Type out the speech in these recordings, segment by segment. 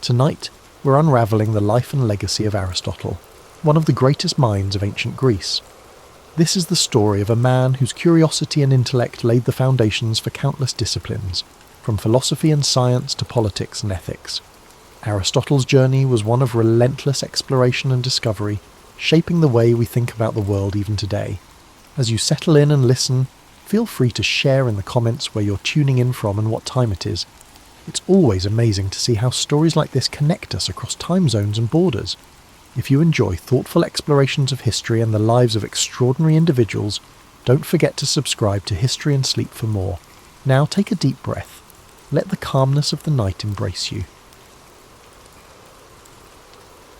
Tonight, we're unravelling the life and legacy of Aristotle, one of the greatest minds of ancient Greece. This is the story of a man whose curiosity and intellect laid the foundations for countless disciplines, from philosophy and science to politics and ethics. Aristotle's journey was one of relentless exploration and discovery, shaping the way we think about the world even today. As you settle in and listen, feel free to share in the comments where you're tuning in from and what time it is. It's always amazing to see how stories like this connect us across time zones and borders. If you enjoy thoughtful explorations of history and the lives of extraordinary individuals, don't forget to subscribe to History and Sleep for more. Now take a deep breath. Let the calmness of the night embrace you.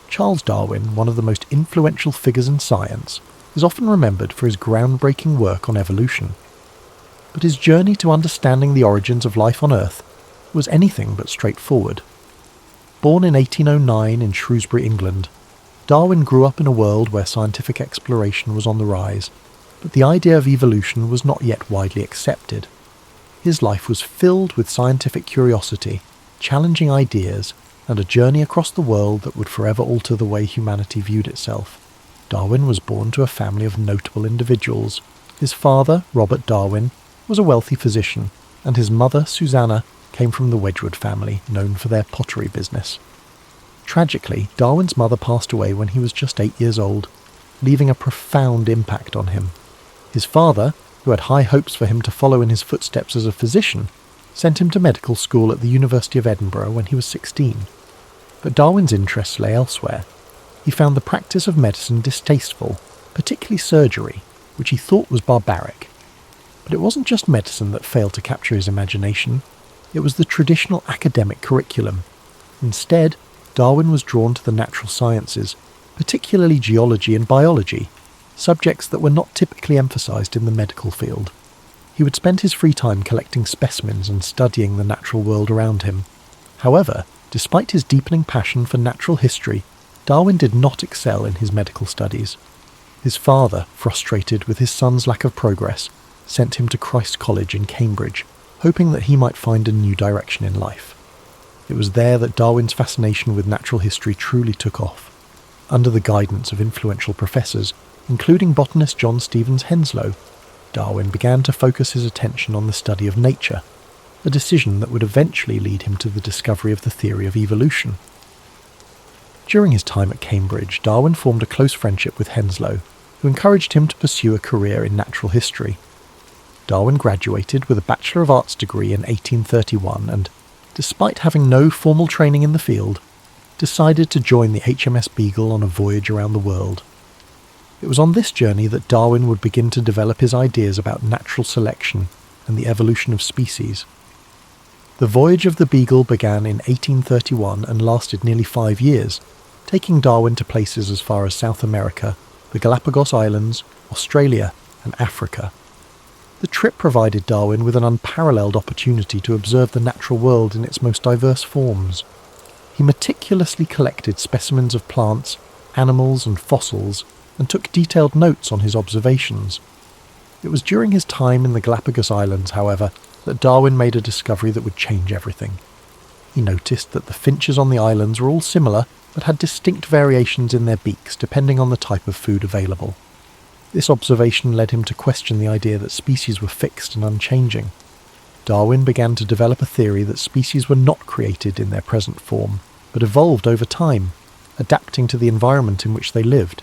Charles Darwin, one of the most influential figures in science, is often remembered for his groundbreaking work on evolution. But his journey to understanding the origins of life on Earth was anything but straightforward. Born in 1809 in Shrewsbury, England, Darwin grew up in a world where scientific exploration was on the rise, but the idea of evolution was not yet widely accepted. His life was filled with scientific curiosity, challenging ideas, and a journey across the world that would forever alter the way humanity viewed itself. Darwin was born to a family of notable individuals. His father, Robert Darwin, was a wealthy physician, and his mother, Susanna, came from the Wedgwood family, known for their pottery business. Tragically, Darwin's mother passed away when he was just 8 years old, leaving a profound impact on him. His father, who had high hopes for him to follow in his footsteps as a physician, sent him to medical school at the University of Edinburgh when he was 16. But Darwin's interests lay elsewhere. He found the practice of medicine distasteful, particularly surgery, which he thought was barbaric. But it wasn't just medicine that failed to capture his imagination. It was the traditional academic curriculum. Instead, Darwin was drawn to the natural sciences, particularly geology and biology, subjects that were not typically emphasised in the medical field. He would spend his free time collecting specimens and studying the natural world around him. However, despite his deepening passion for natural history, Darwin did not excel in his medical studies. His father, frustrated with his son's lack of progress, sent him to Christ's College in Cambridge, hoping that he might find a new direction in life. It was there that Darwin's fascination with natural history truly took off. Under the guidance of influential professors, including botanist John Stevens Henslow, Darwin began to focus his attention on the study of nature, a decision that would eventually lead him to the discovery of the theory of evolution. During his time at Cambridge, Darwin formed a close friendship with Henslow, who encouraged him to pursue a career in natural history. Darwin graduated with a Bachelor of Arts degree in 1831 and, despite having no formal training in the field, decided to join the HMS Beagle on a voyage around the world. It was on this journey that Darwin would begin to develop his ideas about natural selection and the evolution of species. The voyage of the Beagle began in 1831 and lasted nearly 5 years, taking Darwin to places as far as South America, the Galapagos Islands, Australia, and Africa. The trip provided Darwin with an unparalleled opportunity to observe the natural world in its most diverse forms. He meticulously collected specimens of plants, animals, and fossils, and took detailed notes on his observations. It was during his time in the Galapagos Islands, however, that Darwin made a discovery that would change everything. He noticed that the finches on the islands were all similar, but had distinct variations in their beaks depending on the type of food available. This observation led him to question the idea that species were fixed and unchanging. Darwin began to develop a theory that species were not created in their present form, but evolved over time, adapting to the environment in which they lived.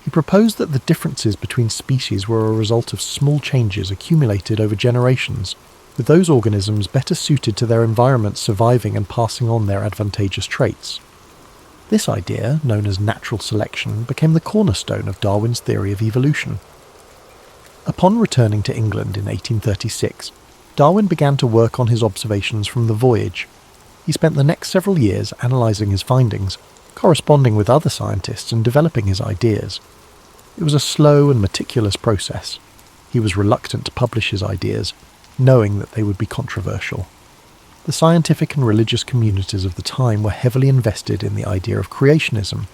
He proposed that the differences between species were a result of small changes accumulated over generations, with those organisms better suited to their environments surviving and passing on their advantageous traits. This idea, known as natural selection, became the cornerstone of Darwin's theory of evolution. Upon returning to England in 1836, Darwin began to work on his observations from the voyage. He spent the next several years analysing his findings, corresponding with other scientists and developing his ideas. It was a slow and meticulous process. He was reluctant to publish his ideas, knowing that they would be controversial. The scientific and religious communities of the time were heavily invested in the idea of creationism,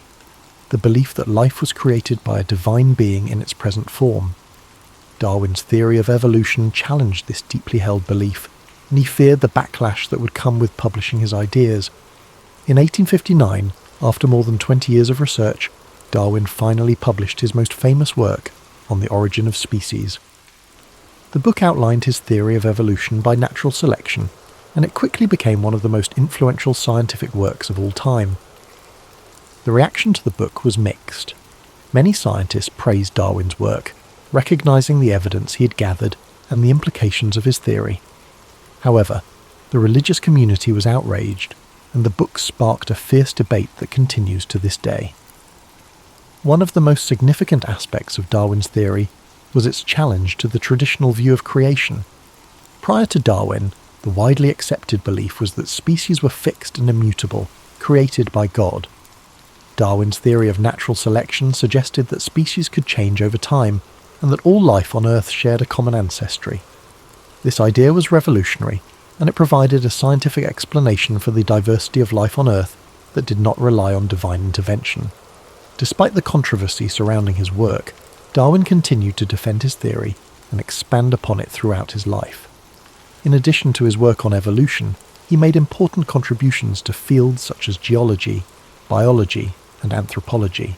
the belief that life was created by a divine being in its present form. Darwin's theory of evolution challenged this deeply held belief, and he feared the backlash that would come with publishing his ideas. In 1859, after more than 20 years of research, Darwin finally published his most famous work on the origin of species. The book outlined his theory of evolution by natural selection, and it quickly became one of the most influential scientific works of all time. The reaction to the book was mixed. Many scientists praised Darwin's work, recognizing the evidence he had gathered and the implications of his theory. However, the religious community was outraged, and the book sparked a fierce debate that continues to this day. One of the most significant aspects of Darwin's theory was its challenge to the traditional view of creation. Prior to Darwin, the widely accepted belief was that species were fixed and immutable, created by God. Darwin's theory of natural selection suggested that species could change over time, and that all life on Earth shared a common ancestry. This idea was revolutionary, and it provided a scientific explanation for the diversity of life on Earth that did not rely on divine intervention. Despite the controversy surrounding his work, Darwin continued to defend his theory and expand upon it throughout his life. In addition to his work on evolution, he made important contributions to fields such as geology, biology, and anthropology.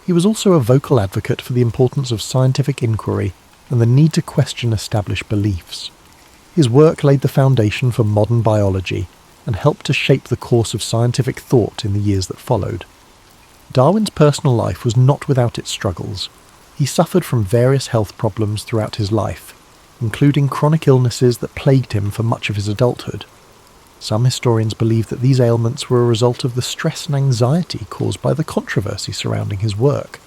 He was also a vocal advocate for the importance of scientific inquiry and the need to question established beliefs. His work laid the foundation for modern biology and helped to shape the course of scientific thought in the years that followed. Darwin's personal life was not without its struggles. He suffered from various health problems throughout his life, including chronic illnesses that plagued him for much of his adulthood. Some historians believe that these ailments were a result of the stress and anxiety caused by the controversy surrounding his work.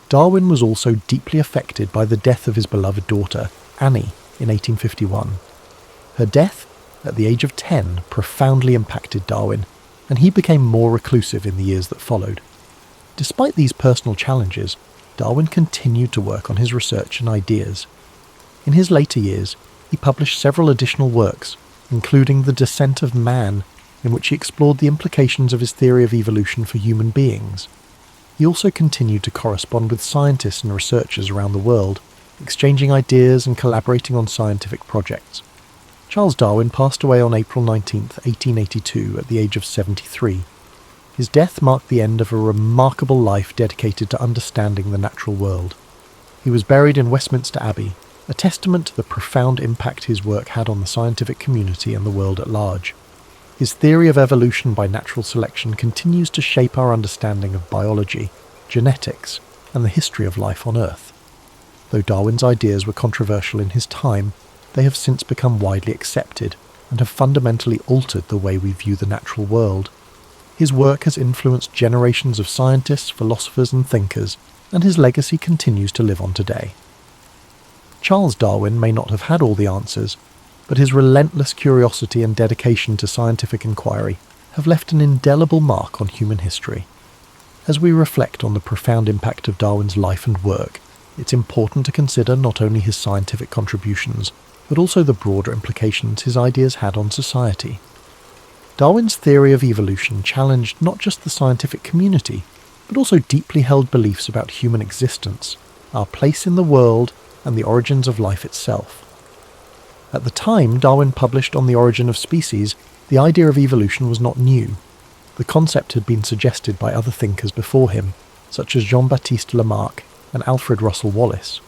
Darwin was also deeply affected by the death of his beloved daughter, Annie, in 1851. Her death, at the age of 10, profoundly impacted Darwin, and he became more reclusive in the years that followed. Despite these personal challenges, Darwin continued to work on his research and ideas. In his later years, he published several additional works, including The Descent of Man, in which he explored the implications of his theory of evolution for human beings. He also continued to correspond with scientists and researchers around the world, exchanging ideas and collaborating on scientific projects. Charles Darwin passed away on April 19, 1882, at the age of 73. His death marked the end of a remarkable life dedicated to understanding the natural world. He was buried in Westminster Abbey, a testament to the profound impact his work had on the scientific community and the world at large. His theory of evolution by natural selection continues to shape our understanding of biology, genetics, and the history of life on Earth. Though Darwin's ideas were controversial in his time, they have since become widely accepted and have fundamentally altered the way we view the natural world. His work has influenced generations of scientists, philosophers, and thinkers, and his legacy continues to live on today. Charles Darwin may not have had all the answers, but his relentless curiosity and dedication to scientific inquiry have left an indelible mark on human history. As we reflect on the profound impact of Darwin's life and work, it's important to consider not only his scientific contributions, but also the broader implications his ideas had on society. Darwin's theory of evolution challenged not just the scientific community, but also deeply held beliefs about human existence, our place in the world, and the origins of life itself. At the time Darwin published On the Origin of Species, the idea of evolution was not new. The concept had been suggested by other thinkers before him, such as Jean-Baptiste Lamarck and Alfred Russel Wallace.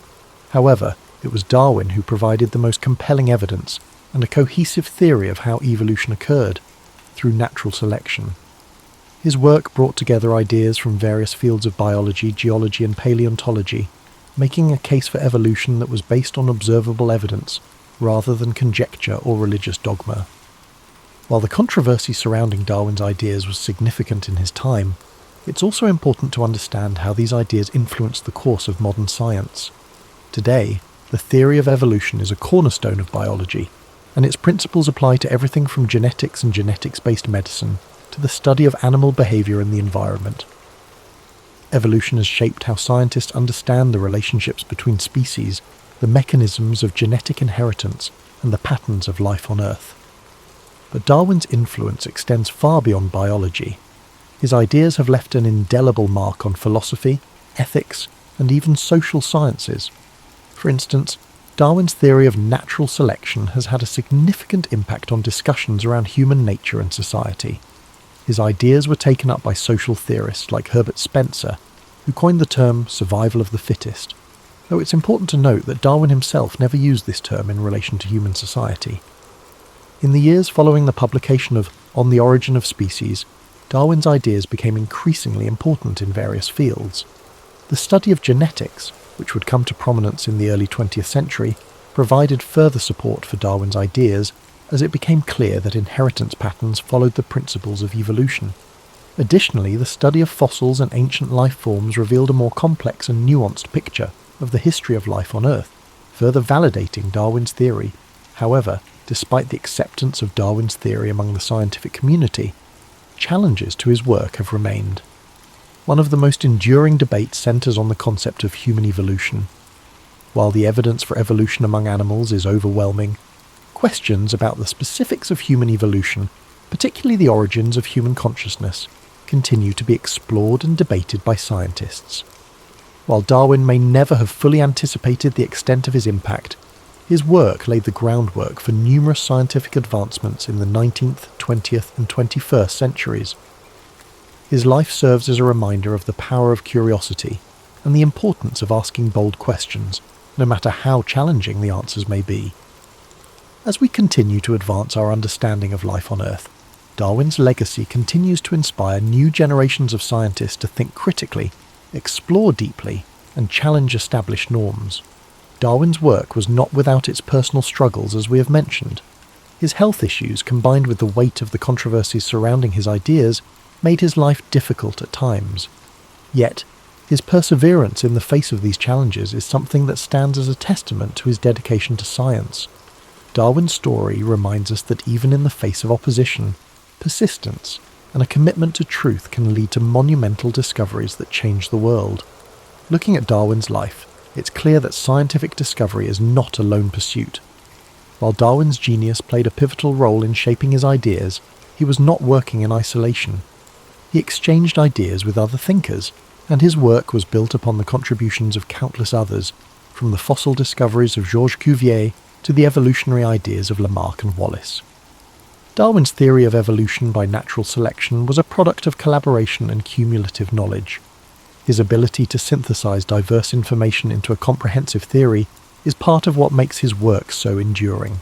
However, it was Darwin who provided the most compelling evidence and a cohesive theory of how evolution occurred, through natural selection. His work brought together ideas from various fields of biology, geology, and paleontology, making a case for evolution that was based on observable evidence, rather than conjecture or religious dogma. While the controversy surrounding Darwin's ideas was significant in his time, it's also important to understand how these ideas influenced the course of modern science. Today, the theory of evolution is a cornerstone of biology, and its principles apply to everything from genetics and genetics-based medicine to the study of animal behavior and the environment. Evolution has shaped how scientists understand the relationships between species, the mechanisms of genetic inheritance, and the patterns of life on Earth. But Darwin's influence extends far beyond biology. His ideas have left an indelible mark on philosophy, ethics, and even social sciences. For instance, Darwin's theory of natural selection has had a significant impact on discussions around human nature and society. his ideas were taken up by social theorists like Herbert Spencer, who coined the term survival of the fittest, though it's important to note that Darwin himself never used this term in relation to human society. In the years following the publication of On the Origin of Species, Darwin's ideas became increasingly important in various fields. The study of genetics, which would come to prominence in the early 20th century, provided further support for Darwin's ideas as it became clear that inheritance patterns followed the principles of evolution. Additionally, the study of fossils and ancient life forms revealed a more complex and nuanced picture of the history of life on Earth, further validating Darwin's theory. However, despite the acceptance of Darwin's theory among the scientific community, challenges to his work have remained. One of the most enduring debates centres on the concept of human evolution. While the evidence for evolution among animals is overwhelming, questions about the specifics of human evolution, particularly the origins of human consciousness, continue to be explored and debated by scientists. While Darwin may never have fully anticipated the extent of his impact, his work laid the groundwork for numerous scientific advancements in the 19th, 20th and 21st centuries. His life serves as a reminder of the power of curiosity and the importance of asking bold questions, no matter how challenging the answers may be. As we continue to advance our understanding of life on Earth, Darwin's legacy continues to inspire new generations of scientists to think critically, explore deeply, and challenge established norms. Darwin's work was not without its personal struggles, as we have mentioned. His health issues, combined with the weight of the controversies surrounding his ideas, made his life difficult at times. Yet, his perseverance in the face of these challenges is something that stands as a testament to his dedication to science. Darwin's story reminds us that even in the face of opposition, persistence and a commitment to truth can lead to monumental discoveries that change the world. Looking at Darwin's life, it's clear that scientific discovery is not a lone pursuit. While Darwin's genius played a pivotal role in shaping his ideas, he was not working in isolation. He exchanged ideas with other thinkers, and his work was built upon the contributions of countless others, from the fossil discoveries of Georges Cuvier to the evolutionary ideas of Lamarck and Wallace. Darwin's theory of evolution by natural selection was a product of collaboration and cumulative knowledge. His ability to synthesize diverse information into a comprehensive theory is part of what makes his work so enduring.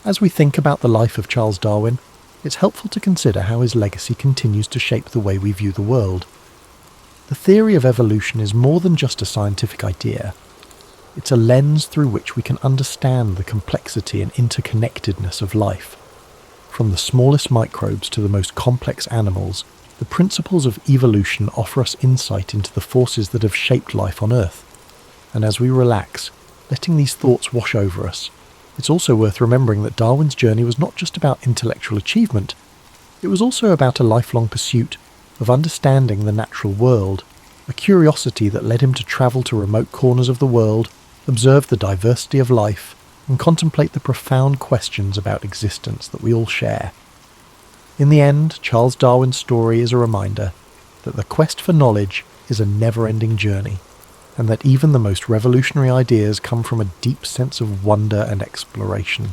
As we think about the life of Charles Darwin, it's helpful to consider how his legacy continues to shape the way we view the world. The theory of evolution is more than just a scientific idea. It's a lens through which we can understand the complexity and interconnectedness of life. From the smallest microbes to the most complex animals, the principles of evolution offer us insight into the forces that have shaped life on Earth. And as we relax, letting these thoughts wash over us, it's also worth remembering that Darwin's journey was not just about intellectual achievement, it was also about a lifelong pursuit of understanding the natural world, a curiosity that led him to travel to remote corners of the world, observe the diversity of life, and contemplate the profound questions about existence that we all share. In the end, Charles Darwin's story is a reminder that the quest for knowledge is a never-ending journey, and that even the most revolutionary ideas come from a deep sense of wonder and exploration.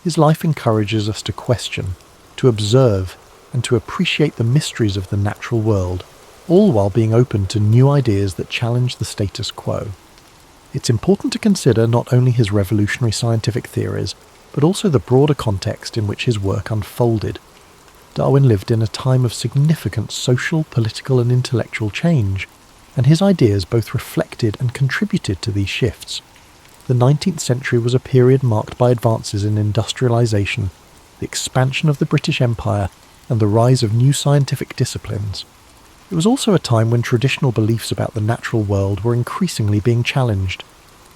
His life encourages us to question, to observe, and to appreciate the mysteries of the natural world, all while being open to new ideas that challenge the status quo. It's important to consider not only his revolutionary scientific theories, but also the broader context in which his work unfolded. Darwin lived in a time of significant social, political, and intellectual change, and his ideas both reflected and contributed to these shifts. The 19th century was a period marked by advances in industrialization, the expansion of the British Empire, and the rise of new scientific disciplines. It was also a time when traditional beliefs about the natural world were increasingly being challenged,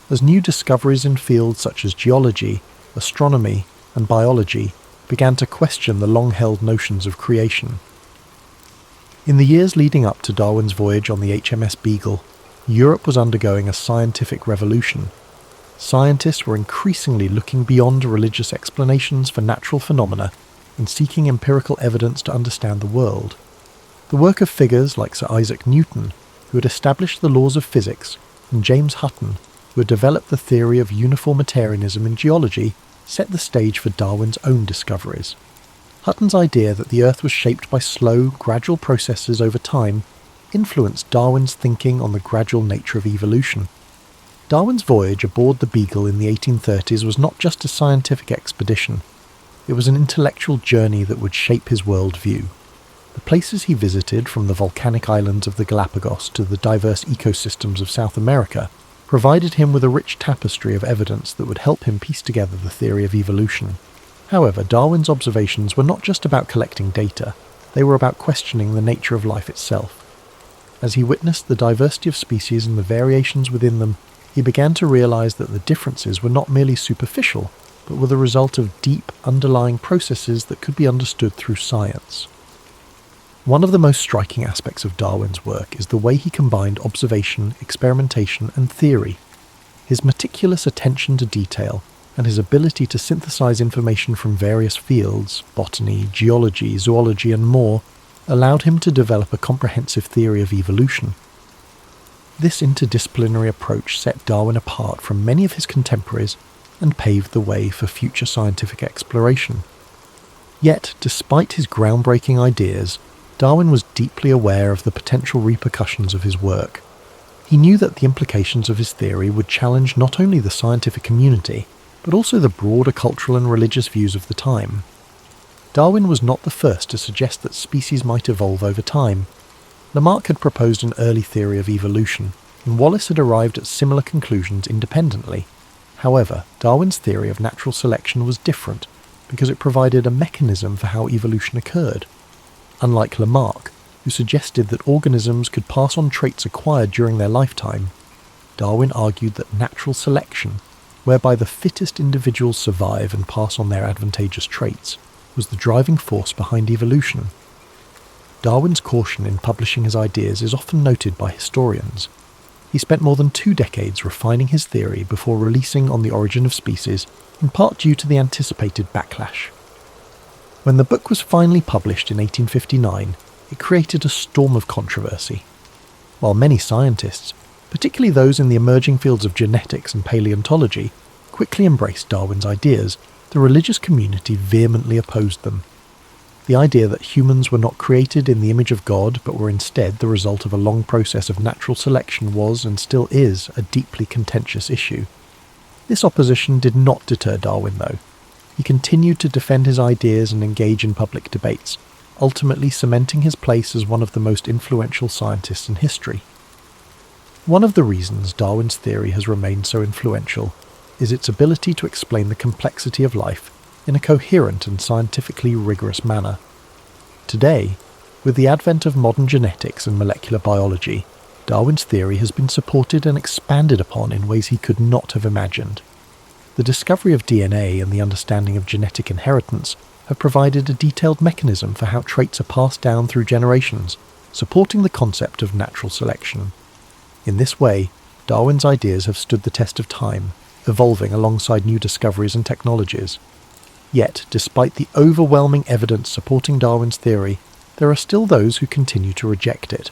as new discoveries in fields such as geology, astronomy, and biology began to question the long-held notions of creation. In the years leading up to Darwin's voyage on the HMS Beagle, Europe was undergoing a scientific revolution. Scientists were increasingly looking beyond religious explanations for natural phenomena and seeking empirical evidence to understand the world. The work of figures like Sir Isaac Newton, who had established the laws of physics, and James Hutton, who had developed the theory of uniformitarianism in geology, set the stage for Darwin's own discoveries. Hutton's idea that the Earth was shaped by slow, gradual processes over time influenced Darwin's thinking on the gradual nature of evolution. Darwin's voyage aboard the Beagle in the 1830s was not just a scientific expedition, it was an intellectual journey that would shape his worldview. The places he visited, from the volcanic islands of the Galapagos to the diverse ecosystems of South America, provided him with a rich tapestry of evidence that would help him piece together the theory of evolution. However, Darwin's observations were not just about collecting data, they were about questioning the nature of life itself. As he witnessed the diversity of species and the variations within them, he began to realize that the differences were not merely superficial, but were the result of deep, underlying processes that could be understood through science. One of the most striking aspects of Darwin's work is the way he combined observation, experimentation, and theory. His meticulous attention to detail, and his ability to synthesize information from various fields, botany, geology, zoology, and more, allowed him to develop a comprehensive theory of evolution. This interdisciplinary approach set Darwin apart from many of his contemporaries and paved the way for future scientific exploration. Yet, despite his groundbreaking ideas, Darwin was deeply aware of the potential repercussions of his work. He knew that the implications of his theory would challenge not only the scientific community, but also the broader cultural and religious views of the time. Darwin was not the first to suggest that species might evolve over time. Lamarck had proposed an early theory of evolution, and Wallace had arrived at similar conclusions independently. However, Darwin's theory of natural selection was different, because it provided a mechanism for how evolution occurred. Unlike Lamarck, who suggested that organisms could pass on traits acquired during their lifetime, Darwin argued that natural selection, whereby the fittest individuals survive and pass on their advantageous traits, was the driving force behind evolution. Darwin's caution in publishing his ideas is often noted by historians. He spent more than 2 decades refining his theory before releasing On the Origin of Species, in part due to the anticipated backlash. When the book was finally published in 1859, it created a storm of controversy. While many scientists, particularly those in the emerging fields of genetics and paleontology, quickly embraced Darwin's ideas, the religious community vehemently opposed them. The idea that humans were not created in the image of God but were instead the result of a long process of natural selection was, and still is, a deeply contentious issue. This opposition did not deter Darwin, though. He continued to defend his ideas and engage in public debates, ultimately cementing his place as one of the most influential scientists in history. One of the reasons Darwin's theory has remained so influential is its ability to explain the complexity of life in a coherent and scientifically rigorous manner. Today, with the advent of modern genetics and molecular biology, Darwin's theory has been supported and expanded upon in ways he could not have imagined. The discovery of DNA and the understanding of genetic inheritance have provided a detailed mechanism for how traits are passed down through generations, supporting the concept of natural selection. In this way, Darwin's ideas have stood the test of time, evolving alongside new discoveries and technologies. Yet, despite the overwhelming evidence supporting Darwin's theory, there are still those who continue to reject it.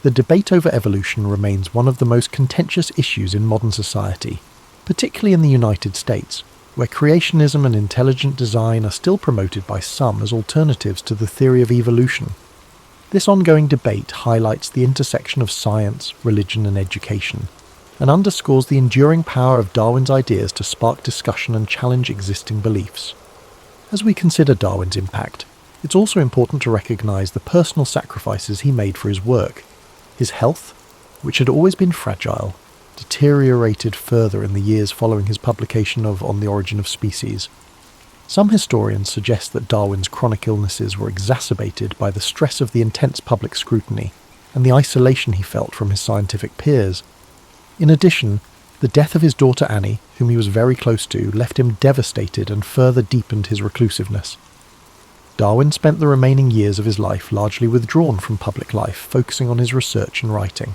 The debate over evolution remains one of the most contentious issues in modern society, particularly in the United States, where creationism and intelligent design are still promoted by some as alternatives to the theory of evolution. This ongoing debate highlights the intersection of science, religion, and education, and underscores the enduring power of Darwin's ideas to spark discussion and challenge existing beliefs. As we consider Darwin's impact, it's also important to recognise the personal sacrifices he made for his work. His health, which had always been fragile, deteriorated further in the years following his publication of On the Origin of Species. Some historians suggest that Darwin's chronic illnesses were exacerbated by the stress of the intense public scrutiny and the isolation he felt from his scientific peers. In addition, the death of his daughter Annie, whom he was very close to, left him devastated and further deepened his reclusiveness. Darwin spent the remaining years of his life largely withdrawn from public life, focusing on his research and writing.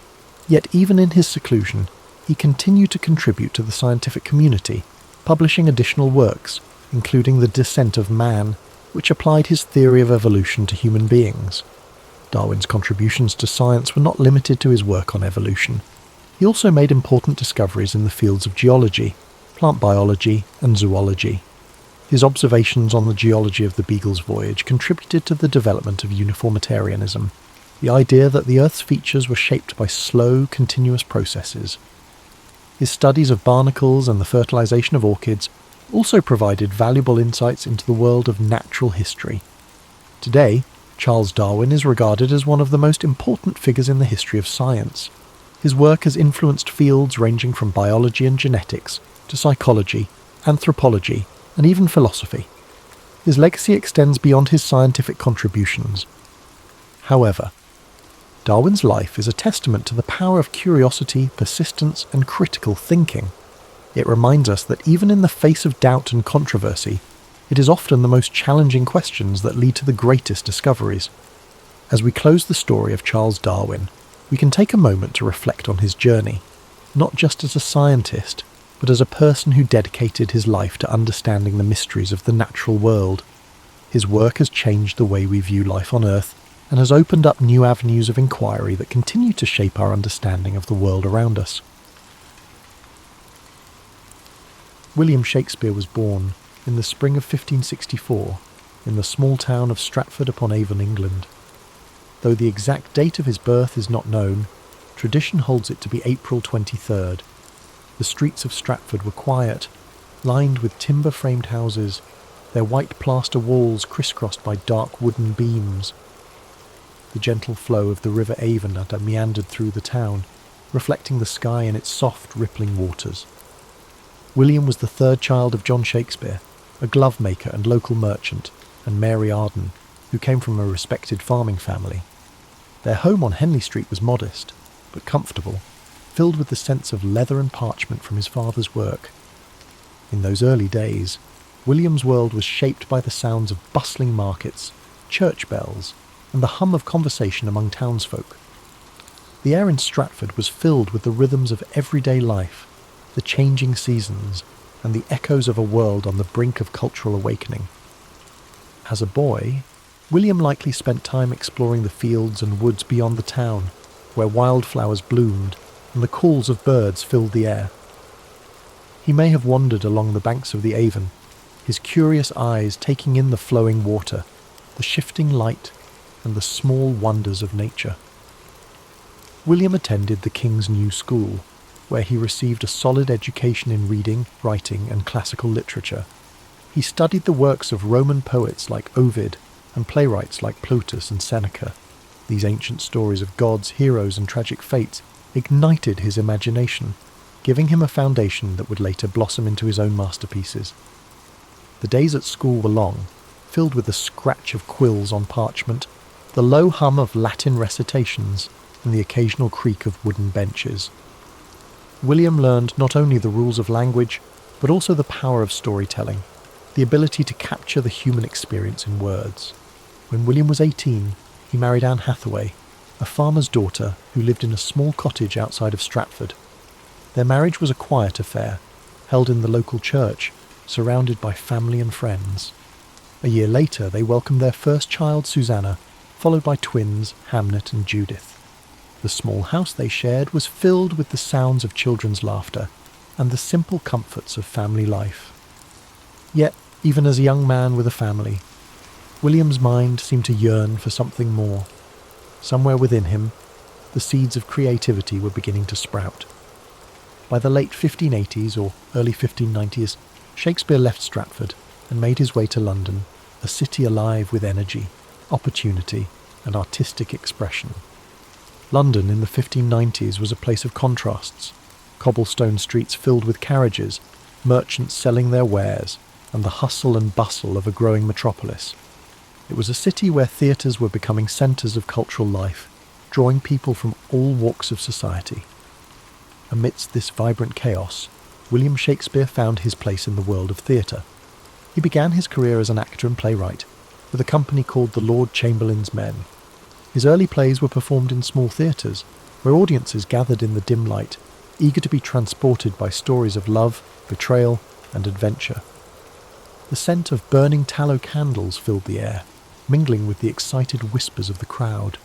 Yet even in his seclusion, he continued to contribute to the scientific community, publishing additional works, including The Descent of Man, which applied his theory of evolution to human beings. Darwin's contributions to science were not limited to his work on evolution. He also made important discoveries in the fields of geology, plant biology, and zoology. His observations on the geology of the Beagle's voyage contributed to the development of uniformitarianism, the idea that the Earth's features were shaped by slow, continuous processes. His studies of barnacles and the fertilization of orchids also provided valuable insights into the world of natural history. Today, Charles Darwin is regarded as one of the most important figures in the history of science. His work has influenced fields ranging from biology and genetics to psychology, anthropology, and even philosophy. His legacy extends beyond his scientific contributions. However, Darwin's life is a testament to the power of curiosity, persistence, and critical thinking. It reminds us that even in the face of doubt and controversy, it is often the most challenging questions that lead to the greatest discoveries. As we close the story of Charles Darwin, we can take a moment to reflect on his journey, not just as a scientist, but as a person who dedicated his life to understanding the mysteries of the natural world. His work has changed the way we view life on Earth and has opened up new avenues of inquiry that continue to shape our understanding of the world around us. William Shakespeare was born in the spring of 1564 in the small town of Stratford-upon-Avon, England. Though the exact date of his birth is not known, tradition holds it to be April 23rd. The streets of Stratford were quiet, lined with timber-framed houses, their white plaster walls crisscrossed by dark wooden beams. The gentle flow of the River Avon had meandered through the town, reflecting the sky in its soft, rippling waters. William was the third child of John Shakespeare, a glove maker and local merchant, and Mary Arden, who came from a respected farming family. Their home on Henley Street was modest, but comfortable, filled with the sense of leather and parchment from his father's work. In those early days, William's world was shaped by the sounds of bustling markets, church bells, and the hum of conversation among townsfolk. The air in Stratford was filled with the rhythms of everyday life, the changing seasons, and the echoes of a world on the brink of cultural awakening. As a boy, William likely spent time exploring the fields and woods beyond the town, where wildflowers bloomed and the calls of birds filled the air. He may have wandered along the banks of the Avon, his curious eyes taking in the flowing water, the shifting light, and the small wonders of nature. William attended the King's New School, where he received a solid education in reading, writing, and classical literature. He studied the works of Roman poets like Ovid and playwrights like Plautus and Seneca. These ancient stories of gods, heroes, and tragic fates ignited his imagination, giving him a foundation that would later blossom into his own masterpieces. The days at school were long, filled with the scratch of quills on parchment, the low hum of Latin recitations, and the occasional creak of wooden benches. William learned not only the rules of language, but also the power of storytelling, the ability to capture the human experience in words. When William was 18, he married Anne Hathaway, a farmer's daughter who lived in a small cottage outside of Stratford. Their marriage was a quiet affair, held in the local church, surrounded by family and friends. A year later, they welcomed their first child, Susanna, followed by twins, Hamnet and Judith. The small house they shared was filled with the sounds of children's laughter and the simple comforts of family life. Yet, even as a young man with a family, William's mind seemed to yearn for something more. Somewhere within him, the seeds of creativity were beginning to sprout. By the late 1580s or early 1590s, Shakespeare left Stratford and made his way to London, a city alive with energy, opportunity, and artistic expression. London in the 1590s was a place of contrasts, cobblestone streets filled with carriages, merchants selling their wares, and the hustle and bustle of a growing metropolis. It was a city where theatres were becoming centres of cultural life, drawing people from all walks of society. Amidst this vibrant chaos, William Shakespeare found his place in the world of theatre. He began his career as an actor and playwright, with a company called the Lord Chamberlain's Men. His early plays were performed in small theatres, where audiences gathered in the dim light, eager to be transported by stories of love, betrayal, and adventure. The scent of burning tallow candles filled the air, mingling with the excited whispers of the crowd.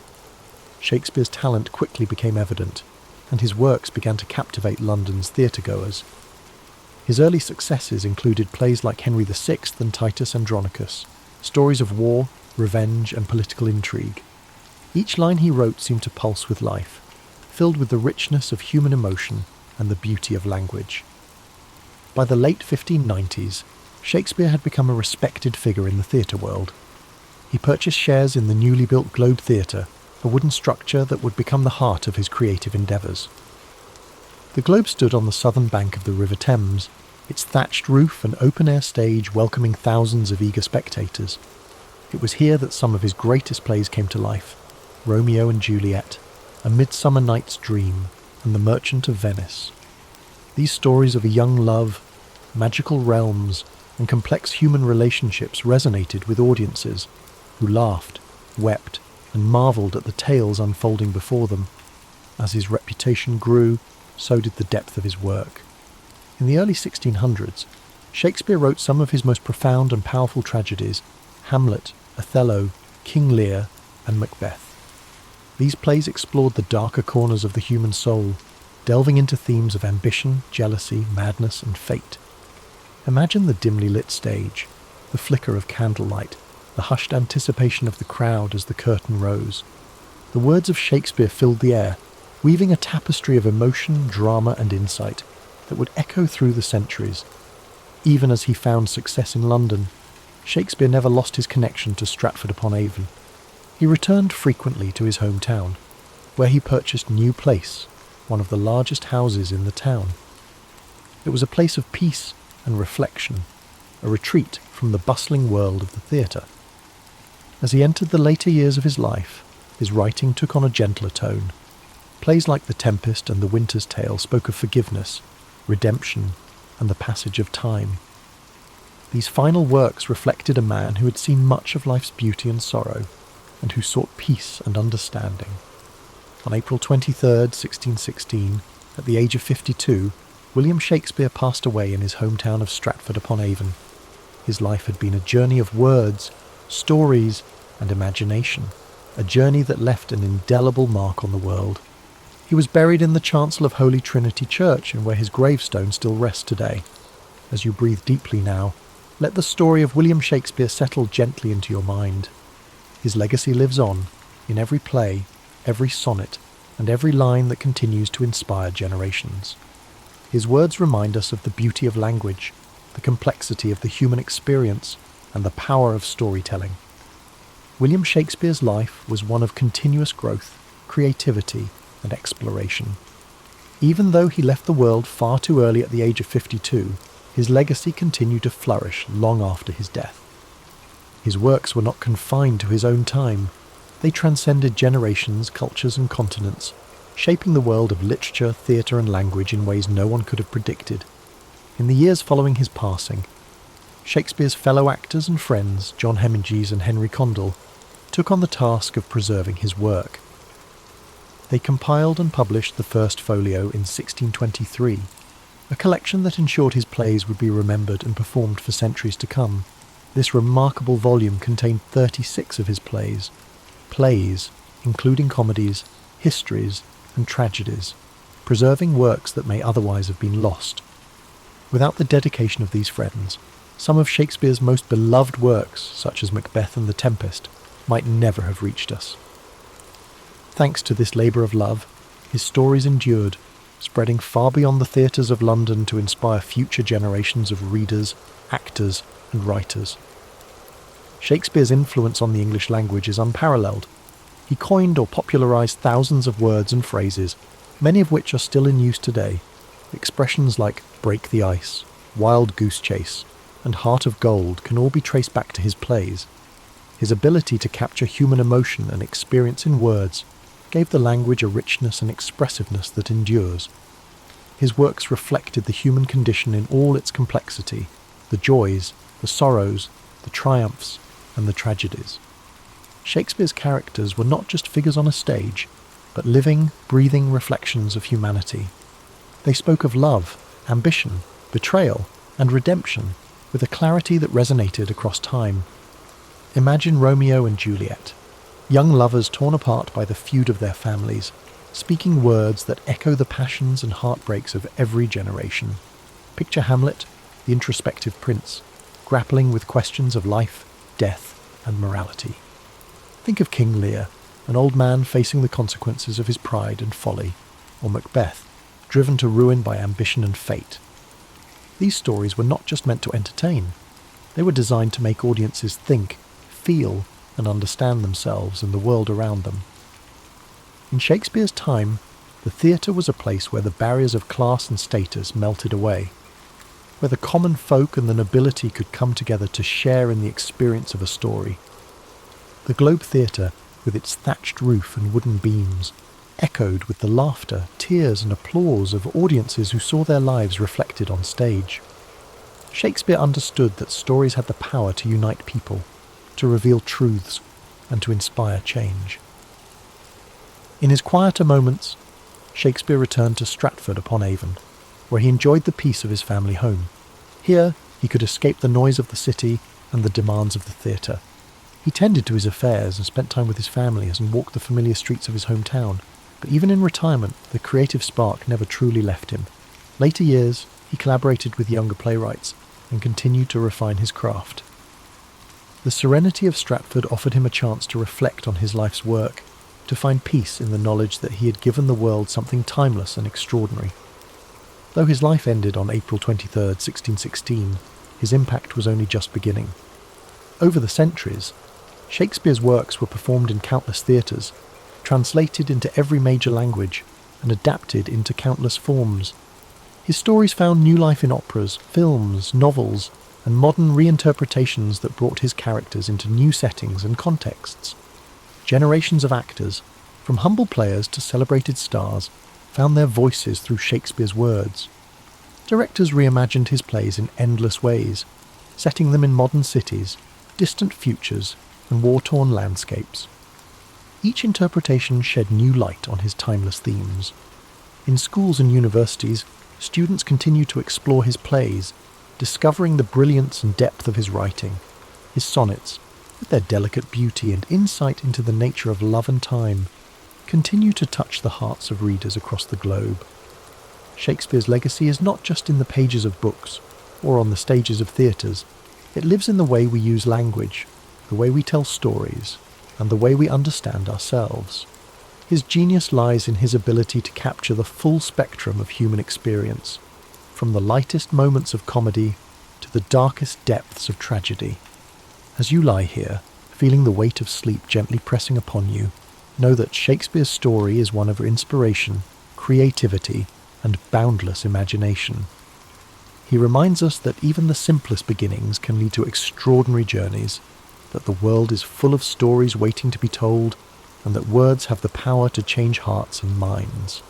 Shakespeare's talent quickly became evident, and his works began to captivate London's theatre-goers. His early successes included plays like Henry VI and Titus Andronicus, stories of war, revenge, and political intrigue. Each line he wrote seemed to pulse with life, filled with the richness of human emotion and the beauty of language. By the late 1590s, Shakespeare had become a respected figure in the theatre world. He purchased shares in the newly built Globe Theatre, a wooden structure that would become the heart of his creative endeavours. The Globe stood on the southern bank of the River Thames, its thatched roof and open-air stage welcoming thousands of eager spectators. It was here that some of his greatest plays came to life: Romeo and Juliet, A Midsummer Night's Dream, and The Merchant of Venice. These stories of a young love, magical realms, and complex human relationships resonated with audiences who laughed, wept, and marvelled at the tales unfolding before them. As his reputation grew, so did the depth of his work. In the early 1600s, Shakespeare wrote some of his most profound and powerful tragedies: Hamlet, Othello, King Lear, and Macbeth. These plays explored the darker corners of the human soul, delving into themes of ambition, jealousy, madness, and fate. Imagine the dimly lit stage, the flicker of candlelight, the hushed anticipation of the crowd as the curtain rose. The words of Shakespeare filled the air, weaving a tapestry of emotion, drama, and insight that would echo through the centuries. Even as he found success in London, Shakespeare never lost his connection to Stratford-upon-Avon. He returned frequently to his hometown, where he purchased New Place, one of the largest houses in the town. It was a place of peace and reflection, a retreat from the bustling world of the theatre. As he entered the later years of his life, his writing took on a gentler tone. Plays like The Tempest and The Winter's Tale spoke of forgiveness, redemption, and the passage of time. These final works reflected a man who had seen much of life's beauty and sorrow, and who sought peace and understanding. On April 23, 1616, at the age of 52, William Shakespeare passed away in his hometown of Stratford-upon-Avon. His life had been a journey of words, stories, and imagination, a journey that left an indelible mark on the world. He was buried in the chancel of Holy Trinity Church, and where his gravestone still rests today. As you breathe deeply now, let the story of William Shakespeare settle gently into your mind. His legacy lives on, in every play, every sonnet, and every line that continues to inspire generations. His words remind us of the beauty of language, the complexity of the human experience, and the power of storytelling. William Shakespeare's life was one of continuous growth, creativity, and exploration. Even though he left the world far too early at the age of 52, his legacy continued to flourish long after his death. His works were not confined to his own time. They transcended generations, cultures, and continents, shaping the world of literature, theatre, and language in ways no one could have predicted. In the years following his passing, Shakespeare's fellow actors and friends, John Hemingway and Henry Condell, took on the task of preserving his work. They compiled and published the first folio in 1623, a collection that ensured his plays would be remembered and performed for centuries to come. This remarkable volume contained 36 of his plays, including comedies, histories, and tragedies, preserving works that may otherwise have been lost. Without the dedication of these friends, some of Shakespeare's most beloved works, such as Macbeth and The Tempest, might never have reached us. Thanks to this labour of love, his stories endured, spreading far beyond the theatres of London to inspire future generations of readers, actors, and writers. Shakespeare's influence on the English language is unparalleled. He coined or popularised thousands of words and phrases, many of which are still in use today. Expressions like break the ice, wild goose chase, and heart of gold can all be traced back to his plays. His ability to capture human emotion and experience in words gave the language a richness and expressiveness that endures. His works reflected the human condition in all its complexity, the joys, the sorrows, the triumphs, and the tragedies. Shakespeare's characters were not just figures on a stage, but living, breathing reflections of humanity. They spoke of love, ambition, betrayal, and redemption with a clarity that resonated across time. Imagine Romeo and Juliet, young lovers torn apart by the feud of their families, speaking words that echo the passions and heartbreaks of every generation. Picture Hamlet, the introspective prince, grappling with questions of life, death, and morality. Think of King Lear, an old man facing the consequences of his pride and folly, or Macbeth, driven to ruin by ambition and fate. These stories were not just meant to entertain, they were designed to make audiences think, feel, and understand themselves and the world around them. In Shakespeare's time, the theatre was a place where the barriers of class and status melted away, where the common folk and the nobility could come together to share in the experience of a story. The Globe Theatre, with its thatched roof and wooden beams, echoed with the laughter, tears and applause of audiences who saw their lives reflected on stage. Shakespeare understood that stories had the power to unite people, to reveal truths, and to inspire change. In his quieter moments, Shakespeare returned to Stratford-upon-Avon, where he enjoyed the peace of his family home. Here, he could escape the noise of the city and the demands of the theatre. He tended to his affairs and spent time with his family and walked the familiar streets of his hometown, but even in retirement, the creative spark never truly left him. Later years, he collaborated with younger playwrights and continued to refine his craft. The serenity of Stratford offered him a chance to reflect on his life's work, to find peace in the knowledge that he had given the world something timeless and extraordinary. Though his life ended on April 23, 1616, his impact was only just beginning. Over the centuries, Shakespeare's works were performed in countless theatres, translated into every major language, and adapted into countless forms. His stories found new life in operas, films, novels, and modern reinterpretations that brought his characters into new settings and contexts. Generations of actors, from humble players to celebrated stars, found their voices through Shakespeare's words. Directors reimagined his plays in endless ways, setting them in modern cities, distant futures, and war-torn landscapes. Each interpretation shed new light on his timeless themes. In schools and universities, students continue to explore his plays, discovering the brilliance and depth of his writing. His sonnets, with their delicate beauty and insight into the nature of love and time, continue to touch the hearts of readers across the globe. Shakespeare's legacy is not just in the pages of books or on the stages of theatres. It lives in the way we use language, the way we tell stories, and the way we understand ourselves. His genius lies in his ability to capture the full spectrum of human experience, from the lightest moments of comedy to the darkest depths of tragedy. As you lie here, feeling the weight of sleep gently pressing upon you, know that Shakespeare's story is one of inspiration, creativity, and boundless imagination. He reminds us that even the simplest beginnings can lead to extraordinary journeys, that the world is full of stories waiting to be told, and that words have the power to change hearts and minds.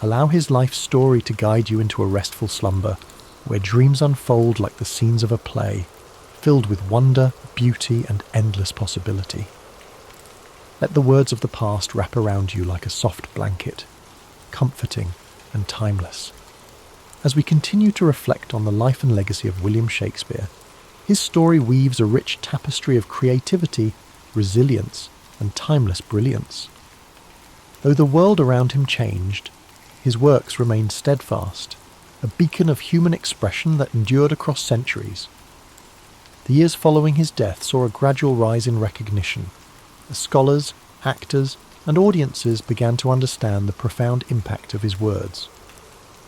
Allow his life story to guide you into a restful slumber, where dreams unfold like the scenes of a play, filled with wonder, beauty, and endless possibility. Let the words of the past wrap around you like a soft blanket, comforting and timeless. As we continue to reflect on the life and legacy of William Shakespeare, his story weaves a rich tapestry of creativity, resilience, and timeless brilliance. Though the world around him changed, his works remained steadfast, a beacon of human expression that endured across centuries. The years following his death saw a gradual rise in recognition, as scholars, actors, and audiences began to understand the profound impact of his words.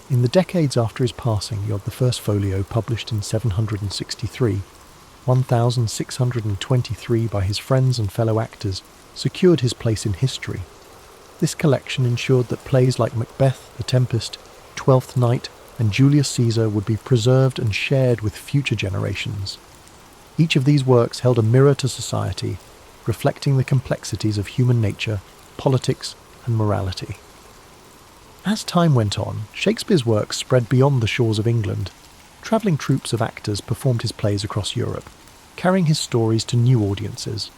In the decades after his passing, you have the first folio published in 763, 1623 by his friends and fellow actors, secured his place in history. This collection ensured that plays like Macbeth, The Tempest, Twelfth Night, and Julius Caesar would be preserved and shared with future generations. Each of these works held a mirror to society, reflecting the complexities of human nature, politics, and morality. As time went on, Shakespeare's works spread beyond the shores of England. Travelling troupes of actors performed his plays across Europe, carrying his stories to new audiences.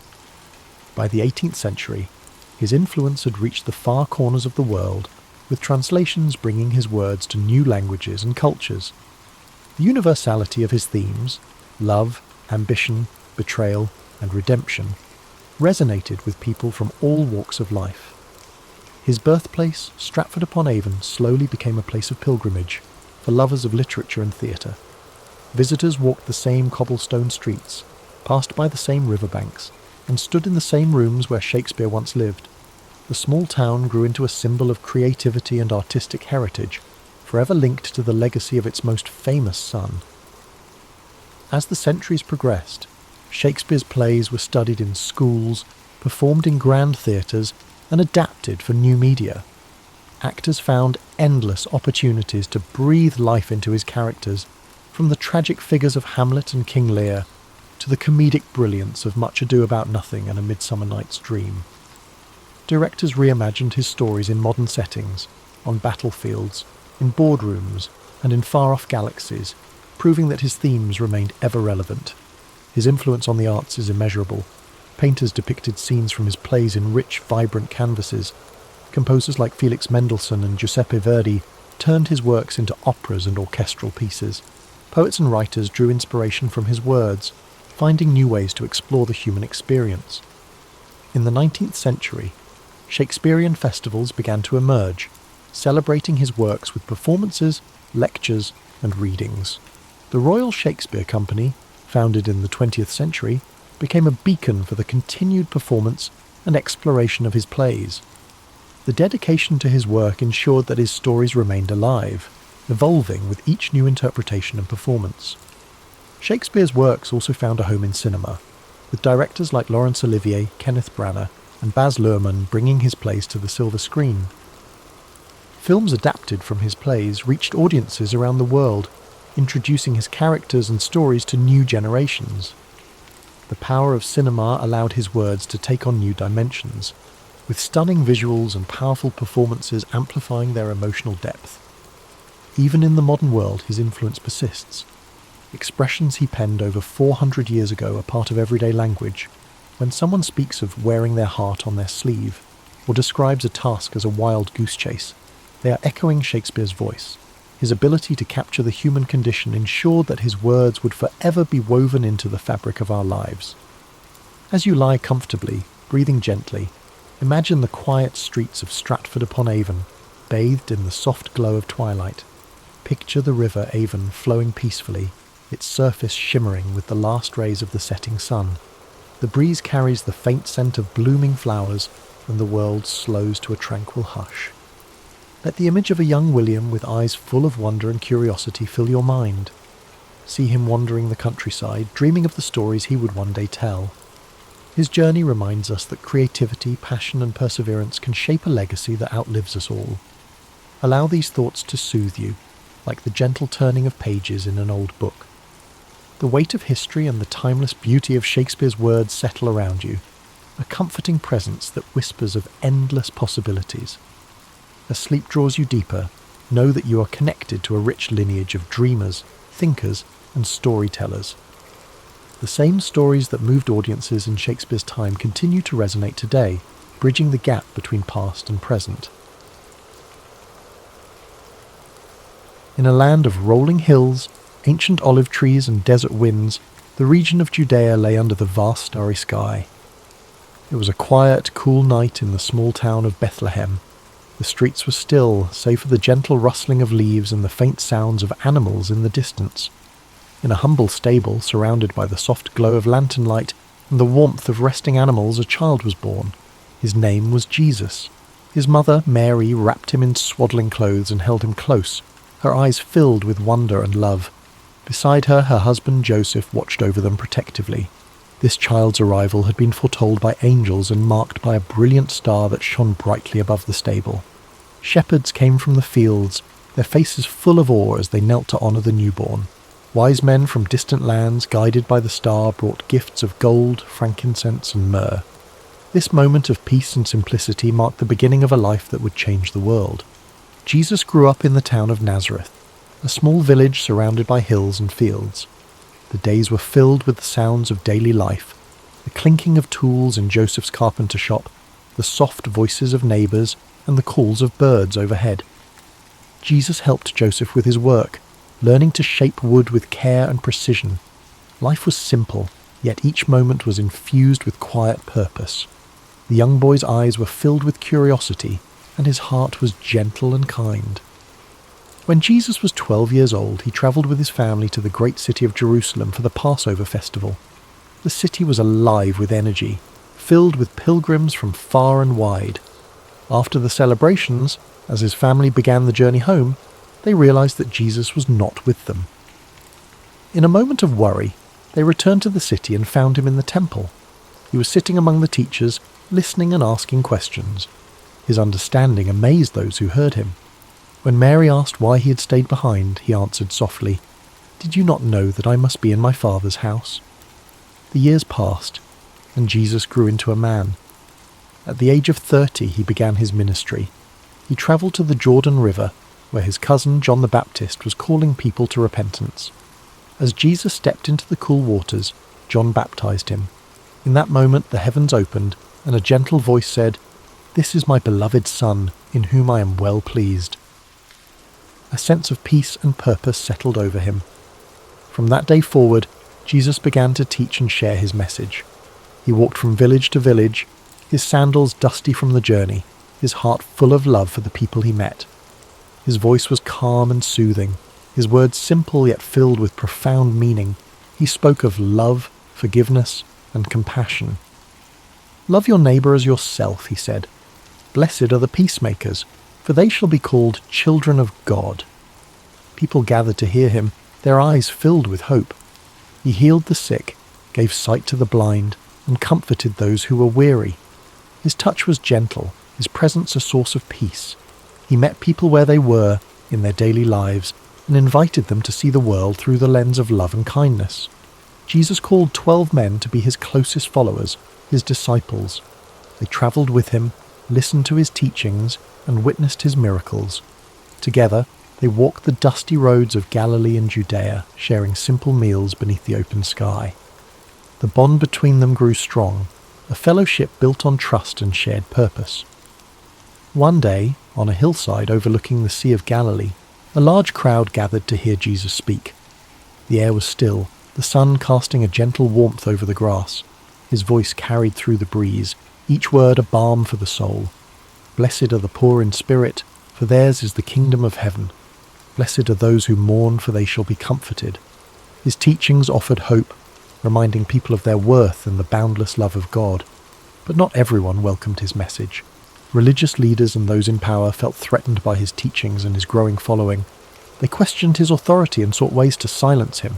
By the 18th century, his influence had reached the far corners of the world, with translations bringing his words to new languages and cultures. The universality of his themes, love, ambition, betrayal, and redemption, resonated with people from all walks of life. His birthplace, Stratford-upon-Avon, slowly became a place of pilgrimage, for lovers of literature and theatre. Visitors walked the same cobblestone streets, passed by the same riverbanks, and stood in the same rooms where Shakespeare once lived. The small town grew into a symbol of creativity and artistic heritage, forever linked to the legacy of its most famous son. As the centuries progressed, Shakespeare's plays were studied in schools, performed in grand theatres, and adapted for new media. Actors found endless opportunities to breathe life into his characters, from the tragic figures of Hamlet and King Lear to the comedic brilliance of Much Ado About Nothing and A Midsummer Night's Dream. Directors reimagined his stories in modern settings, on battlefields, in boardrooms, and in far-off galaxies, proving that his themes remained ever relevant. His influence on the arts is immeasurable. Painters depicted scenes from his plays in rich, vibrant canvases. Composers like Felix Mendelssohn and Giuseppe Verdi turned his works into operas and orchestral pieces. Poets and writers drew inspiration from his words, finding new ways to explore the human experience. In the 19th century, Shakespearean festivals began to emerge, celebrating his works with performances, lectures, and readings. The Royal Shakespeare Company, founded in the 20th century, became a beacon for the continued performance and exploration of his plays. The dedication to his work ensured that his stories remained alive, evolving with each new interpretation and performance. Shakespeare's works also found a home in cinema, with directors like Laurence Olivier, Kenneth Branagh, and Baz Luhrmann bringing his plays to the silver screen. Films adapted from his plays reached audiences around the world, introducing his characters and stories to new generations. The power of cinema allowed his words to take on new dimensions, with stunning visuals and powerful performances amplifying their emotional depth. Even in the modern world, his influence persists. Expressions he penned over 400 years ago are part of everyday language. When someone speaks of wearing their heart on their sleeve, or describes a task as a wild goose chase, they are echoing Shakespeare's voice. His ability to capture the human condition ensured that his words would forever be woven into the fabric of our lives. As you lie comfortably, breathing gently, imagine the quiet streets of Stratford-upon-Avon, bathed in the soft glow of twilight. Picture the river Avon flowing peacefully, its surface shimmering with the last rays of the setting sun. The breeze carries the faint scent of blooming flowers, and the world slows to a tranquil hush. Let the image of a young William with eyes full of wonder and curiosity fill your mind. See him wandering the countryside, dreaming of the stories he would one day tell. His journey reminds us that creativity, passion, and perseverance can shape a legacy that outlives us all. Allow these thoughts to soothe you, like the gentle turning of pages in an old book. The weight of history and the timeless beauty of Shakespeare's words settle around you, a comforting presence that whispers of endless possibilities. As sleep draws you deeper, know that you are connected to a rich lineage of dreamers, thinkers, and storytellers. The same stories that moved audiences in Shakespeare's time continue to resonate today, bridging the gap between past and present. In a land of rolling hills, ancient olive trees and desert winds, the region of Judea lay under the vast starry sky. It was a quiet, cool night in the small town of Bethlehem. The streets were still, save for the gentle rustling of leaves and the faint sounds of animals in the distance. In a humble stable, surrounded by the soft glow of lantern light and the warmth of resting animals, a child was born. His name was Jesus. His mother, Mary, wrapped him in swaddling clothes and held him close, her eyes filled with wonder and love. Beside her, her husband Joseph watched over them protectively. This child's arrival had been foretold by angels and marked by a brilliant star that shone brightly above the stable. Shepherds came from the fields, their faces full of awe as they knelt to honour the newborn. Wise men from distant lands, guided by the star, brought gifts of gold, frankincense, and myrrh. This moment of peace and simplicity marked the beginning of a life that would change the world. Jesus grew up in the town of Nazareth, a small village surrounded by hills and fields. The days were filled with the sounds of daily life, the clinking of tools in Joseph's carpenter shop, the soft voices of neighbours, and the calls of birds overhead. Jesus helped Joseph with his work, learning to shape wood with care and precision. Life was simple, yet each moment was infused with quiet purpose. The young boy's eyes were filled with curiosity, and his heart was gentle and kind. When Jesus was 12 years old, he travelled with his family to the great city of Jerusalem for the Passover festival. The city was alive with energy, filled with pilgrims from far and wide. After the celebrations, as his family began the journey home, they realised that Jesus was not with them. In a moment of worry, they returned to the city and found him in the temple. He was sitting among the teachers, listening and asking questions. His understanding amazed those who heard him. When Mary asked why he had stayed behind, he answered softly, "Did you not know that I must be in my Father's house?" The years passed, and Jesus grew into a man. At the age of 30, he began his ministry. He travelled to the Jordan River, where his cousin John the Baptist was calling people to repentance. As Jesus stepped into the cool waters, John baptized him. In that moment the heavens opened, and a gentle voice said, "This is my beloved Son, in whom I am well pleased." A sense of peace and purpose settled over him. From that day forward, Jesus began to teach and share his message. He walked from village to village, his sandals dusty from the journey, his heart full of love for the people he met. His voice was calm and soothing, his words simple yet filled with profound meaning. He spoke of love, forgiveness, and compassion. "Love your neighbour as yourself," he said. "Blessed are the peacemakers, for they shall be called children of God." People gathered to hear him, their eyes filled with hope. He healed the sick, gave sight to the blind, and comforted those who were weary. His touch was gentle, his presence a source of peace. He met people where they were in their daily lives and invited them to see the world through the lens of love and kindness. Jesus called 12 men to be his closest followers, his disciples. They travelled with him, listened to his teachings, and witnessed his miracles. Together, they walked the dusty roads of Galilee and Judea, sharing simple meals beneath the open sky. The bond between them grew strong, a fellowship built on trust and shared purpose. One day, on a hillside overlooking the Sea of Galilee, a large crowd gathered to hear Jesus speak. The air was still, the sun casting a gentle warmth over the grass. His voice carried through the breeze, each word a balm for the soul. "Blessed are the poor in spirit, for theirs is the kingdom of heaven. Blessed are those who mourn, for they shall be comforted." His teachings offered hope, reminding people of their worth and the boundless love of God. But not everyone welcomed his message. Religious leaders and those in power felt threatened by his teachings and his growing following. They questioned his authority and sought ways to silence him.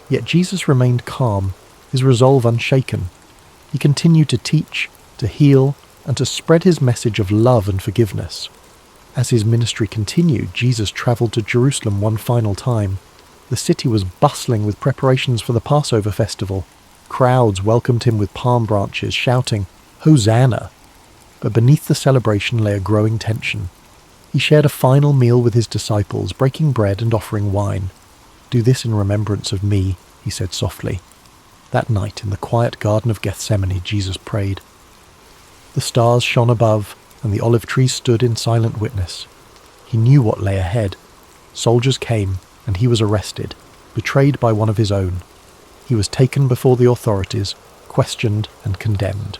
Yet Jesus remained calm, his resolve unshaken. He continued to teach, to heal, and to spread his message of love and forgiveness. As his ministry continued, Jesus travelled to Jerusalem one final time. The city was bustling with preparations for the Passover festival. Crowds welcomed him with palm branches, shouting, "Hosanna!" But beneath the celebration lay a growing tension. He shared a final meal with his disciples, breaking bread and offering wine. "Do this in remembrance of me," he said softly. That night, in the quiet Garden of Gethsemane, Jesus prayed. The stars shone above, and the olive trees stood in silent witness. He knew what lay ahead. Soldiers came, and he was arrested, betrayed by one of his own. He was taken before the authorities, questioned and condemned.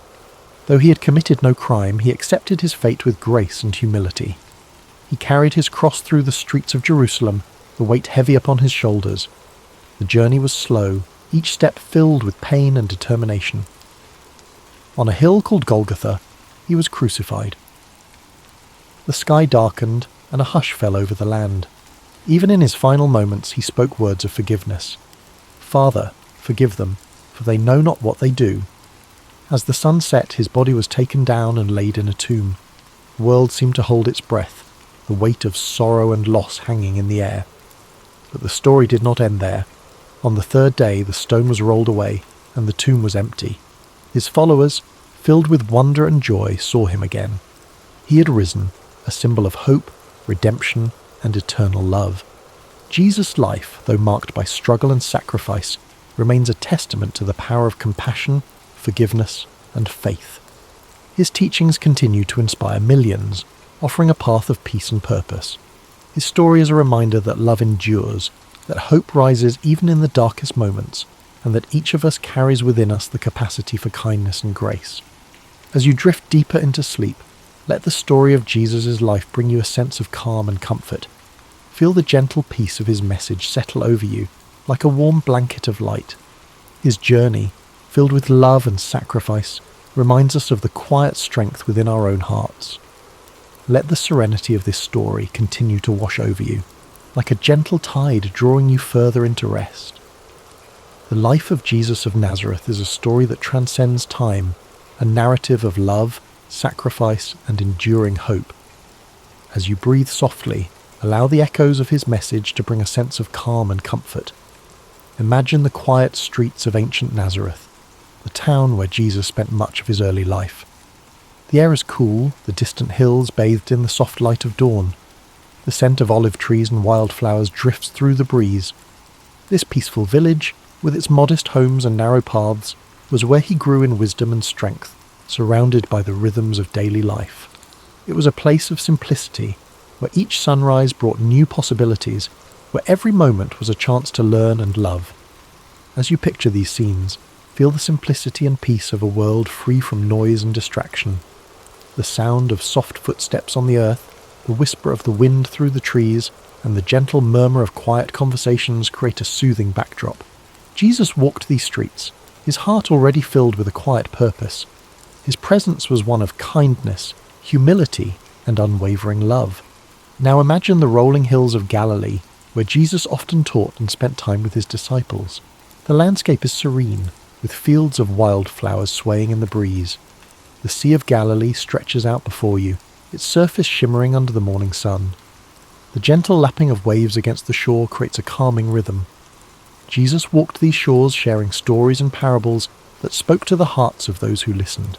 Though he had committed no crime, he accepted his fate with grace and humility. He carried his cross through the streets of Jerusalem, the weight heavy upon his shoulders. The journey was slow, each step filled with pain and determination. On a hill called Golgotha, he was crucified. The sky darkened, and a hush fell over the land. Even in his final moments, he spoke words of forgiveness. "Father, forgive them, for they know not what they do." As the sun set, his body was taken down and laid in a tomb. The world seemed to hold its breath, the weight of sorrow and loss hanging in the air. But the story did not end there. On the third day, the stone was rolled away, and the tomb was empty. His followers, filled with wonder and joy, saw him again. He had risen, a symbol of hope, redemption, and eternal love. Jesus' life, though marked by struggle and sacrifice, remains a testament to the power of compassion, forgiveness, and faith. His teachings continue to inspire millions, offering a path of peace and purpose. His story is a reminder that love endures, that hope rises even in the darkest moments, and that each of us carries within us the capacity for kindness and grace. As you drift deeper into sleep, let the story of Jesus' life bring you a sense of calm and comfort. feel the gentle peace of his message settle over you like a warm blanket of light. His journey, filled with love and sacrifice, reminds us of the quiet strength within our own hearts. Let the serenity of this story continue to wash over you, like a gentle tide drawing you further into rest. The life of Jesus of Nazareth is a story that transcends time, a narrative of love, sacrifice, and enduring hope. As you breathe softly, allow the echoes of his message to bring a sense of calm and comfort. Imagine the quiet streets of ancient Nazareth, the town where Jesus spent much of his early life. The air is cool, the distant hills bathed in the soft light of dawn. The scent of olive trees and wildflowers drifts through the breeze. This peaceful village, with its modest homes and narrow paths, was where he grew in wisdom and strength, surrounded by the rhythms of daily life. It was a place of simplicity, where each sunrise brought new possibilities, where every moment was a chance to learn and love. As you picture these scenes, feel the simplicity and peace of a world free from noise and distraction. The sound of soft footsteps on the earth, the whisper of the wind through the trees, and the gentle murmur of quiet conversations create a soothing backdrop. Jesus walked these streets, his heart already filled with a quiet purpose. His presence was one of kindness, humility, and unwavering love. Now imagine the rolling hills of Galilee, where Jesus often taught and spent time with his disciples. The landscape is serene, with fields of wildflowers swaying in the breeze. The Sea of Galilee stretches out before you, its surface shimmering under the morning sun. The gentle lapping of waves against the shore creates a calming rhythm. Jesus walked these shores sharing stories and parables that spoke to the hearts of those who listened.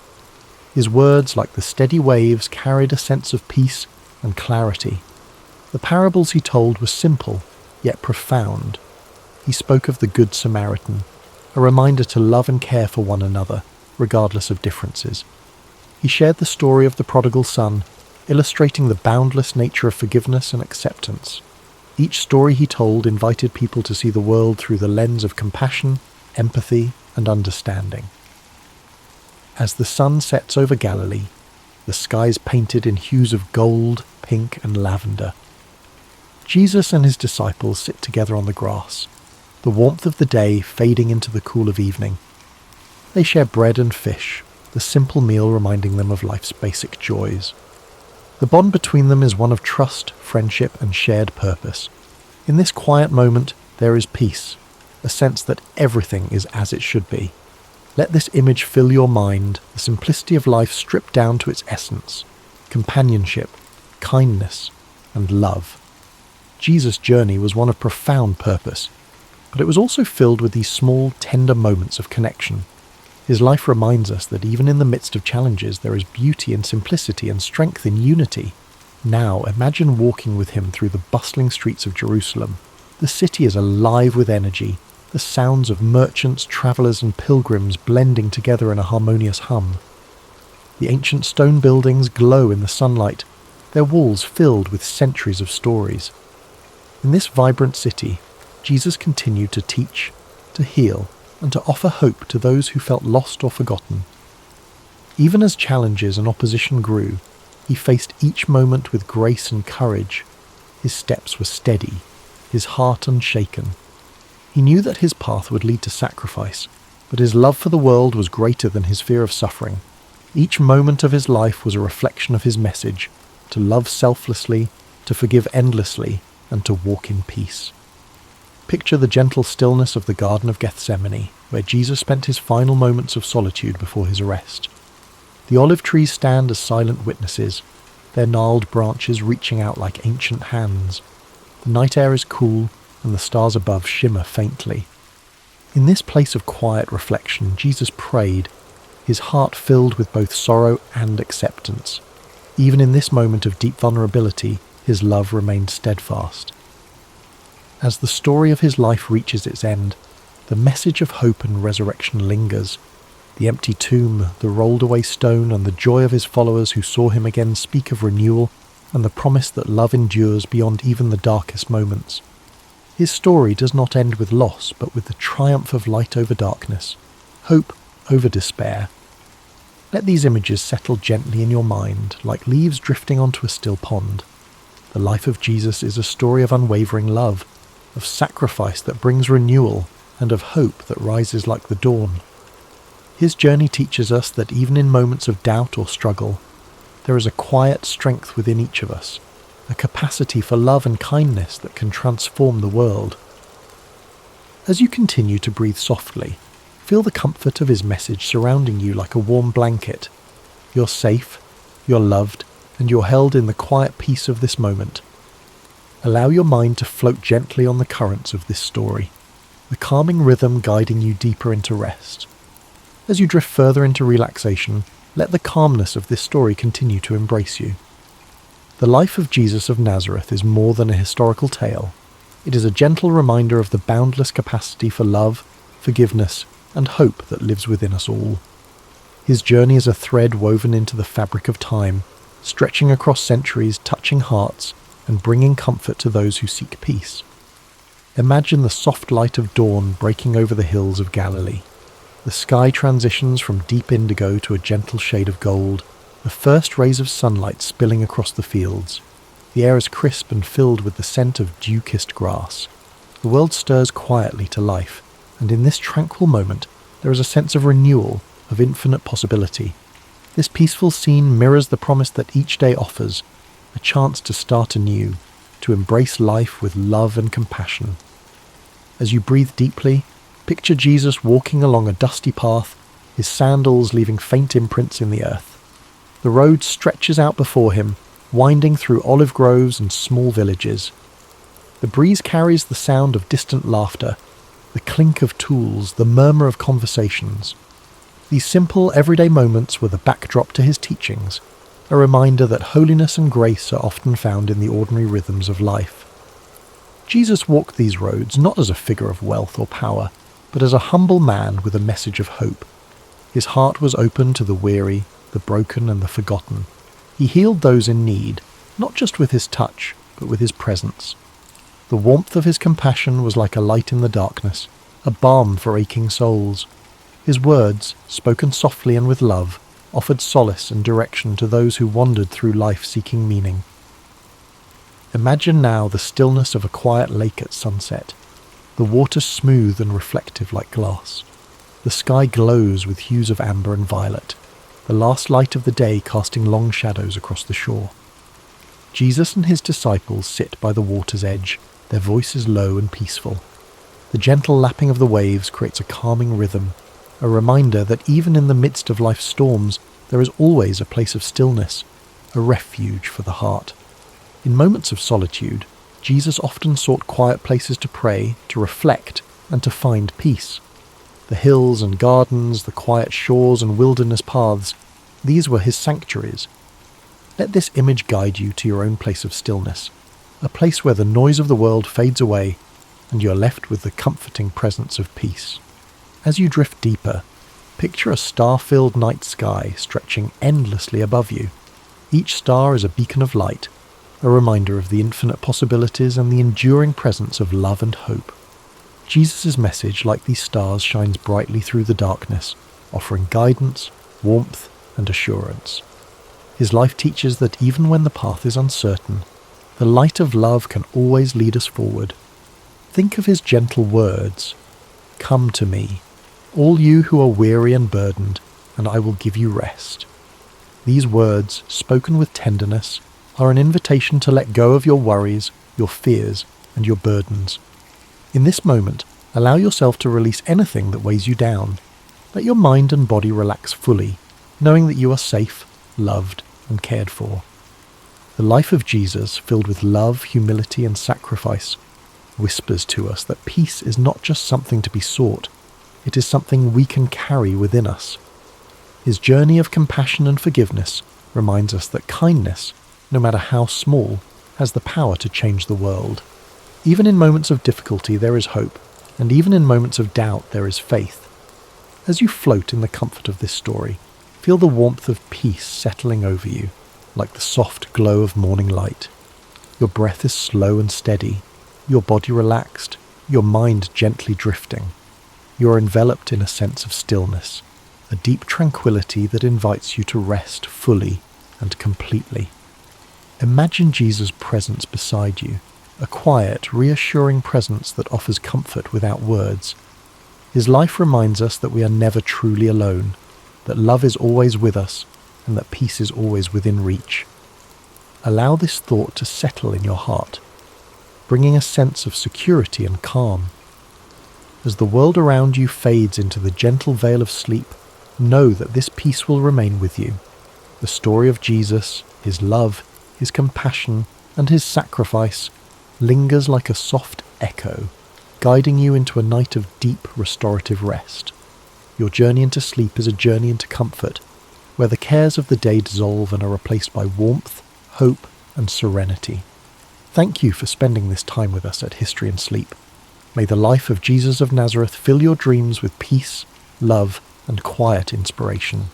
His words, like the steady waves, carried a sense of peace and clarity. The parables he told were simple, yet profound. He spoke of the Good Samaritan, a reminder to love and care for one another, regardless of differences. He shared the story of the prodigal son, illustrating the boundless nature of forgiveness and acceptance. Each story he told invited people to see the world through the lens of compassion, empathy, and understanding. As the sun sets over Galilee, the skies painted in hues of gold, pink, and lavender. Jesus and his disciples sit together on the grass, the warmth of the day fading into the cool of evening. They share bread and fish, the simple meal reminding them of life's basic joys. The bond between them is one of trust, friendship, and shared purpose. In this quiet moment, there is peace, a sense that everything is as it should be. Let this image fill your mind, the simplicity of life stripped down to its essence: companionship, kindness, and love. Jesus' journey was one of profound purpose, but it was also filled with these small, tender moments of connection. His life reminds us that even in the midst of challenges there is beauty in simplicity and strength in unity. Now imagine walking with him through the bustling streets of Jerusalem. The city is alive with energy, the sounds of merchants, travellers and pilgrims blending together in a harmonious hum. The ancient stone buildings glow in the sunlight, their walls filled with centuries of stories. In this vibrant city, Jesus continued to teach, to heal, and to offer hope to those who felt lost or forgotten. Even as challenges and opposition grew, he faced each moment with grace and courage. His steps were steady, his heart unshaken. He knew that his path would lead to sacrifice, but his love for the world was greater than his fear of suffering. Each moment of his life was a reflection of his message: to love selflessly, to forgive endlessly, and to walk in peace. Picture the gentle stillness of the Garden of Gethsemane, where Jesus spent his final moments of solitude before his arrest. The olive trees stand as silent witnesses, their gnarled branches reaching out like ancient hands. The night air is cool, and the stars above shimmer faintly. In this place of quiet reflection, Jesus prayed, his heart filled with both sorrow and acceptance. Even in this moment of deep vulnerability, his love remained steadfast. As the story of his life reaches its end, the message of hope and resurrection lingers. The empty tomb, the rolled-away stone, and the joy of his followers who saw him again speak of renewal and the promise that love endures beyond even the darkest moments. His story does not end with loss, but with the triumph of light over darkness, hope over despair. Let these images settle gently in your mind, like leaves drifting onto a still pond. The life of Jesus is a story of unwavering love, of sacrifice that brings renewal, and of hope that rises like the dawn. His journey teaches us that even in moments of doubt or struggle, there is a quiet strength within each of us, a capacity for love and kindness that can transform the world. As you continue to breathe softly, feel the comfort of his message surrounding you like a warm blanket. You're safe, you're loved, and you're held in the quiet peace of this moment. Allow your mind to float gently on the currents of this story, the calming rhythm guiding you deeper into rest. As you drift further into relaxation, let the calmness of this story continue to embrace you. The life of Jesus of Nazareth is more than a historical tale. It is a gentle reminder of the boundless capacity for love, forgiveness, and hope that lives within us all. His journey is a thread woven into the fabric of time, stretching across centuries, touching hearts, and bringing comfort to those who seek peace. Imagine the soft light of dawn breaking over the hills of Galilee. The sky transitions from deep indigo to a gentle shade of gold, the first rays of sunlight spilling across the fields. The air is crisp and filled with the scent of dew-kissed grass. The world stirs quietly to life, and in this tranquil moment there is a sense of renewal, of infinite possibility. This peaceful scene mirrors the promise that each day offers, a chance to start anew, to embrace life with love and compassion. As you breathe deeply, picture Jesus walking along a dusty path, his sandals leaving faint imprints in the earth. The road stretches out before him, winding through olive groves and small villages. The breeze carries the sound of distant laughter, the clink of tools, the murmur of conversations. These simple, everyday moments were the backdrop to his teachings, a reminder that holiness and grace are often found in the ordinary rhythms of life. Jesus walked these roads not as a figure of wealth or power, but as a humble man with a message of hope. His heart was open to the weary, the broken, and the forgotten. He healed those in need, not just with his touch, but with his presence. The warmth of his compassion was like a light in the darkness, a balm for aching souls. His words, spoken softly and with love, offered solace and direction to those who wandered through life seeking meaning. Imagine now the stillness of a quiet lake at sunset, the water smooth and reflective like glass. The sky glows with hues of amber and violet, the last light of the day casting long shadows across the shore. Jesus and his disciples sit by the water's edge, their voices low and peaceful. The gentle lapping of the waves creates a calming rhythm, a reminder that even in the midst of life's storms, there is always a place of stillness, a refuge for the heart. In moments of solitude, Jesus often sought quiet places to pray, to reflect, and to find peace. The hills and gardens, the quiet shores and wilderness paths, these were his sanctuaries. Let this image guide you to your own place of stillness, a place where the noise of the world fades away, and you are left with the comforting presence of peace. As you drift deeper, picture a star-filled night sky stretching endlessly above you. Each star is a beacon of light, a reminder of the infinite possibilities and the enduring presence of love and hope. Jesus' message, like these stars, shines brightly through the darkness, offering guidance, warmth, and assurance. His life teaches that even when the path is uncertain, the light of love can always lead us forward. Think of his gentle words, "Come to me, all you who are weary and burdened, and I will give you rest." These words, spoken with tenderness, are an invitation to let go of your worries, your fears, and your burdens. In this moment, allow yourself to release anything that weighs you down. Let your mind and body relax fully, knowing that you are safe, loved, and cared for. The life of Jesus, filled with love, humility, and sacrifice, whispers to us that peace is not just something to be sought, it is something we can carry within us. His journey of compassion and forgiveness reminds us that kindness, no matter how small, has the power to change the world. Even in moments of difficulty there is hope, and even in moments of doubt there is faith. As you float in the comfort of this story, feel the warmth of peace settling over you, like the soft glow of morning light. Your breath is slow and steady, your body relaxed, your mind gently drifting. You are enveloped in a sense of stillness, a deep tranquility that invites you to rest fully and completely. Imagine Jesus' presence beside you, a quiet, reassuring presence that offers comfort without words. His life reminds us that we are never truly alone, that love is always with us, and that peace is always within reach. Allow this thought to settle in your heart, bringing a sense of security and calm. As the world around you fades into the gentle veil of sleep, know that this peace will remain with you. The story of Jesus, his love, his compassion, and his sacrifice lingers like a soft echo, guiding you into a night of deep restorative rest. Your journey into sleep is a journey into comfort, where the cares of the day dissolve and are replaced by warmth, hope, and serenity. Thank you for spending this time with us at History and Sleep. May the life of Jesus of Nazareth fill your dreams with peace, love, and quiet inspiration.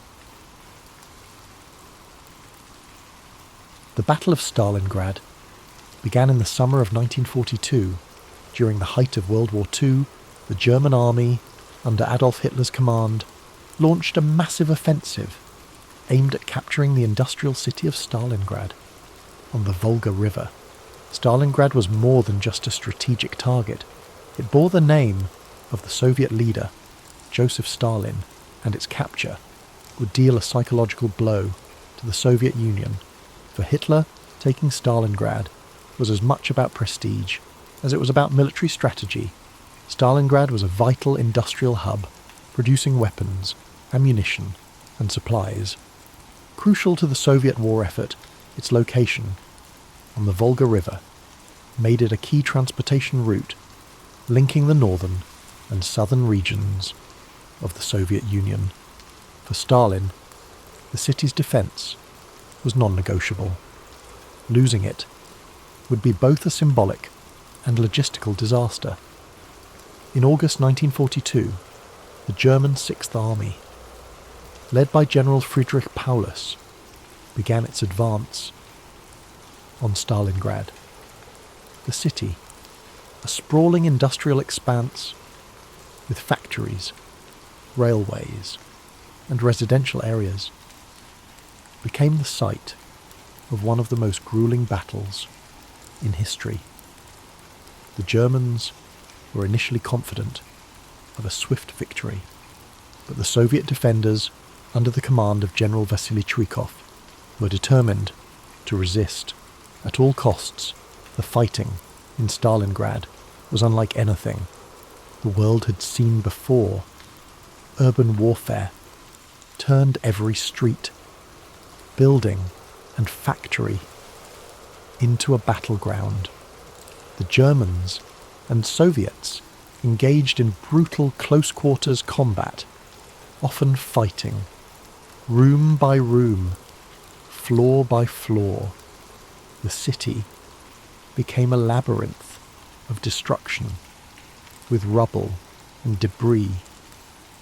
The Battle of Stalingrad began in the summer of 1942. During the height of World War II, the German army, under Adolf Hitler's command, launched a massive offensive aimed at capturing the industrial city of Stalingrad on the Volga River. Stalingrad was more than just a strategic target. It bore the name of the Soviet leader, Joseph Stalin, and its capture would deal a psychological blow to the Soviet Union. For Hitler, taking Stalingrad was as much about prestige as it was about military strategy. Stalingrad was a vital industrial hub, producing weapons, ammunition, and supplies. Crucial to the Soviet war effort, its location on the Volga River made it a key transportation route linking the northern and southern regions of the Soviet Union. For Stalin, the city's defense was non-negotiable. Losing it would be both a symbolic and logistical disaster. In August 1942, the German Sixth Army, led by General Friedrich Paulus, began its advance on Stalingrad. The city, a sprawling industrial expanse with factories, railways, and residential areas, became the site of one of the most grueling battles in history. The Germans were initially confident of a swift victory, but the Soviet defenders, under the command of General Vasily Chuikov, were determined to resist at all costs. The fighting in Stalingrad was unlike anything the world had seen before. Urban warfare turned every street, building, and factory into a battleground. The Germans and Soviets engaged in brutal close-quarters combat, often fighting, room by room, floor by floor. The city became a labyrinth of destruction, with rubble and debris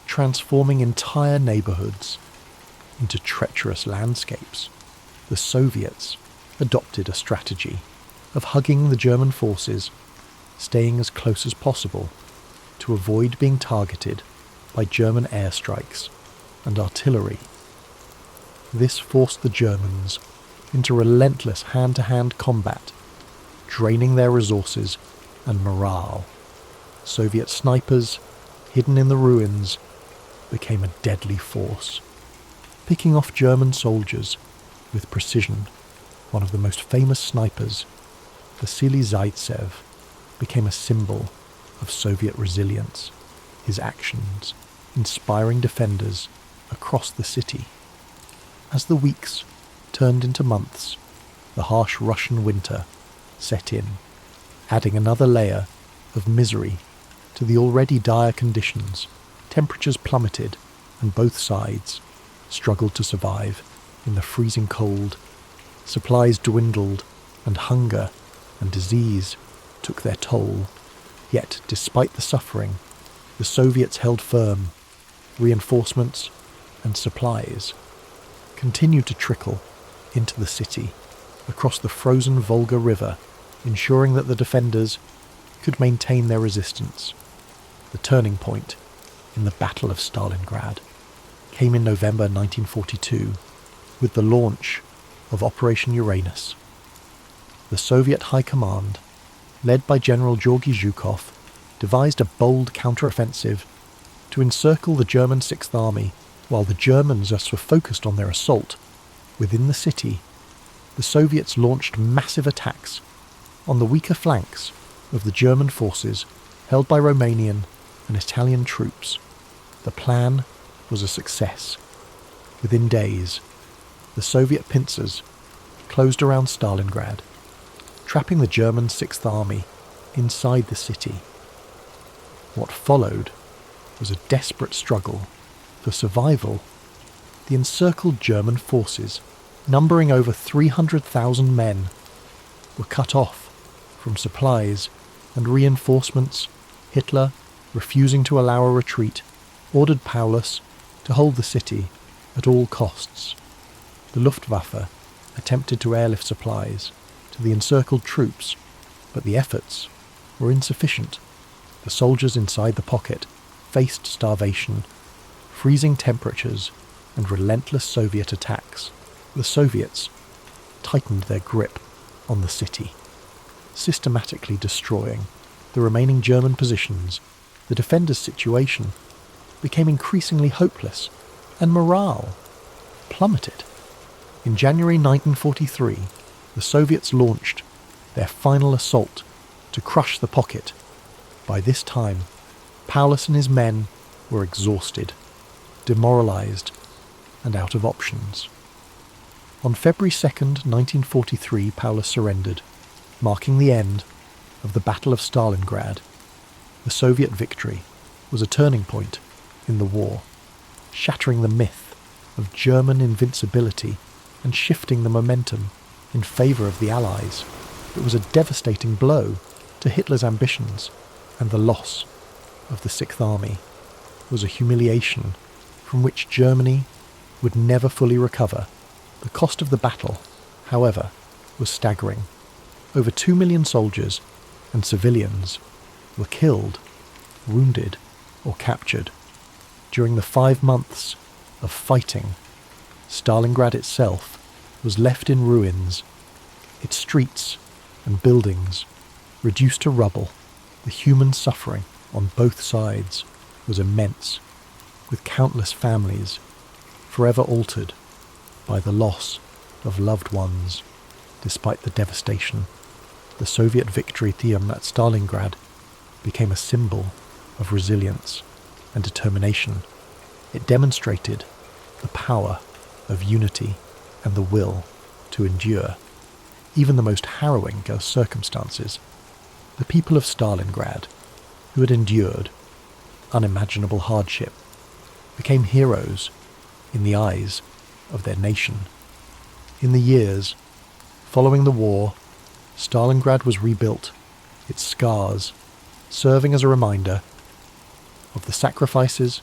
transforming entire neighborhoods into treacherous landscapes. The Soviets adopted a strategy of hugging the German forces, staying as close as possible to avoid being targeted by German airstrikes and artillery. This forced the Germans into relentless hand-to-hand combat, draining their resources and morale. Soviet snipers, hidden in the ruins, became a deadly force, picking off German soldiers with precision. One of the most famous snipers, Vasily Zaitsev, became a symbol of Soviet resilience, his actions inspiring defenders across the city. As the weeks turned into months, the harsh Russian winter set in, adding another layer of misery to the already dire conditions. Temperatures plummeted, and both sides struggled to survive in the freezing cold. Supplies dwindled, and hunger and disease took their toll. Yet, despite the suffering, the Soviets held firm. Reinforcements and supplies continued to trickle into the city across the frozen Volga River, ensuring that the defenders could maintain their resistance. The turning point in the Battle of Stalingrad came in November 1942 with the launch of Operation Uranus, the Soviet High Command, led by General Georgy Zhukov, devised a bold counteroffensive to encircle the German Sixth Army while the Germans just were focused on their assault. Within the city, the Soviets launched massive attacks on the weaker flanks of the German forces held by Romanian and Italian troops. The plan was a success. Within days, the Soviet pincers closed around Stalingrad, trapping the German Sixth Army inside the city. What followed was a desperate struggle for survival. The encircled German forces, numbering over 300,000 men, were cut off from supplies and reinforcements. Hitler, refusing to allow a retreat, ordered Paulus to hold the city at all costs. The Luftwaffe attempted to airlift supplies to the encircled troops, but the efforts were insufficient. The soldiers inside the pocket faced starvation, freezing temperatures, and relentless Soviet attacks. The Soviets tightened their grip on the city, systematically destroying the remaining German positions. The defenders' situation became increasingly hopeless, and morale plummeted. In January 1943, the Soviets launched their final assault to crush the pocket. By this time, Paulus and his men were exhausted, demoralized, and out of options. On February 2nd, 1943, Paulus surrendered, marking the end of the Battle of Stalingrad. The Soviet victory was a turning point in the war, shattering the myth of German invincibility and shifting the momentum in favour of the Allies. It was a devastating blow to Hitler's ambitions, and the loss of the Sixth Army was a humiliation from which Germany would never fully recover. The cost of the battle, however, was staggering. Over 2 million soldiers and civilians were killed, wounded, or captured. During the 5 months of fighting, Stalingrad itself was left in ruins, its streets and buildings reduced to rubble. The human suffering on both sides was immense, with countless families forever altered by the loss of loved ones. Despite the devastation, the Soviet victory theme at Stalingrad became a symbol of resilience and determination. It demonstrated the power of unity and the will to endure, even the most harrowing of circumstances. The people of Stalingrad, who had endured unimaginable hardship, became heroes in the eyes of their nation. In the years following the war, Stalingrad was rebuilt, its scars serving as a reminder of the sacrifices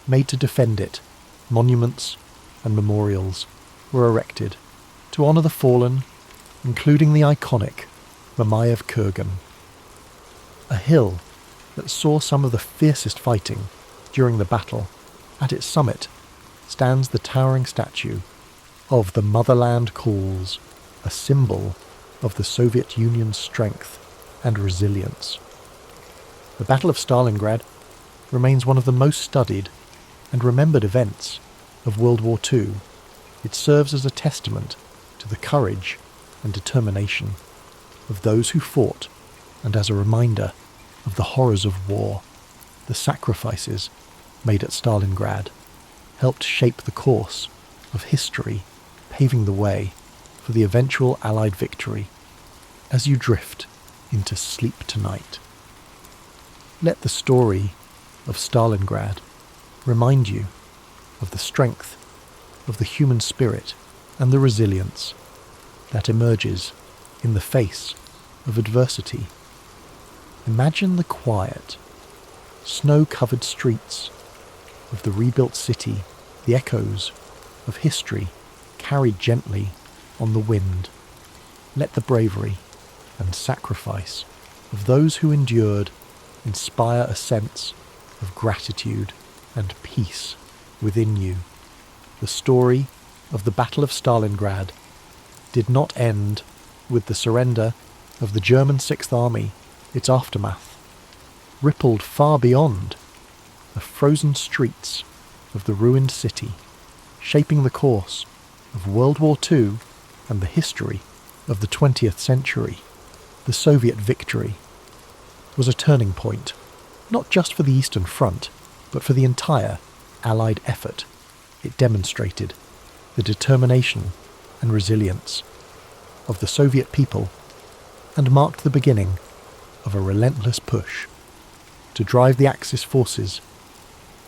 made to defend it. Monuments and memorials were erected to honour the fallen, including the iconic Mamayev Kurgan, a hill that saw some of the fiercest fighting during the battle. At its summit stands the towering statue of the Motherland Calls, a symbol of the Soviet Union's strength and resilience. The Battle of Stalingrad remains one of the most studied and remembered events of World War II. It serves as a testament to the courage and determination of those who fought, and as a reminder of the horrors of war. The sacrifices made at Stalingrad helped shape the course of history, paving the way for the eventual Allied victory. As you drift into sleep tonight, let the story of Stalingrad remind you of the strength of the human spirit and the resilience that emerges in the face of adversity. Imagine the quiet, snow-covered streets of the rebuilt city, the echoes of history carried gently on the wind. Let the bravery and sacrifice of those who endured inspire a sense of gratitude and peace within you. The story of the Battle of Stalingrad did not end with the surrender of the German Sixth Army, its aftermath rippled far beyond the frozen streets of the ruined city, shaping the course of World War II and the history of the 20th century. The Soviet victory was a turning point, not just for the Eastern Front, but for the entire Allied effort. It demonstrated the determination and resilience of the Soviet people and marked the beginning of a relentless push to drive the Axis forces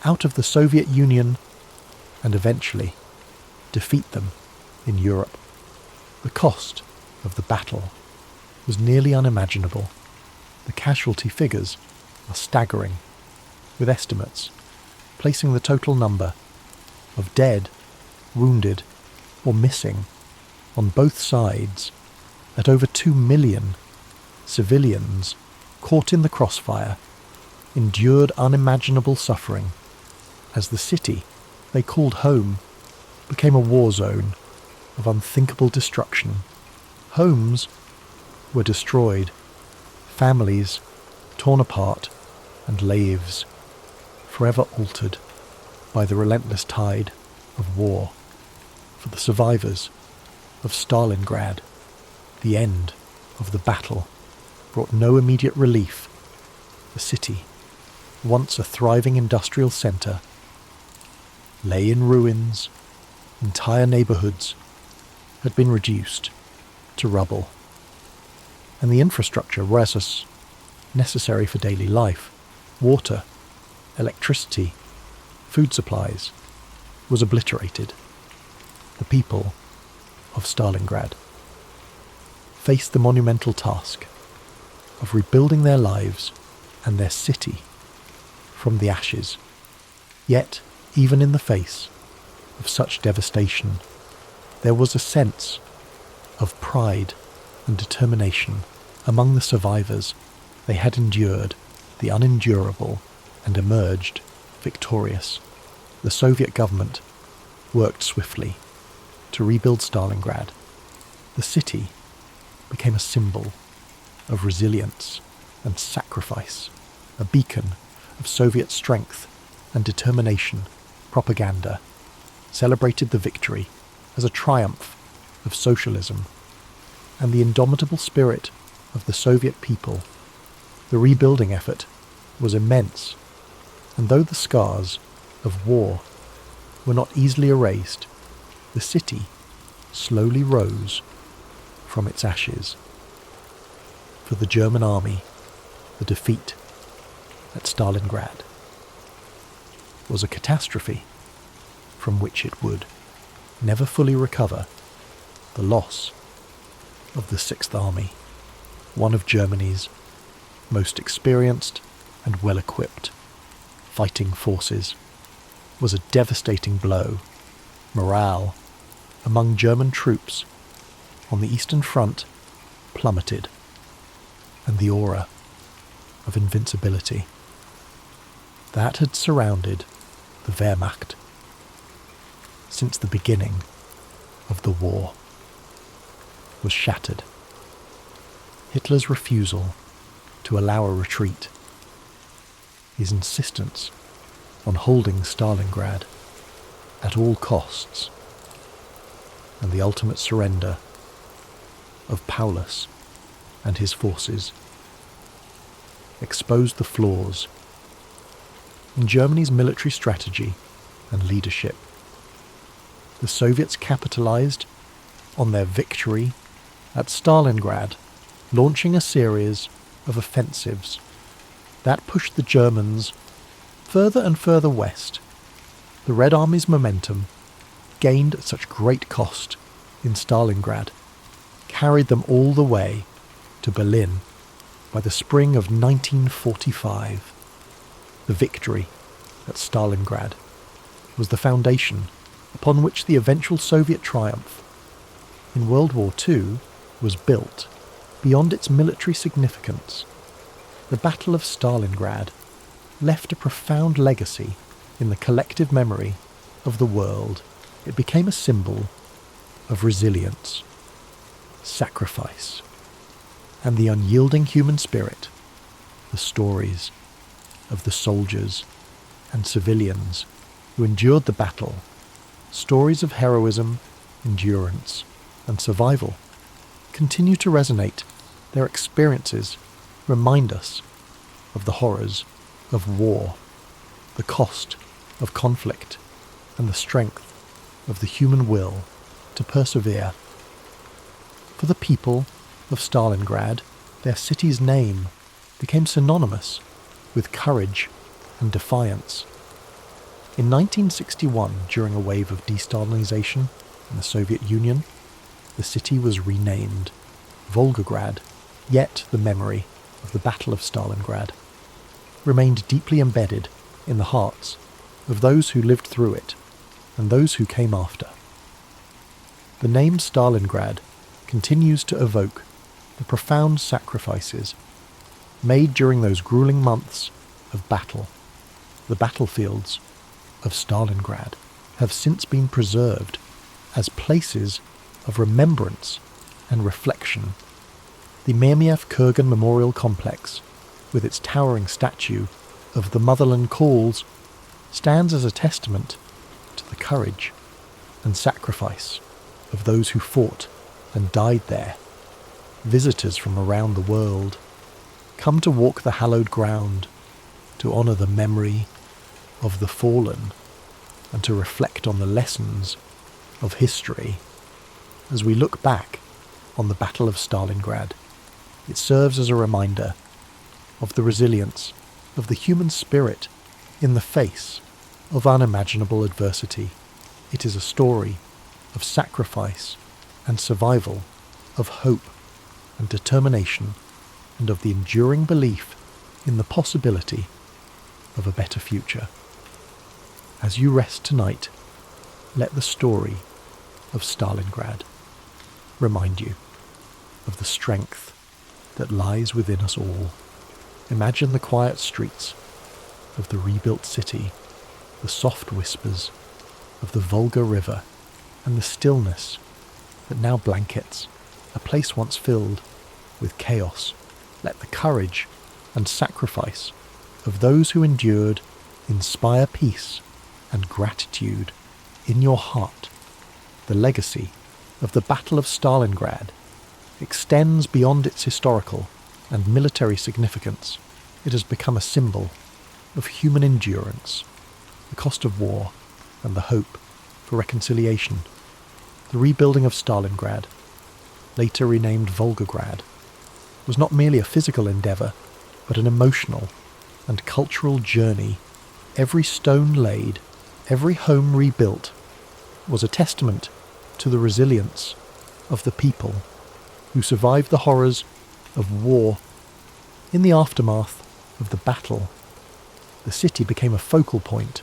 out of the Soviet Union and eventually defeat them in Europe. The cost of the battle was nearly unimaginable. The casualty figures are staggering, with estimates placing the total number of dead, wounded, or missing on both sides at over 2 million. Civilians caught in the crossfire endured unimaginable suffering as the city they called home became a war zone of unthinkable destruction. Homes were destroyed, families torn apart, and lives forever altered by the relentless tide of war. For the survivors of Stalingrad, the end of the battle brought no immediate relief. The city, once a thriving industrial centre, lay in ruins. Entire neighbourhoods had been reduced to rubble, and the infrastructure was necessary for daily life, water, electricity, food supplies, was obliterated. The people of Stalingrad faced the monumental task of rebuilding their lives and their city from the ashes. Yet, even in the face of such devastation, there was a sense of pride and determination among the survivors. They had endured the unendurable and emerged victorious. The Soviet government worked swiftly to rebuild Stalingrad. The city became a symbol of resilience and sacrifice, a beacon of Soviet strength and determination. Propaganda celebrated the victory as a triumph of socialism and the indomitable spirit of the Soviet people. The rebuilding effort was immense, and though the scars of war were not easily erased, the city slowly rose from its ashes. For the German army, the defeat at Stalingrad was a catastrophe from which it would never fully recover. The loss of the Sixth Army, one of Germany's most experienced and well-equipped fighting forces, was a devastating blow. Morale among German troops on the Eastern Front plummeted, and the aura of invincibility that had surrounded the Wehrmacht since the beginning of the war was shattered. Hitler's refusal to allow a retreat, his insistence on holding Stalingrad at all costs, and the ultimate surrender of Paulus and his forces exposed the flaws in Germany's military strategy and leadership. The Soviets capitalized on their victory at Stalingrad, launching a series of offensives that pushed the Germans further and further west. The Red Army's momentum, gained at such great cost in Stalingrad, carried them all the way to Berlin by the spring of 1945. The victory at Stalingrad was the foundation upon which the eventual Soviet triumph in World War II was built. Beyond its military significance, the Battle of Stalingrad left a profound legacy in the collective memory of the world. It became a symbol of resilience, sacrifice, and the unyielding human spirit, the stories of the soldiers and civilians who endured the battle, stories of heroism, endurance, and survival, continue to resonate. Their experiences remind us of the horrors of war, the cost of conflict, and the strength of the human will to persevere. For the people of Stalingrad, their city's name became synonymous with courage and defiance. In 1961, during a wave of de-Stalinisation in the Soviet Union, the city was renamed Volgograd, yet the memory of the Battle of Stalingrad remained deeply embedded in the hearts of those who lived through it and those who came after. The name Stalingrad continues to evoke the profound sacrifices made during those grueling months of battle. The battlefields of Stalingrad have since been preserved as places of remembrance and reflection. The Myrmiev Kurgan Memorial Complex, with its towering statue of the Motherland Calls, stands as a testament to the courage and sacrifice of those who fought and died there. Visitors from around the world come to walk the hallowed ground, to honour the memory of the fallen, and to reflect on the lessons of history. As we look back on the Battle of Stalingrad, it serves as a reminder of the resilience of the human spirit in the face of unimaginable adversity. It is a story of sacrifice and survival, of hope and determination, and of the enduring belief in the possibility of a better future. As you rest tonight, let the story of Stalingrad remind you of the strength that lies within us all. Imagine the quiet streets of the rebuilt city, the soft whispers of the Volga River, and the stillness that now blankets a place once filled with chaos. Let the courage and sacrifice of those who endured inspire peace and gratitude in your heart. The legacy of the Battle of Stalingrad extends beyond its historical and military significance. It has become a symbol of human endurance, the cost of war, and the hope for reconciliation. The rebuilding of Stalingrad, later renamed Volgograd, was not merely a physical endeavour, but an emotional and cultural journey. Every stone laid, every home rebuilt, was a testament to the resilience of the people who survived the horrors of war. In the aftermath of the battle, the city became a focal point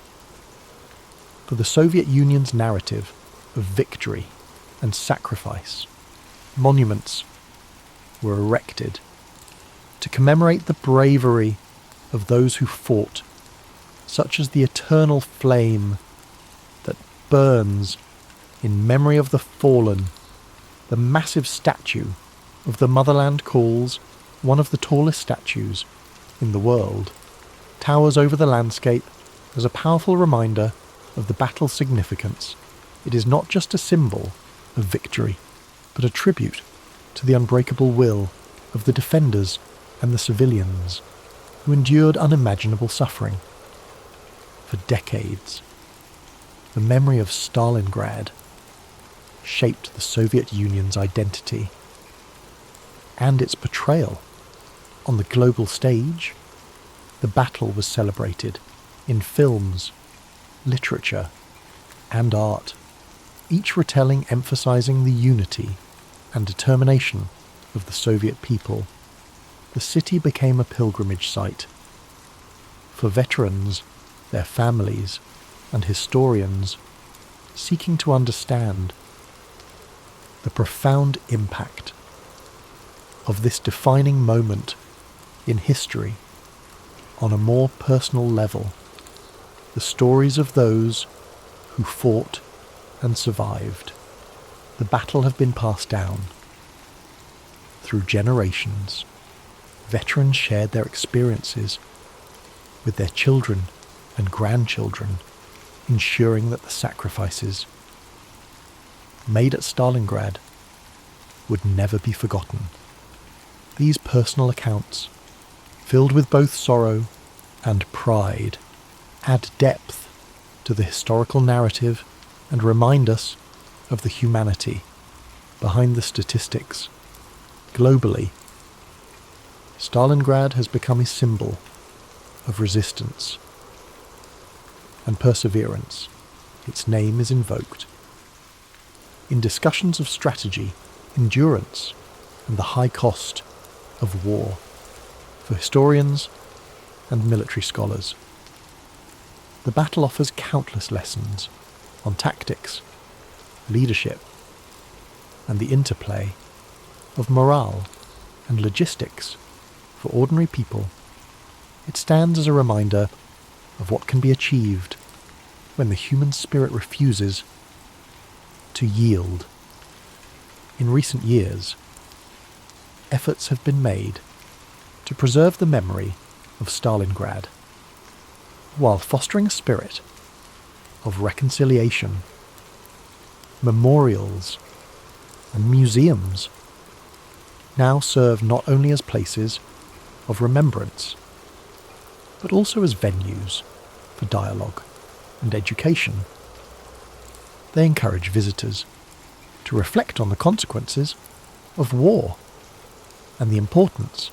for the Soviet Union's narrative of victory and sacrifice. Monuments were erected to commemorate the bravery of those who fought, such as the eternal flame that burns in memory of the fallen. The massive statue of the Motherland Calls, one of the tallest statues in the world, towers over the landscape as a powerful reminder of the battle's significance. It is not just a symbol of victory, but a tribute to the unbreakable will of the defenders and the civilians who endured unimaginable suffering. For decades, the memory of Stalingrad shaped the Soviet Union's identity and its portrayal on the global stage. The battle was celebrated in films, literature, and art, each retelling emphasizing the unity and determination of the Soviet people. The city became a pilgrimage site for veterans, their families, and historians seeking to understand the profound impact of this defining moment in history on a more personal level. The stories of those who fought and survived the battle have been passed down, through generations, veterans shared their experiences with their children and grandchildren, ensuring that the sacrifices made at Stalingrad would never be forgotten. These personal accounts, filled with both sorrow and pride, add depth to the historical narrative and remind us of the humanity behind the statistics. Globally, Stalingrad has become a symbol of resistance and perseverance. Its name is invoked in discussions of strategy, endurance, and the high cost of war for historians and military scholars. The battle offers countless lessons on tactics, leadership, and the interplay of morale and logistics for ordinary people. It stands as a reminder of what can be achieved when the human spirit refuses to yield. In recent years, efforts have been made to preserve the memory of Stalingrad, while fostering a spirit of reconciliation. Memorials and museums now serve not only as places of remembrance, but also as venues for dialogue and education. They encourage visitors to reflect on the consequences of war and the importance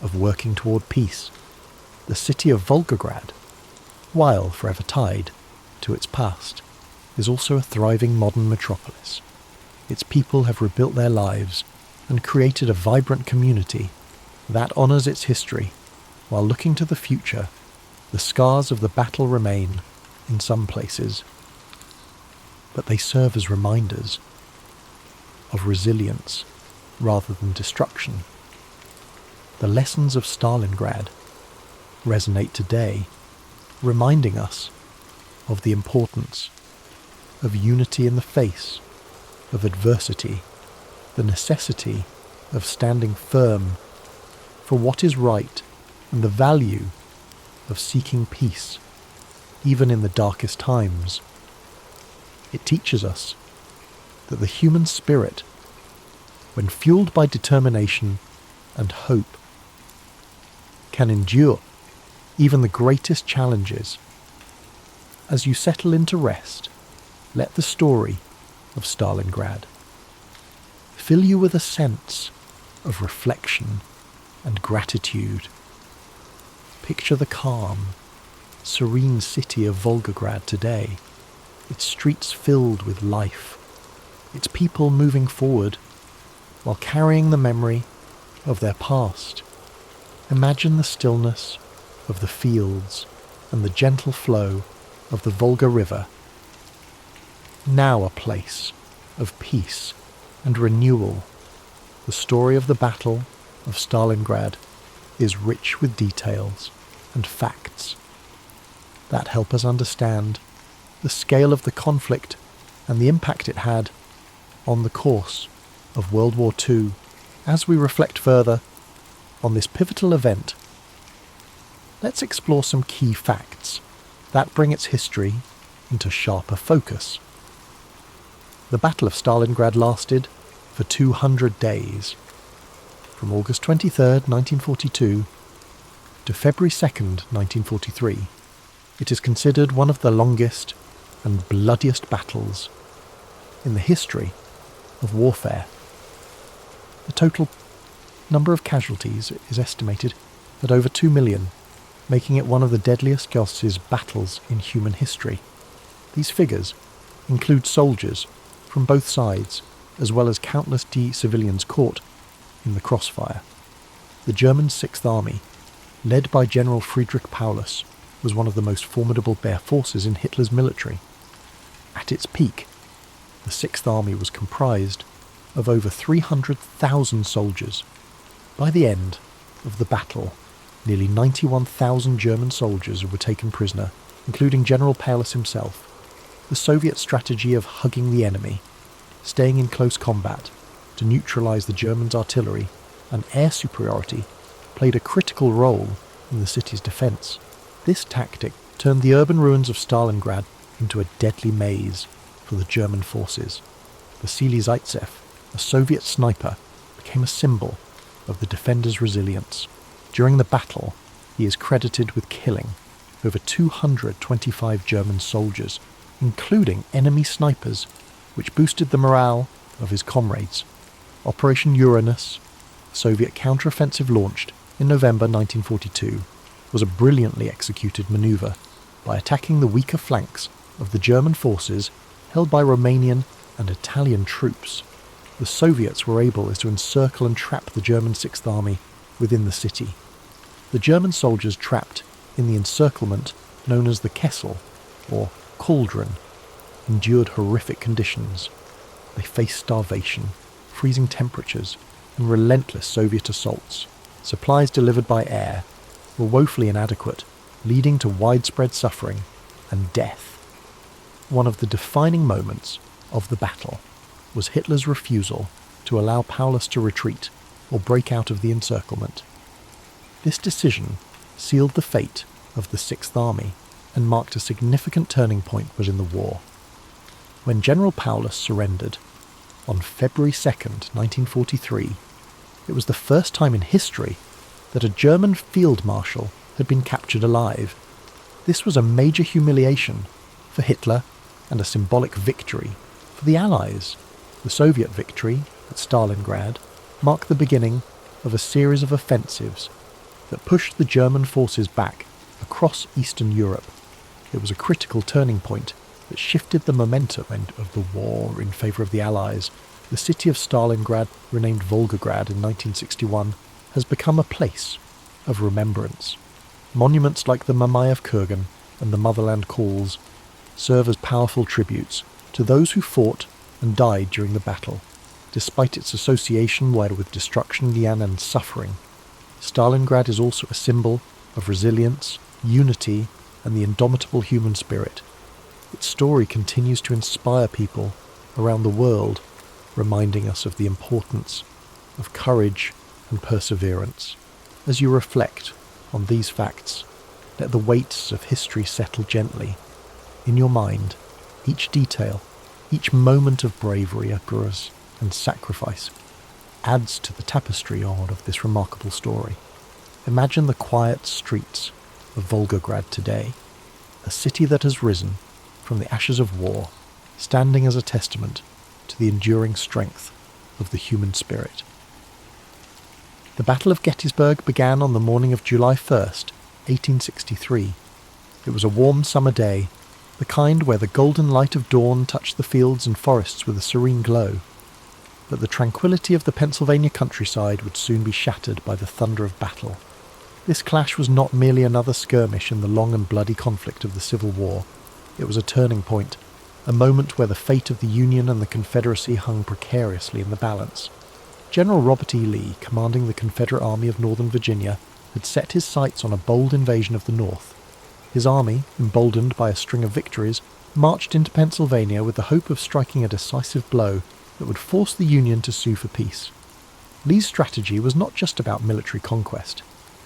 of working toward peace. The city of Volgograd, while forever tied to its past, is also a thriving modern metropolis. Its people have rebuilt their lives and created a vibrant community that honours its history. While looking to the future, the scars of the battle remain in some places, but they serve as reminders of resilience rather than destruction. The lessons of Stalingrad resonate today, reminding us of the importance of unity in the face of adversity, the necessity of standing firm for what is right, and the value of seeking peace, even in the darkest times. It teaches us that the human spirit, when fueled by determination and hope, can endure even the greatest challenges. As you settle into rest, let the story of Stalingrad fill you with a sense of reflection and gratitude. Picture the calm, serene city of Volgograd today, its streets filled with life, its people moving forward while carrying the memory of their past. Imagine the stillness of the fields and the gentle flow of the Volga River, now a place of peace and renewal. The story of the Battle of Stalingrad is rich with details and facts that help us understand the scale of the conflict and the impact it had on the course of World War II. As we reflect further on this pivotal event, let's explore some key facts that bring its history into sharper focus. The Battle of Stalingrad lasted for 200 days, from August 23rd, 1942 to February 2nd, 1943. It is considered one of the longest and bloodiest battles in the history of warfare. The total number of casualties is estimated at over 2 million, making it one of the deadliest battles in human history. These figures include soldiers from both sides, as well as countless civilians caught in the crossfire. The German Sixth Army, led by General Friedrich Paulus, was one of the most formidable forces in Hitler's military. At its peak, the Sixth Army was comprised of over 300,000 soldiers. By the end of the battle, nearly 91,000 German soldiers were taken prisoner, including General Paulus himself. The Soviet strategy of hugging the enemy, staying in close combat, to neutralise the Germans' artillery, and air superiority played a critical role in the city's defence. This tactic turned the urban ruins of Stalingrad into a deadly maze for the German forces. Vasily Zaitsev, a Soviet sniper, became a symbol of the defenders' resilience. During the battle, he is credited with killing over 225 German soldiers, including enemy snipers, which boosted the morale of his comrades. Operation Uranus, a Soviet counteroffensive launched in November 1942, was a brilliantly executed manoeuvre by attacking the weaker flanks of the German forces held by Romanian and Italian troops. The Soviets were able to encircle and trap the German Sixth Army within the city. The German soldiers trapped in the encirclement known as the Kessel, or cauldron, endured horrific conditions. They faced starvation, freezing temperatures, and relentless Soviet assaults. Supplies delivered by air were woefully inadequate, leading to widespread suffering and death. One of the defining moments of the battle was Hitler's refusal to allow Paulus to retreat or break out of the encirclement. This decision sealed the fate of the Sixth Army and marked a significant turning point within the war. When General Paulus surrendered on February 2nd, 1943, it was the first time in history that a German field marshal had been captured alive. This was a major humiliation for Hitler and a symbolic victory for the Allies. The Soviet victory at Stalingrad marked the beginning of a series of offensives that pushed the German forces back across Eastern Europe. It was a critical turning point that shifted the momentum of the war in favour of the Allies. The city of Stalingrad, renamed Volgograd in 1961, has become a place of remembrance. Monuments like the Mamayev Kurgan and the Motherland Calls serve as powerful tributes to those who fought and died during the battle. Despite its association with destruction and suffering, Stalingrad is also a symbol of resilience, unity, and the indomitable human spirit. Its story continues to inspire people around the world, reminding us of the importance of courage and perseverance. As you reflect on these facts, let the weights of history settle gently. In your mind, each detail, each moment of bravery, appearance, and sacrifice adds to the tapestry of this remarkable story. Imagine the quiet streets of Volgograd today, a city that has risen from the ashes of war, standing as a testament to the enduring strength of the human spirit. The Battle of Gettysburg began on the morning of July 1st, 1863. It was a warm summer day, the kind where the golden light of dawn touched the fields and forests with a serene glow. But the tranquility of the Pennsylvania countryside would soon be shattered by the thunder of battle. This clash was not merely another skirmish in the long and bloody conflict of the Civil War. It was a turning point, a moment where the fate of the Union and the Confederacy hung precariously in the balance. General Robert E. Lee, commanding the Confederate Army of Northern Virginia, had set his sights on a bold invasion of the North. His army, emboldened by a string of victories, marched into Pennsylvania with the hope of striking a decisive blow that would force the Union to sue for peace. Lee's strategy was not just about military conquest.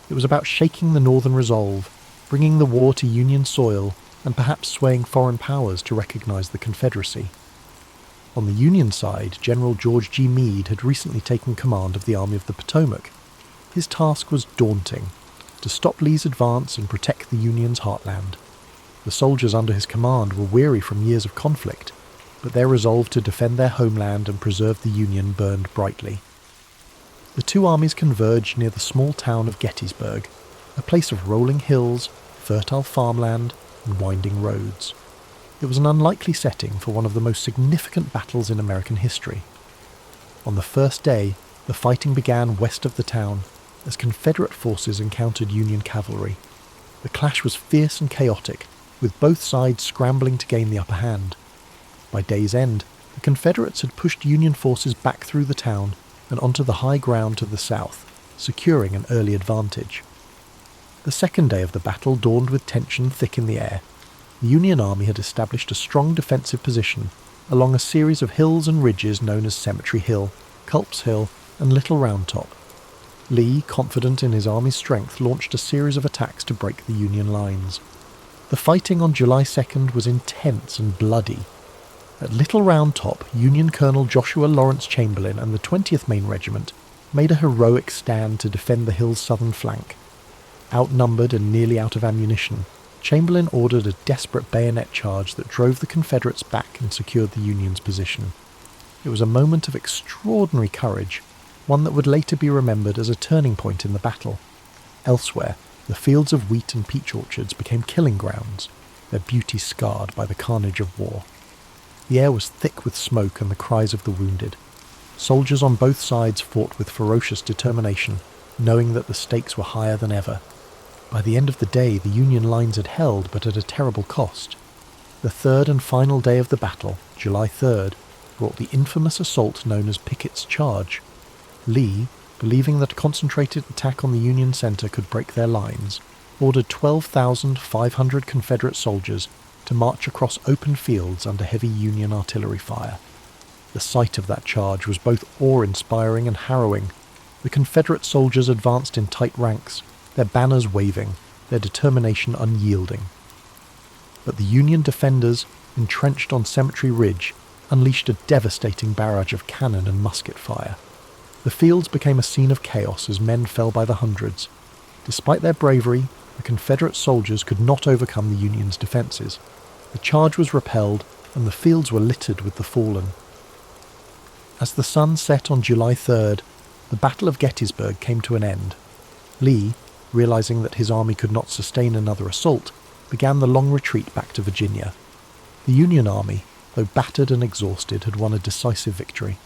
It was about shaking the Northern resolve, bringing the war to Union soil, and perhaps swaying foreign powers to recognize the Confederacy. On the Union side, General George G. Meade had recently taken command of the Army of the Potomac. His task was daunting: to stop Lee's advance and protect the Union's heartland. The soldiers under his command were weary from years of conflict, but their resolve to defend their homeland and preserve the Union burned brightly. The two armies converged near the small town of Gettysburg, a place of rolling hills, fertile farmland, and winding roads. It was an unlikely setting for one of the most significant battles in American history. On the first day, the fighting began west of the town as Confederate forces encountered Union cavalry. The clash was fierce and chaotic, with both sides scrambling to gain the upper hand. By day's end, the Confederates had pushed Union forces back through the town and onto the high ground to the south, securing an early advantage. The second day of the battle dawned with tension thick in the air. The Union Army had established a strong defensive position along a series of hills and ridges known as Cemetery Hill Culp's Hill, and Little Round Top. Lee, confident in his army's strength, launched a series of attacks to break the Union lines. The fighting on July 2nd was intense and bloody. At Little Round Top, Union Colonel Joshua Lawrence Chamberlain and the 20th Maine Regiment made a heroic stand to defend the hill's southern flank. Outnumbered and nearly out of ammunition, Chamberlain ordered a desperate bayonet charge that drove the Confederates back and secured the Union's position. It was a moment of extraordinary courage, one that would later be remembered as a turning point in the battle. Elsewhere, the fields of wheat and peach orchards became killing grounds, their beauty scarred by the carnage of war. The air was thick with smoke and the cries of the wounded. Soldiers on both sides fought with ferocious determination, knowing that the stakes were higher than ever. By the end of the day, the Union lines had held, but at a terrible cost. The third and final day of the battle, July 3rd, brought the infamous assault known as Pickett's Charge. Lee, believing that a concentrated attack on the Union centre could break their lines, ordered 12,500 Confederate soldiers to march across open fields under heavy Union artillery fire. The sight of that charge was both awe-inspiring and harrowing. The Confederate soldiers advanced in tight ranks, their banners waving, their determination unyielding. But the Union defenders, entrenched on Cemetery Ridge, unleashed a devastating barrage of cannon and musket fire. The fields became a scene of chaos as men fell by the hundreds. Despite their bravery, the Confederate soldiers could not overcome the Union's defences. The charge was repelled, and the fields were littered with the fallen. As the sun set on July 3rd, the Battle of Gettysburg came to an end. Lee, realising that his army could not sustain another assault, began the long retreat back to Virginia. The Union army, though battered and exhausted, had won a decisive victory.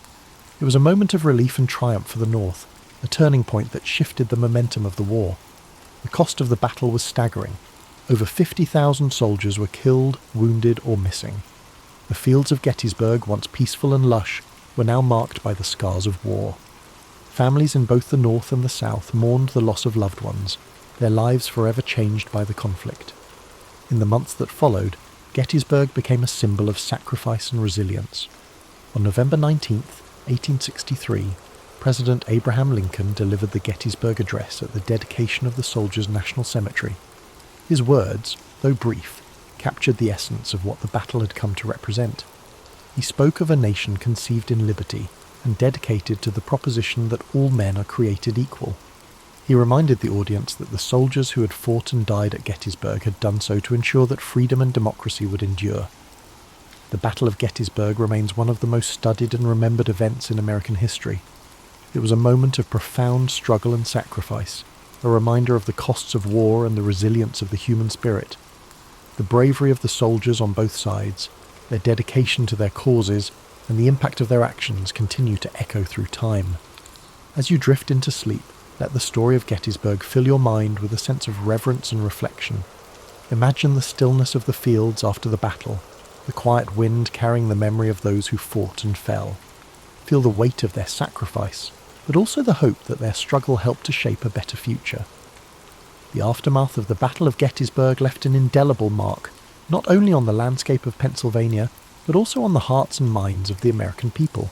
It was a moment of relief and triumph for the North, a turning point that shifted the momentum of the war. The cost of the battle was staggering. Over 50,000 soldiers were killed, wounded, or missing. The fields of Gettysburg, once peaceful and lush, were now marked by the scars of war. Families in both the North and the South mourned the loss of loved ones, their lives forever changed by the conflict. In the months that followed, Gettysburg became a symbol of sacrifice and resilience. On November 19th, 1863, President Abraham Lincoln delivered the Gettysburg Address at the dedication of the Soldiers' National Cemetery. His words, though brief, captured the essence of what the battle had come to represent. He spoke of a nation conceived in liberty and dedicated to the proposition that all men are created equal. He reminded the audience that the soldiers who had fought and died at Gettysburg had done so to ensure that freedom and democracy would endure. The Battle of Gettysburg remains one of the most studied and remembered events in American history. It was a moment of profound struggle and sacrifice, a reminder of the costs of war and the resilience of the human spirit. The bravery of the soldiers on both sides, their dedication to their causes, and the impact of their actions continue to echo through time. As you drift into sleep, let the story of Gettysburg fill your mind with a sense of reverence and reflection. Imagine the stillness of the fields after the battle, the quiet wind carrying the memory of those who fought and fell. Feel the weight of their sacrifice, but also the hope that their struggle helped to shape a better future. The aftermath of the Battle of Gettysburg left an indelible mark, not only on the landscape of Pennsylvania, but also on the hearts and minds of the American people.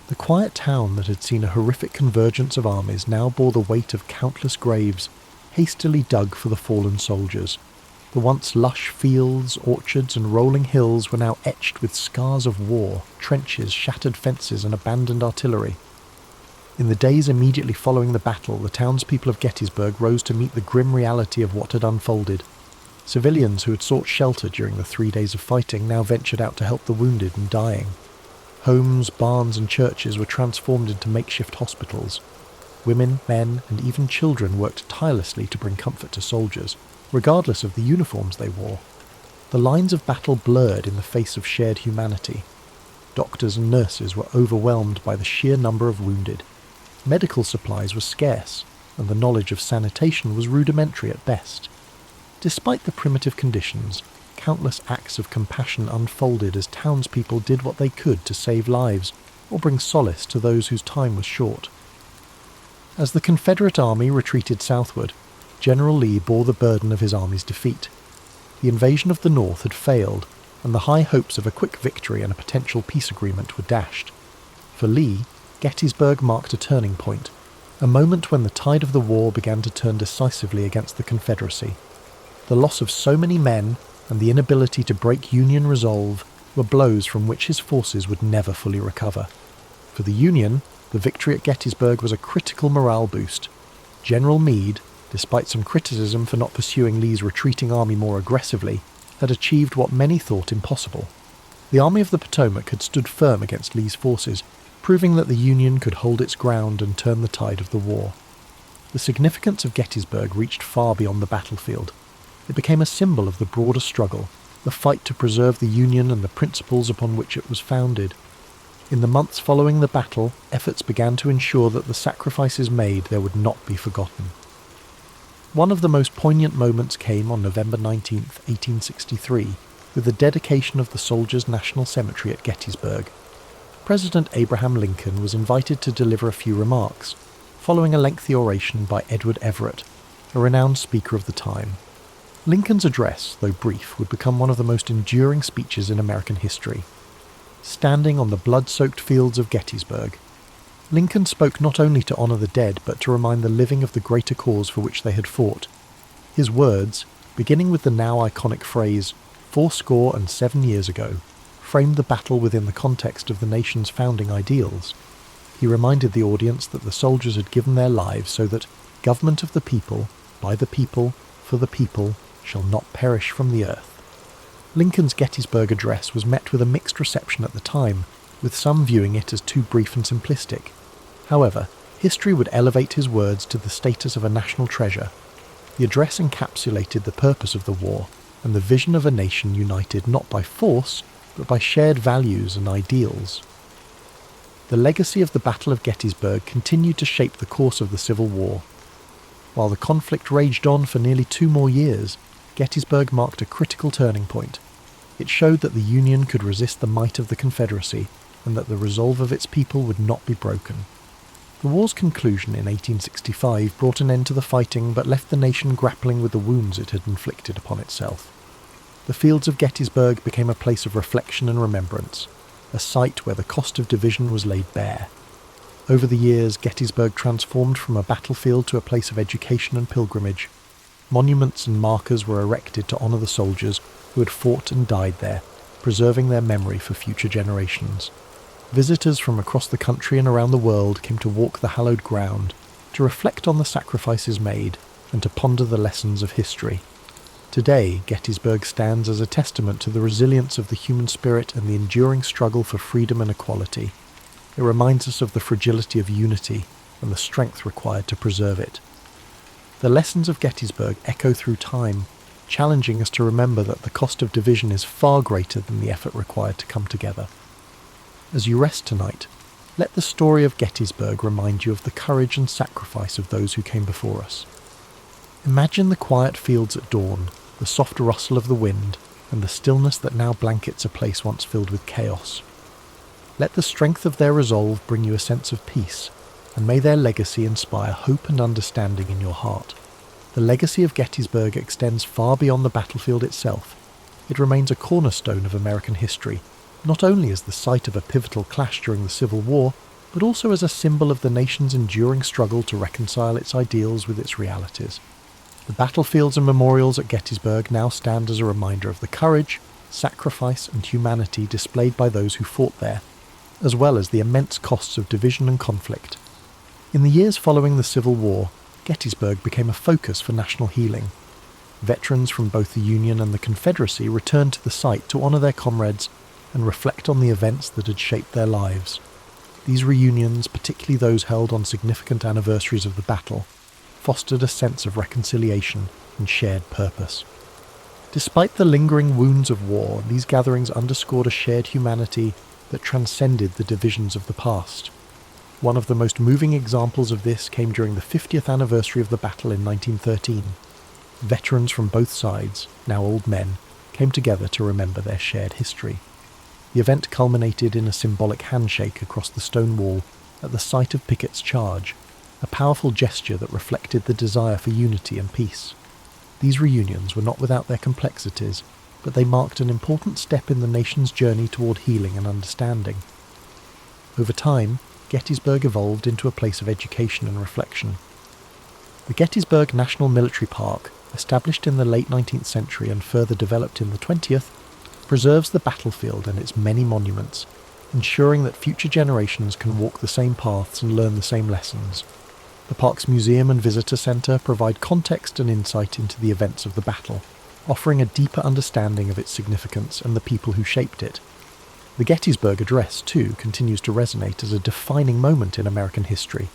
The quiet town that had seen a horrific convergence of armies now bore the weight of countless graves, hastily dug for the fallen soldiers. The once lush fields, orchards, and rolling hills were now etched with scars of war, trenches, shattered fences, and abandoned artillery. In the days immediately following the battle, the townspeople of Gettysburg rose to meet the grim reality of what had unfolded. Civilians who had sought shelter during the 3 days of fighting now ventured out to help the wounded and dying. Homes, barns, and churches were transformed into makeshift hospitals. Women, men, and even children worked tirelessly to bring comfort to soldiers, regardless of the uniforms they wore. The lines of battle blurred in the face of shared humanity. Doctors and nurses were overwhelmed by the sheer number of wounded. Medical supplies were scarce, and the knowledge of sanitation was rudimentary at best. Despite the primitive conditions, countless acts of compassion unfolded as townspeople did what they could to save lives or bring solace to those whose time was short. As the Confederate army retreated southward, General Lee bore the burden of his army's defeat. The invasion of the North had failed, and the high hopes of a quick victory and a potential peace agreement were dashed. For Lee, Gettysburg marked a turning point, a moment when the tide of the war began to turn decisively against the Confederacy. The loss of so many men and the inability to break Union resolve were blows from which his forces would never fully recover. For the Union, the victory at Gettysburg was a critical morale boost. General Meade, despite some criticism for not pursuing Lee's retreating army more aggressively, had achieved what many thought impossible. The Army of the Potomac had stood firm against Lee's forces, proving that the Union could hold its ground and turn the tide of the war. The significance of Gettysburg reached far beyond the battlefield. It became a symbol of the broader struggle, the fight to preserve the Union and the principles upon which it was founded. In the months following the battle, efforts began to ensure that the sacrifices made there would not be forgotten. One of the most poignant moments came on November 19, 1863, with the dedication of the Soldiers' National Cemetery at Gettysburg. President Abraham Lincoln was invited to deliver a few remarks, following a lengthy oration by Edward Everett, a renowned speaker of the time. Lincoln's address, though brief, would become one of the most enduring speeches in American history. Standing on the blood-soaked fields of Gettysburg, Lincoln spoke not only to honour the dead, but to remind the living of the greater cause for which they had fought. His words, beginning with the now iconic phrase, 7 years ago, framed the battle within the context of the nation's founding ideals. He reminded the audience that the soldiers had given their lives so that government of the people, by the people, for the people, shall not perish from the earth. Lincoln's Gettysburg address was met with a mixed reception at the time, with some viewing it as too brief and simplistic. However, history would elevate his words to the status of a national treasure. The address encapsulated the purpose of the war and the vision of a nation united not by force, but by shared values and ideals. The legacy of the Battle of Gettysburg continued to shape the course of the Civil War. While the conflict raged on for nearly 2 more years, Gettysburg marked a critical turning point. It showed that the Union could resist the might of the Confederacy, and that the resolve of its people would not be broken. The war's conclusion in 1865 brought an end to the fighting, but left the nation grappling with the wounds it had inflicted upon itself. The fields of Gettysburg became a place of reflection and remembrance, a site where the cost of division was laid bare. Over the years, Gettysburg transformed from a battlefield to a place of education and pilgrimage. Monuments and markers were erected to honour the soldiers who had fought and died there, preserving their memory for future generations. Visitors from across the country and around the world came to walk the hallowed ground, to reflect on the sacrifices made, and to ponder the lessons of history. Today, Gettysburg stands as a testament to the resilience of the human spirit and the enduring struggle for freedom and equality. It reminds us of the fragility of unity and the strength required to preserve it. The lessons of Gettysburg echo through time, challenging us to remember that the cost of division is far greater than the effort required to come together. As you rest tonight, let the story of Gettysburg remind you of the courage and sacrifice of those who came before us. Imagine the quiet fields at dawn, the soft rustle of the wind, and the stillness that now blankets a place once filled with chaos. Let the strength of their resolve bring you a sense of peace, and may their legacy inspire hope and understanding in your heart. The legacy of Gettysburg extends far beyond the battlefield itself. It remains a cornerstone of American history, not only as the site of a pivotal clash during the Civil War, but also as a symbol of the nation's enduring struggle to reconcile its ideals with its realities. The battlefields and memorials at Gettysburg now stand as a reminder of the courage, sacrifice and humanity displayed by those who fought there, as well as the immense costs of division and conflict. In the years following the Civil War, Gettysburg became a focus for national healing. Veterans from both the Union and the Confederacy returned to the site to honour their comrades and reflect on the events that had shaped their lives. These reunions, particularly those held on significant anniversaries of the battle, fostered a sense of reconciliation and shared purpose. Despite the lingering wounds of war, these gatherings underscored a shared humanity that transcended the divisions of the past. One of the most moving examples of this came during the 50th anniversary of the battle in 1913. Veterans from both sides, now old men, came together to remember their shared history. The event culminated in a symbolic handshake across the stone wall at the site of Pickett's charge, a powerful gesture that reflected the desire for unity and peace. These reunions were not without their complexities, but they marked an important step in the nation's journey toward healing and understanding. Over time, Gettysburg evolved into a place of education and reflection. The Gettysburg National Military Park, established in the late 19th century and further developed in the 20th, preserves the battlefield and its many monuments, ensuring that future generations can walk the same paths and learn the same lessons. The park's museum and visitor centre provide context and insight into the events of the battle, offering a deeper understanding of its significance and the people who shaped it. The Gettysburg Address, too, continues to resonate as a defining moment in American history.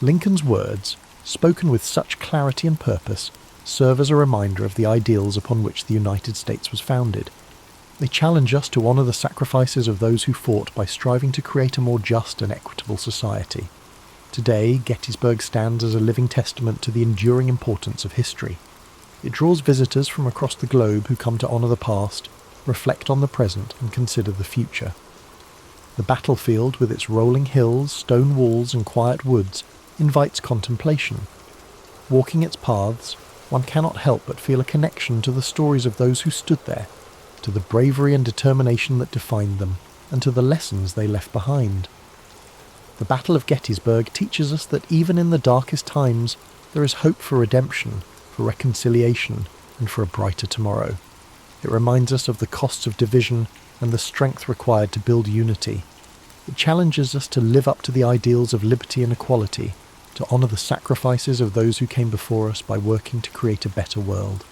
Lincoln's words, spoken with such clarity and purpose, serve as a reminder of the ideals upon which the United States was founded. They challenge us to honour the sacrifices of those who fought by striving to create a more just and equitable society. Today, Gettysburg stands as a living testament to the enduring importance of history. It draws visitors from across the globe who come to honour the past, reflect on the present, and consider the future. The battlefield, with its rolling hills, stone walls, and quiet woods, invites contemplation. Walking its paths, one cannot help but feel a connection to the stories of those who stood there, to the bravery and determination that defined them, and to the lessons they left behind. The Battle of Gettysburg teaches us that even in the darkest times, there is hope for redemption, for reconciliation, and for a brighter tomorrow. It reminds us of the costs of division and the strength required to build unity. It challenges us to live up to the ideals of liberty and equality, to honour the sacrifices of those who came before us by working to create a better world.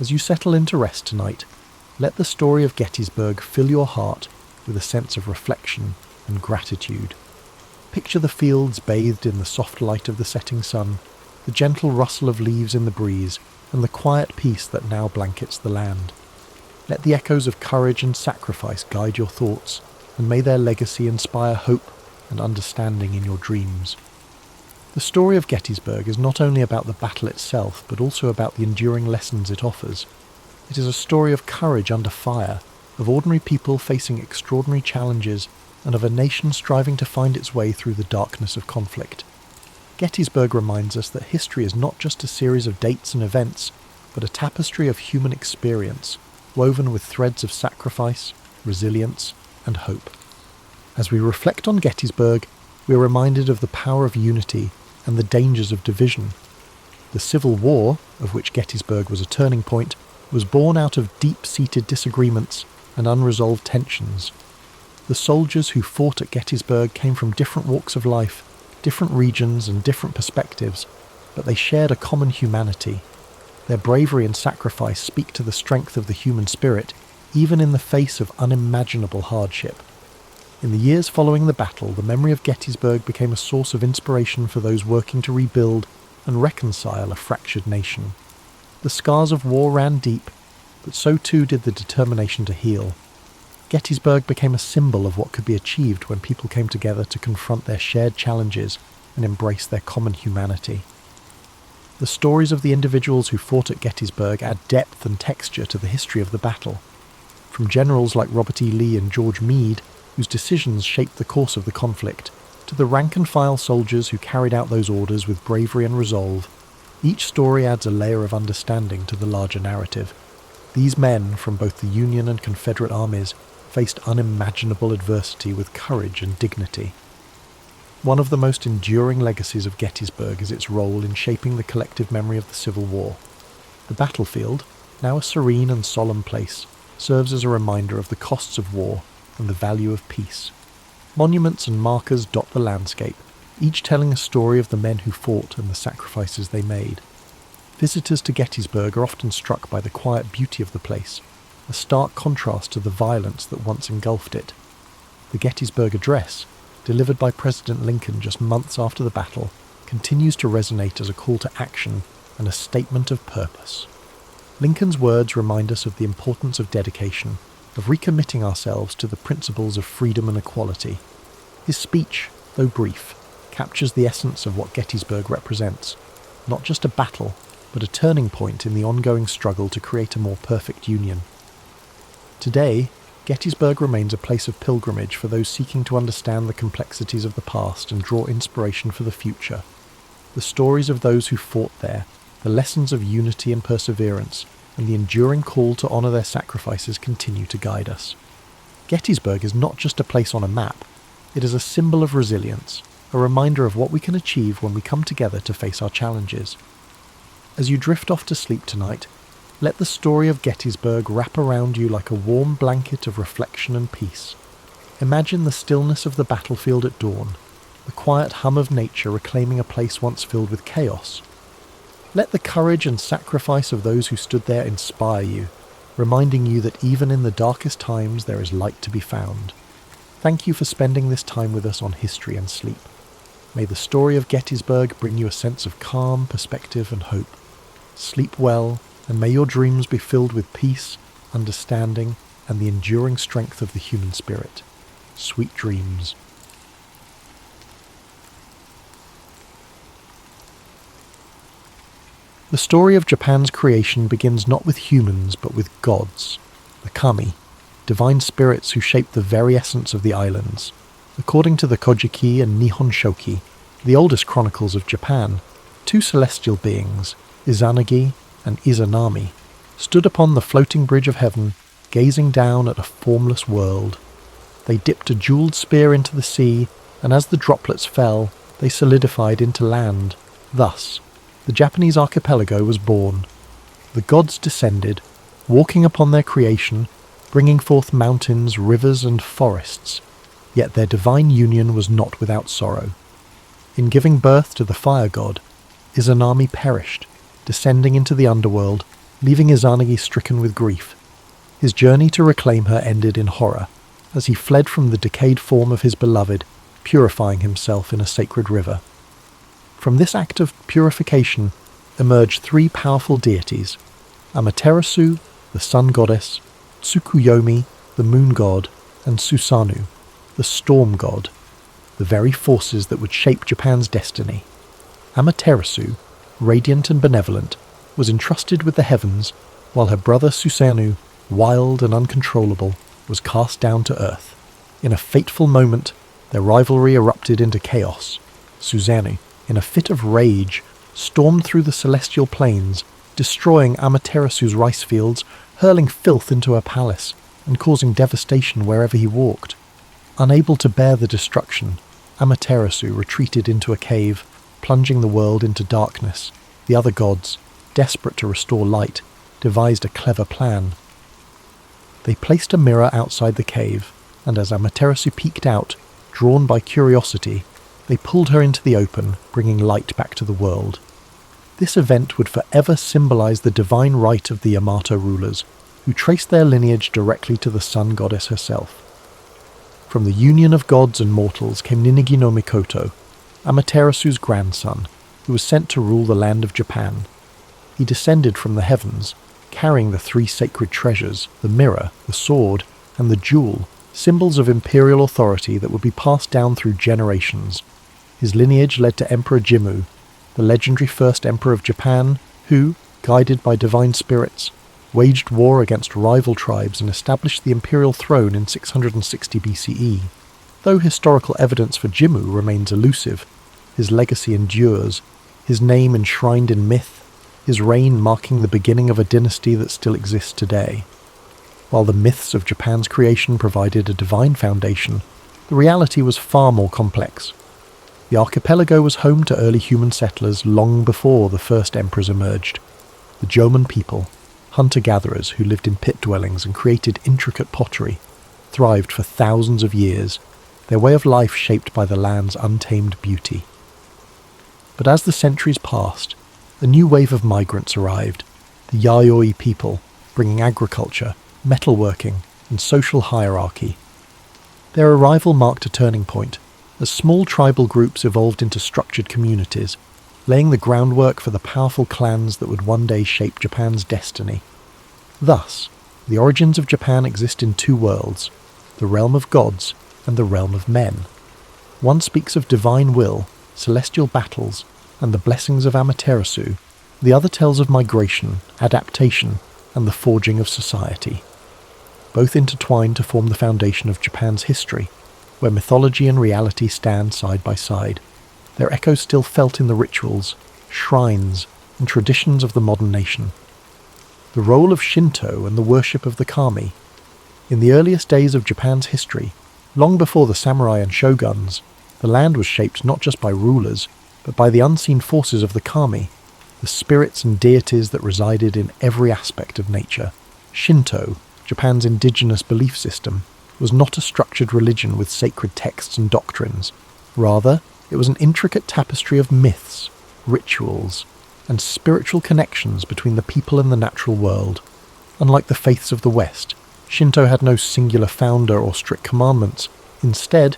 As you settle into rest tonight, let the story of Gettysburg fill your heart with a sense of reflection and gratitude. Picture the fields bathed in the soft light of the setting sun, the gentle rustle of leaves in the breeze, and the quiet peace that now blankets the land. Let the echoes of courage and sacrifice guide your thoughts, and may their legacy inspire hope and understanding in your dreams. The story of Gettysburg is not only about the battle itself, but also about the enduring lessons it offers. It is a story of courage under fire, of ordinary people facing extraordinary challenges, and of a nation striving to find its way through the darkness of conflict. Gettysburg reminds us that history is not just a series of dates and events, but a tapestry of human experience, woven with threads of sacrifice, resilience, and hope. As we reflect on Gettysburg, we are reminded of the power of unity and the dangers of division. The Civil War, of which Gettysburg was a turning point, was born out of deep-seated disagreements and unresolved tensions. The soldiers who fought at Gettysburg came from different walks of life, different regions and different perspectives, but they shared a common humanity. Their bravery and sacrifice speak to the strength of the human spirit, even in the face of unimaginable hardship. In the years following the battle, the memory of Gettysburg became a source of inspiration for those working to rebuild and reconcile a fractured nation. The scars of war ran deep, but so too did the determination to heal. Gettysburg became a symbol of what could be achieved when people came together to confront their shared challenges and embrace their common humanity. The stories of the individuals who fought at Gettysburg add depth and texture to the history of the battle. From generals like Robert E. Lee and George Meade, whose decisions shaped the course of the conflict, to the rank-and-file soldiers who carried out those orders with bravery and resolve, each story adds a layer of understanding to the larger narrative. These men, from both the Union and Confederate armies, faced unimaginable adversity with courage and dignity. One of the most enduring legacies of Gettysburg is its role in shaping the collective memory of the Civil War. The battlefield, now a serene and solemn place, serves as a reminder of the costs of war and the value of peace. Monuments and markers dot the landscape, each telling a story of the men who fought and the sacrifices they made. Visitors to Gettysburg are often struck by the quiet beauty of the place, a stark contrast to the violence that once engulfed it. The Gettysburg Address, delivered by President Lincoln just months after the battle, continues to resonate as a call to action and a statement of purpose. Lincoln's words remind us of the importance of dedication, of recommitting ourselves to the principles of freedom and equality. His speech, though brief, captures the essence of what Gettysburg represents, not just a battle, but a turning point in the ongoing struggle to create a more perfect union. Today, Gettysburg remains a place of pilgrimage for those seeking to understand the complexities of the past and draw inspiration for the future. The stories of those who fought there, the lessons of unity and perseverance, and the enduring call to honour their sacrifices continue to guide us. Gettysburg is not just a place on a map, It is a symbol of resilience, a reminder of what we can achieve when we come together to face our challenges. As you drift off to sleep tonight, let the story of Gettysburg wrap around you like a warm blanket of reflection and peace. Imagine the stillness of the battlefield at dawn, the quiet hum of nature reclaiming a place once filled with chaos. Let the courage and sacrifice of those who stood there inspire you, reminding you that even in the darkest times there is light to be found. Thank you for spending this time with us on History and Sleep. May the story of Gettysburg bring you a sense of calm, perspective and hope. Sleep well, and may your dreams be filled with peace, understanding, and the enduring strength of the human spirit. Sweet dreams. The story of Japan's creation begins not with humans but with gods, the kami, divine spirits who shaped the very essence of the islands. According to the Kojiki and Nihon Shoki, the oldest chronicles of Japan, two celestial beings, Izanagi and Izanami, stood upon the floating bridge of heaven, gazing down at a formless world. They dipped a jewelled spear into the sea, and as the droplets fell, they solidified into land. Thus, the Japanese archipelago was born. The gods descended, walking upon their creation, bringing forth mountains, rivers, and forests. Yet their divine union was not without sorrow. In giving birth to the fire god, Izanami perished, descending into the underworld, leaving Izanagi stricken with grief. His journey to reclaim her ended in horror, as he fled from the decayed form of his beloved, purifying himself in a sacred river. From this act of purification emerged three powerful deities: Amaterasu, the sun goddess, Tsukuyomi, the moon god, and Susanoo, the storm god, the very forces that would shape Japan's destiny. Amaterasu, radiant and benevolent, was entrusted with the heavens, while her brother Susanoo, wild and uncontrollable, was cast down to earth. In a fateful moment, their rivalry erupted into chaos. Susanoo, in a fit of rage, stormed through the celestial plains, destroying Amaterasu's rice fields, hurling filth into her palace, and causing devastation wherever he walked. Unable to bear the destruction, Amaterasu retreated into a cave, plunging the world into darkness. The other gods, desperate to restore light, devised a clever plan. They placed a mirror outside the cave, and as Amaterasu peeked out, drawn by curiosity, they pulled her into the open, bringing light back to the world. This event would forever symbolize the divine right of the Yamato rulers, who traced their lineage directly to the sun goddess herself. From the union of gods and mortals came Ninigi no Mikoto, Amaterasu's grandson, who was sent to rule the land of Japan. He descended from the heavens, carrying the three sacred treasures, the mirror, the sword, and the jewel, symbols of imperial authority that would be passed down through generations. His lineage led to Emperor Jimmu, the legendary first emperor of Japan, who, guided by divine spirits, waged war against rival tribes and established the imperial throne in 660 BCE. Though historical evidence for Jimmu remains elusive, his legacy endures, his name enshrined in myth, his reign marking the beginning of a dynasty that still exists today. While the myths of Japan's creation provided a divine foundation, the reality was far more complex. The archipelago was home to early human settlers long before the first emperors emerged. The Jomon people, hunter-gatherers who lived in pit dwellings and created intricate pottery, thrived for thousands of years, their way of life shaped by the land's untamed beauty. But as the centuries passed, a new wave of migrants arrived, the Yayoi people, bringing agriculture, metalworking, and social hierarchy. Their arrival marked a turning point, as small tribal groups evolved into structured communities, laying the groundwork for the powerful clans that would one day shape Japan's destiny. Thus, the origins of Japan exist in two worlds, the realm of gods and the realm of men. One speaks of divine will, celestial battles, and the blessings of Amaterasu. The other tells of migration, adaptation, and the forging of society. Both intertwine to form the foundation of Japan's history, where mythology and reality stand side by side, their echoes still felt in the rituals, shrines, and traditions of the modern nation. The role of Shinto and the worship of the kami. In the earliest days of Japan's history, Long before the samurai and shoguns, the land was shaped not just by rulers, but by the unseen forces of the kami, the spirits and deities that resided in every aspect of nature. Shinto, Japan's indigenous belief system, was not a structured religion with sacred texts and doctrines. Rather, it was an intricate tapestry of myths, rituals, and spiritual connections between the people and the natural world. Unlike the faiths of the West, Shinto had no singular founder or strict commandments. Instead,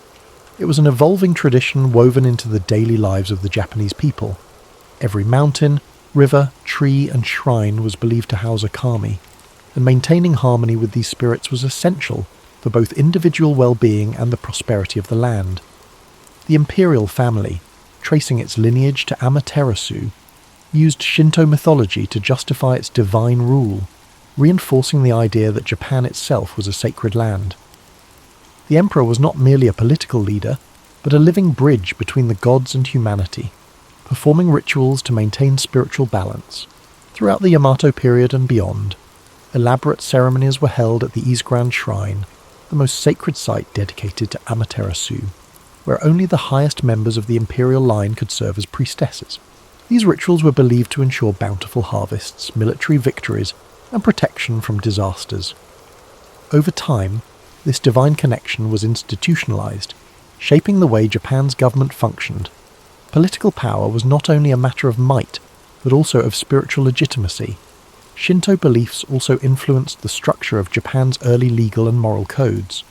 it was an evolving tradition woven into the daily lives of the Japanese people. Every mountain, river, tree, and shrine was believed to house a kami, and maintaining harmony with these spirits was essential for both individual well-being and the prosperity of the land. The imperial family, tracing its lineage to Amaterasu, used Shinto mythology to justify its divine rule, reinforcing the idea that Japan itself was a sacred land. The emperor was not merely a political leader, but a living bridge between the gods and humanity, performing rituals to maintain spiritual balance. Throughout the Yamato period and beyond, elaborate ceremonies were held at the Izgrand Shrine, the most sacred site dedicated to Amaterasu, where only the highest members of the imperial line could serve as priestesses. These rituals were believed to ensure bountiful harvests, military victories, and protection from disasters. Over time, this divine connection was institutionalized, shaping the way Japan's government functioned. Political power was not only a matter of might, but also of spiritual legitimacy. Shinto beliefs also influenced the structure of Japan's early legal and moral codes.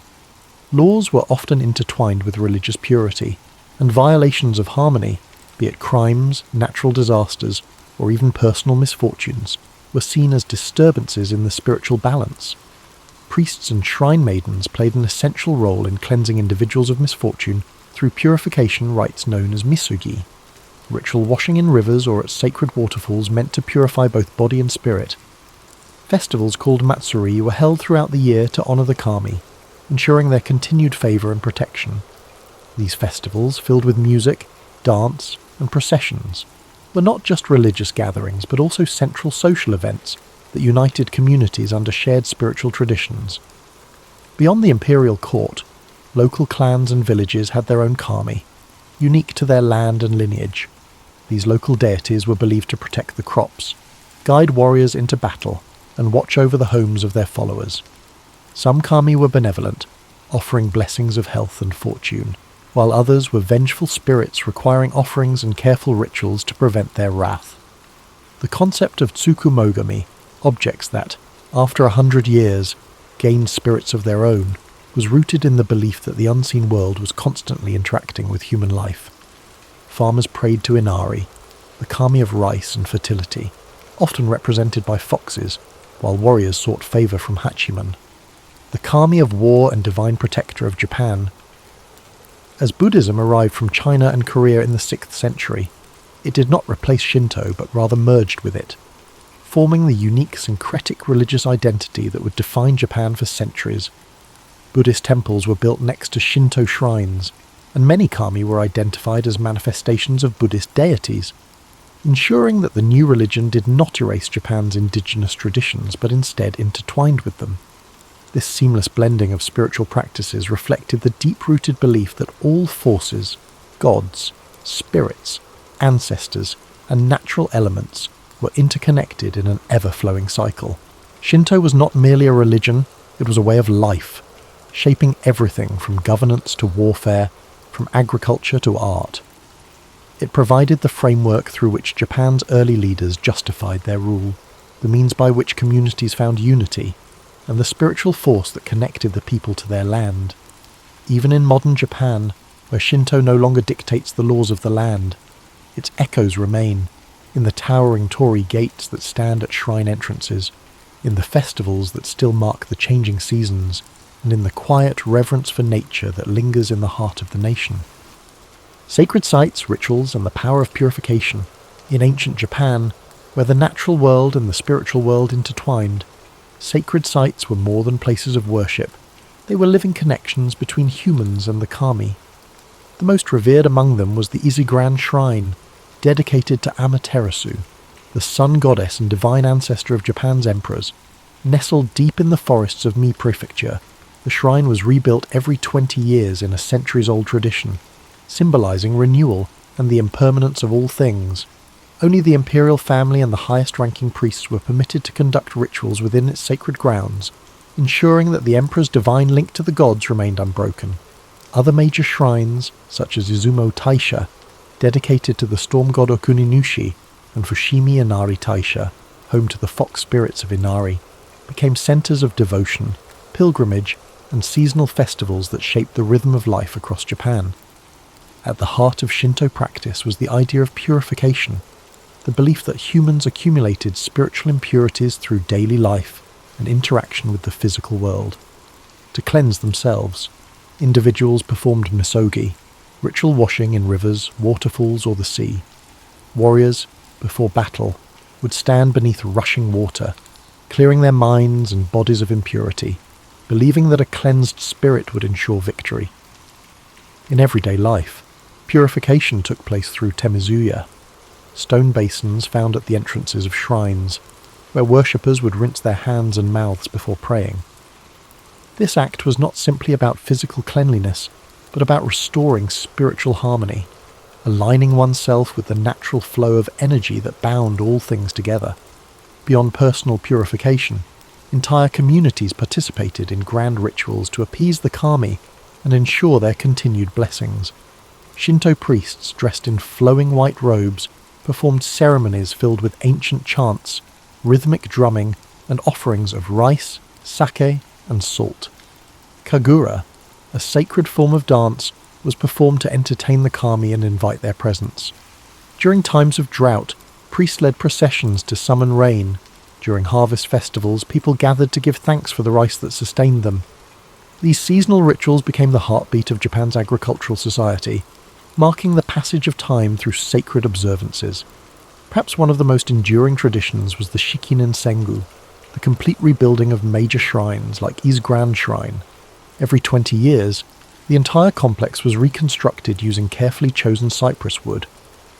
Laws were often intertwined with religious purity, and violations of harmony, be it crimes, natural disasters, or even personal misfortunes, were seen as disturbances in the spiritual balance. Priests and shrine maidens played an essential role in cleansing individuals of misfortune through purification rites known as misugi. Ritual washing in rivers or at sacred waterfalls meant to purify both body and spirit. Festivals called matsuri were held throughout the year to honour the kami, ensuring their continued favour and protection. These festivals, filled with music, dance, and processions, were not just religious gatherings but also central social events that united communities under shared spiritual traditions. Beyond the imperial court, local clans and villages had their own kami, unique to their land and lineage. These local deities were believed to protect the crops, guide warriors into battle, and watch over the homes of their followers. Some kami were benevolent, offering blessings of health and fortune, while others were vengeful spirits requiring offerings and careful rituals to prevent their wrath. The concept of tsukumogami, objects that, after 100 years, gained spirits of their own, was rooted in the belief that the unseen world was constantly interacting with human life. Farmers prayed to Inari, the kami of rice and fertility, often represented by foxes, while warriors sought favour from Hachiman, the kami of war and divine protector of Japan. As Buddhism arrived from China and Korea in the 6th century, it did not replace Shinto but rather merged with it, forming the unique syncretic religious identity that would define Japan for centuries. Buddhist temples were built next to Shinto shrines, and many kami were identified as manifestations of Buddhist deities, ensuring that the new religion did not erase Japan's indigenous traditions but instead intertwined with them. This seamless blending of spiritual practices reflected the deep-rooted belief that all forces, gods, spirits, ancestors, and natural elements were interconnected in an ever-flowing cycle. Shinto was not merely a religion, it was a way of life, shaping everything from governance to warfare, from agriculture to art. It provided the framework through which Japan's early leaders justified their rule, the means by which communities found unity, and the spiritual force that connected the people to their land. Even in modern Japan, where Shinto no longer dictates the laws of the land, its echoes remain, in the towering torii gates that stand at shrine entrances, in the festivals that still mark the changing seasons, and in the quiet reverence for nature that lingers in the heart of the nation. Sacred sites, rituals, and the power of purification. In ancient Japan, where the natural world and the spiritual world intertwined, sacred sites were more than places of worship. They were living connections between humans and the kami. The most revered among them was the Izigran Shrine, dedicated to Amaterasu, the sun goddess and divine ancestor of Japan's emperors. Nestled deep in the forests of Mie Prefecture, The shrine was rebuilt every 20 years in a centuries-old tradition, symbolizing renewal and the impermanence of all things. Only the imperial family and the highest-ranking priests were permitted to conduct rituals within its sacred grounds, ensuring that the emperor's divine link to the gods remained unbroken. Other major shrines, such as Izumo Taisha, dedicated to the storm god Okuninushi, and Fushimi Inari Taisha, home to the fox spirits of Inari, became centers of devotion, pilgrimage, and seasonal festivals that shaped the rhythm of life across Japan. At the heart of Shinto practice was the idea of purification, the belief that humans accumulated spiritual impurities through daily life and interaction with the physical world. To cleanse themselves, individuals performed misogi, ritual washing in rivers, waterfalls, or the sea. Warriors, before battle, would stand beneath rushing water, clearing their minds and bodies of impurity, believing that a cleansed spirit would ensure victory. In everyday life, purification took place through temizuya, stone basins found at the entrances of shrines, where worshippers would rinse their hands and mouths before praying. This act was not simply about physical cleanliness, but about restoring spiritual harmony, aligning oneself with the natural flow of energy that bound all things together. Beyond personal purification, entire communities participated in grand rituals to appease the kami and ensure their continued blessings. Shinto priests dressed in flowing white robes performed ceremonies filled with ancient chants, rhythmic drumming, and offerings of rice, sake, and salt. Kagura, a sacred form of dance, was performed to entertain the kami and invite their presence. During times of drought, priests led processions to summon rain. During harvest festivals, people gathered to give thanks for the rice that sustained them. These seasonal rituals became the heartbeat of Japan's agricultural society, marking the passage of time through sacred observances. Perhaps one of the most enduring traditions was the Shikinen Sengu, the complete rebuilding of major shrines like Ise Grand Shrine. Every 20 years, the entire complex was reconstructed using carefully chosen cypress wood,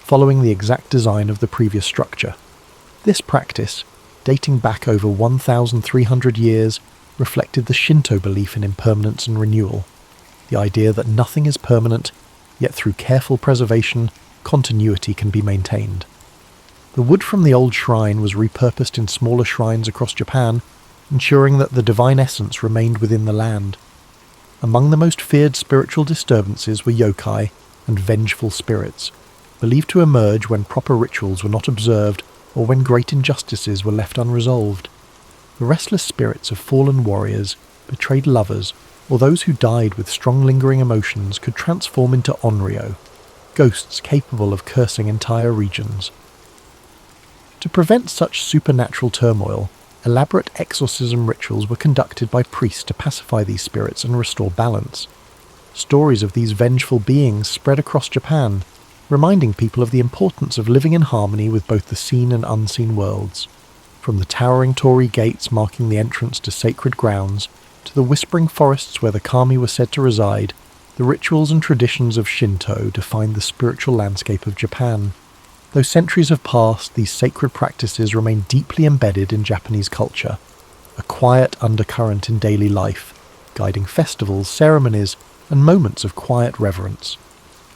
following the exact design of the previous structure. This practice, dating back over 1,300 years, reflected the Shinto belief in impermanence and renewal, the idea that nothing is permanent, yet through careful preservation, continuity can be maintained. The wood from the old shrine was repurposed in smaller shrines across Japan, ensuring that the divine essence remained within the land. Among the most feared spiritual disturbances were yokai and vengeful spirits, believed to emerge when proper rituals were not observed or when great injustices were left unresolved. The restless spirits of fallen warriors, betrayed lovers, or those who died with strong lingering emotions could transform into onryo, ghosts capable of cursing entire regions. To prevent such supernatural turmoil, elaborate exorcism rituals were conducted by priests to pacify these spirits and restore balance. Stories of these vengeful beings spread across Japan, reminding people of the importance of living in harmony with both the seen and unseen worlds. From the towering torii gates marking the entrance to sacred grounds, to the whispering forests where the kami were said to reside, the rituals and traditions of Shinto defined the spiritual landscape of Japan. Though centuries have passed, these sacred practices remain deeply embedded in Japanese culture, a quiet undercurrent in daily life, guiding festivals, ceremonies, and moments of quiet reverence.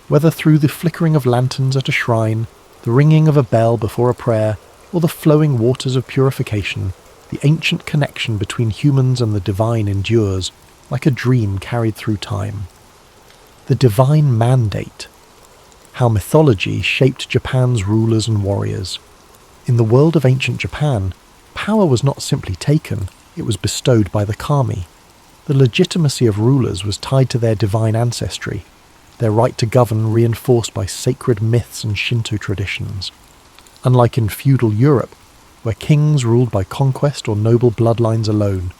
Whether through the flickering of lanterns at a shrine, the ringing of a bell before a prayer, or the flowing waters of purification, the ancient connection between humans and the divine endures, like a dream carried through time. The divine mandate. How mythology shaped Japan's rulers and warriors. In the world of ancient Japan, power was not simply taken, it was bestowed by the kami. The legitimacy of rulers was tied to their divine ancestry, their right to govern reinforced by sacred myths and Shinto traditions. Unlike in feudal Europe, where kings ruled by conquest or noble bloodlines alone,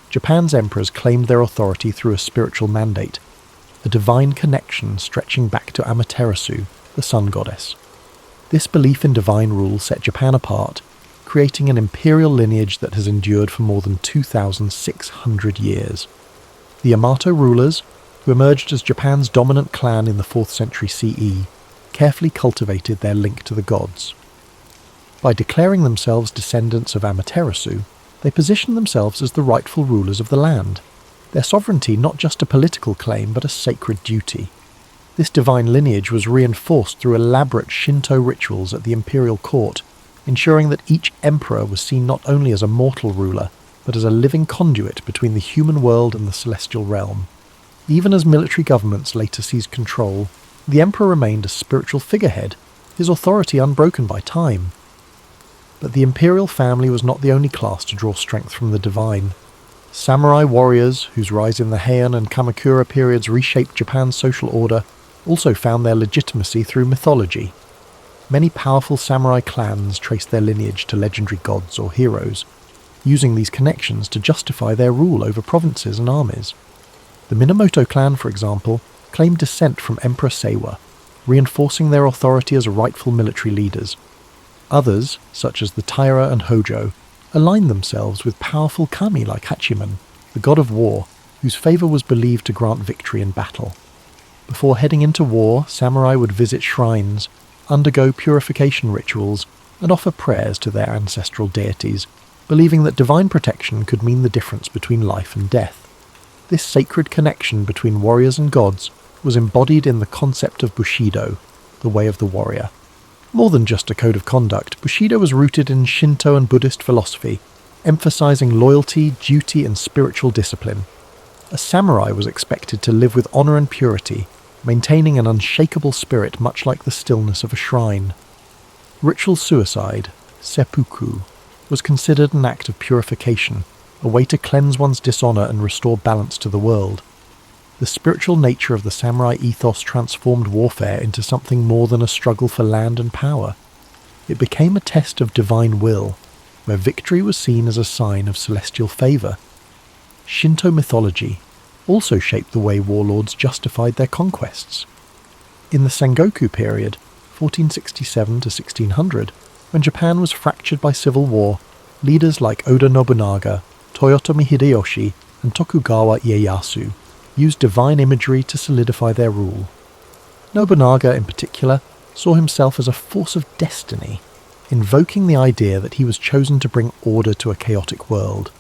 Japan's emperors claimed their authority through a spiritual mandate, a divine connection stretching back to Amaterasu, the sun goddess. This belief in divine rule set Japan apart, creating an imperial lineage that has endured for more than 2,600 years. The Yamato rulers, who emerged as Japan's dominant clan in the 4th century CE, carefully cultivated their link to the gods. By declaring themselves descendants of Amaterasu, they positioned themselves as the rightful rulers of the land. their sovereignty not just a political claim but a sacred duty. This divine lineage was reinforced through elaborate Shinto rituals at the imperial court, ensuring that each emperor was seen not only as a mortal ruler, but as a living conduit between the human world and the celestial realm. Even as military governments later seized control, the emperor remained a spiritual figurehead, his authority unbroken by time. But the imperial family was not the only class to draw strength from the divine. Samurai warriors, whose rise in the Heian and Kamakura periods reshaped Japan's social order, also found their legitimacy through mythology. Many powerful samurai clans traced their lineage to legendary gods or heroes, using these connections to justify their rule over provinces and armies. The Minamoto clan, for example, claimed descent from Emperor Seiwa, reinforcing their authority as rightful military leaders. Others, such as the Taira and Hojo, aligned themselves with powerful kami like Hachiman, the god of war, whose favour was believed to grant victory in battle. Before heading into war, samurai would visit shrines, undergo purification rituals, and offer prayers to their ancestral deities, believing that divine protection could mean the difference between life and death. This sacred connection between warriors and gods was embodied in the concept of Bushido, the way of the warrior. More than just a code of conduct, Bushido was rooted in Shinto and Buddhist philosophy, emphasizing loyalty, duty, and spiritual discipline. A samurai was expected to live with honor and purity, maintaining an unshakable spirit much like the stillness of a shrine. Ritual suicide, seppuku, was considered an act of purification, a way to cleanse one's dishonor and restore balance to the world. The spiritual nature of the samurai ethos transformed warfare into something more than a struggle for land and power. It became a test of divine will, where victory was seen as a sign of celestial favor. Shinto mythology also shaped the way warlords justified their conquests. In the Sengoku period, 1467 to 1600, when Japan was fractured by civil war, leaders like Oda Nobunaga, Toyotomi Hideyoshi, and Tokugawa Ieyasu used divine imagery to solidify their rule. Nobunaga, in particular, saw himself as a force of destiny, invoking the idea that he was chosen to bring order to a chaotic world.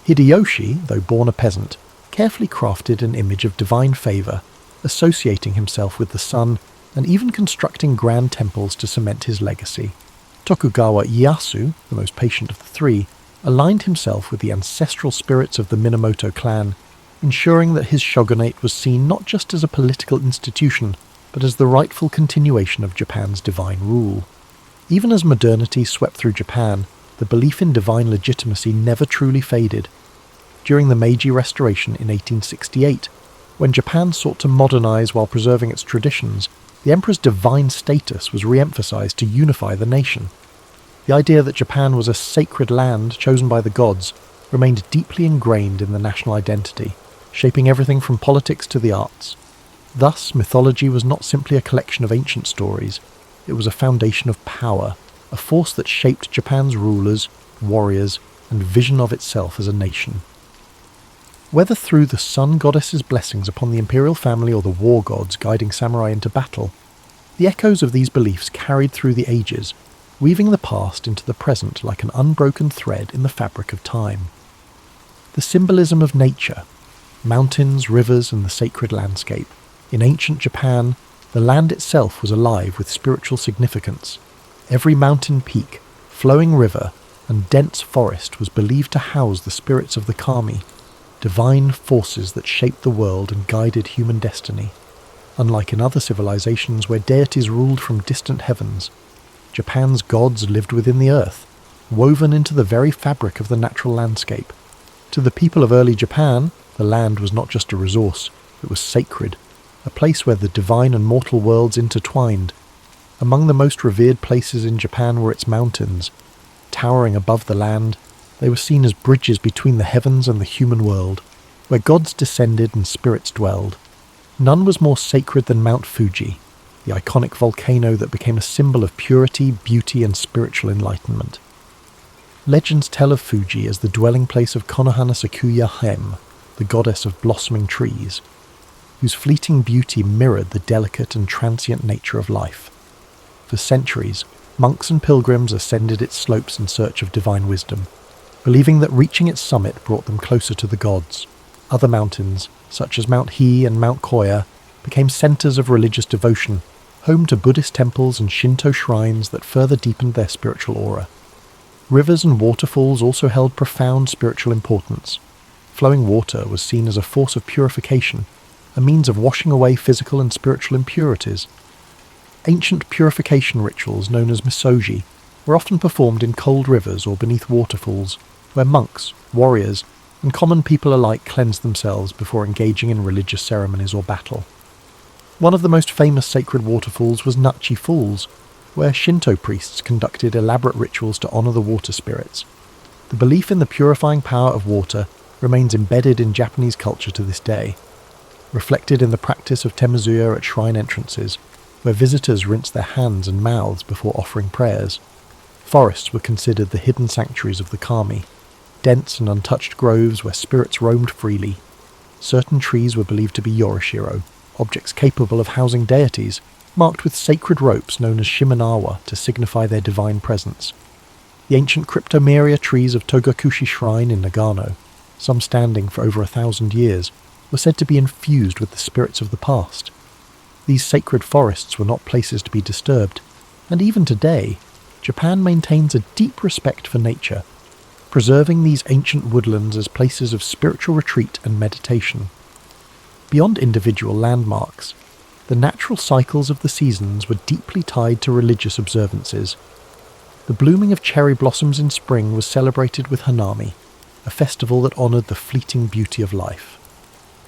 Hideyoshi, though born a peasant, carefully crafted an image of divine favour, associating himself with the sun and even constructing grand temples to cement his legacy. Tokugawa Ieyasu, the most patient of the three, aligned himself with the ancestral spirits of the Minamoto clan, ensuring that his shogunate was seen not just as a political institution, but as the rightful continuation of Japan's divine rule. Even as modernity swept through Japan, the belief in divine legitimacy never truly faded. During the Meiji Restoration in 1868, when Japan sought to modernize while preserving its traditions, the emperor's divine status was re-emphasized to unify the nation. The idea that Japan was a sacred land chosen by the gods remained deeply ingrained in the national identity, shaping everything from politics to the arts. Thus, mythology was not simply a collection of ancient stories, it was a foundation of power, a force that shaped Japan's rulers, warriors, and vision of itself as a nation. Whether through the sun goddess's blessings upon the imperial family or the war gods guiding samurai into battle, the echoes of these beliefs carried through the ages, weaving the past into the present like an unbroken thread in the fabric of time. The symbolism of nature, mountains, rivers, and the sacred landscape. In ancient Japan, the land itself was alive with spiritual significance. Every mountain peak, flowing river, and dense forest was believed to house the spirits of the kami, divine forces that shaped the world and guided human destiny. Unlike in other civilizations where deities ruled from distant heavens, Japan's gods lived within the earth, woven into the very fabric of the natural landscape. To the people of early Japan, the land was not just a resource, it was sacred, a place where the divine and mortal worlds intertwined. Among the most revered places in Japan were its mountains. Towering above the land, they were seen as bridges between the heavens and the human world, where gods descended and spirits dwelled. None was more sacred than Mount Fuji, the iconic volcano that became a symbol of purity, beauty, and spiritual enlightenment. Legends tell of Fuji as the dwelling place of Konohana Sakuya Hem, the goddess of blossoming trees, whose fleeting beauty mirrored the delicate and transient nature of life. For centuries, monks and pilgrims ascended its slopes in search of divine wisdom, believing that reaching its summit brought them closer to the gods. Other mountains, such as Mount He and Mount Koya, became centres of religious devotion, home to Buddhist temples and Shinto shrines that further deepened their spiritual aura. Rivers and waterfalls also held profound spiritual importance. Flowing water was seen as a force of purification, a means of washing away physical and spiritual impurities. Ancient purification rituals known as misogi were often performed in cold rivers or beneath waterfalls, where monks, warriors, and common people alike cleansed themselves before engaging in religious ceremonies or battle. One of the most famous sacred waterfalls was Nachi Falls, where Shinto priests conducted elaborate rituals to honour the water spirits. The belief in the purifying power of water remains embedded in Japanese culture to this day, reflected in the practice of temazuya at shrine entrances, where visitors rinse their hands and mouths before offering prayers. Forests were considered the hidden sanctuaries of the kami, dense and untouched groves where spirits roamed freely. Certain trees were believed to be yorishiro, objects capable of housing deities, marked with sacred ropes known as shimenawa to signify their divine presence. The ancient cryptomeria trees of Togakushi Shrine in Nagano, some standing for over 1,000 years, were said to be infused with the spirits of the past. These sacred forests were not places to be disturbed, and even today, Japan maintains a deep respect for nature, preserving these ancient woodlands as places of spiritual retreat and meditation. Beyond individual landmarks, the natural cycles of the seasons were deeply tied to religious observances. The blooming of cherry blossoms in spring was celebrated with Hanami, a festival that honoured the fleeting beauty of life,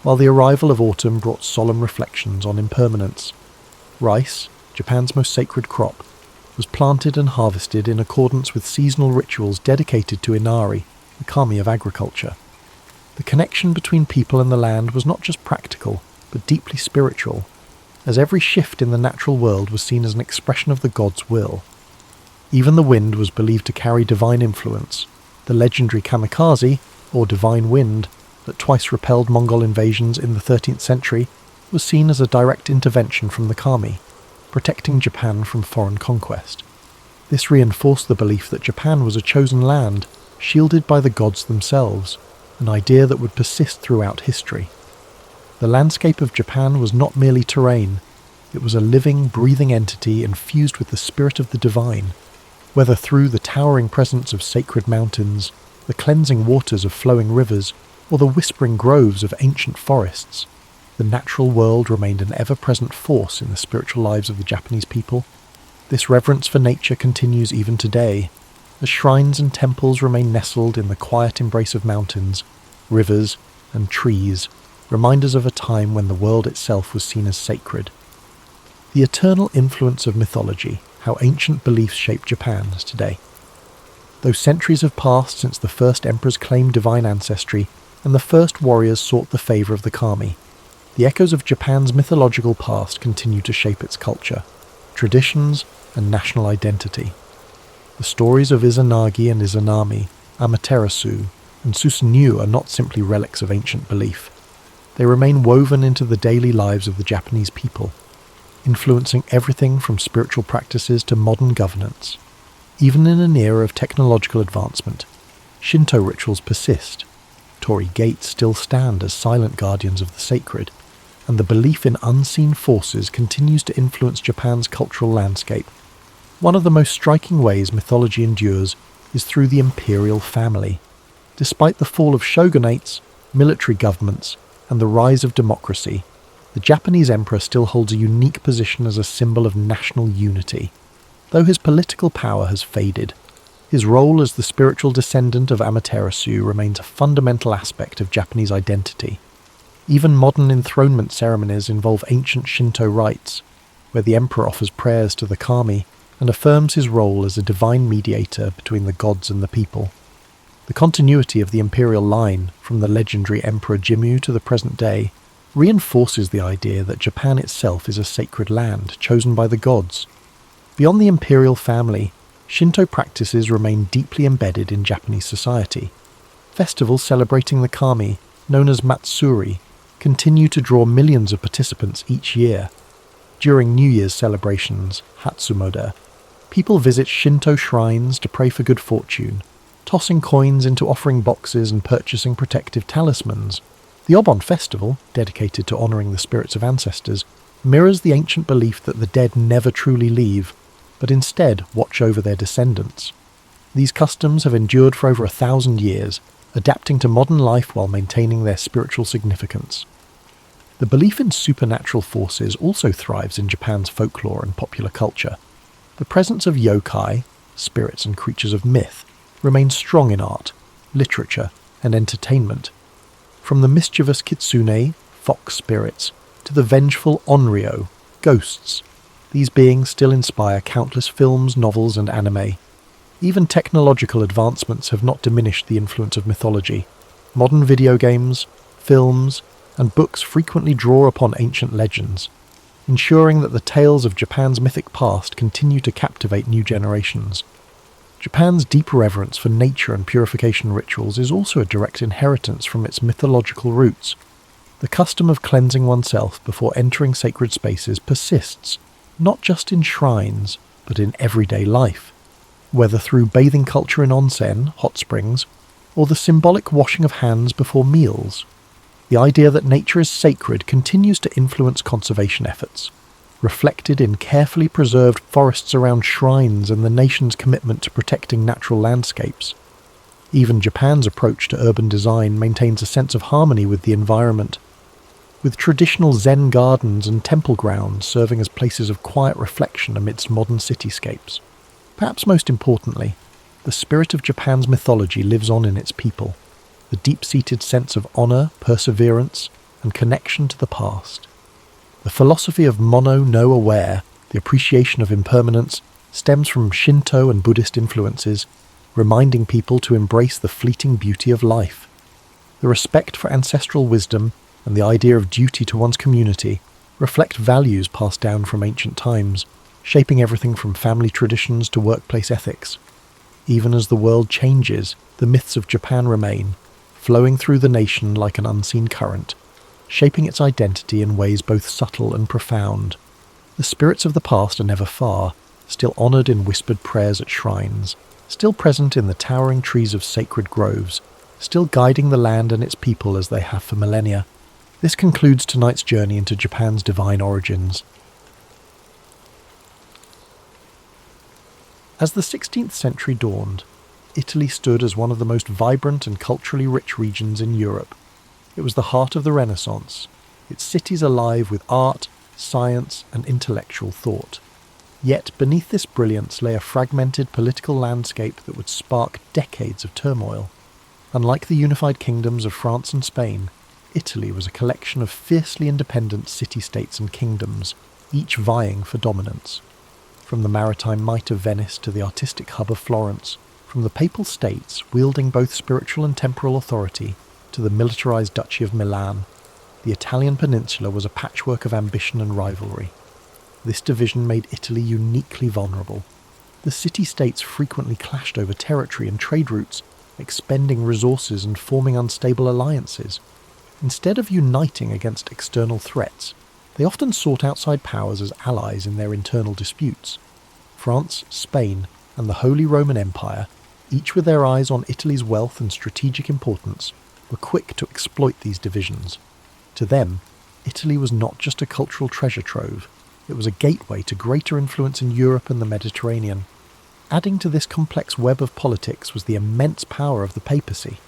while the arrival of autumn brought solemn reflections on impermanence. Rice, Japan's most sacred crop, was planted and harvested in accordance with seasonal rituals dedicated to Inari, the kami of agriculture. The connection between people and the land was not just practical, but deeply spiritual, as every shift in the natural world was seen as an expression of the god's will. Even the wind was believed to carry divine influence. The legendary kamikaze, or divine wind, that twice repelled Mongol invasions in the 13th century, was seen as a direct intervention from the kami, protecting Japan from foreign conquest. This reinforced the belief that Japan was a chosen land, shielded by the gods themselves, an idea that would persist throughout history. The landscape of Japan was not merely terrain, it was a living, breathing entity infused with the spirit of the divine, whether through the towering presence of sacred mountains, the cleansing waters of flowing rivers, or the whispering groves of ancient forests. The natural world remained an ever-present force in the spiritual lives of the Japanese people. This reverence for nature continues even today, as shrines and temples remain nestled in the quiet embrace of mountains, rivers, and trees, reminders of a time when the world itself was seen as sacred. The eternal influence of mythology, how ancient beliefs shape Japan today. Though centuries have passed since the first emperors claimed divine ancestry and the first warriors sought the favour of the kami, the echoes of Japan's mythological past continue to shape its culture, traditions, and national identity. The stories of Izanagi and Izanami, Amaterasu, and Susanoo are not simply relics of ancient belief. They remain woven into the daily lives of the Japanese people, influencing everything from spiritual practices to modern governance. Even in an era of technological advancement, Shinto rituals persist. Torii gates still stand as silent guardians of the sacred, and the belief in unseen forces continues to influence Japan's cultural landscape. One of the most striking ways mythology endures is through the imperial family. Despite the fall of shogunates, military governments, and the rise of democracy, the Japanese emperor still holds a unique position as a symbol of national unity. Though his political power has faded, his role as the spiritual descendant of Amaterasu remains a fundamental aspect of Japanese identity. Even modern enthronement ceremonies involve ancient Shinto rites, where the emperor offers prayers to the kami and affirms his role as a divine mediator between the gods and the people. The continuity of the imperial line, from the legendary Emperor Jimmu to the present day, reinforces the idea that Japan itself is a sacred land chosen by the gods. Beyond the imperial family, Shinto practices remain deeply embedded in Japanese society. Festivals celebrating the kami, known as Matsuri, continue to draw millions of participants each year. During New Year's celebrations, Hatsumoda, people visit Shinto shrines to pray for good fortune, tossing coins into offering boxes and purchasing protective talismans. The Obon festival, dedicated to honouring the spirits of ancestors, mirrors the ancient belief that the dead never truly leave, but instead watch over their descendants. These customs have endured for over 1,000 years, adapting to modern life while maintaining their spiritual significance. The belief in supernatural forces also thrives in Japan's folklore and popular culture. The presence of yokai, spirits and creatures of myth, remains strong in art, literature, and entertainment. From the mischievous kitsune, fox spirits, to the vengeful onryo, ghosts, these beings still inspire countless films, novels, and anime. Even technological advancements have not diminished the influence of mythology. Modern video games, films, and books frequently draw upon ancient legends, ensuring that the tales of Japan's mythic past continue to captivate new generations. Japan's deep reverence for nature and purification rituals is also a direct inheritance from its mythological roots. The custom of cleansing oneself before entering sacred spaces persists, not just in shrines, but in everyday life. Whether through bathing culture in onsen, hot springs, or the symbolic washing of hands before meals, the idea that nature is sacred continues to influence conservation efforts, reflected in carefully preserved forests around shrines and the nation's commitment to protecting natural landscapes. Even Japan's approach to urban design maintains a sense of harmony with the environment, with traditional Zen gardens and temple grounds serving as places of quiet reflection amidst modern cityscapes. Perhaps most importantly, the spirit of Japan's mythology lives on in its people, the deep-seated sense of honour, perseverance, and connection to the past. The philosophy of mono no aware, the appreciation of impermanence, stems from Shinto and Buddhist influences, reminding people to embrace the fleeting beauty of life. The respect for ancestral wisdom and the idea of duty to one's community reflect values passed down from ancient times, shaping everything from family traditions to workplace ethics. Even as the world changes, the myths of Japan remain, flowing through the nation like an unseen current, shaping its identity in ways both subtle and profound. The spirits of the past are never far, still honoured in whispered prayers at shrines, still present in the towering trees of sacred groves, still guiding the land and its people as they have for millennia. This concludes tonight's journey into Japan's divine origins. As the 16th century dawned, Italy stood as one of the most vibrant and culturally rich regions in Europe. It was the heart of the Renaissance, its cities alive with art, science, and intellectual thought. Yet beneath this brilliance lay a fragmented political landscape that would spark decades of turmoil. Unlike the unified kingdoms of France and Spain, Italy was a collection of fiercely independent city-states and kingdoms, each vying for dominance. From the maritime might of Venice to the artistic hub of Florence, from the papal states wielding both spiritual and temporal authority to the militarized Duchy of Milan, the Italian peninsula was a patchwork of ambition and rivalry. This division made Italy uniquely vulnerable. The city-states frequently clashed over territory and trade routes, expending resources and forming unstable alliances. Instead of uniting against external threats, they often sought outside powers as allies in their internal disputes. France, Spain, and the Holy Roman Empire, each with their eyes on Italy's wealth and strategic importance, were quick to exploit these divisions. To them, Italy was not just a cultural treasure trove, it was a gateway to greater influence in Europe and the Mediterranean. Adding to this complex web of politics was the immense power of the papacy.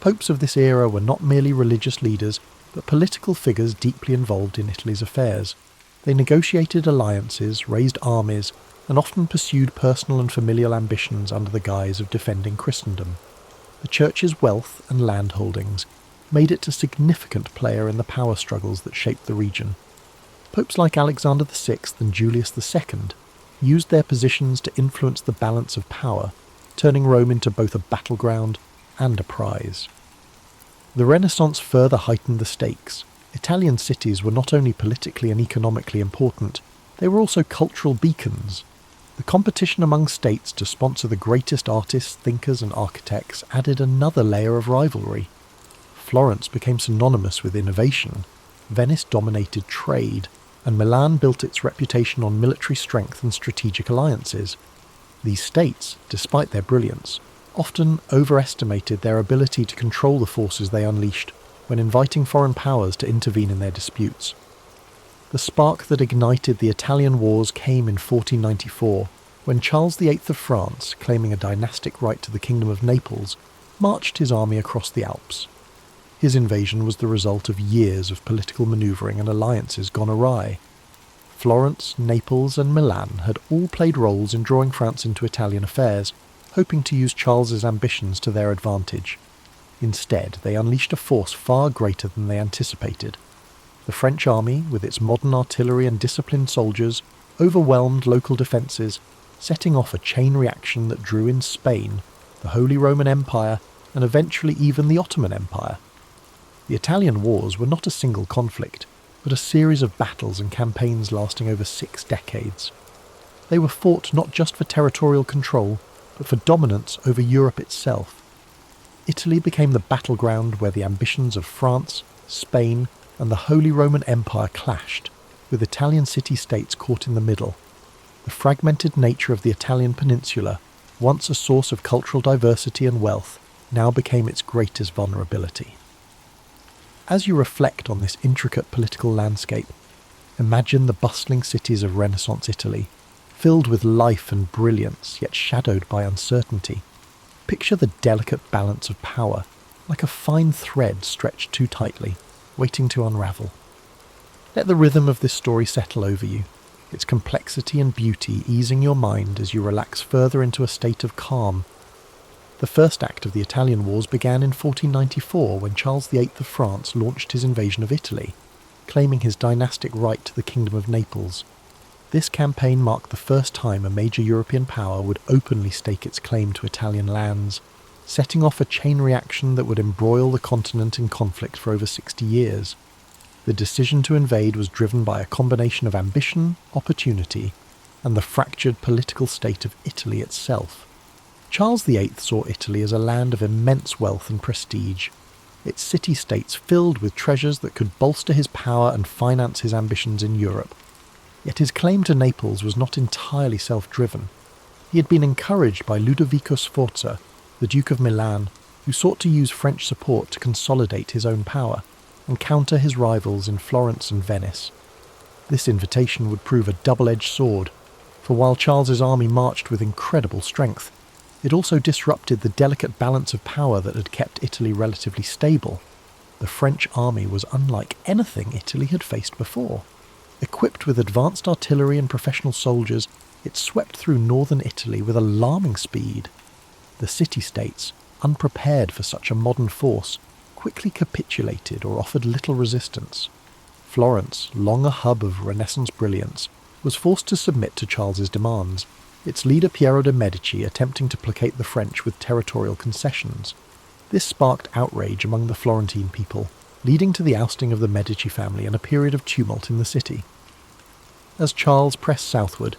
Popes of this era were not merely religious leaders, but political figures deeply involved in Italy's affairs. They negotiated alliances, raised armies, and often pursued personal and familial ambitions under the guise of defending Christendom. The Church's wealth and land holdings made it a significant player in the power struggles that shaped the region. Popes like Alexander VI and Julius II used their positions to influence the balance of power, turning Rome into both a battleground and a prize. The Renaissance further heightened the stakes. Italian cities were not only politically and economically important, they were also cultural beacons. The competition among states to sponsor the greatest artists, thinkers, and architects added another layer of rivalry. Florence became synonymous with innovation, Venice dominated trade, and Milan built its reputation on military strength and strategic alliances. These states, despite their brilliance, often overestimated their ability to control the forces they unleashed, when inviting foreign powers to intervene in their disputes. The spark that ignited the Italian wars came in 1494, when Charles VIII of France, claiming a dynastic right to the Kingdom of Naples, marched his army across the Alps. His invasion was the result of years of political manoeuvring and alliances gone awry. Florence, Naples and Milan had all played roles in drawing France into Italian affairs, hoping to use Charles's ambitions to their advantage. Instead, they unleashed a force far greater than they anticipated. The French army, with its modern artillery and disciplined soldiers, overwhelmed local defences, setting off a chain reaction that drew in Spain, the Holy Roman Empire, and eventually even the Ottoman Empire. The Italian wars were not a single conflict, but a series of battles and campaigns lasting over 6 decades. They were fought not just for territorial control, but for dominance over Europe itself. Italy became the battleground where the ambitions of France, Spain, and the Holy Roman Empire clashed, with Italian city-states caught in the middle. The fragmented nature of the Italian peninsula, once a source of cultural diversity and wealth, now became its greatest vulnerability. As you reflect on this intricate political landscape, imagine the bustling cities of Renaissance Italy, filled with life and brilliance, yet shadowed by uncertainty. Picture the delicate balance of power, like a fine thread stretched too tightly, waiting to unravel. Let the rhythm of this story settle over you, its complexity and beauty easing your mind as you relax further into a state of calm. The first act of the Italian Wars began in 1494 when Charles VIII of France launched his invasion of Italy, claiming his dynastic right to the Kingdom of Naples. This campaign marked the first time a major European power would openly stake its claim to Italian lands, setting off a chain reaction that would embroil the continent in conflict for over 60 years. The decision to invade was driven by a combination of ambition, opportunity, and the fractured political state of Italy itself. Charles VIII saw Italy as a land of immense wealth and prestige, its city-states filled with treasures that could bolster his power and finance his ambitions in Europe. Yet his claim to Naples was not entirely self-driven. He had been encouraged by Ludovico Sforza, the Duke of Milan, who sought to use French support to consolidate his own power and counter his rivals in Florence and Venice. This invitation would prove a double-edged sword, for while Charles's army marched with incredible strength, it also disrupted the delicate balance of power that had kept Italy relatively stable. The French army was unlike anything Italy had faced before. Equipped with advanced artillery and professional soldiers, it swept through northern Italy with alarming speed. The city-states, unprepared for such a modern force, quickly capitulated or offered little resistance. Florence, long a hub of Renaissance brilliance, was forced to submit to Charles's demands, its leader Piero de' Medici attempting to placate the French with territorial concessions. This sparked outrage among the Florentine people, leading to the ousting of the Medici family and a period of tumult in the city. As Charles pressed southward,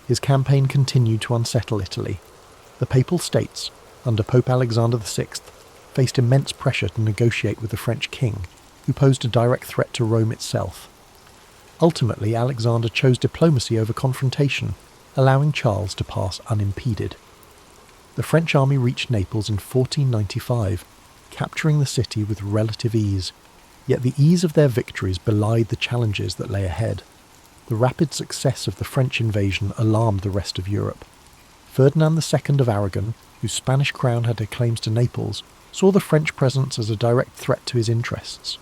his campaign continued to unsettle Italy. The Papal States, under Pope Alexander VI, faced immense pressure to negotiate with the French king, who posed a direct threat to Rome itself. Ultimately, Alexander chose diplomacy over confrontation, allowing Charles to pass unimpeded. The French army reached Naples in 1495, capturing the city with relative ease, yet the ease of their victories belied the challenges that lay ahead. The rapid success of the French invasion alarmed the rest of Europe. Ferdinand II of Aragon, whose Spanish crown had claims to Naples, saw the French presence as a direct threat to his interests.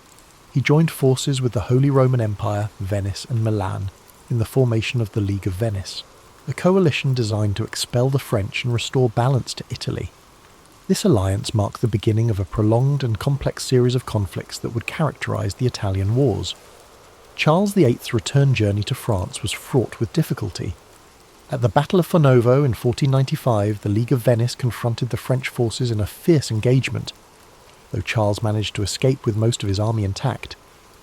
He joined forces with the Holy Roman Empire, Venice and Milan in the formation of the League of Venice, a coalition designed to expel the French and restore balance to Italy. This alliance marked the beginning of a prolonged and complex series of conflicts that would characterize the Italian Wars. Charles VIII's return journey to France was fraught with difficulty. At the Battle of Fornovo in 1495, the League of Venice confronted the French forces in a fierce engagement. Though Charles managed to escape with most of his army intact,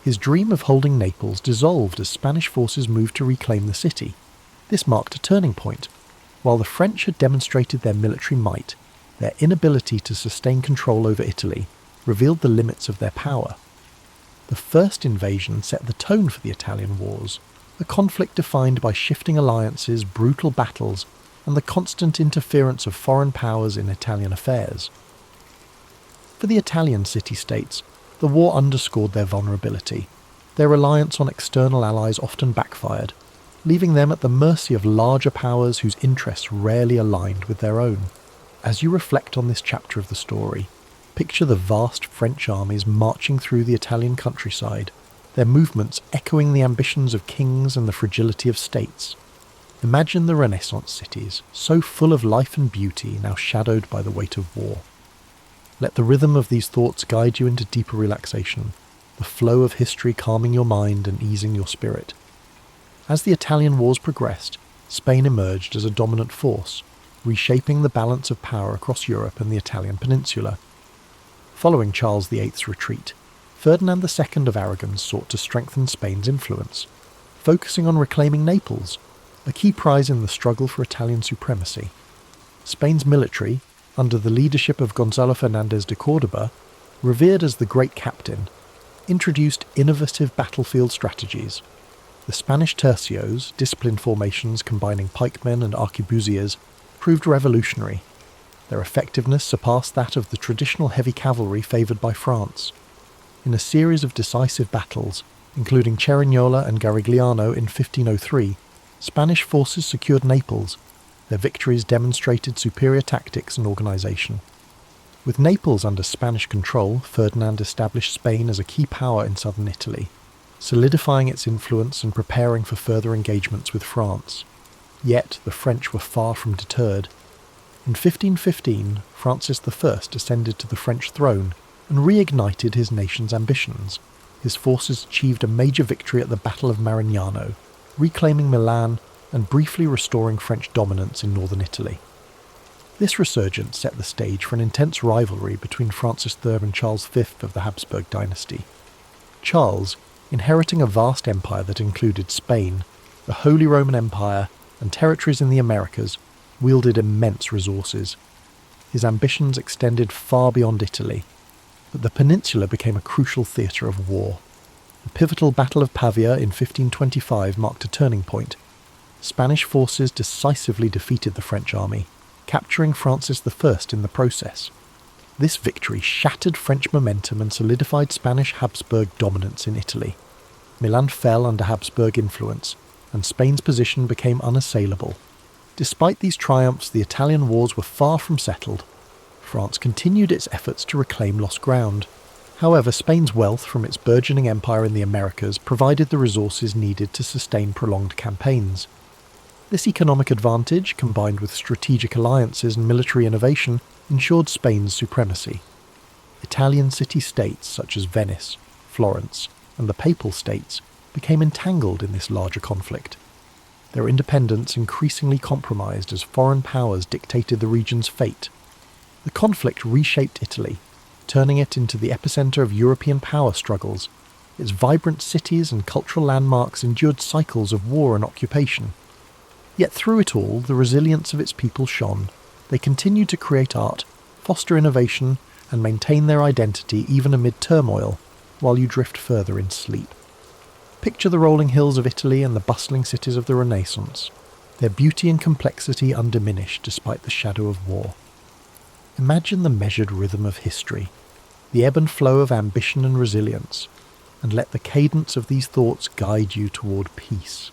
his dream of holding Naples dissolved as Spanish forces moved to reclaim the city. This marked a turning point. While the French had demonstrated their military might, their inability to sustain control over Italy revealed the limits of their power. The first invasion set the tone for the Italian Wars, a conflict defined by shifting alliances, brutal battles, and the constant interference of foreign powers in Italian affairs. For the Italian city-states, The war underscored their vulnerability. Their reliance on external allies often backfired, leaving them at the mercy of larger powers whose interests rarely aligned with their own. As you reflect on this chapter of the story, picture the vast French armies marching through the Italian countryside, their movements echoing the ambitions of kings and the fragility of states. Imagine the Renaissance cities, so full of life and beauty, now shadowed by the weight of war. Let the rhythm of these thoughts guide you into deeper relaxation, the flow of history calming your mind and easing your spirit. As the Italian wars progressed, Spain emerged as a dominant force, reshaping the balance of power across Europe and the Italian peninsula. Following Charles VIII's retreat, Ferdinand II of Aragon sought to strengthen Spain's influence, focusing on reclaiming Naples, a key prize in the struggle for Italian supremacy. Spain's military, under the leadership of Gonzalo Fernández de Córdoba, revered as the Great Captain, introduced innovative battlefield strategies. The Spanish tercios, disciplined formations combining pikemen and arquebusiers, proved revolutionary. Their effectiveness surpassed that of the traditional heavy cavalry favoured by France. In a series of decisive battles, including Cerignola and Garigliano in 1503, Spanish forces secured Naples. Their victories demonstrated superior tactics and organisation. With Naples under Spanish control, Ferdinand established Spain as a key power in southern Italy, solidifying its influence and preparing for further engagements with France. Yet the French were far from deterred. In 1515, Francis I ascended to the French throne and reignited his nation's ambitions. His forces achieved a major victory at the Battle of Marignano, reclaiming Milan and briefly restoring French dominance in northern Italy. This resurgence set the stage for an intense rivalry between Francis III and Charles V of the Habsburg dynasty. Charles, inheriting a vast empire that included Spain, the Holy Roman Empire, and territories in the Americas, wielded immense resources. His ambitions extended far beyond Italy, but the peninsula became a crucial theatre of war. The pivotal Battle of Pavia in 1525 marked a turning point. Spanish forces decisively defeated the French army, capturing Francis I in the process. This victory shattered French momentum and solidified Spanish Habsburg dominance in Italy. Milan fell under Habsburg influence, and Spain's position became unassailable. Despite these triumphs, the Italian wars were far from settled. France continued its efforts to reclaim lost ground. However, Spain's wealth from its burgeoning empire in the Americas provided the resources needed to sustain prolonged campaigns. This economic advantage, combined with strategic alliances and military innovation, ensured Spain's supremacy. Italian city-states such as Venice, Florence, and the Papal States became entangled in this larger conflict. Their independence increasingly compromised as foreign powers dictated the region's fate. The conflict reshaped Italy, turning it into the epicenter of European power struggles. Its vibrant cities and cultural landmarks endured cycles of war and occupation. Yet through it all, the resilience of its people shone. They continued to create art, foster innovation, and maintain their identity even amid turmoil, while you drift further in sleep. Picture the rolling hills of Italy and the bustling cities of the Renaissance, their beauty and complexity undiminished despite the shadow of war. Imagine the measured rhythm of history, the ebb and flow of ambition and resilience, and let the cadence of these thoughts guide you toward peace.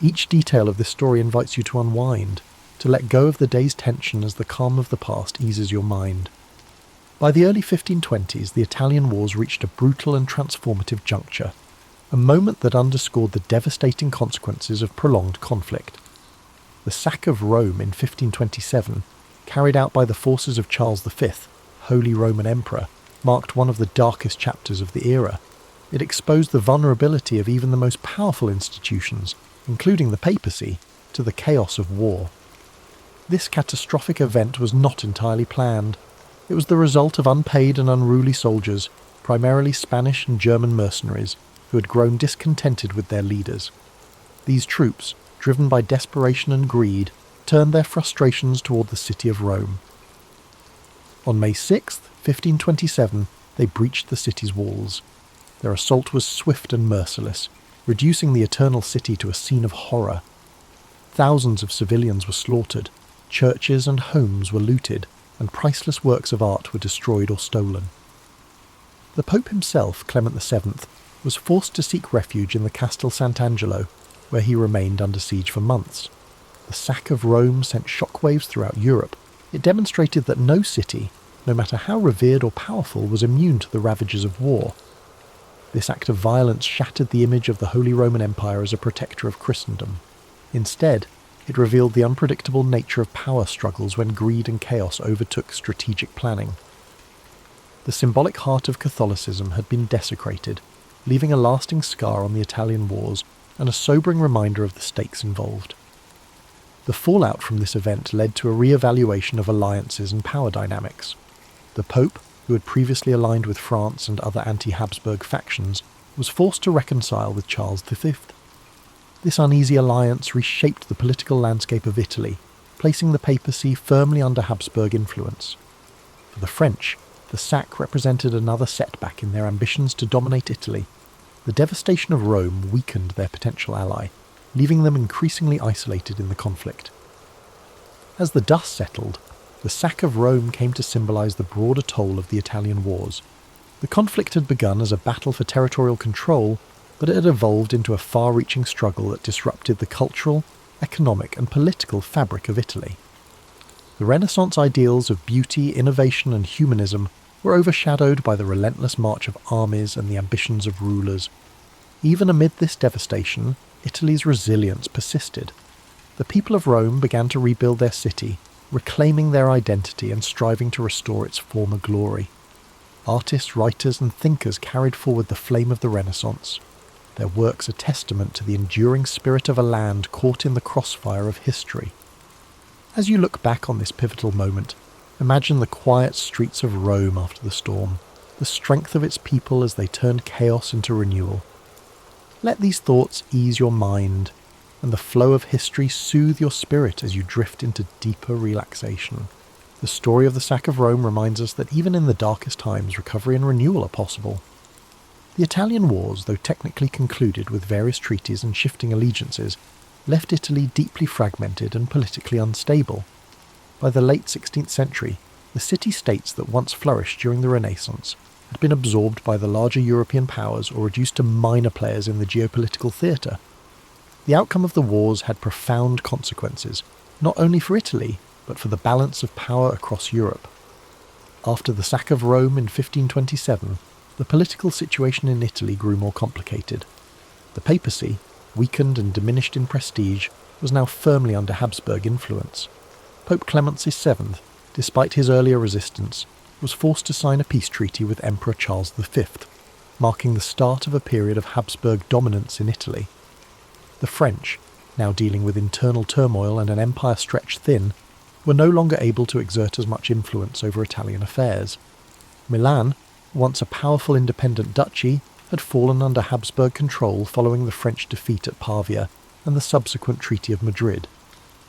Each detail of this story invites you to unwind, to let go of the day's tension as the calm of the past eases your mind. By the early 1520s, the Italian wars reached a brutal and transformative juncture, a moment that underscored the devastating consequences of prolonged conflict. The sack of Rome in 1527, carried out by the forces of Charles V, Holy Roman Emperor, marked one of the darkest chapters of the era. It exposed the vulnerability of even the most powerful institutions, including the papacy, to the chaos of war. This catastrophic event was not entirely planned. It was the result of unpaid and unruly soldiers, primarily Spanish and German mercenaries, who had grown discontented with their leaders. These troops, driven by desperation and greed, turned their frustrations toward the city of Rome. On May 6, 1527, they breached the city's walls. Their assault was swift and merciless, reducing the eternal city to a scene of horror. Thousands of civilians were slaughtered, churches and homes were looted, and priceless works of art were destroyed or stolen. The Pope himself, Clement VII, was forced to seek refuge in the Castel Sant'Angelo, where he remained under siege for months. The sack of Rome sent shockwaves throughout Europe. It demonstrated that no city, no matter how revered or powerful, was immune to the ravages of war. This act of violence shattered the image of the Holy Roman Empire as a protector of Christendom. Instead, it revealed the unpredictable nature of power struggles when greed and chaos overtook strategic planning. The symbolic heart of Catholicism had been desecrated, leaving a lasting scar on the Italian wars and a sobering reminder of the stakes involved. The fallout from this event led to a re-evaluation of alliances and power dynamics. The Pope, who had previously aligned with France and other anti-Habsburg factions, was forced to reconcile with Charles V. This uneasy alliance reshaped the political landscape of Italy, placing the papacy firmly under Habsburg influence. For the French, the sack represented another setback in their ambitions to dominate Italy. The devastation of Rome weakened their potential ally, leaving them increasingly isolated in the conflict. As the dust settled, the sack of Rome came to symbolise the broader toll of the Italian wars. The conflict had begun as a battle for territorial control, but it had evolved into a far-reaching struggle that disrupted the cultural, economic and political fabric of Italy. The Renaissance ideals of beauty, innovation and humanism were overshadowed by the relentless march of armies and the ambitions of rulers. Even amid this devastation, Italy's resilience persisted. The people of Rome began to rebuild their city, reclaiming their identity and striving to restore its former glory. Artists, writers and thinkers carried forward the flame of the Renaissance, their works a testament to the enduring spirit of a land caught in the crossfire of history. As you look back on this pivotal moment, imagine the quiet streets of Rome after the storm, the strength of its people as they turned chaos into renewal. Let these thoughts ease your mind, and the flow of history soothe your spirit as you drift into deeper relaxation. The story of the sack of Rome reminds us that even in the darkest times, recovery and renewal are possible. The Italian wars, though technically concluded with various treaties and shifting allegiances, left Italy deeply fragmented and politically unstable. By the late 16th century, the city-states that once flourished during the Renaissance had been absorbed by the larger European powers or reduced to minor players in the geopolitical theatre. The outcome of the wars had profound consequences, not only for Italy, but for the balance of power across Europe. After the sack of Rome in 1527, the political situation in Italy grew more complicated. The papacy, weakened and diminished in prestige, was now firmly under Habsburg influence. Pope Clement VII, despite his earlier resistance, was forced to sign a peace treaty with Emperor Charles V, marking the start of a period of Habsburg dominance in Italy. The French, now dealing with internal turmoil and an empire stretched thin, were no longer able to exert as much influence over Italian affairs. Milan, once a powerful independent duchy, had fallen under Habsburg control following the French defeat at Pavia and the subsequent Treaty of Madrid.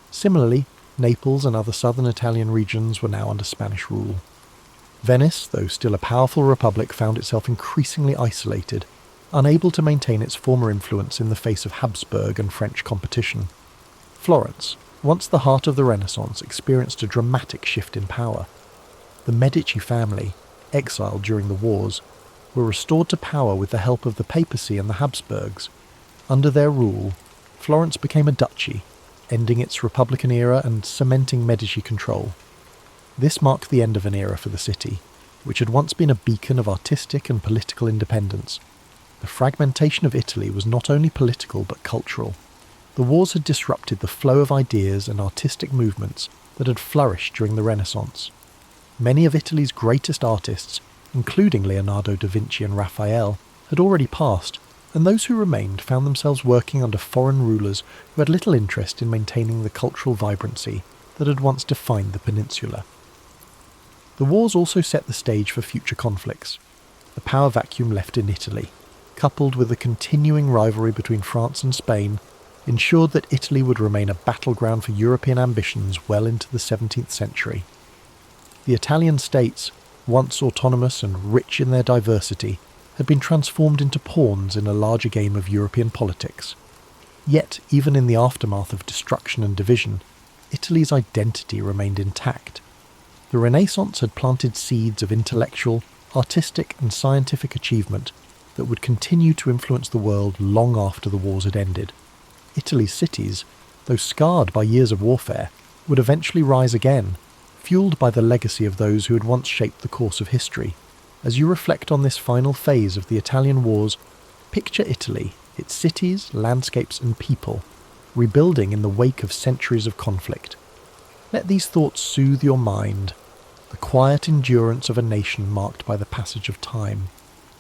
Similarly, Naples and other southern Italian regions were now under Spanish rule. Venice, though still a powerful republic, found itself increasingly isolated, unable to maintain its former influence in the face of Habsburg and French competition. Florence, once the heart of the Renaissance, experienced a dramatic shift in power. The Medici family, exiled during the wars, were restored to power with the help of the papacy and the Habsburgs. Under their rule, Florence became a duchy, ending its Republican era and cementing Medici control. This marked the end of an era for the city, which had once been a beacon of artistic and political independence. The fragmentation of Italy was not only political but cultural. The wars had disrupted the flow of ideas and artistic movements that had flourished during the Renaissance. Many of Italy's greatest artists, including Leonardo da Vinci and Raphael, had already passed, and those who remained found themselves working under foreign rulers who had little interest in maintaining the cultural vibrancy that had once defined the peninsula. The wars also set the stage for future conflicts. The power vacuum left in Italy, coupled with the continuing rivalry between France and Spain, ensured that Italy would remain a battleground for European ambitions well into the 17th century. The Italian states, once autonomous and rich in their diversity, had been transformed into pawns in a larger game of European politics. Yet, even in the aftermath of destruction and division, Italy's identity remained intact. The Renaissance had planted seeds of intellectual, artistic and scientific achievement that would continue to influence the world long after the wars had ended. Italy's cities, though scarred by years of warfare, would eventually rise again, fueled by the legacy of those who had once shaped the course of history. As you reflect on this final phase of the Italian wars, picture Italy, its cities, landscapes and people, rebuilding in the wake of centuries of conflict. Let these thoughts soothe your mind, the quiet endurance of a nation marked by the passage of time.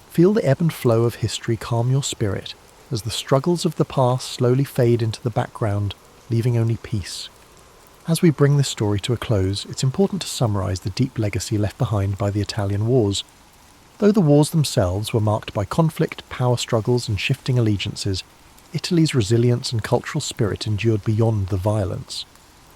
Feel the ebb and flow of history calm your spirit as the struggles of the past slowly fade into the background, leaving only peace. As we bring this story to a close, it's important to summarise the deep legacy left behind by the Italian wars. Though the wars themselves were marked by conflict, power struggles and shifting allegiances, Italy's resilience and cultural spirit endured beyond the violence.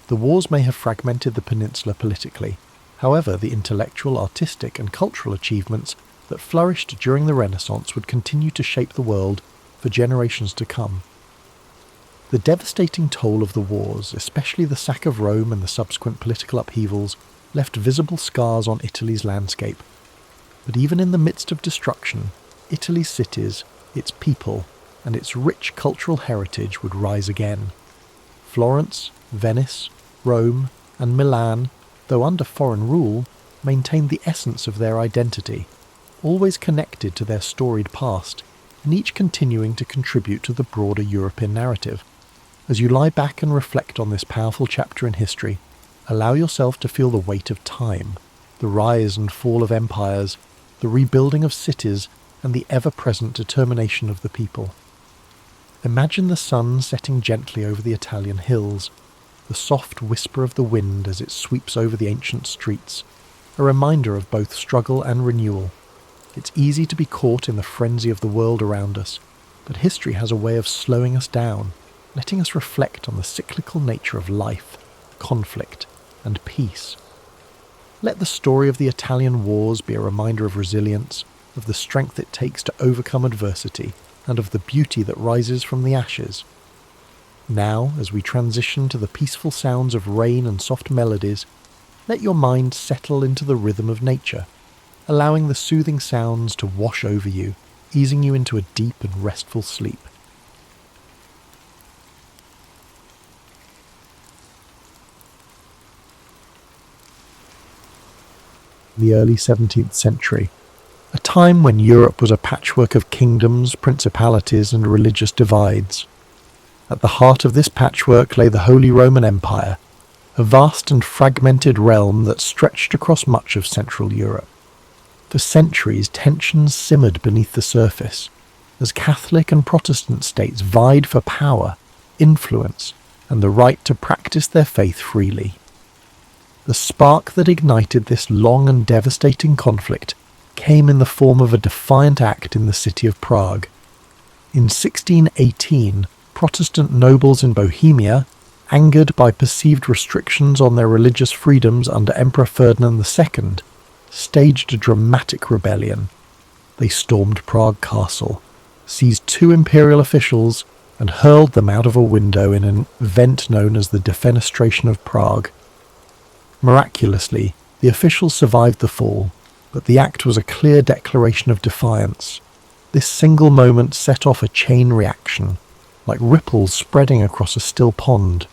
The wars may have fragmented the peninsula politically. However, the intellectual, artistic and cultural achievements that flourished during the Renaissance would continue to shape the world for generations to come. The devastating toll of the wars, especially the sack of Rome and the subsequent political upheavals, left visible scars on Italy's landscape. But even in the midst of destruction, Italy's cities, its people, and its rich cultural heritage would rise again. Florence, Venice, Rome, and Milan, though under foreign rule, maintained the essence of their identity, always connected to their storied past, and each continuing to contribute to the broader European narrative. As you lie back and reflect on this powerful chapter in history, allow yourself to feel the weight of time, the rise and fall of empires, the rebuilding of cities, and the ever-present determination of the people. Imagine the sun setting gently over the Italian hills, the soft whisper of the wind as it sweeps over the ancient streets, a reminder of both struggle and renewal. It's easy to be caught in the frenzy of the world around us, but history has a way of slowing us down, letting us reflect on the cyclical nature of life, conflict, and peace. Let the story of the Italian wars be a reminder of resilience, of the strength it takes to overcome adversity, and of the beauty that rises from the ashes. Now, as we transition to the peaceful sounds of rain and soft melodies, let your mind settle into the rhythm of nature, allowing the soothing sounds to wash over you, easing you into a deep and restful sleep. The early 17th century, a time when Europe was a patchwork of kingdoms, principalities, and religious divides. At the heart of this patchwork lay the Holy Roman Empire, a vast and fragmented realm that stretched across much of Central Europe. For centuries, tensions simmered beneath the surface, as Catholic and Protestant states vied for power, influence, and the right to practice their faith freely. The spark that ignited this long and devastating conflict came in the form of a defiant act in the city of Prague. In 1618, Protestant nobles in Bohemia, angered by perceived restrictions on their religious freedoms under Emperor Ferdinand II, staged a dramatic rebellion. They stormed Prague Castle, seized 2 imperial officials, and hurled them out of a window in an event known as the Defenestration of Prague. Miraculously, the officials survived the fall, but the act was a clear declaration of defiance. This single moment set off a chain reaction, like ripples spreading across a still pond.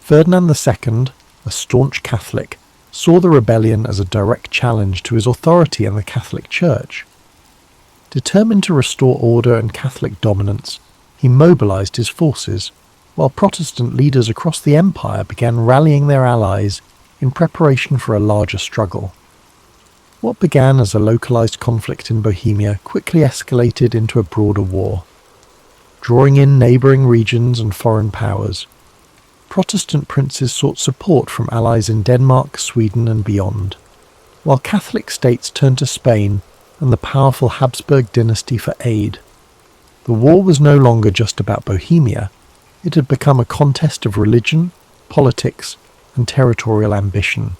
Ferdinand II, a staunch Catholic, saw the rebellion as a direct challenge to his authority in the Catholic Church. Determined to restore order and Catholic dominance, he mobilized his forces, while Protestant leaders across the empire began rallying their allies in preparation for a larger struggle. What began as a localized conflict in Bohemia quickly escalated into a broader war, drawing in neighbouring regions and foreign powers. Protestant princes sought support from allies in Denmark, Sweden and beyond, while Catholic states turned to Spain and the powerful Habsburg dynasty for aid. The war was no longer just about Bohemia. It had become a contest of religion, politics, and territorial ambition.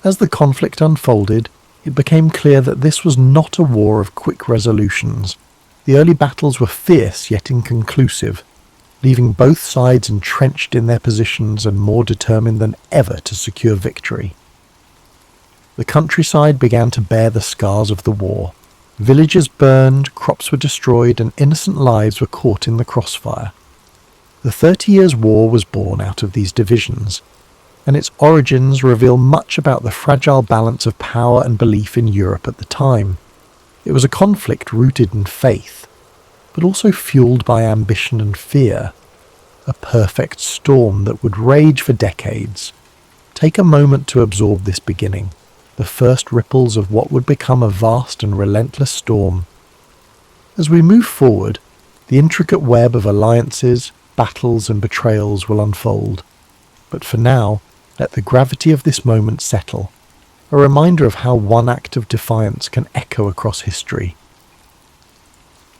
As the conflict unfolded, it became clear that this was not a war of quick resolutions. The early battles were fierce yet inconclusive, leaving both sides entrenched in their positions and more determined than ever to secure victory. The countryside began to bear the scars of the war. Villages burned, crops were destroyed, and innocent lives were caught in the crossfire. The 30 Years' War was born out of these divisions, and its origins reveal much about the fragile balance of power and belief in Europe at the time. It was a conflict rooted in faith, but also fueled by ambition and fear, a perfect storm that would rage for decades. Take a moment to absorb this beginning, the first ripples of what would become a vast and relentless storm. As we move forward, the intricate web of alliances, battles and betrayals will unfold. But for now, let the gravity of this moment settle, a reminder of how one act of defiance can echo across history.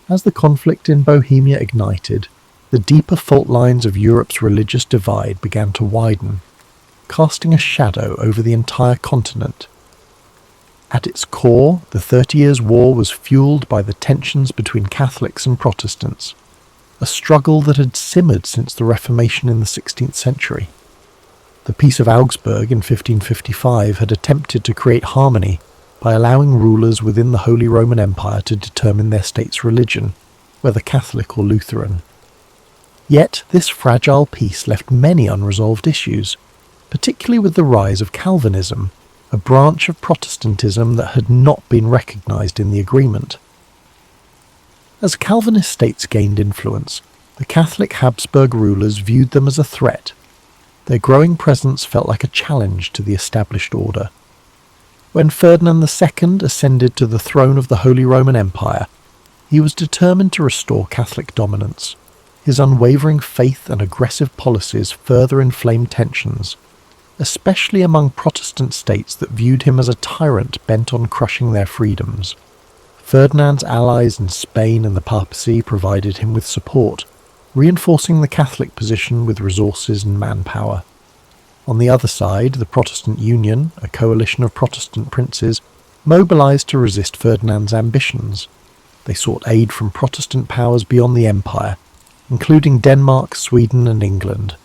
As the conflict in Bohemia ignited, the deeper fault lines of Europe's religious divide began to widen, casting a shadow over the entire continent. At its core, the 30 Years' War was fueled by the tensions between Catholics and Protestants, a struggle that had simmered since the Reformation in the 16th century. The Peace of Augsburg in 1555 had attempted to create harmony by allowing rulers within the Holy Roman Empire to determine their state's religion, whether Catholic or Lutheran. Yet this fragile peace left many unresolved issues, particularly with the rise of Calvinism, a branch of Protestantism that had not been recognised in the agreement. As Calvinist states gained influence, the Catholic Habsburg rulers viewed them as a threat. Their growing presence felt like a challenge to the established order. When Ferdinand II ascended to the throne of the Holy Roman Empire, he was determined to restore Catholic dominance. His unwavering faith and aggressive policies further inflamed tensions, especially among Protestant states that viewed him as a tyrant bent on crushing their freedoms. Ferdinand's allies in Spain and the papacy provided him with support, reinforcing the Catholic position with resources and manpower. On the other side, the Protestant Union, a coalition of Protestant princes, mobilized to resist Ferdinand's ambitions. They sought aid from Protestant powers beyond the empire, including Denmark, Sweden and England.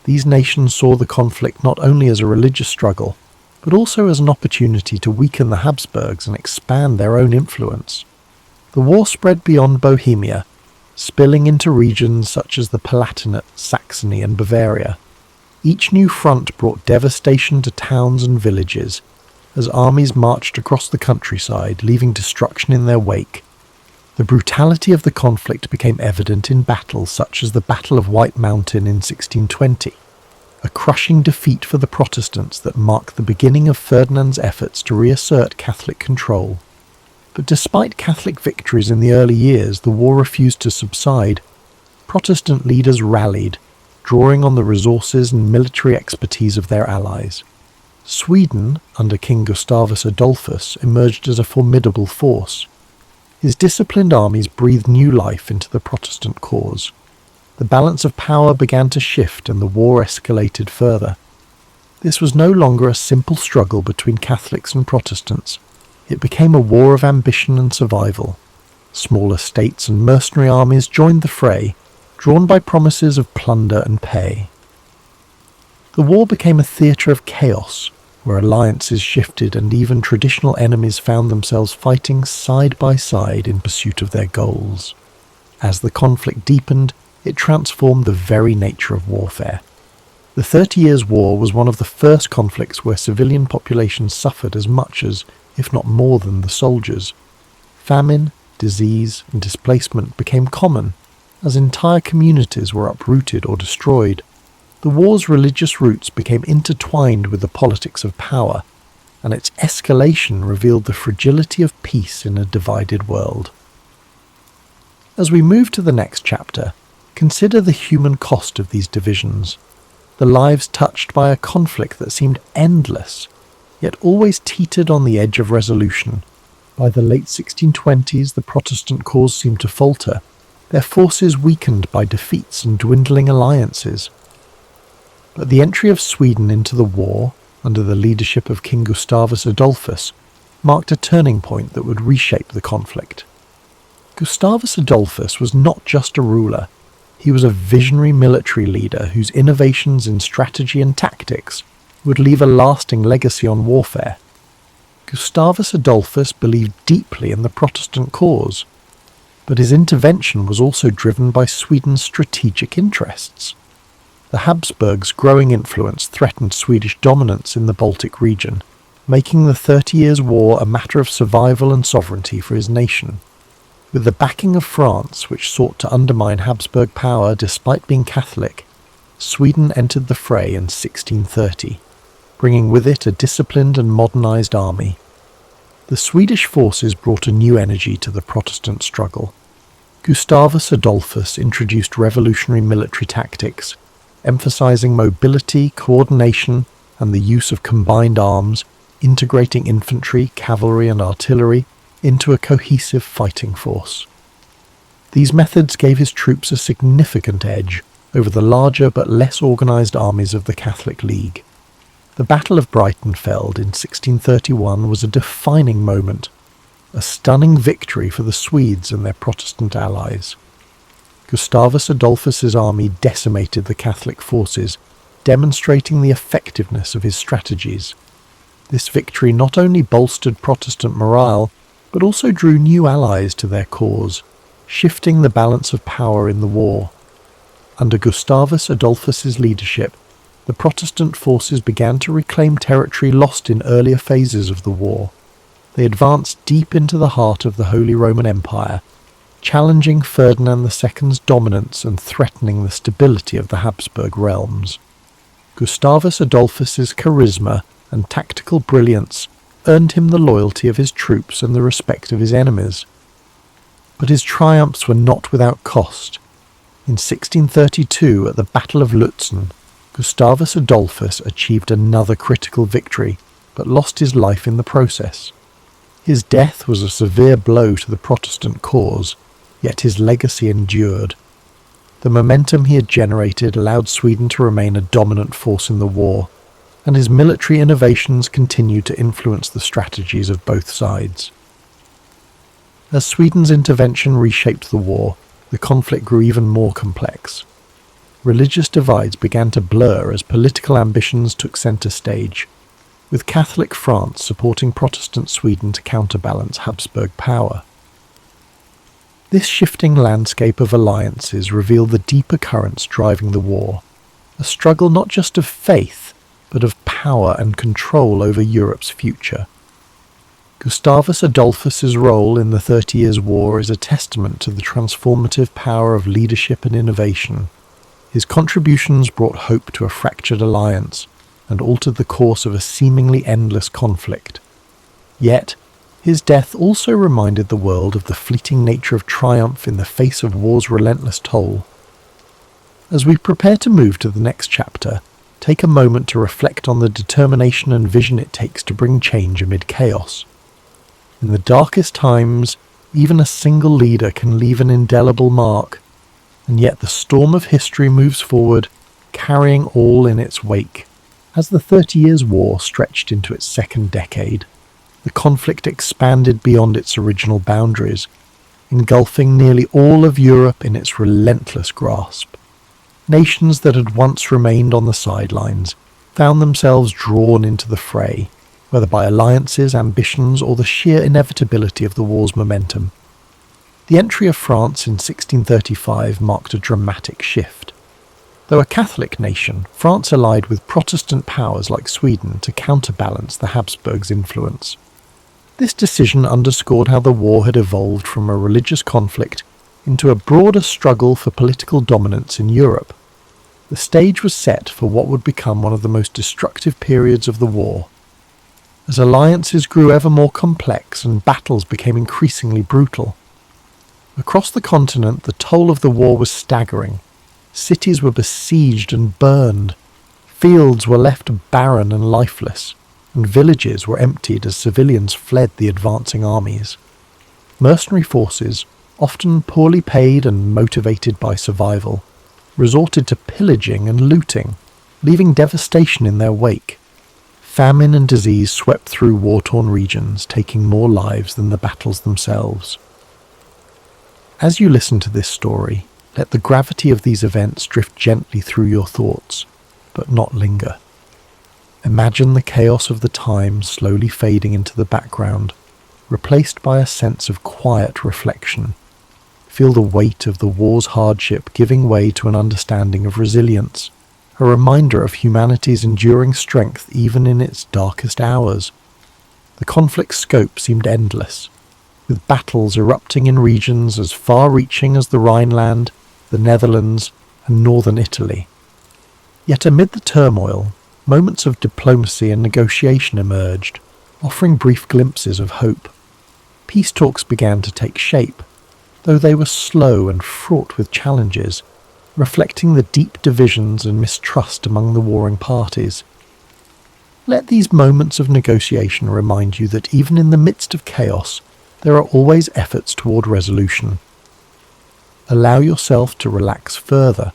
These nations saw the conflict not only as a religious struggle, but also as an opportunity to weaken the Habsburgs and expand their own influence. The war spread beyond Bohemia, spilling into regions such as the Palatinate, Saxony and Bavaria. Each new front brought devastation to towns and villages, as armies marched across the countryside, leaving destruction in their wake. The brutality of the conflict became evident in battles such as the Battle of White Mountain in 1620, a crushing defeat for the Protestants that marked the beginning of Ferdinand's efforts to reassert Catholic control. But despite Catholic victories in the early years, the war refused to subside. Protestant leaders rallied, drawing on the resources and military expertise of their allies. Sweden, under King Gustavus Adolphus, emerged as a formidable force. His disciplined armies breathed new life into the Protestant cause. The balance of power began to shift and the war escalated further. This was no longer a simple struggle between Catholics and Protestants. It became a war of ambition and survival. Smaller states and mercenary armies joined the fray, drawn by promises of plunder and pay. The war became a theatre of chaos, where alliances shifted and even traditional enemies found themselves fighting side by side in pursuit of their goals. As the conflict deepened, it transformed the very nature of warfare. The 30 Years' War was one of the first conflicts where civilian populations suffered as much as, if not more than, the soldiers. Famine, disease, and displacement became common, as entire communities were uprooted or destroyed. The war's religious roots became intertwined with the politics of power, and its escalation revealed the fragility of peace in a divided world. As we move to the next chapter, consider the human cost of these divisions, the lives touched by a conflict that seemed endless, yet always teetered on the edge of resolution. By the late 1620s, the Protestant cause seemed to falter, their forces weakened by defeats and dwindling alliances. But the entry of Sweden into the war, under the leadership of King Gustavus Adolphus, marked a turning point that would reshape the conflict. Gustavus Adolphus was not just a ruler, he was a visionary military leader whose innovations in strategy and tactics would leave a lasting legacy on warfare. Gustavus Adolphus believed deeply in the Protestant cause, but his intervention was also driven by Sweden's strategic interests. The Habsburgs' growing influence threatened Swedish dominance in the Baltic region, making the 30 Years' War a matter of survival and sovereignty for his nation. With the backing of France, which sought to undermine Habsburg power despite being Catholic, Sweden entered the fray in 1630, bringing with it a disciplined and modernised army. The Swedish forces brought a new energy to the Protestant struggle. Gustavus Adolphus introduced revolutionary military tactics, emphasising mobility, coordination, and the use of combined arms, integrating infantry, cavalry, and artillery into a cohesive fighting force. These methods gave his troops a significant edge over the larger but less organised armies of the Catholic League. The Battle of Breitenfeld in 1631 was a defining moment, a stunning victory for the Swedes and their Protestant allies. Gustavus Adolphus's army decimated the Catholic forces, demonstrating the effectiveness of his strategies. This victory not only bolstered Protestant morale, but also drew new allies to their cause, shifting the balance of power in the war. Under Gustavus Adolphus's leadership, the Protestant forces began to reclaim territory lost in earlier phases of the war. They advanced deep into the heart of the Holy Roman Empire, challenging Ferdinand II's dominance and threatening the stability of the Habsburg realms. Gustavus Adolphus's charisma and tactical brilliance earned him the loyalty of his troops and the respect of his enemies. But his triumphs were not without cost. In 1632, at the Battle of Lutzen, Gustavus Adolphus achieved another critical victory, but lost his life in the process. His death was a severe blow to the Protestant cause, yet his legacy endured. The momentum he had generated allowed Sweden to remain a dominant force in the war, and his military innovations continued to influence the strategies of both sides. As Sweden's intervention reshaped the war, the conflict grew even more complex. Religious divides began to blur as political ambitions took centre stage, with Catholic France supporting Protestant Sweden to counterbalance Habsburg power. This shifting landscape of alliances revealed the deeper currents driving the war, a struggle not just of faith, but of power and control over Europe's future. Gustavus Adolphus's role in the 30 Years' War is a testament to the transformative power of leadership and innovation. His contributions brought hope to a fractured alliance and altered the course of a seemingly endless conflict. Yet, his death also reminded the world of the fleeting nature of triumph in the face of war's relentless toll. As we prepare to move to the next chapter, take a moment to reflect on the determination and vision it takes to bring change amid chaos. In the darkest times, even a single leader can leave an indelible mark, and yet the storm of history moves forward, carrying all in its wake. As the 30 Years' War stretched into its second decade, the conflict expanded beyond its original boundaries, engulfing nearly all of Europe in its relentless grasp. Nations that had once remained on the sidelines found themselves drawn into the fray, whether by alliances, ambitions, or the sheer inevitability of the war's momentum. The entry of France in 1635 marked a dramatic shift. Though a Catholic nation, France allied with Protestant powers like Sweden to counterbalance the Habsburgs' influence. This decision underscored how the war had evolved from a religious conflict into a broader struggle for political dominance in Europe. The stage was set for what would become one of the most destructive periods of the war. As alliances grew ever more complex and battles became increasingly brutal. Across the continent, the toll of the war was staggering. Cities were besieged and burned. Fields were left barren and lifeless, and villages were emptied as civilians fled the advancing armies. Mercenary forces, often poorly paid and motivated by survival, resorted to pillaging and looting, leaving devastation in their wake. Famine and disease swept through war-torn regions, taking more lives than the battles themselves. As you listen to this story, let the gravity of these events drift gently through your thoughts, but not linger. Imagine the chaos of the time slowly fading into the background, replaced by a sense of quiet reflection. Feel the weight of the war's hardship giving way to an understanding of resilience, a reminder of humanity's enduring strength even in its darkest hours. The conflict's scope seemed endless, with battles erupting in regions as far-reaching as the Rhineland, the Netherlands, and northern Italy. Yet amid the turmoil, moments of diplomacy and negotiation emerged, offering brief glimpses of hope. Peace talks began to take shape, though they were slow and fraught with challenges, reflecting the deep divisions and mistrust among the warring parties. Let these moments of negotiation remind you that even in the midst of chaos, there are always efforts toward resolution. Allow yourself to relax further,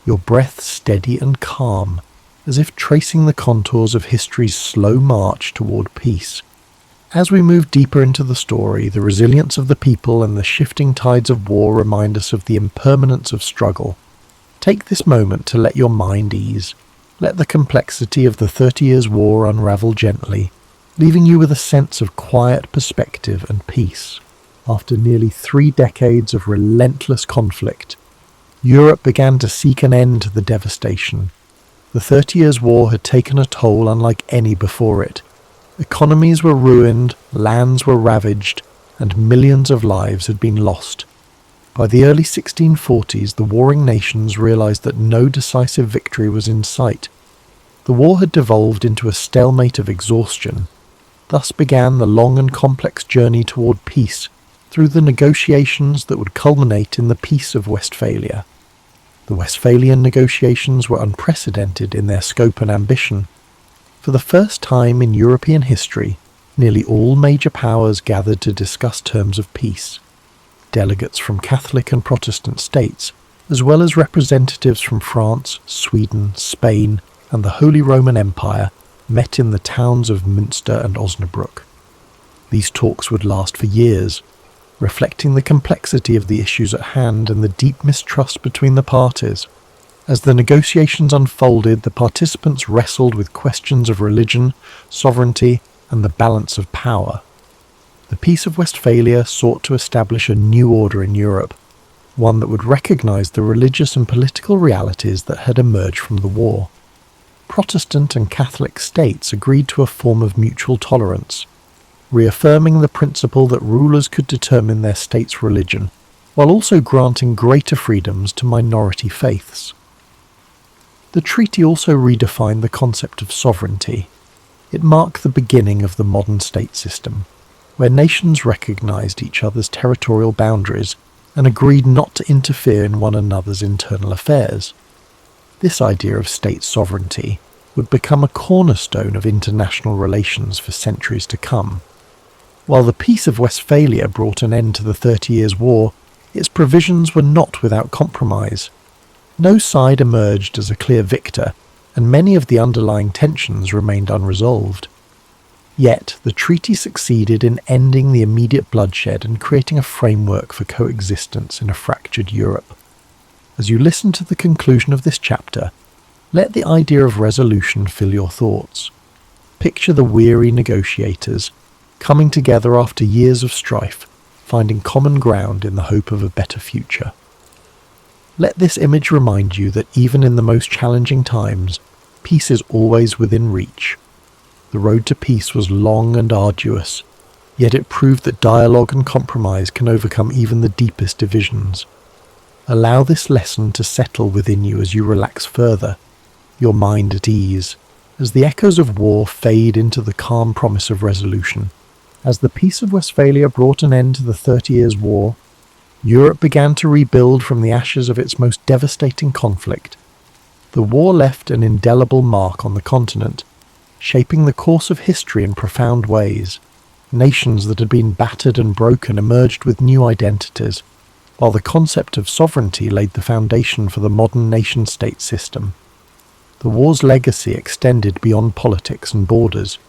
your breath steady and calm, as if tracing the contours of history's slow march toward peace. As we move deeper into the story, the resilience of the people and the shifting tides of war remind us of the impermanence of struggle. Take this moment to let your mind ease. Let the complexity of the 30 Years' War unravel gently, leaving you with a sense of quiet perspective and peace. After nearly 3 decades of relentless conflict, Europe began to seek an end to the devastation. The 30 Years' War had taken a toll unlike any before it. Economies were ruined, lands were ravaged, and millions of lives had been lost. By the early 1640s, the warring nations realized that no decisive victory was in sight. The war had devolved into a stalemate of exhaustion. Thus began the long and complex journey toward peace, through the negotiations that would culminate in the Peace of Westphalia. The Westphalian negotiations were unprecedented in their scope and ambition. For the first time in European history, nearly all major powers gathered to discuss terms of peace. Delegates from Catholic and Protestant states, as well as representatives from France, Sweden, Spain, and the Holy Roman Empire, met in the towns of Münster and Osnabrück. These talks would last for years, reflecting the complexity of the issues at hand and the deep mistrust between the parties. As the negotiations unfolded, the participants wrestled with questions of religion, sovereignty, and the balance of power. The Peace of Westphalia sought to establish a new order in Europe, one that would recognize the religious and political realities that had emerged from the war. Protestant and Catholic states agreed to a form of mutual tolerance, reaffirming the principle that rulers could determine their state's religion, while also granting greater freedoms to minority faiths. The treaty also redefined the concept of sovereignty. It marked the beginning of the modern state system, where nations recognized each other's territorial boundaries and agreed not to interfere in one another's internal affairs. This idea of state sovereignty would become a cornerstone of international relations for centuries to come. While the Peace of Westphalia brought an end to the 30 Years' War, its provisions were not without compromise. No side emerged as a clear victor, and many of the underlying tensions remained unresolved. Yet, the treaty succeeded in ending the immediate bloodshed and creating a framework for coexistence in a fractured Europe. As you listen to the conclusion of this chapter, let the idea of resolution fill your thoughts. Picture the weary negotiators, coming together after years of strife, finding common ground in the hope of a better future. Let this image remind you that even in the most challenging times, peace is always within reach. The road to peace was long and arduous, yet it proved that dialogue and compromise can overcome even the deepest divisions. Allow this lesson to settle within you as you relax further, your mind at ease, as the echoes of war fade into the calm promise of resolution. As the Peace of Westphalia brought an end to the 30 Years' War, Europe began to rebuild from the ashes of its most devastating conflict. The war left an indelible mark on the continent, shaping the course of history in profound ways. Nations that had been battered and broken emerged with new identities, while the concept of sovereignty laid the foundation for the modern nation-state system. The war's legacy extended beyond politics and borders.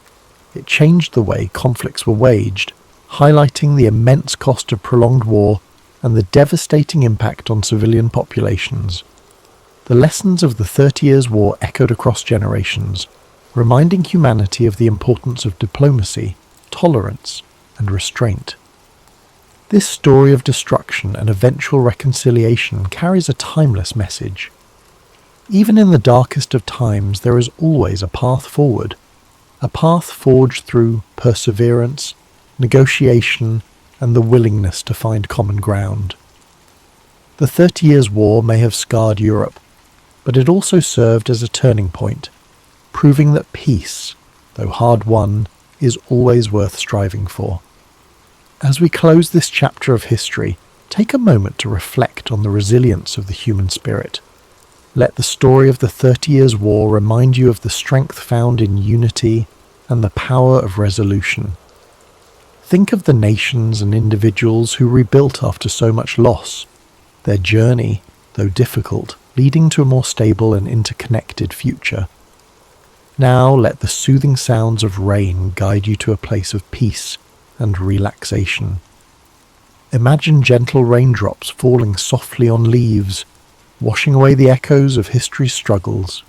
It changed the way conflicts were waged, highlighting the immense cost of prolonged war and the devastating impact on civilian populations. The lessons of the 30 Years' War echoed across generations, reminding humanity of the importance of diplomacy, tolerance, and restraint. This story of destruction and eventual reconciliation carries a timeless message. Even in the darkest of times, there is always a path forward, a path forged through perseverance, negotiation, and the willingness to find common ground. The 30 Years' War may have scarred Europe, but it also served as a turning point, proving that peace, though hard won, is always worth striving for. As we close this chapter of history, take a moment to reflect on the resilience of the human spirit. Let the story of the 30 Years' War remind you of the strength found in unity and the power of resolution. Think of the nations and individuals who rebuilt after so much loss, their journey, though difficult, leading to a more stable and interconnected future. Now let the soothing sounds of rain guide you to a place of peace and relaxation. Imagine gentle raindrops falling softly on leaves, washing away the echoes of history's struggles.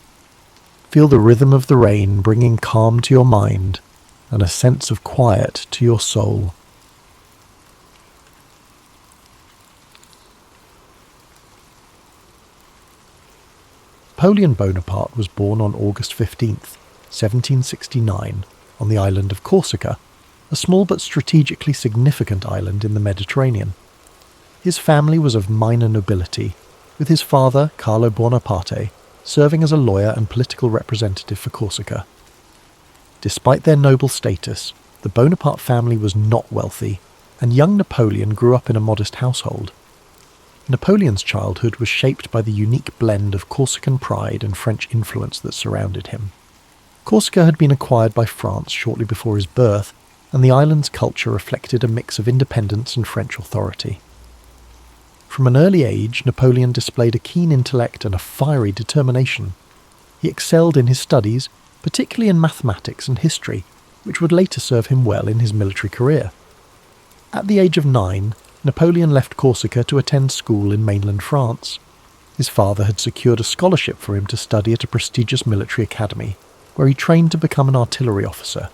Feel the rhythm of the rain bringing calm to your mind and a sense of quiet to your soul. Napoleon Bonaparte was born on August 15th, 1769, on the island of Corsica, a small but strategically significant island in the Mediterranean. His family was of minor nobility, with his father, Carlo Buonaparte, serving as a lawyer and political representative for Corsica. Despite their noble status, the Bonaparte family was not wealthy, and young Napoleon grew up in a modest household. Napoleon's childhood was shaped by the unique blend of Corsican pride and French influence that surrounded him. Corsica had been acquired by France shortly before his birth, and the island's culture reflected a mix of independence and French authority. From an early age, Napoleon displayed a keen intellect and a fiery determination. He excelled in his studies, particularly in mathematics and history, which would later serve him well in his military career. At the age of 9, Napoleon left Corsica to attend school in mainland France. His father had secured a scholarship for him to study at a prestigious military academy, where he trained to become an artillery officer.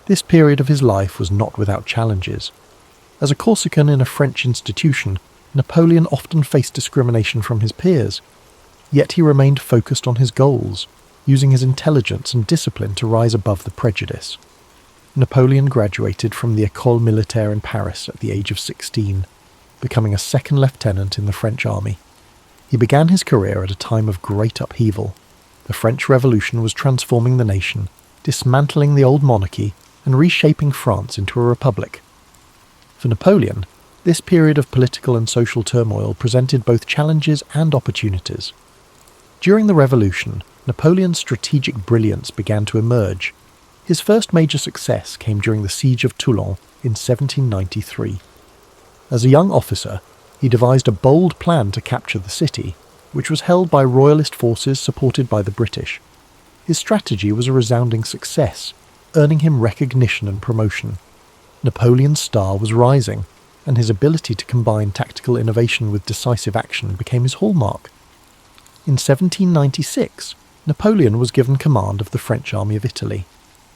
This period of his life was not without challenges. As a Corsican in a French institution, Napoleon often faced discrimination from his peers, yet he remained focused on his goals, using his intelligence and discipline to rise above the prejudice. Napoleon graduated from the École Militaire in Paris at the age of 16, becoming a second lieutenant in the French army. He began his career at a time of great upheaval. The French Revolution was transforming the nation, dismantling the old monarchy and reshaping France into a republic. For Napoleon, this period of political and social turmoil presented both challenges and opportunities. During the Revolution, Napoleon's strategic brilliance began to emerge. His first major success came during the Siege of Toulon in 1793. As a young officer, he devised a bold plan to capture the city, which was held by royalist forces supported by the British. His strategy was a resounding success, earning him recognition and promotion. Napoleon's star was rising, and his ability to combine tactical innovation with decisive action became his hallmark. In 1796, Napoleon was given command of the French army of Italy.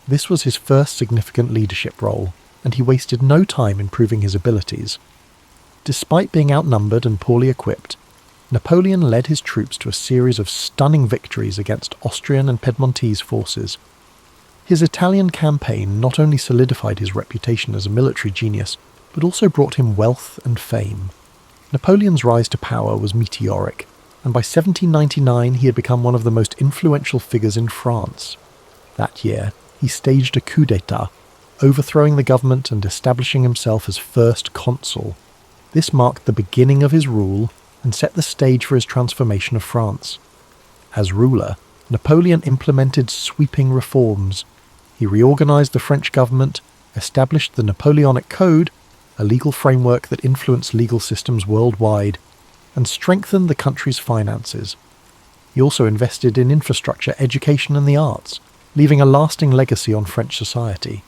This was his first significant leadership role, and he wasted no time in proving his abilities. Despite being outnumbered and poorly equipped, Napoleon led his troops to a series of stunning victories against Austrian and Piedmontese forces. His Italian campaign not only solidified his reputation as a military genius, but also brought him wealth and fame. Napoleon's rise to power was meteoric, and by 1799 he had become one of the most influential figures in France. That year, he staged a coup d'état, overthrowing the government and establishing himself as first consul. This marked the beginning of his rule and set the stage for his transformation of France. As ruler, Napoleon implemented sweeping reforms. He reorganized the French government, established the Napoleonic Code, a legal framework that influenced legal systems worldwide, and strengthened the country's finances. He also invested in infrastructure, education and the arts, leaving a lasting legacy on French society.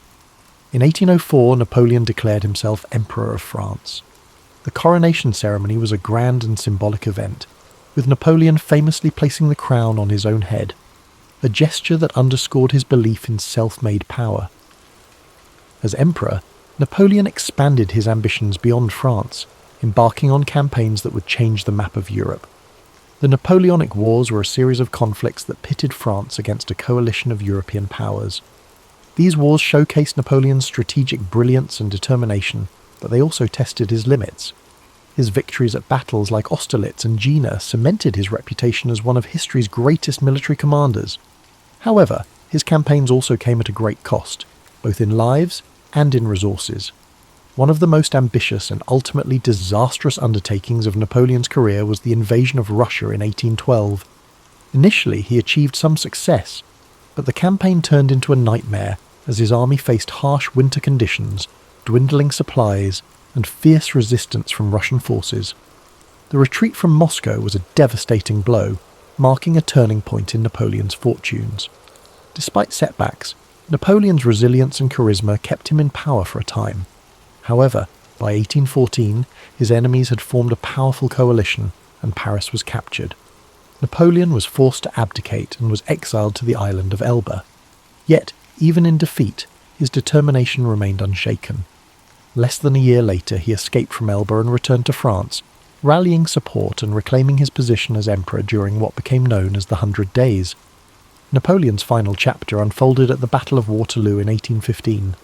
In 1804, Napoleon declared himself Emperor of France. The coronation ceremony was a grand and symbolic event, with Napoleon famously placing the crown on his own head. a gesture that underscored his belief in self-made power. As emperor, Napoleon expanded his ambitions beyond France, embarking on campaigns that would change the map of Europe. The Napoleonic Wars were a series of conflicts that pitted France against a coalition of European powers. These wars showcased Napoleon's strategic brilliance and determination, but they also tested his limits. His victories at battles like Austerlitz and Jena cemented his reputation as one of history's greatest military commanders. However, his campaigns also came at a great cost, both in lives and in resources. One of the most ambitious and ultimately disastrous undertakings of Napoleon's career was the invasion of Russia in 1812. Initially, he achieved some success, but the campaign turned into a nightmare as his army faced harsh winter conditions, dwindling supplies, and fierce resistance from Russian forces. The retreat from Moscow was a devastating blow, marking a turning point in Napoleon's fortunes. Despite setbacks, Napoleon's resilience and charisma kept him in power for a time. However, by 1814, his enemies had formed a powerful coalition, and Paris was captured. Napoleon was forced to abdicate and was exiled to the island of Elba. Yet, even in defeat, his determination remained unshaken. Less than a year later, he escaped from Elba and returned to France, rallying support and reclaiming his position as emperor during what became known as the 100 Days. Napoleon's final chapter unfolded at the Battle of Waterloo in 1815.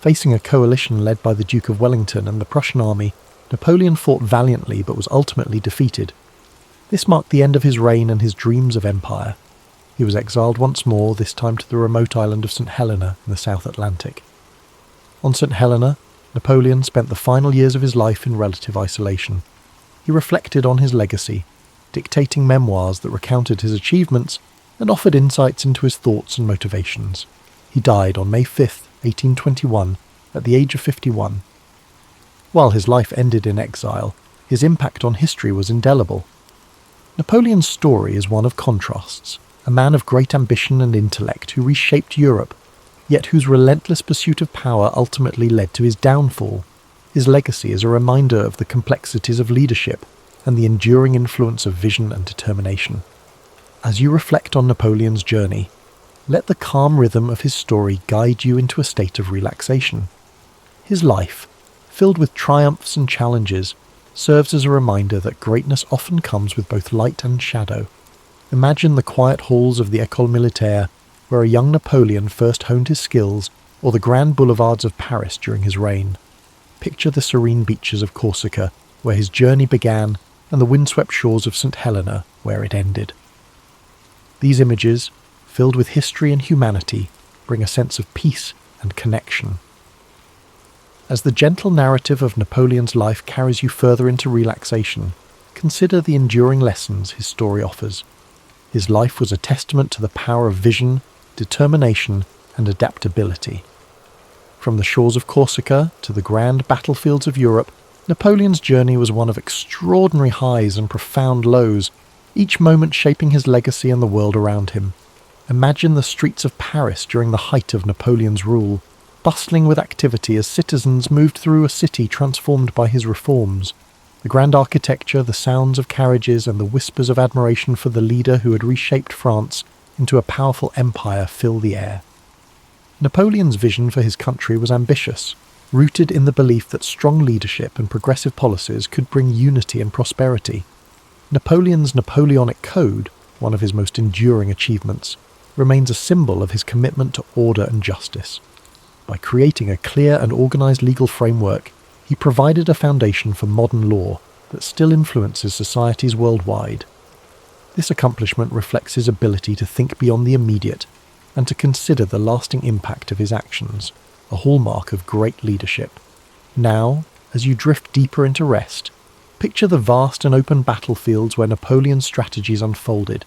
Facing a coalition led by the Duke of Wellington and the Prussian army, Napoleon fought valiantly but was ultimately defeated. This marked the end of his reign and his dreams of empire. He was exiled once more, this time to the remote island of St. Helena in the South Atlantic. On St. Helena, Napoleon spent the final years of his life in relative isolation. He reflected on his legacy, dictating memoirs that recounted his achievements and offered insights into his thoughts and motivations. He died on May 5, 1821, at the age of 51. While his life ended in exile, his impact on history was indelible. Napoleon's story is one of contrasts, a man of great ambition and intellect who reshaped Europe, yet whose relentless pursuit of power ultimately led to his downfall. His legacy is a reminder of the complexities of leadership and the enduring influence of vision and determination. As you reflect on Napoleon's journey, let the calm rhythm of his story guide you into a state of relaxation. His life, filled with triumphs and challenges, serves as a reminder that greatness often comes with both light and shadow. Imagine the quiet halls of the École Militaire, where a young Napoleon first honed his skills, or the grand boulevards of Paris during his reign. Picture the serene beaches of Corsica, where his journey began, and the windswept shores of St. Helena, where it ended. These images, filled with history and humanity, bring a sense of peace and connection. As the gentle narrative of Napoleon's life carries you further into relaxation, consider the enduring lessons his story offers. His life was a testament to the power of vision, determination, and adaptability. From the shores of Corsica to the grand battlefields of Europe, Napoleon's journey was one of extraordinary highs and profound lows, each moment shaping his legacy and the world around him. Imagine the streets of Paris during the height of Napoleon's rule, bustling with activity as citizens moved through a city transformed by his reforms. The grand architecture, the sounds of carriages, and the whispers of admiration for the leader who had reshaped France into a powerful empire fill the air. Napoleon's vision for his country was ambitious, rooted in the belief that strong leadership and progressive policies could bring unity and prosperity. Napoleon's Napoleonic Code, one of his most enduring achievements, remains a symbol of his commitment to order and justice. By creating a clear and organized legal framework, he provided a foundation for modern law that still influences societies worldwide. This accomplishment reflects his ability to think beyond the immediate and to consider the lasting impact of his actions, a hallmark of great leadership. Now, as you drift deeper into rest, picture the vast and open battlefields where Napoleon's strategies unfolded.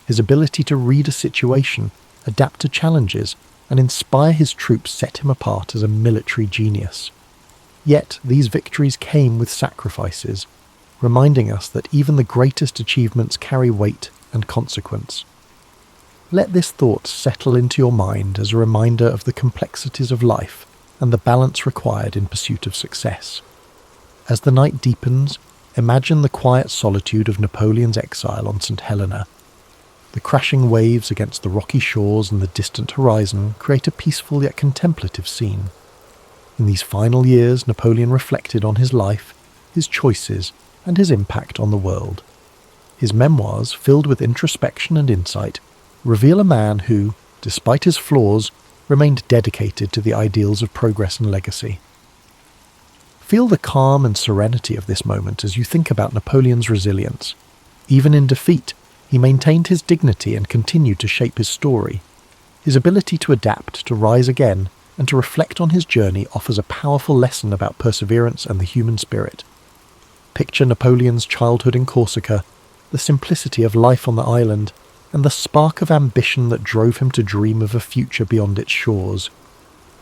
His ability to read a situation, adapt to challenges, and inspire his troops set him apart as a military genius. Yet these victories came with sacrifices, reminding us that even the greatest achievements carry weight and consequence. Let this thought settle into your mind as a reminder of the complexities of life and the balance required in pursuit of success. As the night deepens, imagine the quiet solitude of Napoleon's exile on St. Helena. The crashing waves against the rocky shores and the distant horizon create a peaceful yet contemplative scene. In these final years, Napoleon reflected on his life, his choices, and his impact on the world. His memoirs, filled with introspection and insight, reveal a man who, despite his flaws, remained dedicated to the ideals of progress and legacy. Feel the calm and serenity of this moment as you think about Napoleon's resilience. Even in defeat, he maintained his dignity and continued to shape his story. His ability to adapt, to rise again, and to reflect on his journey offers a powerful lesson about perseverance and the human spirit. Picture Napoleon's childhood in Corsica, the simplicity of life on the island, and the spark of ambition that drove him to dream of a future beyond its shores.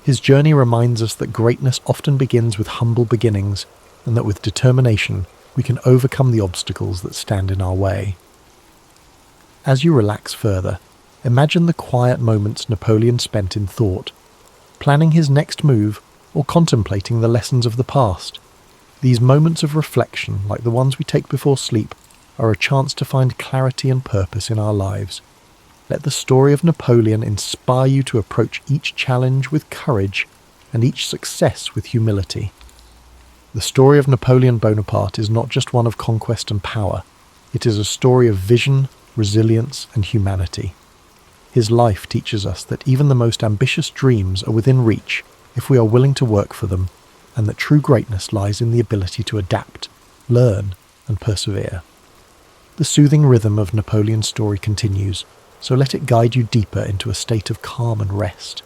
His journey reminds us that greatness often begins with humble beginnings, and that with determination we can overcome the obstacles that stand in our way. As you relax further, imagine the quiet moments Napoleon spent in thought, planning his next move or contemplating the lessons of the past. These moments of reflection, like the ones we take before sleep, are a chance to find clarity and purpose in our lives. Let the story of Napoleon inspire you to approach each challenge with courage and each success with humility. The story of Napoleon Bonaparte is not just one of conquest and power. It is a story of vision, resilience, and humanity. His life teaches us that even the most ambitious dreams are within reach if we are willing to work for them, and that true greatness lies in the ability to adapt, learn, and persevere. The soothing rhythm of Napoleon's story continues, so let it guide you deeper into a state of calm and rest.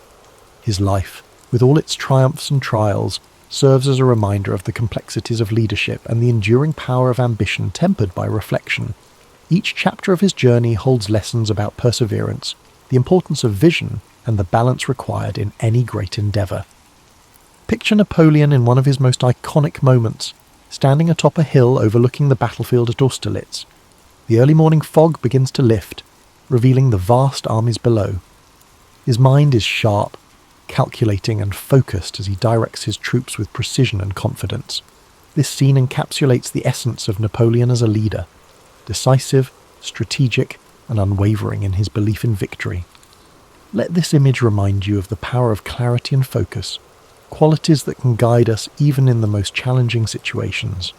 His life, with all its triumphs and trials, serves as a reminder of the complexities of leadership and the enduring power of ambition tempered by reflection. Each chapter of his journey holds lessons about perseverance, the importance of vision, and the balance required in any great endeavour. Picture Napoleon in one of his most iconic moments, standing atop a hill overlooking the battlefield at Austerlitz. The early morning fog begins to lift, revealing the vast armies below. His mind is sharp, calculating and focused as he directs his troops with precision and confidence. This scene encapsulates the essence of Napoleon as a leader, decisive, strategic, and unwavering in his belief in victory. Let this image remind you of the power of clarity and focus, qualities that can guide us even in the most challenging situations.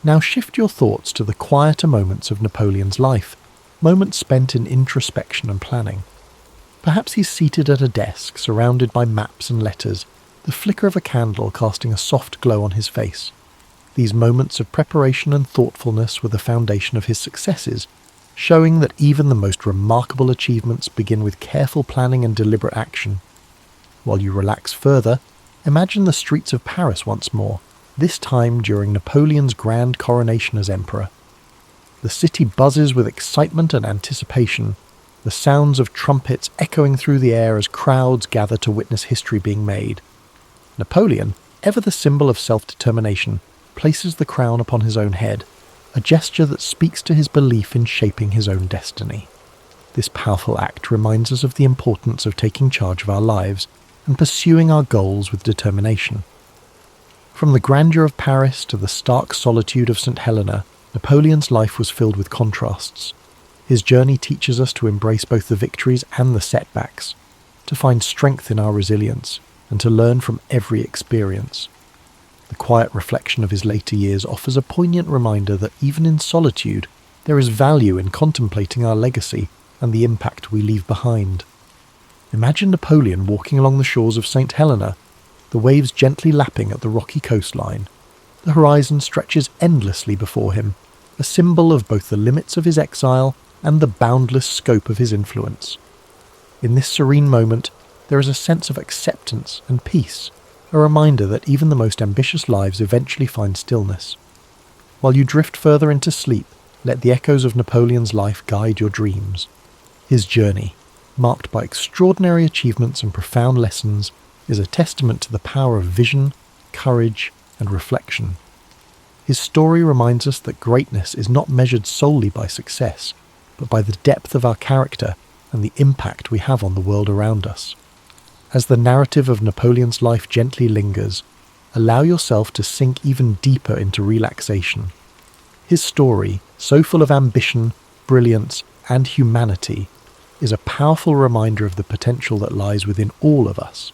Now shift your thoughts to the quieter moments of Napoleon's life, moments spent in introspection and planning. Perhaps he's seated at a desk, surrounded by maps and letters, the flicker of a candle casting a soft glow on his face. These moments of preparation and thoughtfulness were the foundation of his successes, showing that even the most remarkable achievements begin with careful planning and deliberate action. While you relax further, imagine the streets of Paris once more, this time during Napoleon's grand coronation as emperor. The city buzzes with excitement and anticipation, the sounds of trumpets echoing through the air as crowds gather to witness history being made. Napoleon, ever the symbol of self-determination, places the crown upon his own head, a gesture that speaks to his belief in shaping his own destiny. This powerful act reminds us of the importance of taking charge of our lives and pursuing our goals with determination. From the grandeur of Paris to the stark solitude of St. Helena, Napoleon's life was filled with contrasts. His journey teaches us to embrace both the victories and the setbacks, to find strength in our resilience, and to learn from every experience. The quiet reflection of his later years offers a poignant reminder that even in solitude, there is value in contemplating our legacy and the impact we leave behind. Imagine Napoleon walking along the shores of St. Helena, the waves gently lapping at the rocky coastline. The horizon stretches endlessly before him, a symbol of both the limits of his exile and the boundless scope of his influence. In this serene moment, there is a sense of acceptance and peace, a reminder that even the most ambitious lives eventually find stillness. While you drift further into sleep, let the echoes of Napoleon's life guide your dreams. His journey, marked by extraordinary achievements and profound lessons, is a testament to the power of vision, courage, and reflection. His story reminds us that greatness is not measured solely by success, but by the depth of our character and the impact we have on the world around us. As the narrative of Napoleon's life gently lingers, allow yourself to sink even deeper into relaxation. His story, so full of ambition, brilliance, and humanity is a powerful reminder of the potential that lies within all of us.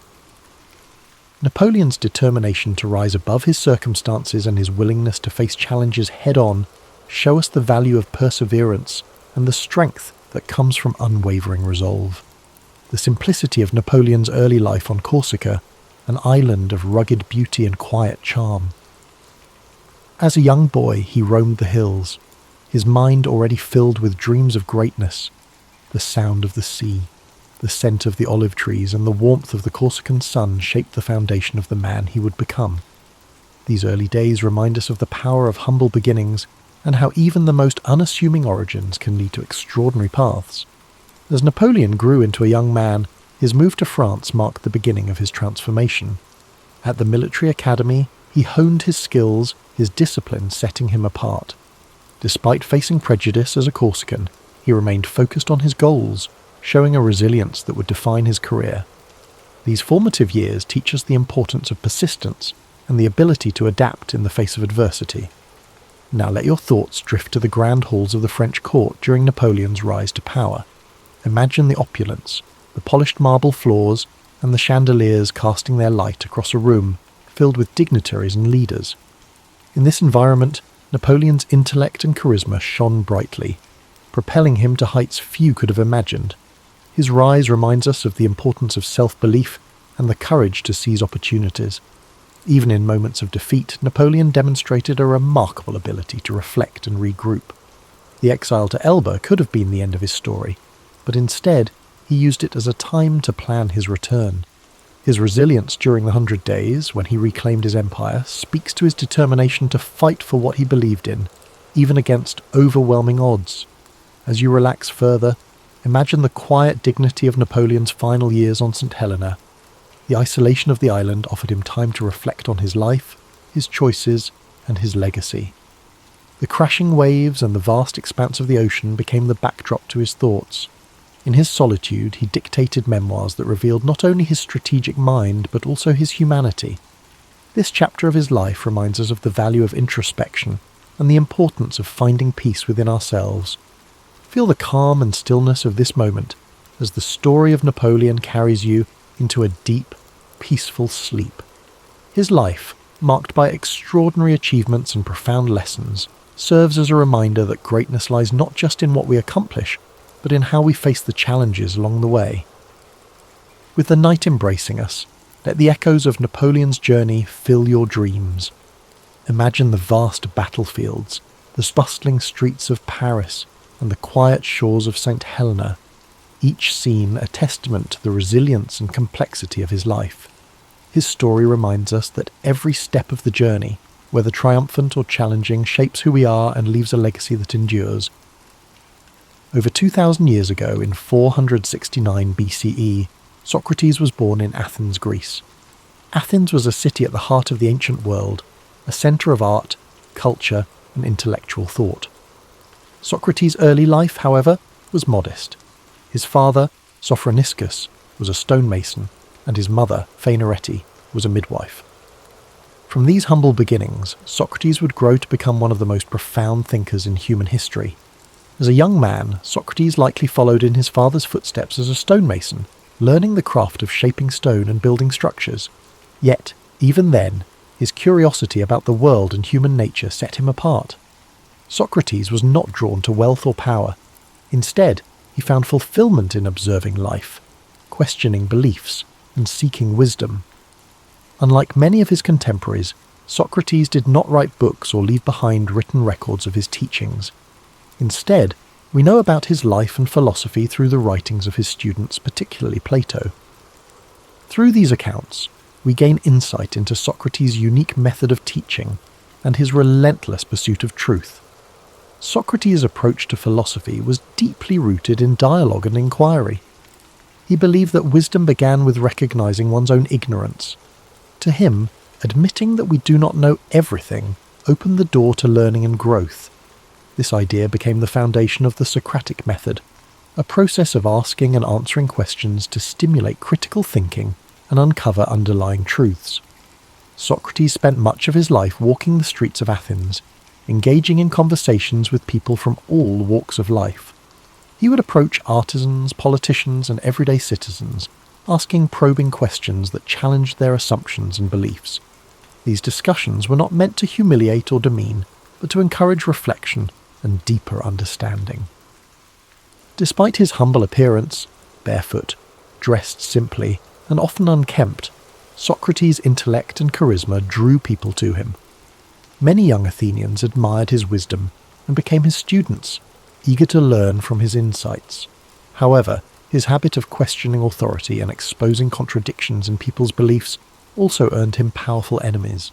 Napoleon's determination to rise above his circumstances and his willingness to face challenges head-on show us the value of perseverance and the strength that comes from unwavering resolve. The simplicity of Napoleon's early life on Corsica, an island of rugged beauty and quiet charm. As a young boy, he roamed the hills, his mind already filled with dreams of greatness. The sound of the sea, the scent of the olive trees, and the warmth of the Corsican sun shaped the foundation of the man he would become. These early days remind us of the power of humble beginnings and how even the most unassuming origins can lead to extraordinary paths. As Napoleon grew into a young man, his move to France marked the beginning of his transformation. At the military academy, he honed his skills, his discipline setting him apart. Despite facing prejudice as a Corsican, he remained focused on his goals, showing a resilience that would define his career. These formative years teach us the importance of persistence and the ability to adapt in the face of adversity. Now let your thoughts drift to the grand halls of the French court during Napoleon's rise to power. Imagine the opulence, the polished marble floors, and the chandeliers casting their light across a room filled with dignitaries and leaders. In this environment, Napoleon's intellect and charisma shone brightly, propelling him to heights few could have imagined. His rise reminds us of the importance of self-belief and the courage to seize opportunities. Even in moments of defeat, Napoleon demonstrated a remarkable ability to reflect and regroup. The exile to Elba could have been the end of his story, but instead he used it as a time to plan his return. His resilience during the 100 Days, when he reclaimed his empire, speaks to his determination to fight for what he believed in, even against overwhelming odds. As you relax further, imagine the quiet dignity of Napoleon's final years on St. Helena. The isolation of the island offered him time to reflect on his life, his choices, and his legacy. The crashing waves and the vast expanse of the ocean became the backdrop to his thoughts. In his solitude, he dictated memoirs that revealed not only his strategic mind, but also his humanity. This chapter of his life reminds us of the value of introspection and the importance of finding peace within ourselves. Feel the calm and stillness of this moment as the story of Napoleon carries you into a deep, peaceful sleep. His life, marked by extraordinary achievements and profound lessons, serves as a reminder that greatness lies not just in what we accomplish, but in how we face the challenges along the way. With the night embracing us, let the echoes of Napoleon's journey fill your dreams. Imagine the vast battlefields, the bustling streets of Paris, and the quiet shores of St. Helena, each scene a testament to the resilience and complexity of his life. His story reminds us that every step of the journey, whether triumphant or challenging, shapes who we are and leaves a legacy that endures. Over 2,000 years ago, in 469 BCE, Socrates was born in Athens, Greece. Athens was a city at the heart of the ancient world, a centre of art, culture, and intellectual thought. Socrates' early life, however, was modest. His father, Sophroniscus, was a stonemason, and his mother, Phaenorete, was a midwife. From these humble beginnings, Socrates would grow to become one of the most profound thinkers in human history. As a young man, Socrates likely followed in his father's footsteps as a stonemason, learning the craft of shaping stone and building structures. Yet, even then, his curiosity about the world and human nature set him apart. Socrates was not drawn to wealth or power. Instead, he found fulfillment in observing life, questioning beliefs, and seeking wisdom. Unlike many of his contemporaries, Socrates did not write books or leave behind written records of his teachings. Instead, we know about his life and philosophy through the writings of his students, particularly Plato. Through these accounts, we gain insight into Socrates' unique method of teaching and his relentless pursuit of truth. Socrates' approach to philosophy was deeply rooted in dialogue and inquiry. He believed that wisdom began with recognizing one's own ignorance. To him, admitting that we do not know everything opened the door to learning and growth. This idea became the foundation of the Socratic method, a process of asking and answering questions to stimulate critical thinking and uncover underlying truths. Socrates spent much of his life walking the streets of Athens, engaging in conversations with people from all walks of life. He would approach artisans, politicians, and everyday citizens, asking probing questions that challenged their assumptions and beliefs. These discussions were not meant to humiliate or demean, but to encourage reflection and deeper understanding. Despite his humble appearance, barefoot, dressed simply, and often unkempt, Socrates' intellect and charisma drew people to him. Many young Athenians admired his wisdom and became his students, eager to learn from his insights. However, his habit of questioning authority and exposing contradictions in people's beliefs also earned him powerful enemies.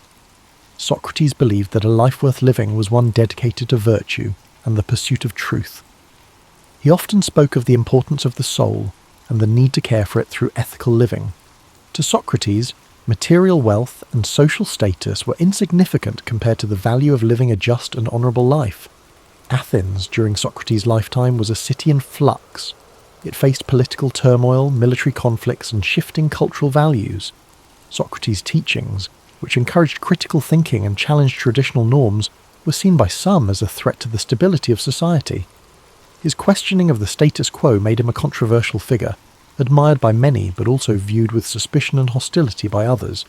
Socrates believed that a life worth living was one dedicated to virtue and the pursuit of truth. He often spoke of the importance of the soul and the need to care for it through ethical living. To Socrates, material wealth and social status were insignificant compared to the value of living a just and honourable life. Athens, during Socrates' lifetime, was a city in flux. It faced political turmoil, military conflicts, and shifting cultural values. Socrates' teachings, which encouraged critical thinking and challenged traditional norms, were seen by some as a threat to the stability of society. His questioning of the status quo made him a controversial figure, admired by many but also viewed with suspicion and hostility by others.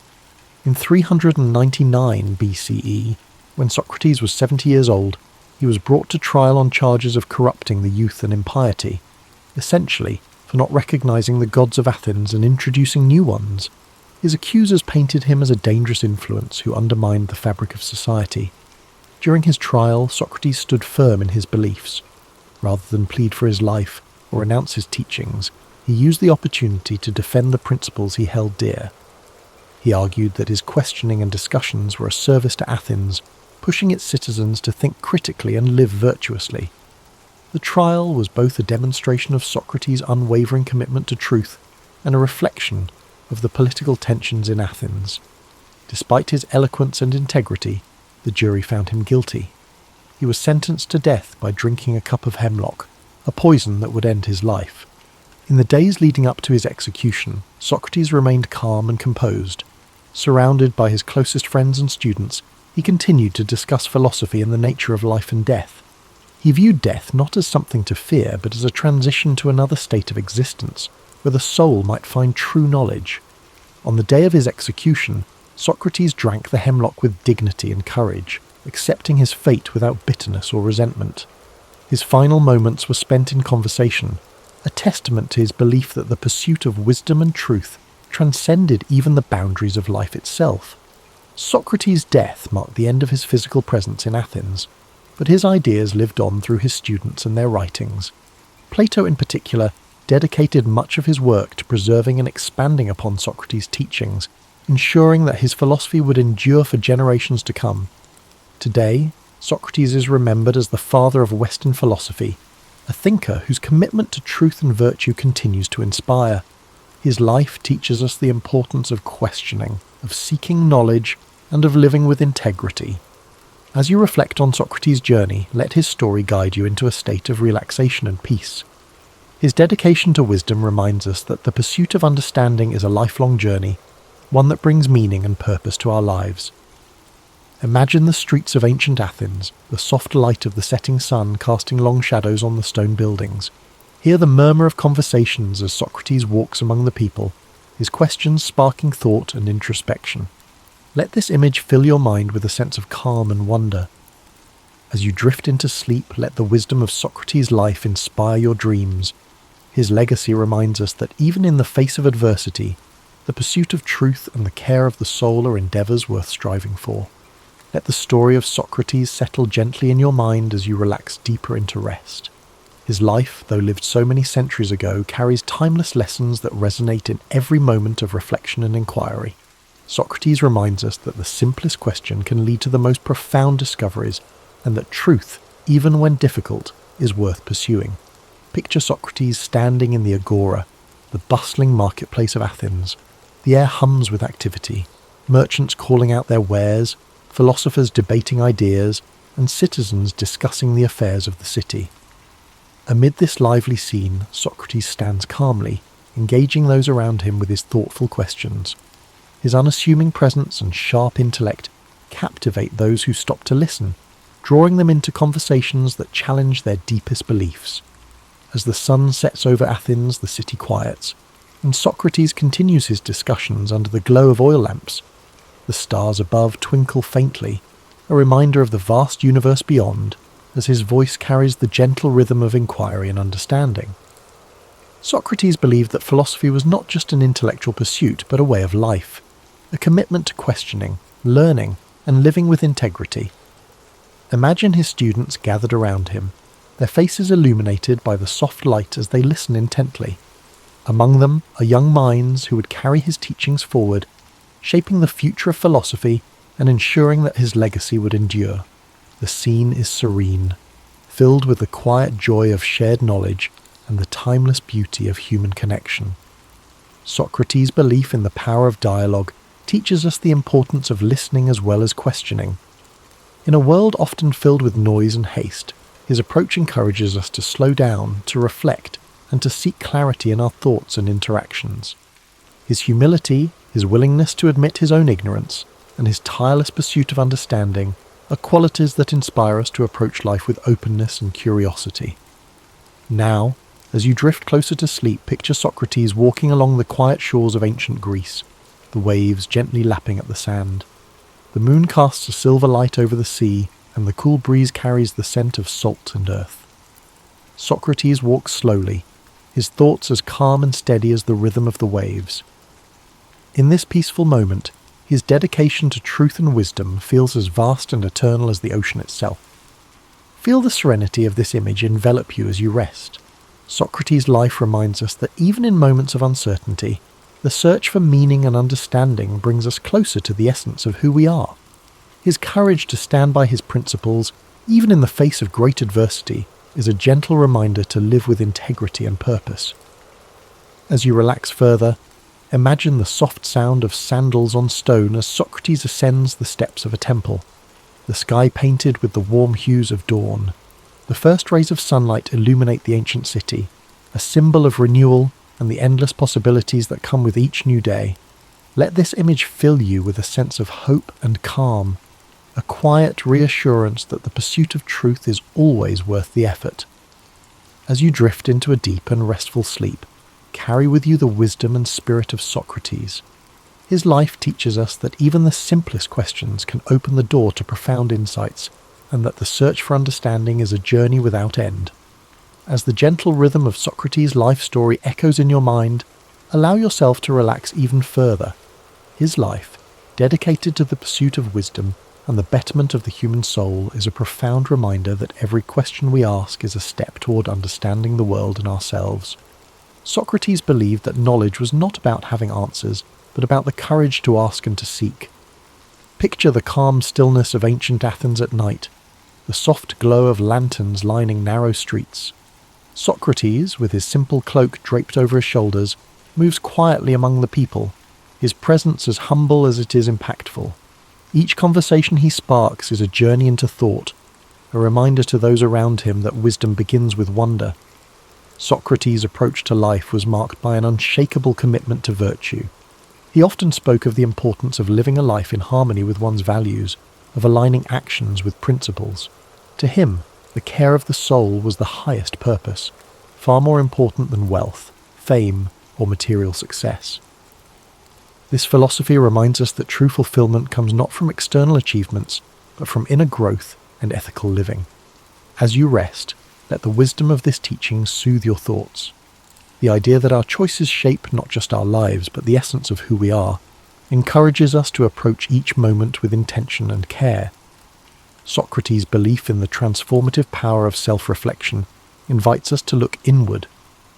In 399 BCE, when Socrates was 70 years old, he was brought to trial on charges of corrupting the youth and impiety, essentially for not recognizing the gods of Athens and introducing new ones. His accusers painted him as a dangerous influence who undermined the fabric of society. During his trial, Socrates stood firm in his beliefs. Rather than plead for his life or renounce his teachings, he used the opportunity to defend the principles he held dear. He argued that his questioning and discussions were a service to Athens, pushing its citizens to think critically and live virtuously. The trial was both a demonstration of Socrates' unwavering commitment to truth and a reflection of the political tensions in Athens. Despite his eloquence and integrity, the jury found him guilty. He was sentenced to death by drinking a cup of hemlock, a poison that would end his life. In the days leading up to his execution, Socrates remained calm and composed. Surrounded by his closest friends and students, he continued to discuss philosophy and the nature of life and death. He viewed death not as something to fear, but as a transition to another state of existence, where the soul might find true knowledge. On the day of his execution, Socrates drank the hemlock with dignity and courage, accepting his fate without bitterness or resentment. His final moments were spent in conversation, a testament to his belief that the pursuit of wisdom and truth transcended even the boundaries of life itself. Socrates' death marked the end of his physical presence in Athens, but his ideas lived on through his students and their writings. Plato in particular dedicated much of his work to preserving and expanding upon Socrates' teachings, ensuring that his philosophy would endure for generations to come. Today, Socrates is remembered as the father of Western philosophy, a thinker whose commitment to truth and virtue continues to inspire. His life teaches us the importance of questioning, of seeking knowledge, and of living with integrity. As you reflect on Socrates' journey, let his story guide you into a state of relaxation and peace. His dedication to wisdom reminds us that the pursuit of understanding is a lifelong journey, one that brings meaning and purpose to our lives. Imagine the streets of ancient Athens, the soft light of the setting sun casting long shadows on the stone buildings. Hear the murmur of conversations as Socrates walks among the people, his questions sparking thought and introspection. Let this image fill your mind with a sense of calm and wonder. As you drift into sleep, let the wisdom of Socrates' life inspire your dreams. His legacy reminds us that even in the face of adversity, the pursuit of truth and the care of the soul are endeavours worth striving for. Let the story of Socrates settle gently in your mind as you relax deeper into rest. His life, though lived so many centuries ago, carries timeless lessons that resonate in every moment of reflection and inquiry. Socrates reminds us that the simplest question can lead to the most profound discoveries, and that truth, even when difficult, is worth pursuing. Picture Socrates standing in the agora, the bustling marketplace of Athens. The air hums with activity, merchants calling out their wares, philosophers debating ideas, and citizens discussing the affairs of the city. Amid this lively scene, Socrates stands calmly, engaging those around him with his thoughtful questions. His unassuming presence and sharp intellect captivate those who stop to listen, drawing them into conversations that challenge their deepest beliefs. As the sun sets over Athens, the city quiets, and Socrates continues his discussions under the glow of oil lamps. The stars above twinkle faintly, a reminder of the vast universe beyond, as his voice carries the gentle rhythm of inquiry and understanding. Socrates believed that philosophy was not just an intellectual pursuit, but a way of life, a commitment to questioning, learning, and living with integrity. Imagine his students gathered around him, their faces illuminated by the soft light as they listen intently. Among them are young minds who would carry his teachings forward, shaping the future of philosophy and ensuring that his legacy would endure. The scene is serene, filled with the quiet joy of shared knowledge and the timeless beauty of human connection. Socrates' belief in the power of dialogue teaches us the importance of listening as well as questioning. In a world often filled with noise and haste, his approach encourages us to slow down, to reflect, and to seek clarity in our thoughts and interactions. His humility, his willingness to admit his own ignorance, and his tireless pursuit of understanding are qualities that inspire us to approach life with openness and curiosity. Now, as you drift closer to sleep, picture Socrates walking along the quiet shores of ancient Greece, the waves gently lapping at the sand. The moon casts a silver light over the sea, and the cool breeze carries the scent of salt and earth. Socrates walks slowly, his thoughts as calm and steady as the rhythm of the waves. In this peaceful moment, his dedication to truth and wisdom feels as vast and eternal as the ocean itself. Feel the serenity of this image envelop you as you rest. Socrates' life reminds us that even in moments of uncertainty, the search for meaning and understanding brings us closer to the essence of who we are. His courage to stand by his principles, even in the face of great adversity, is a gentle reminder to live with integrity and purpose. As you relax further, imagine the soft sound of sandals on stone as Socrates ascends the steps of a temple, the sky painted with the warm hues of dawn. The first rays of sunlight illuminate the ancient city, a symbol of renewal and the endless possibilities that come with each new day. Let this image fill you with a sense of hope and calm, a quiet reassurance that the pursuit of truth is always worth the effort. As you drift into a deep and restful sleep, carry with you the wisdom and spirit of Socrates. His life teaches us that even the simplest questions can open the door to profound insights, and that the search for understanding is a journey without end. As the gentle rhythm of Socrates' life story echoes in your mind, allow yourself to relax even further. His life, dedicated to the pursuit of wisdom and the betterment of the human soul, is a profound reminder that every question we ask is a step toward understanding the world and ourselves. Socrates believed that knowledge was not about having answers, but about the courage to ask and to seek. Picture the calm stillness of ancient Athens at night, the soft glow of lanterns lining narrow streets. Socrates, with his simple cloak draped over his shoulders, moves quietly among the people, his presence as humble as it is impactful. Each conversation he sparks is a journey into thought, a reminder to those around him that wisdom begins with wonder. Socrates' approach to life was marked by an unshakable commitment to virtue. He often spoke of the importance of living a life in harmony with one's values, of aligning actions with principles. To him, the care of the soul was the highest purpose, far more important than wealth, fame, or material success. This philosophy reminds us that true fulfillment comes not from external achievements, but from inner growth and ethical living. As you rest, let the wisdom of this teaching soothe your thoughts. The idea that our choices shape not just our lives, but the essence of who we are, encourages us to approach each moment with intention and care. Socrates' belief in the transformative power of self-reflection invites us to look inward,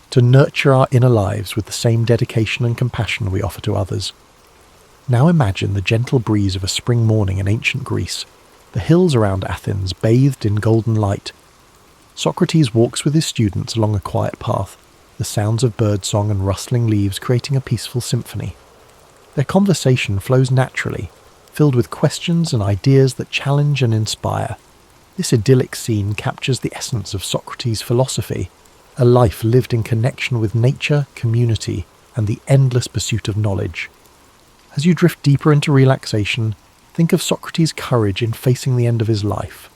to nurture our inner lives with the same dedication and compassion we offer to others. Now imagine the gentle breeze of a spring morning in ancient Greece, the hills around Athens bathed in golden light. Socrates walks with his students along a quiet path, the sounds of birdsong and rustling leaves creating a peaceful symphony. Their conversation flows naturally, filled with questions and ideas that challenge and inspire. This idyllic scene captures the essence of Socrates' philosophy, a life lived in connection with nature, community, and the endless pursuit of knowledge. As you drift deeper into relaxation, think of Socrates' courage in facing the end of his life,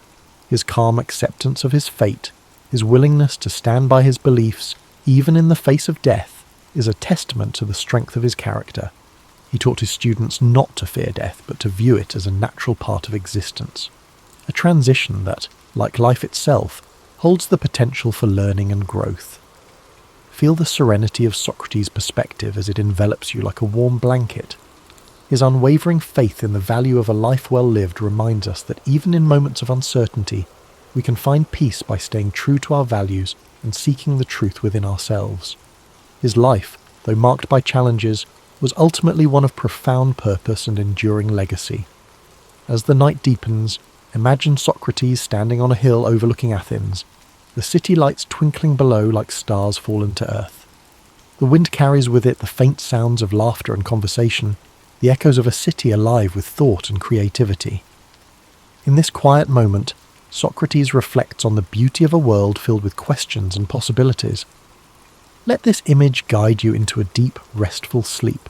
his calm acceptance of his fate, His willingness to stand by his beliefs, even in the face of death, is a testament to the strength of his character. He taught his students not to fear death, but to view it as a natural part of existence. A transition that, like life itself, holds the potential for learning and growth. Feel the serenity of Socrates' perspective as it envelops you like a warm blanket. His unwavering faith in the value of a life well lived reminds us that even in moments of uncertainty, we can find peace by staying true to our values and seeking the truth within ourselves. His life, though marked by challenges, was ultimately one of profound purpose and enduring legacy. As the night deepens, imagine Socrates standing on a hill overlooking Athens, the city lights twinkling below like stars fallen to earth. The wind carries with it the faint sounds of laughter and conversation, the echoes of a city alive with thought and creativity. In this quiet moment, Socrates reflects on the beauty of a world filled with questions and possibilities. Let this image guide you into a deep, restful sleep.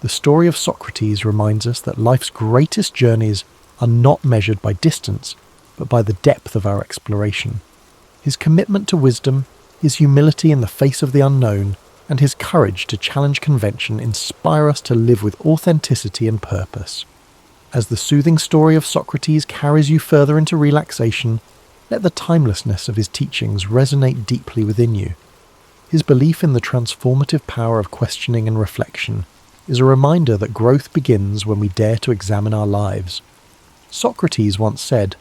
The story of Socrates reminds us that life's greatest journeys are not measured by distance, but by the depth of our exploration. His commitment to wisdom, his humility in the face of the unknown, and his courage to challenge convention inspire us to live with authenticity and purpose. As the soothing story of Socrates carries you further into relaxation, let the timelessness of his teachings resonate deeply within you. His belief in the transformative power of questioning and reflection is a reminder that growth begins when we dare to examine our lives. Socrates once said,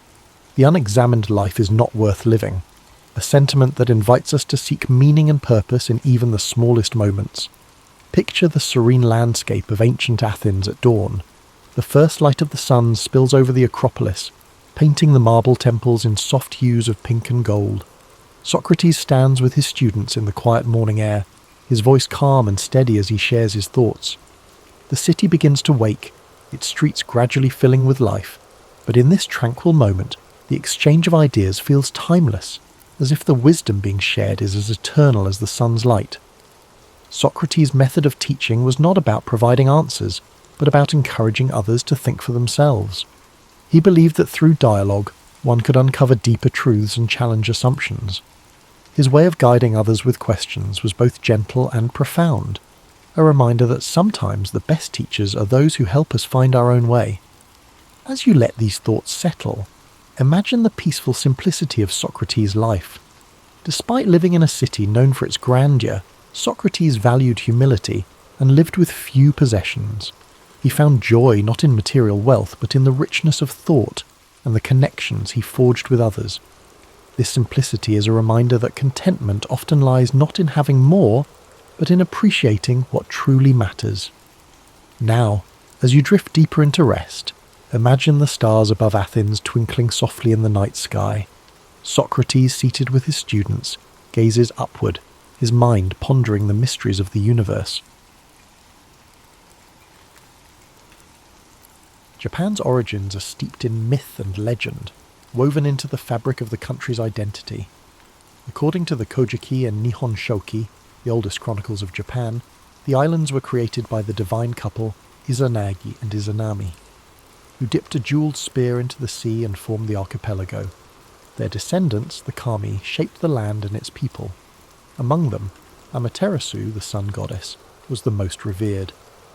"The unexamined life is not worth living," a sentiment that invites us to seek meaning and purpose in even the smallest moments. Picture the serene landscape of ancient Athens at dawn. The first light of the sun spills over the Acropolis, painting the marble temples in soft hues of pink and gold. Socrates stands with his students in the quiet morning air, his voice calm and steady as he shares his thoughts. The city begins to wake, its streets gradually filling with life, but in this tranquil moment, the exchange of ideas feels timeless, as if the wisdom being shared is as eternal as the sun's light. Socrates' method of teaching was not about providing answers, but about encouraging others to think for themselves. He believed that through dialogue, one could uncover deeper truths and challenge assumptions. His way of guiding others with questions was both gentle and profound, a reminder that sometimes the best teachers are those who help us find our own way. As you let these thoughts settle, imagine the peaceful simplicity of Socrates' life. Despite living in a city known for its grandeur, Socrates valued humility and lived with few possessions. He found joy not in material wealth, but in the richness of thought and the connections he forged with others. This simplicity is a reminder that contentment often lies not in having more, but in appreciating what truly matters. Now, as you drift deeper into rest, imagine the stars above Athens twinkling softly in the night sky. Socrates, seated with his students, gazes upward, his mind pondering the mysteries of the universe. Japan's origins are steeped in myth and legend, woven into the fabric of the country's identity. According to the Kojiki and Nihon Shoki, the oldest chronicles of Japan, the islands were created by the divine couple Izanagi and Izanami, who dipped a jewelled spear into the sea and formed the archipelago. Their descendants, the Kami, shaped the land and its people. Among them, Amaterasu, the sun goddess, was the most revered,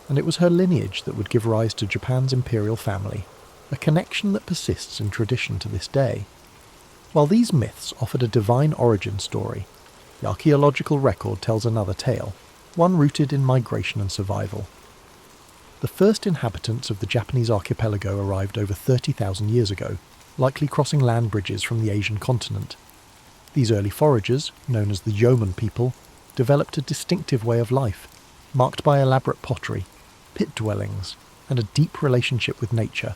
and it was her lineage that would give rise to Japan's imperial family, a connection that persists in tradition to this day. While these myths offered a divine origin story, the archaeological record tells another tale, one rooted in migration and survival. The first inhabitants of the Japanese archipelago arrived over 30,000 years ago, likely crossing land bridges from the Asian continent. These early foragers, known as the yeoman people, developed a distinctive way of life, marked by elaborate pottery, pit dwellings, and a deep relationship with nature.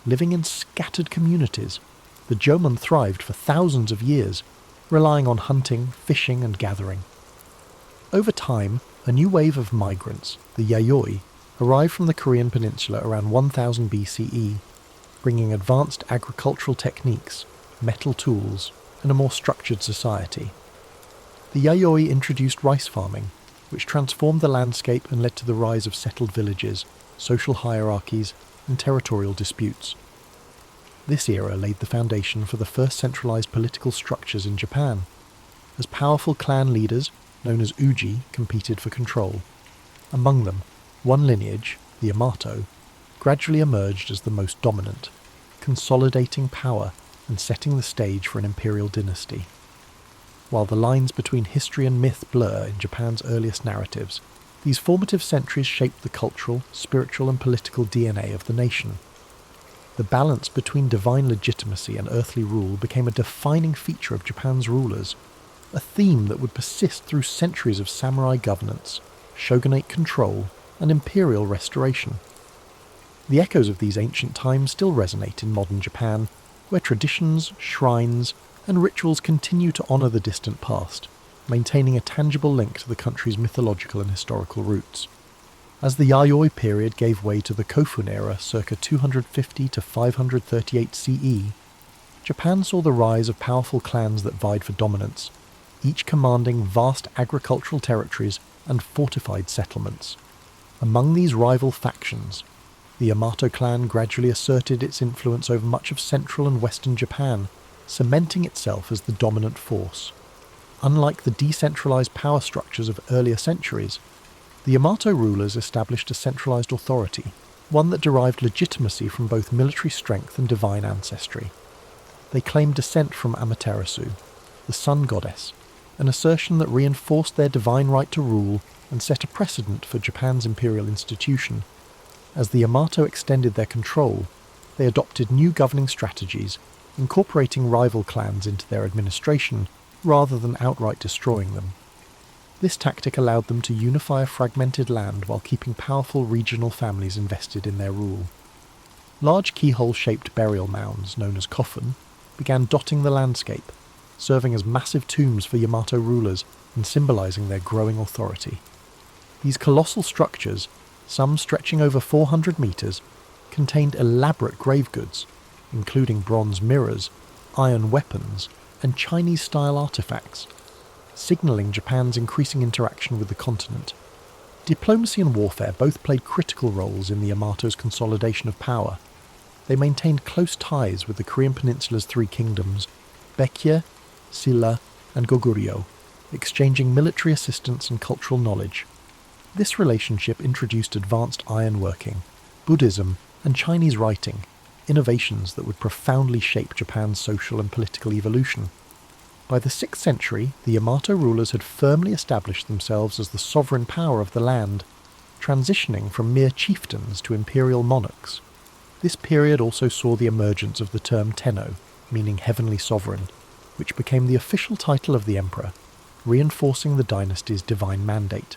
Living in scattered communities, the Jomon thrived for thousands of years, relying on hunting, fishing, and gathering. Over time, a new wave of migrants, the Yayoi, arrived from the Korean peninsula around 1000 BCE, bringing advanced agricultural techniques, metal tools, and a more structured society. The Yayoi introduced rice farming, which transformed the landscape and led to the rise of settled villages, social hierarchies, and territorial disputes. This era laid the foundation for the first centralized political structures in Japan, as powerful clan leaders, known as uji, competed for control. Among them, one lineage, the Yamato, gradually emerged as the most dominant, consolidating power and setting the stage for an imperial dynasty. While the lines between history and myth blur in Japan's earliest narratives, these formative centuries shaped the cultural, spiritual and political DNA of the nation. The balance between divine legitimacy and earthly rule became a defining feature of Japan's rulers, a theme that would persist through centuries of samurai governance, shogunate control, and imperial restoration. The echoes of these ancient times still resonate in modern Japan, where traditions, shrines, and rituals continue to honour the distant past, maintaining a tangible link to the country's mythological and historical roots. As the Yayoi period gave way to the Kofun era circa 250 to 538 CE, Japan saw the rise of powerful clans that vied for dominance, each commanding vast agricultural territories and fortified settlements. Among these rival factions, the Yamato clan gradually asserted its influence over much of central and western Japan, cementing itself as the dominant force. Unlike the decentralized power structures of earlier centuries, the Yamato rulers established a centralized authority, one that derived legitimacy from both military strength and divine ancestry. They claimed descent from Amaterasu, the sun goddess, an assertion that reinforced their divine right to rule and set a precedent for Japan's imperial institution. As the Yamato extended their control, they adopted new governing strategies, incorporating rival clans into their administration rather than outright destroying them. This tactic allowed them to unify a fragmented land while keeping powerful regional families invested in their rule. Large keyhole-shaped burial mounds, known as kofun, began dotting the landscape, serving as massive tombs for Yamato rulers and symbolizing their growing authority. These colossal structures, some stretching over 400 meters, contained elaborate grave goods, including bronze mirrors, iron weapons, and Chinese-style artifacts, signaling Japan's increasing interaction with the continent. Diplomacy and warfare both played critical roles in the Yamato's consolidation of power. They maintained close ties with the Korean Peninsula's three kingdoms, Baekje, Silla, and Goguryeo, exchanging military assistance and cultural knowledge. This relationship introduced advanced ironworking, Buddhism, and Chinese writing, innovations that would profoundly shape Japan's social and political evolution. By the 6th century, the Yamato rulers had firmly established themselves as the sovereign power of the land, transitioning from mere chieftains to imperial monarchs. This period also saw the emergence of the term Tenno, meaning heavenly sovereign, which became the official title of the emperor, reinforcing the dynasty's divine mandate.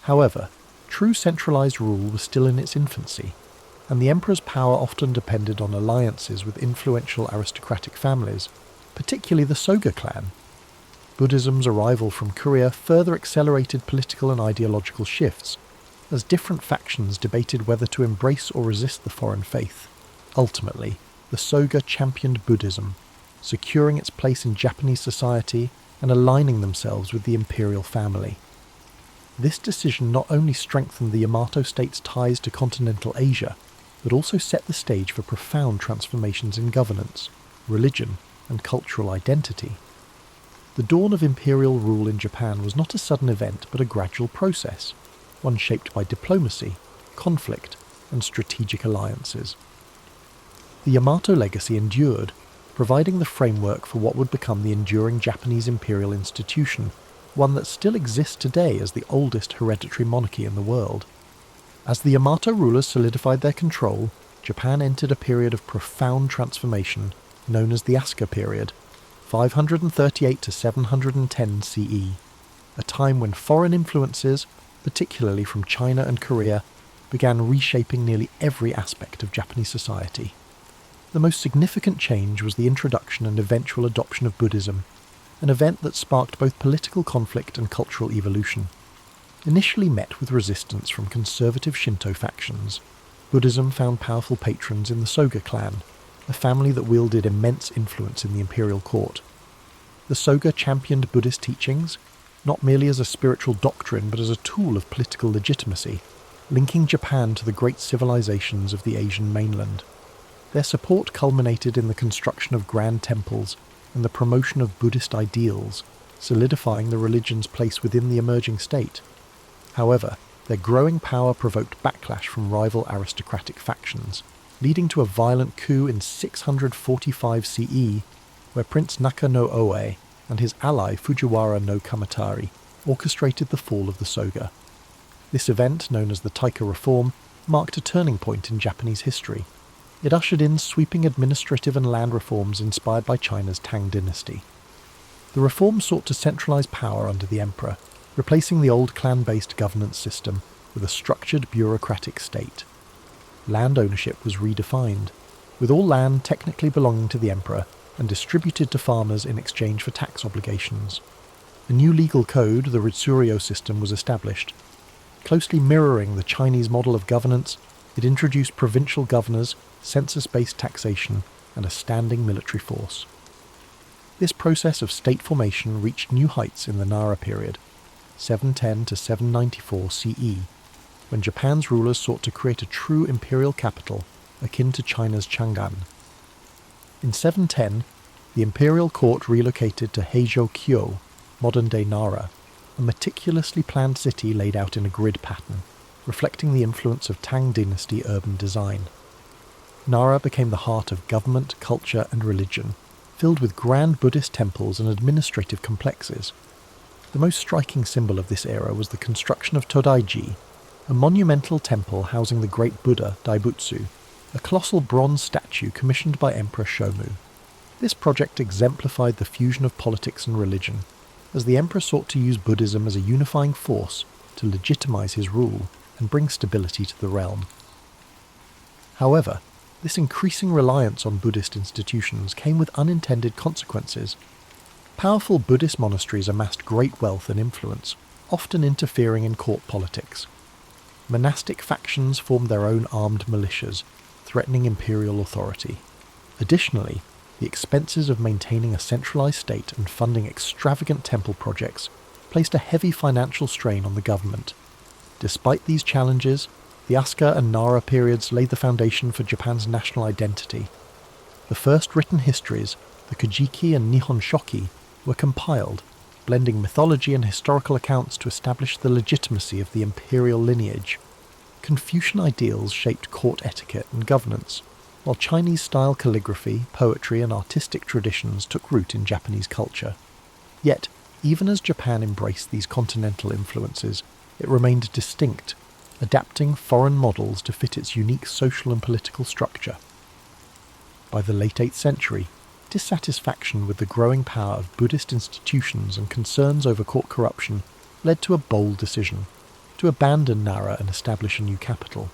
However, true centralized rule was still in its infancy, and the emperor's power often depended on alliances with influential aristocratic families, particularly the Soga clan. Buddhism's arrival from Korea further accelerated political and ideological shifts, as different factions debated whether to embrace or resist the foreign faith. Ultimately, the Soga championed Buddhism, securing its place in Japanese society and aligning themselves with the imperial family. This decision not only strengthened the Yamato state's ties to continental Asia, but also set the stage for profound transformations in governance, religion, and cultural identity. The dawn of imperial rule in Japan was not a sudden event but a gradual process, one shaped by diplomacy, conflict, and strategic alliances. The Yamato legacy endured, providing the framework for what would become the enduring Japanese imperial institution, one that still exists today as the oldest hereditary monarchy in the world. As the Yamato rulers solidified their control, Japan entered a period of profound transformation known as the Asuka period, 538 to 710 CE, a time when foreign influences, particularly from China and Korea, began reshaping nearly every aspect of Japanese society. The most significant change was the introduction and eventual adoption of Buddhism, an event that sparked both political conflict and cultural evolution. Initially met with resistance from conservative Shinto factions, Buddhism found powerful patrons in the Soga clan, a family that wielded immense influence in the imperial court. The Soga championed Buddhist teachings, not merely as a spiritual doctrine but as a tool of political legitimacy, linking Japan to the great civilizations of the Asian mainland. Their support culminated in the construction of grand temples and the promotion of Buddhist ideals, solidifying the religion's place within the emerging state. However, their growing power provoked backlash from rival aristocratic factions, leading to a violent coup in 645 CE, where Prince Naka no Oe and his ally Fujiwara no Kamatari orchestrated the fall of the Soga. This event, known as the Taika Reform, marked a turning point in Japanese history. It ushered in sweeping administrative and land reforms inspired by China's Tang dynasty. The reform sought to centralize power under the emperor, replacing the old clan-based governance system with a structured bureaucratic state. Land ownership was redefined, with all land technically belonging to the emperor and distributed to farmers in exchange for tax obligations. A new legal code, the Ritsuryo system, was established. Closely mirroring the Chinese model of governance, it introduced provincial governors, census-based taxation, and a standing military force. This process of state formation reached new heights in the Nara period, 710 to 794 CE, when Japan's rulers sought to create a true imperial capital akin to China's Chang'an. In 710, the imperial court relocated to Heijo-kyo, modern-day Nara, a meticulously planned city laid out in a grid pattern, reflecting the influence of Tang dynasty urban design. Nara became the heart of government, culture, and religion, filled with grand Buddhist temples and administrative complexes. The most striking symbol of this era was the construction of Todaiji, a monumental temple housing the great Buddha Daibutsu, a colossal bronze statue commissioned by Emperor Shomu. This project exemplified the fusion of politics and religion, as the emperor sought to use Buddhism as a unifying force to legitimize his rule and bring stability to the realm. However, this increasing reliance on Buddhist institutions came with unintended consequences. Powerful Buddhist monasteries amassed great wealth and influence, often interfering in court politics. Monastic factions formed their own armed militias, threatening imperial authority. Additionally, the expenses of maintaining a centralized state and funding extravagant temple projects placed a heavy financial strain on the government. Despite these challenges, the Asuka and Nara periods laid the foundation for Japan's national identity. The first written histories, the Kojiki and Nihon Shoki, were compiled, blending mythology and historical accounts to establish the legitimacy of the imperial lineage. Confucian ideals shaped court etiquette and governance, while Chinese-style calligraphy, poetry, and artistic traditions took root in Japanese culture. Yet, even as Japan embraced these continental influences, it remained distinct, adapting foreign models to fit its unique social and political structure. By the late 8th century, dissatisfaction with the growing power of Buddhist institutions and concerns over court corruption led to a bold decision: to abandon Nara and establish a new capital.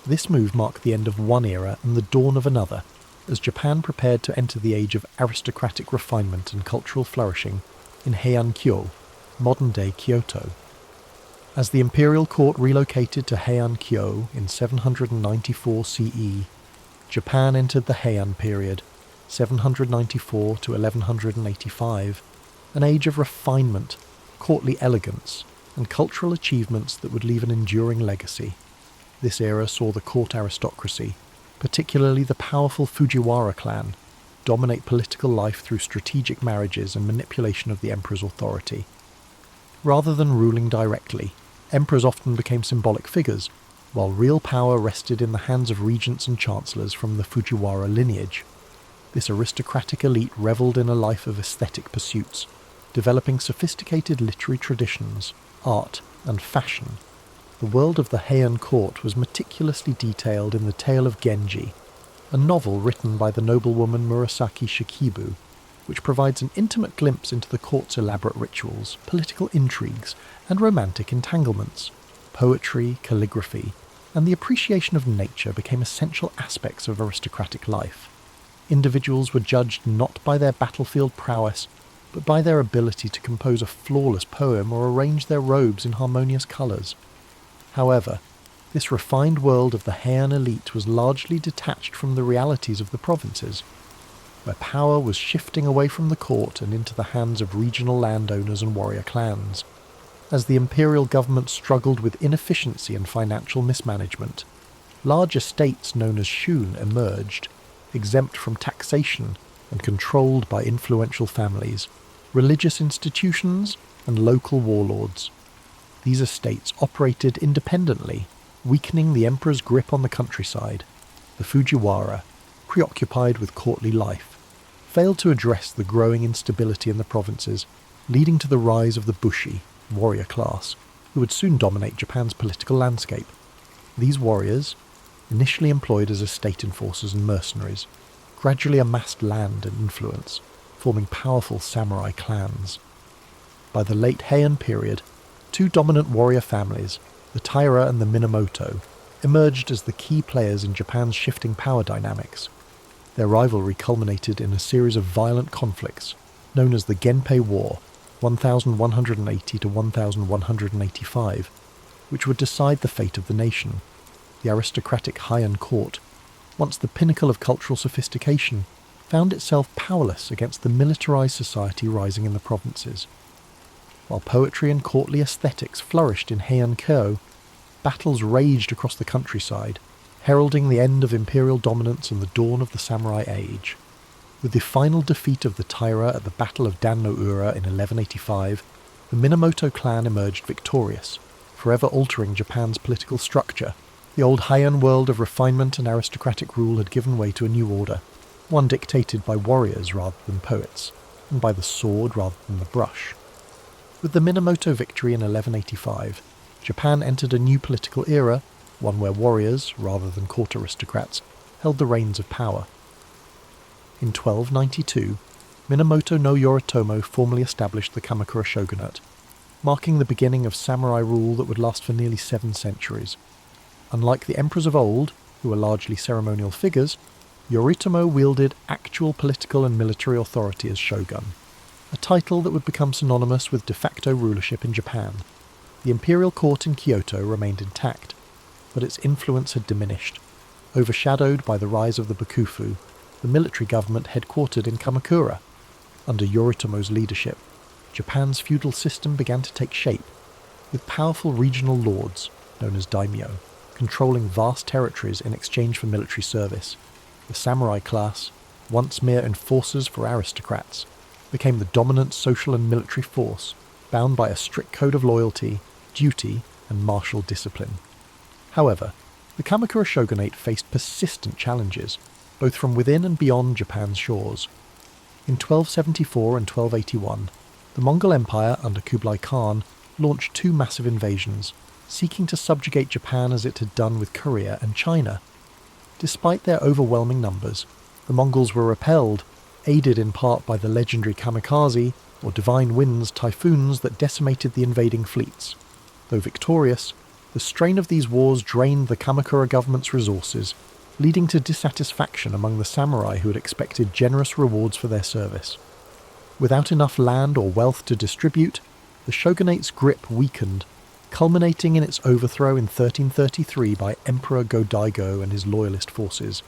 This move marked the end of one era and the dawn of another, as Japan prepared to enter the age of aristocratic refinement and cultural flourishing in Heian-kyo, modern-day Kyoto. As the imperial court relocated to Heian-kyo in 794 CE, Japan entered the Heian period, 794 to 1185, an age of refinement, courtly elegance, and cultural achievements that would leave an enduring legacy. This era saw the court aristocracy, particularly the powerful Fujiwara clan, dominate political life through strategic marriages and manipulation of the emperor's authority. Rather than ruling directly, emperors often became symbolic figures, while real power rested in the hands of regents and chancellors from the Fujiwara lineage. This aristocratic elite revelled in a life of aesthetic pursuits, developing sophisticated literary traditions, art, and fashion. The world of the Heian court was meticulously detailed in The Tale of Genji, a novel written by the noblewoman Murasaki Shikibu, which provides an intimate glimpse into the court's elaborate rituals, political intrigues, and romantic entanglements. Poetry, calligraphy, and the appreciation of nature became essential aspects of aristocratic life. Individuals were judged not by their battlefield prowess, but by their ability to compose a flawless poem or arrange their robes in harmonious colours. However, this refined world of the Heian elite was largely detached from the realities of the provinces, where power was shifting away from the court and into the hands of regional landowners and warrior clans. As the imperial government struggled with inefficiency and financial mismanagement, large estates known as shun emerged, exempt from taxation and controlled by influential families, religious institutions, and local warlords. These estates operated independently, weakening the emperor's grip on the countryside. The Fujiwara, preoccupied with courtly life, failed to address the growing instability in the provinces, leading to the rise of the Bushi, warrior class, who would soon dominate Japan's political landscape. These warriors, initially employed as estate enforcers and mercenaries, gradually amassed land and influence, forming powerful samurai clans. By the late Heian period, two dominant warrior families, the Taira and the Minamoto, emerged as the key players in Japan's shifting power dynamics. Their rivalry culminated in a series of violent conflicts, known as the Genpei War, 1180 to 1185, which would decide the fate of the nation. The aristocratic Heian court, once the pinnacle of cultural sophistication, found itself powerless against the militarized society rising in the provinces. While poetry and courtly aesthetics flourished in Heian Kyo, battles raged across the countryside, heralding the end of imperial dominance and the dawn of the samurai age. With the final defeat of the Taira at the Battle of Dan-no-ura in 1185, the Minamoto clan emerged victorious, forever altering Japan's political structure. The old Heian world of refinement and aristocratic rule had given way to a new order, one dictated by warriors rather than poets, and by the sword rather than the brush. With the Minamoto victory in 1185, Japan entered a new political era, one where warriors, rather than court aristocrats, held the reins of power. In 1292, Minamoto no Yoritomo formally established the Kamakura shogunate, marking the beginning of samurai rule that would last for nearly 7 centuries. Unlike the emperors of old, who were largely ceremonial figures, Yoritomo wielded actual political and military authority as shogun, a title that would become synonymous with de facto rulership in Japan. The imperial court in Kyoto remained intact, but its influence had diminished, overshadowed by the rise of the Bakufu, the military government headquartered in Kamakura. Under Yoritomo's leadership, Japan's feudal system began to take shape, with powerful regional lords, known as daimyo, controlling vast territories in exchange for military service. The samurai class, once mere enforcers for aristocrats, became the dominant social and military force, bound by a strict code of loyalty, duty, and martial discipline. However, the Kamakura shogunate faced persistent challenges, both from within and beyond Japan's shores. In 1274 and 1281, the Mongol Empire under Kublai Khan launched 2 massive invasions, seeking to subjugate Japan as it had done with Korea and China. Despite their overwhelming numbers, the Mongols were repelled, aided in part by the legendary kamikaze, or divine winds typhoons that decimated the invading fleets. Though victorious, the strain of these wars drained the Kamakura government's resources, leading to dissatisfaction among the samurai who had expected generous rewards for their service. Without enough land or wealth to distribute, the shogunate's grip weakened, culminating in its overthrow in 1333 by Emperor Go-Daigo and his loyalist forces.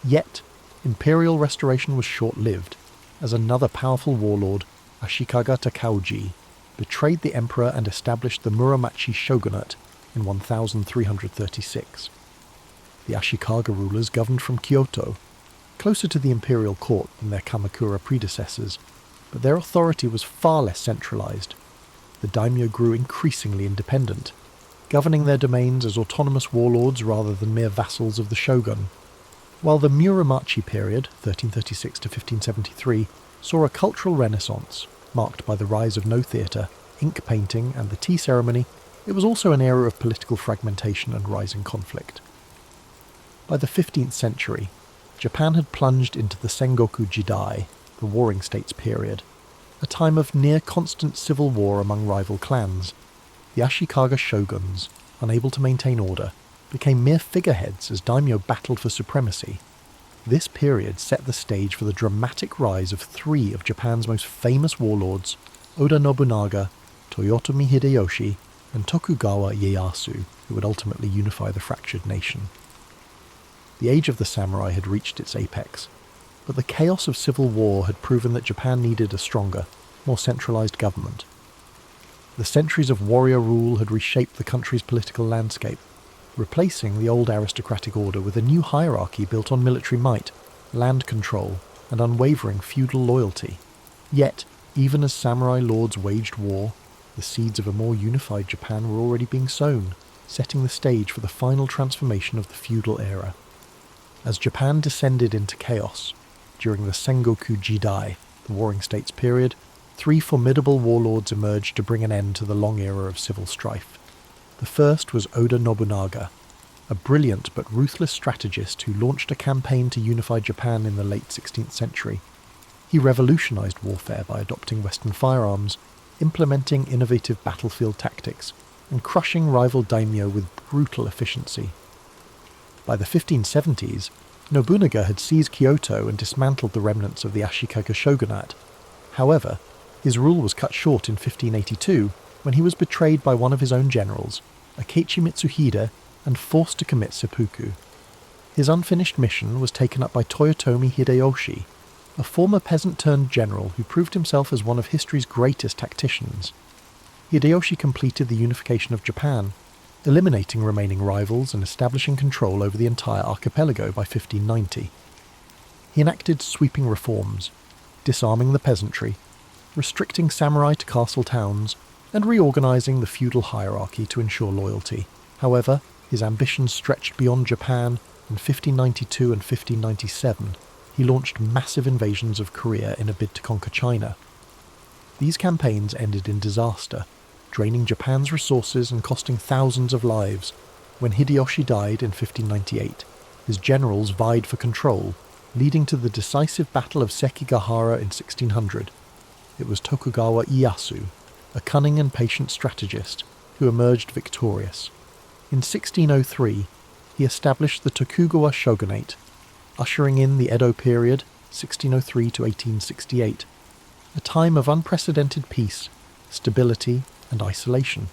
Yet, imperial restoration was short-lived, as another powerful warlord, Ashikaga Takauji, betrayed the emperor and established the Muromachi shogunate in 1336. The Ashikaga rulers governed from Kyoto, closer to the imperial court than their Kamakura predecessors, but their authority was far less centralized. The daimyo grew increasingly independent, governing their domains as autonomous warlords rather than mere vassals of the shogun. While the Muromachi period, 1336 to 1573, saw a cultural renaissance, marked by the rise of no theatre, ink painting and the tea ceremony, it was also an era of political fragmentation and rising conflict. By the 15th century, Japan had plunged into the Sengoku Jidai, the Warring States period, a time of near-constant civil war among rival clans. The Ashikaga shoguns, unable to maintain order, became mere figureheads as daimyo battled for supremacy. This period set the stage for the dramatic rise of 3 of Japan's most famous warlords, Oda Nobunaga, Toyotomi Hideyoshi, and Tokugawa Ieyasu, who would ultimately unify the fractured nation. The age of the samurai had reached its apex, but the chaos of civil war had proven that Japan needed a stronger, more centralized government. The centuries of warrior rule had reshaped the country's political landscape, replacing the old aristocratic order with a new hierarchy built on military might. land control, and unwavering feudal loyalty. Yet, even as samurai lords waged war, the seeds of a more unified Japan were already being sown, setting the stage for the final transformation of the feudal era. As Japan descended into chaos, during the Sengoku Jidai, the Warring States period, 3 formidable warlords emerged to bring an end to the long era of civil strife. The first was Oda Nobunaga, a brilliant but ruthless strategist who launched a campaign to unify Japan in the late 16th century. He revolutionized warfare by adopting Western firearms, implementing innovative battlefield tactics, and crushing rival daimyo with brutal efficiency. By the 1570s, Nobunaga had seized Kyoto and dismantled the remnants of the Ashikaga shogunate. However, his rule was cut short in 1582 when he was betrayed by one of his own generals, Akechi Mitsuhide, and forced to commit seppuku. His unfinished mission was taken up by Toyotomi Hideyoshi, a former peasant-turned-general who proved himself as one of history's greatest tacticians. Hideyoshi completed the unification of Japan, eliminating remaining rivals and establishing control over the entire archipelago by 1590. He enacted sweeping reforms, disarming the peasantry, restricting samurai to castle towns, and reorganizing the feudal hierarchy to ensure loyalty. However, his ambitions stretched beyond Japan. In 1592 and 1597, he launched massive invasions of Korea in a bid to conquer China. These campaigns ended in disaster, draining Japan's resources and costing thousands of lives. When Hideyoshi died in 1598, his generals vied for control, leading to the decisive Battle of Sekigahara in 1600. It was Tokugawa Ieyasu, a cunning and patient strategist, who emerged victorious. In 1603, he established the Tokugawa shogunate, ushering in the Edo period, 1603 to 1868, a time of unprecedented peace, stability, and isolation.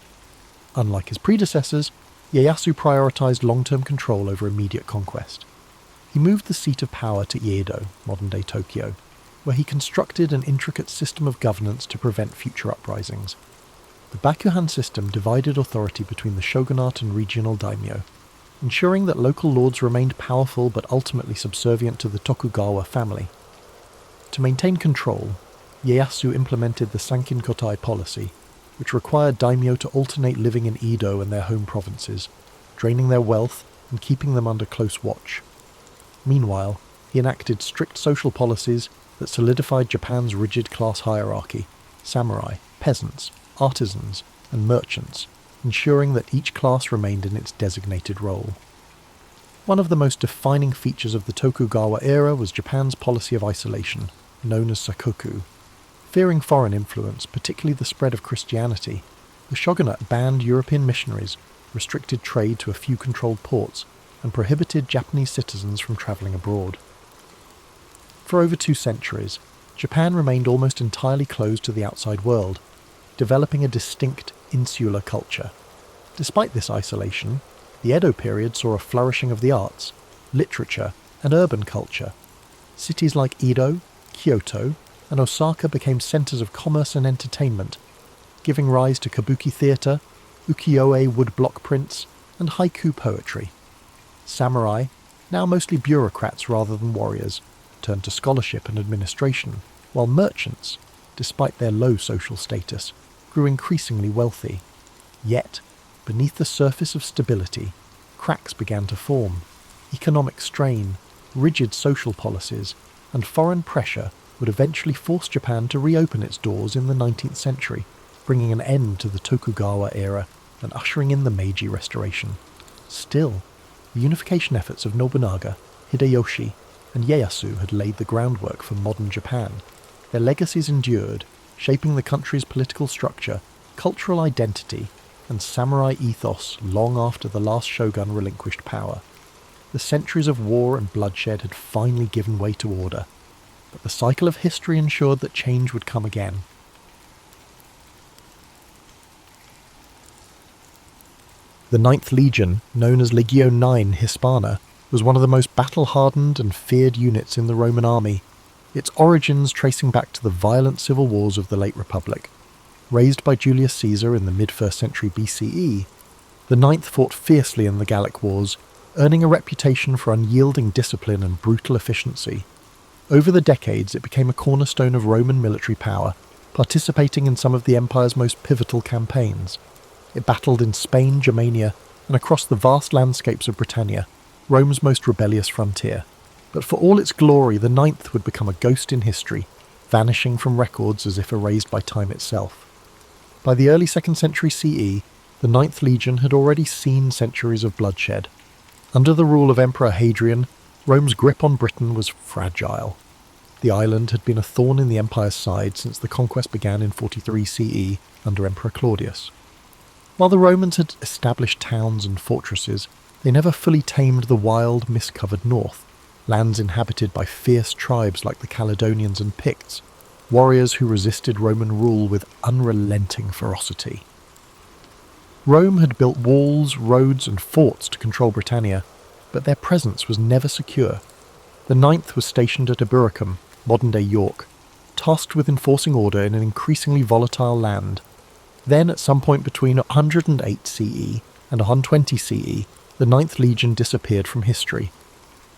Unlike his predecessors, Ieyasu prioritized long-term control over immediate conquest. He moved the seat of power to Iedo, modern-day Tokyo, where he constructed an intricate system of governance to prevent future uprisings. The Bakuhan system divided authority between the shogunate and regional daimyo, ensuring that local lords remained powerful but ultimately subservient to the Tokugawa family. To maintain control, Ieyasu implemented the Sankin-kotai policy, which required daimyo to alternate living in Edo and their home provinces, draining their wealth and keeping them under close watch. Meanwhile, he enacted strict social policies that solidified Japan's rigid class hierarchy: samurai, peasants, artisans, and merchants, ensuring that each class remained in its designated role. One of the most defining features of the Tokugawa era was Japan's policy of isolation, known as sakoku. Fearing foreign influence, particularly the spread of Christianity, the shogunate banned European missionaries, restricted trade to a few controlled ports, and prohibited Japanese citizens from travelling abroad. For over 2 centuries, Japan remained almost entirely closed to the outside world, developing a distinct insular culture. Despite this isolation, the Edo period saw a flourishing of the arts, literature, and urban culture. Cities like Edo, Kyoto, and Osaka became centres of commerce and entertainment, giving rise to kabuki theatre, ukiyo-e woodblock prints, and haiku poetry. Samurai, now mostly bureaucrats rather than warriors, turned to scholarship and administration, while merchants, despite their low social status, grew increasingly wealthy. Yet, beneath the surface of stability, cracks began to form. Economic strain, rigid social policies, and foreign pressure would eventually force Japan to reopen its doors in the 19th century, bringing an end to the Tokugawa era and ushering in the Meiji Restoration. Still, the unification efforts of Nobunaga, Hideyoshi, and Ieyasu had laid the groundwork for modern Japan. Their legacies endured, shaping the country's political structure, cultural identity, and samurai ethos long after the last shogun relinquished power. The centuries of war and bloodshed had finally given way to order, but the cycle of history ensured that change would come again. The 9th Legion, known as Legio IX Hispana, was one of the most battle-hardened and feared units in the Roman army, its origins tracing back to the violent civil wars of the late Republic. Raised by Julius Caesar in the mid-1st century BCE, the 9th fought fiercely in the Gallic Wars, earning a reputation for unyielding discipline and brutal efficiency. Over the decades, it became a cornerstone of Roman military power, participating in some of the empire's most pivotal campaigns. It battled in Spain, Germania, and across the vast landscapes of Britannia, Rome's most rebellious frontier. But for all its glory, the ninth would become a ghost in history, vanishing from records as if erased by time itself. By the early 2nd century CE, the Ninth Legion had already seen centuries of bloodshed. Under the rule of Emperor Hadrian, Rome's grip on Britain was fragile. The island had been a thorn in the empire's side since the conquest began in 43 CE under Emperor Claudius. While the Romans had established towns and fortresses, they never fully tamed the wild, mist-covered north, lands inhabited by fierce tribes like the Caledonians and Picts, warriors who resisted Roman rule with unrelenting ferocity. Rome had built walls, roads and forts to control Britannia, but their presence was never secure. The ninth was stationed at Eburacum, modern-day York, tasked with enforcing order in an increasingly volatile land. Then, at some point between 108 CE and 120 CE, the Ninth Legion disappeared from history.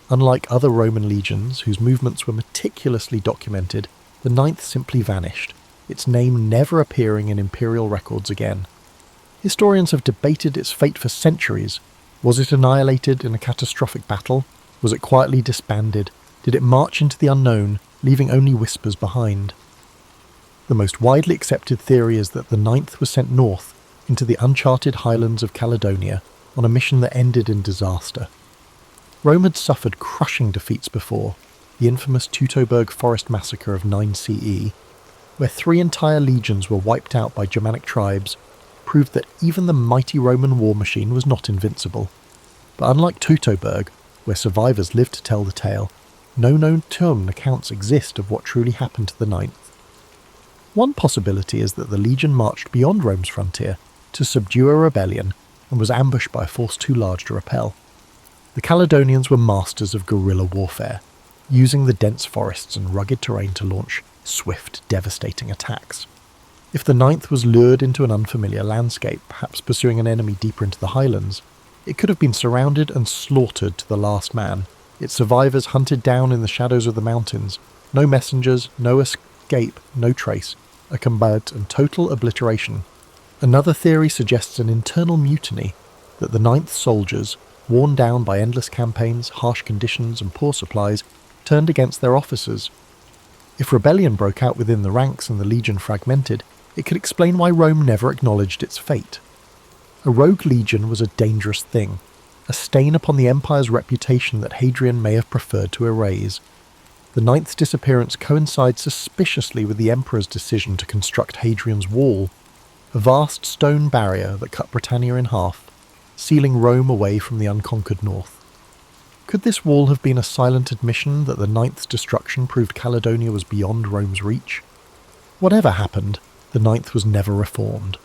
Unlike other Roman legions, whose movements were meticulously documented, the Ninth simply vanished, its name never appearing in imperial records again. Historians have debated its fate for centuries. Was it annihilated in a catastrophic battle? Was it quietly disbanded? Did it march into the unknown, leaving only whispers behind? The most widely accepted theory is that the Ninth was sent north, into the uncharted highlands of Caledonia, on a mission that ended in disaster. Rome had suffered crushing defeats before, the infamous Teutoburg forest massacre of 9 CE, where 3 entire legions were wiped out by Germanic tribes, proved that even the mighty Roman war machine was not invincible. But unlike Teutoburg, where survivors lived to tell the tale, no known tomb accounts exist of what truly happened to the Ninth. One possibility is that the legion marched beyond Rome's frontier to subdue a rebellion and was ambushed by a force too large to repel. The Caledonians were masters of guerrilla warfare, using the dense forests and rugged terrain to launch swift, devastating attacks. If the Ninth was lured into an unfamiliar landscape, perhaps pursuing an enemy deeper into the highlands, it could have been surrounded and slaughtered to the last man, its survivors hunted down in the shadows of the mountains, no messengers, no escape, no trace, a complete and total obliteration. Another theory suggests an internal mutiny, that the Ninth soldiers, worn down by endless campaigns, harsh conditions and poor supplies, turned against their officers. If rebellion broke out within the ranks and the legion fragmented, it could explain why Rome never acknowledged its fate. A rogue legion was a dangerous thing, a stain upon the empire's reputation that Hadrian may have preferred to erase. The Ninth's disappearance coincides suspiciously with the emperor's decision to construct Hadrian's Wall, a vast stone barrier that cut Britannia in half, sealing Rome away from the unconquered north. Could this wall have been a silent admission that the Ninth's destruction proved Caledonia was beyond Rome's reach? Whatever happened, the Ninth was never reformed.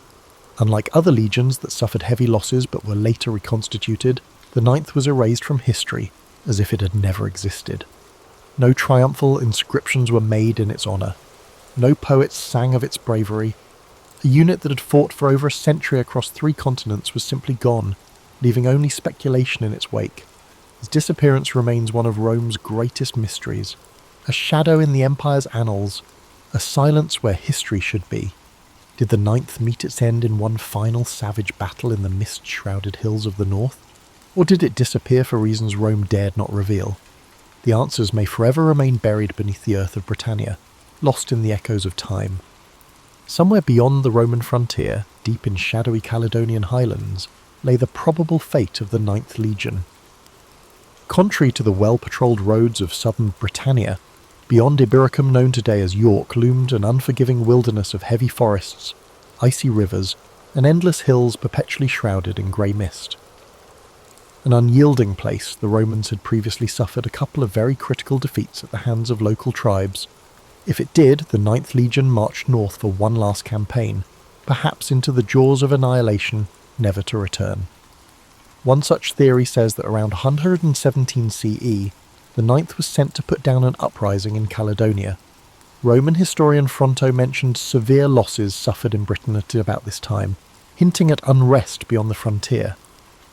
Unlike other legions that suffered heavy losses but were later reconstituted, the Ninth was erased from history as if it had never existed. No triumphal inscriptions were made in its honour. No poets sang of its bravery. A unit that had fought for over a century across 3 continents was simply gone, leaving only speculation in its wake. His disappearance remains one of Rome's greatest mysteries, a shadow in the empire's annals, a silence where history should be. Did the Ninth meet its end in one final savage battle in the mist-shrouded hills of the north? Or did it disappear for reasons Rome dared not reveal? The answers may forever remain buried beneath the earth of Britannia, lost in the echoes of time. Somewhere beyond the Roman frontier, deep in shadowy Caledonian highlands, lay the probable fate of the Ninth Legion. Contrary to the well-patrolled roads of southern Britannia, beyond Eburacum, known today as York, loomed an unforgiving wilderness of heavy forests, icy rivers, and endless hills perpetually shrouded in grey mist. An unyielding place, the Romans had previously suffered a couple of very critical defeats at the hands of local tribes. If it did, the Ninth Legion marched north for one last campaign, perhaps into the jaws of annihilation, never to return. One such theory says that around 117 CE, the Ninth was sent to put down an uprising in Caledonia. Roman historian Fronto mentioned severe losses suffered in Britain at about this time, hinting at unrest beyond the frontier.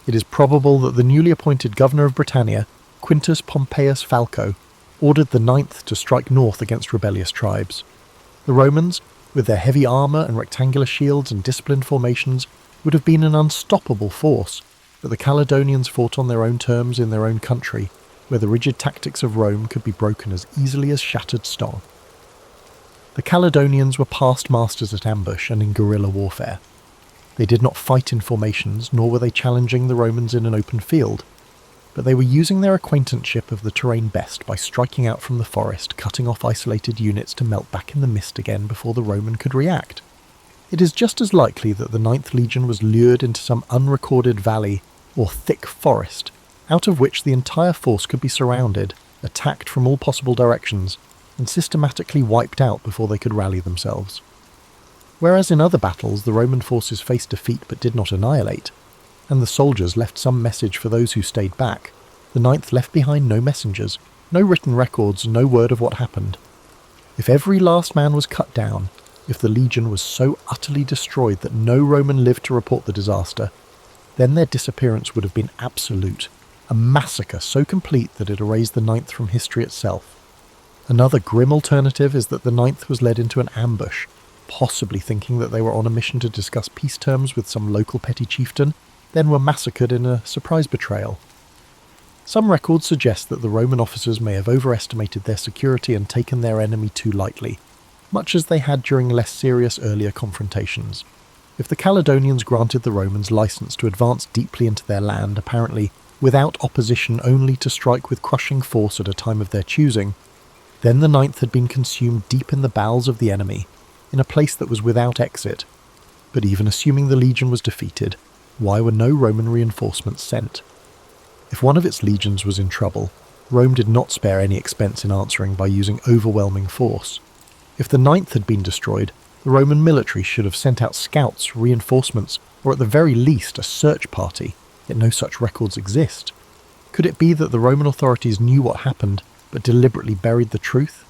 It is probable that the newly appointed governor of Britannia, Quintus Pompeius Falco, ordered the 9th to strike north against rebellious tribes. The Romans, with their heavy armour and rectangular shields and disciplined formations, would have been an unstoppable force, but the Caledonians fought on their own terms in their own country, where the rigid tactics of Rome could be broken as easily as shattered stone. The Caledonians were past masters at ambush and in guerrilla warfare. They did not fight in formations, nor were they challenging the Romans in an open field, but they were using their acquaintanceship of the terrain best by striking out from the forest, cutting off isolated units to melt back in the mist again before the Roman could react. It is just as likely that the 9th Legion was lured into some unrecorded valley or thick forest, out of which the entire force could be surrounded, attacked from all possible directions, and systematically wiped out before they could rally themselves. Whereas in other battles the Roman forces faced defeat but did not annihilate, and the soldiers left some message for those who stayed back, the 9th left behind no messengers, no written records, no word of what happened. If every last man was cut down, if the legion was so utterly destroyed that no Roman lived to report the disaster, then their disappearance would have been absolute, a massacre so complete that it erased the 9th from history itself. Another grim alternative is that the 9th was led into an ambush, possibly thinking that they were on a mission to discuss peace terms with some local petty chieftain, then were massacred in a surprise betrayal. Some records suggest that the Roman officers may have overestimated their security and taken their enemy too lightly, much as they had during less serious earlier confrontations. If the Caledonians granted the Romans license to advance deeply into their land, apparently without opposition, only to strike with crushing force at a time of their choosing, then the 9th had been consumed deep in the bowels of the enemy, in a place that was without exit. But even assuming the legion was defeated, why were no Roman reinforcements sent? If one of its legions was in trouble, Rome did not spare any expense in answering by using overwhelming force. If the 9th had been destroyed, the Roman military should have sent out scouts, reinforcements, or at the very least a search party, yet no such records exist. Could it be that the Roman authorities knew what happened, but deliberately buried the truth?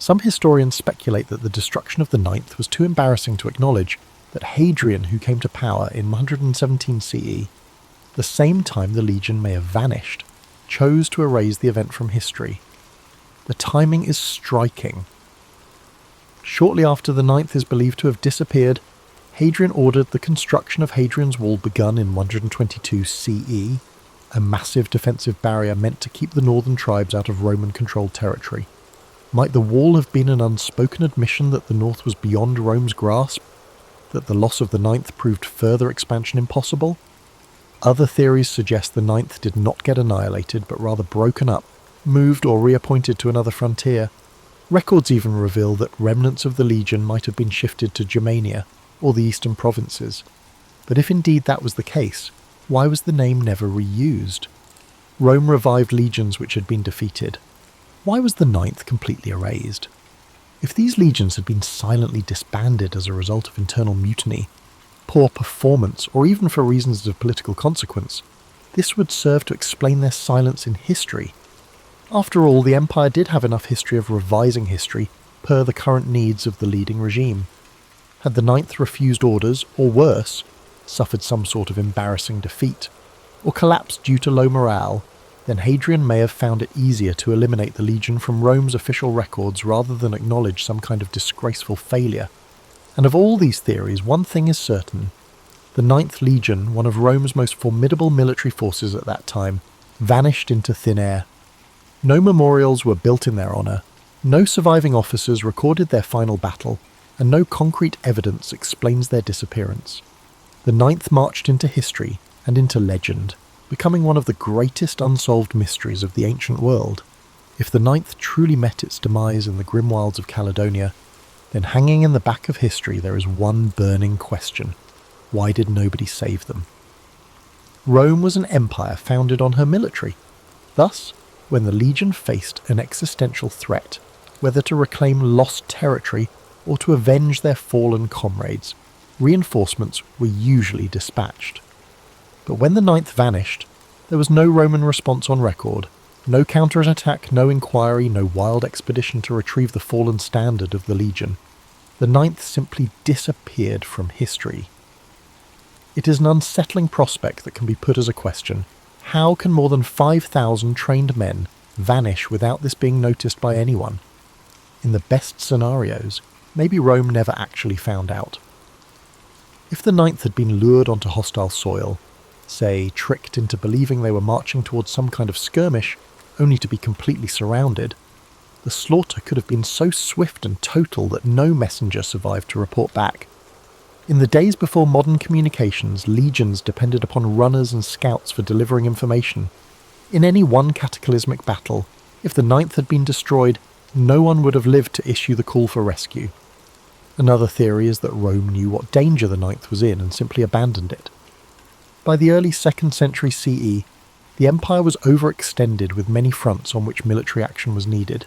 Some historians speculate that the destruction of the 9th was too embarrassing to acknowledge, that Hadrian, who came to power in 117 CE, the same time the legion may have vanished, chose to erase the event from history. The timing is striking. Shortly after the 9th is believed to have disappeared, Hadrian ordered the construction of Hadrian's Wall begun in 122 CE, a massive defensive barrier meant to keep the northern tribes out of Roman-controlled territory. Might the wall have been an unspoken admission that the north was beyond Rome's grasp, that the loss of the 9th proved further expansion impossible? Other theories suggest the 9th did not get annihilated, but rather broken up, moved or reappointed to another frontier. Records even reveal that remnants of the legion might have been shifted to Germania, or the eastern provinces. But if indeed that was the case, why was the name never reused? Rome revived legions which had been defeated. Why was the 9th completely erased? If these legions had been silently disbanded as a result of internal mutiny, poor performance, or even for reasons of political consequence, this would serve to explain their silence in history. After all, the empire did have enough history of revising history per the current needs of the leading regime. Had the 9th refused orders, or worse, suffered some sort of embarrassing defeat, or collapsed due to low morale, then Hadrian may have found it easier to eliminate the legion from Rome's official records rather than acknowledge some kind of disgraceful failure. And of all these theories, one thing is certain. The 9th Legion, one of Rome's most formidable military forces at that time, vanished into thin air. No memorials were built in their honour, no surviving officers recorded their final battle, and no concrete evidence explains their disappearance. The 9th marched into history and into legend, becoming one of the greatest unsolved mysteries of the ancient world. If the 9th truly met its demise in the grim wilds of Caledonia, then hanging in the back of history there is one burning question. Why did nobody save them? Rome was an empire founded on her military. Thus, when the legion faced an existential threat, whether to reclaim lost territory or to avenge their fallen comrades, reinforcements were usually dispatched. But when the 9th vanished, there was no Roman response on record, no counterattack, no inquiry, no wild expedition to retrieve the fallen standard of the legion. The 9th simply disappeared from history. It is an unsettling prospect that can be put as a question. How can more than 5,000 trained men vanish without this being noticed by anyone? In the best scenarios, maybe Rome never actually found out. If the Ninth had been lured onto hostile soil, say tricked into believing they were marching towards some kind of skirmish, only to be completely surrounded, the slaughter could have been so swift and total that no messenger survived to report back. In the days before modern communications, legions depended upon runners and scouts for delivering information. In any one cataclysmic battle, if the Ninth had been destroyed, no one would have lived to issue the call for rescue. Another theory is that Rome knew what danger the Ninth was in and simply abandoned it. By the early 2nd century CE, the empire was overextended with many fronts on which military action was needed.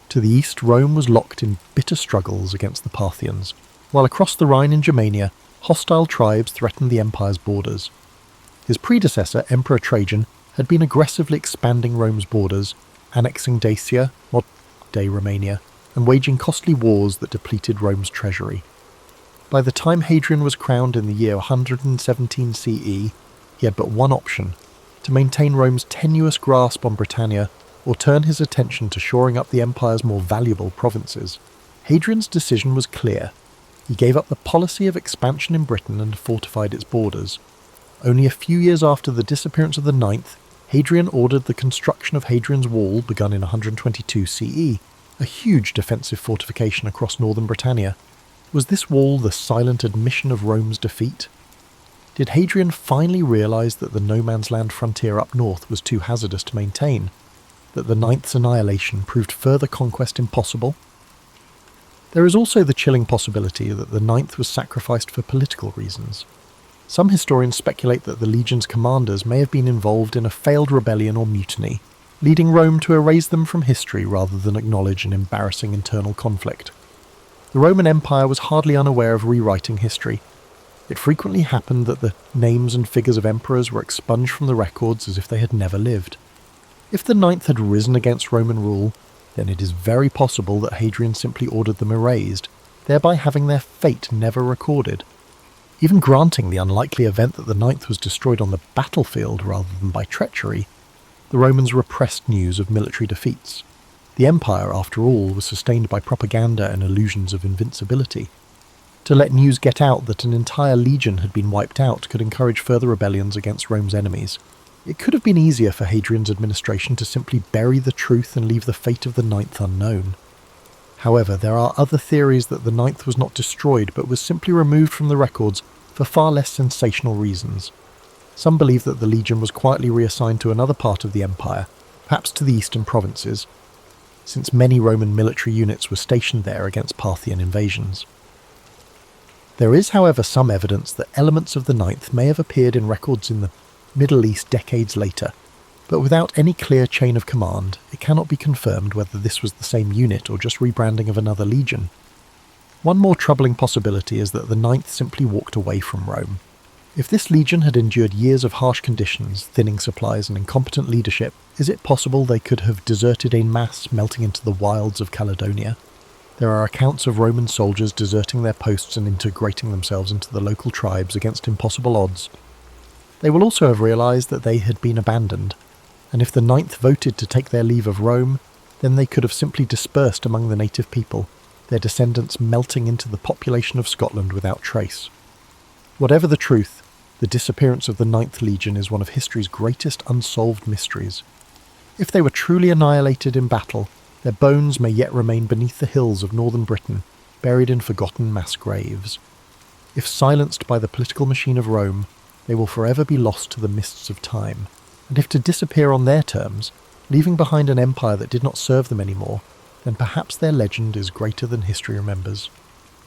To the east, Rome was locked in bitter struggles against the Parthians, while across the Rhine in Germania, hostile tribes threatened the empire's borders. His predecessor, Emperor Trajan, had been aggressively expanding Rome's borders, annexing Dacia, modern-day Romania, and waging costly wars that depleted Rome's treasury. By the time Hadrian was crowned in the year 117 CE, he had but one option: to maintain Rome's tenuous grasp on Britannia or turn his attention to shoring up the empire's more valuable provinces. Hadrian's decision was clear. He gave up the policy of expansion in Britain and fortified its borders. Only a few years after the disappearance of the Ninth, Hadrian ordered the construction of Hadrian's Wall, begun in 122 CE, a huge defensive fortification across northern Britannia. Was this wall the silent admission of Rome's defeat? Did Hadrian finally realise that the no-man's land frontier up north was too hazardous to maintain? That the Ninth's annihilation proved further conquest impossible? There is also the chilling possibility that the Ninth was sacrificed for political reasons. Some historians speculate that the legion's commanders may have been involved in a failed rebellion or mutiny, leading Rome to erase them from history rather than acknowledge an embarrassing internal conflict. The Roman Empire was hardly unaware of rewriting history. It frequently happened that the names and figures of emperors were expunged from the records as if they had never lived. If the Ninth had risen against Roman rule, then it is very possible that Hadrian simply ordered them erased, thereby having their fate never recorded. Even granting the unlikely event that the Ninth was destroyed on the battlefield rather than by treachery, the Romans repressed news of military defeats. The empire, after all, was sustained by propaganda and illusions of invincibility. To let news get out that an entire legion had been wiped out could encourage further rebellions against Rome's enemies. It could have been easier for Hadrian's administration to simply bury the truth and leave the fate of the Ninth unknown. However, there are other theories that the Ninth was not destroyed but was simply removed from the records for far less sensational reasons. Some believe that the legion was quietly reassigned to another part of the empire, perhaps to the eastern provinces, since many Roman military units were stationed there against Parthian invasions. There is, however, some evidence that elements of the Ninth may have appeared in records in the Middle East decades later, but without any clear chain of command, it cannot be confirmed whether this was the same unit or just rebranding of another legion. One more troubling possibility is that the Ninth simply walked away from Rome. If this legion had endured years of harsh conditions, thinning supplies and incompetent leadership, is it possible they could have deserted en masse, melting into the wilds of Caledonia? There are accounts of Roman soldiers deserting their posts and integrating themselves into the local tribes against impossible odds. They will also have realised that they had been abandoned, and if the Ninth voted to take their leave of Rome, then they could have simply dispersed among the native people, their descendants melting into the population of Scotland without trace. Whatever the truth, the disappearance of the Ninth Legion is one of history's greatest unsolved mysteries. If they were truly annihilated in battle, their bones may yet remain beneath the hills of northern Britain, buried in forgotten mass graves. If silenced by the political machine of Rome, they will forever be lost to the mists of time, and if to disappear on their terms, leaving behind an empire that did not serve them anymore, then perhaps their legend is greater than history remembers.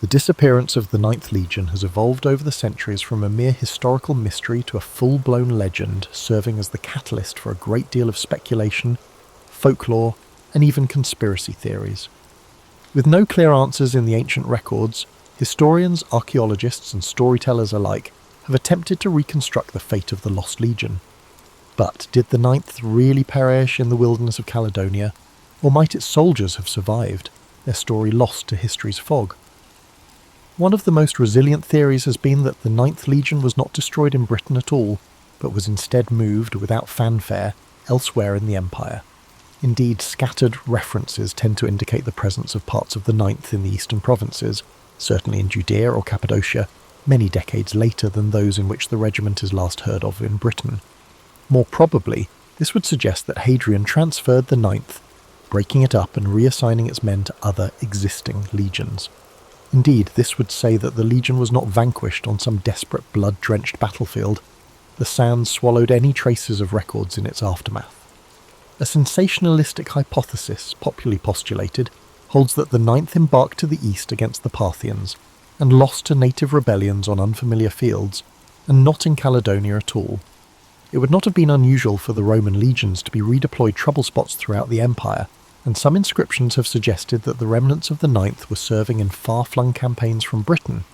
The disappearance of the Ninth Legion has evolved over the centuries from a mere historical mystery to a full-blown legend, serving as the catalyst for a great deal of speculation, folklore, and even conspiracy theories. With no clear answers in the ancient records, historians, archaeologists, and storytellers alike have attempted to reconstruct the fate of the lost legion. But did the Ninth really perish in the wilderness of Caledonia, or might its soldiers have survived, their story lost to history's fog? One of the most resilient theories has been that the Ninth Legion was not destroyed in Britain at all, but was instead moved, without fanfare, elsewhere in the Empire. Indeed, scattered references tend to indicate the presence of parts of the Ninth in the eastern provinces, certainly in Judea or Cappadocia, many decades later than those in which the regiment is last heard of in Britain. More probably, this would suggest that Hadrian transferred the Ninth, breaking it up and reassigning its men to other existing legions. Indeed, this would say that the legion was not vanquished on some desperate blood-drenched battlefield. The sands swallowed any traces of records in its aftermath. A sensationalistic hypothesis, popularly postulated, holds that the Ninth embarked to the east against the Parthians, and lost to native rebellions on unfamiliar fields, and not in Caledonia at all. It would not have been unusual for the Roman legions to be redeployed trouble spots throughout the empire, and some inscriptions have suggested that the remnants of the Ninth were serving in far-flung campaigns from Britain.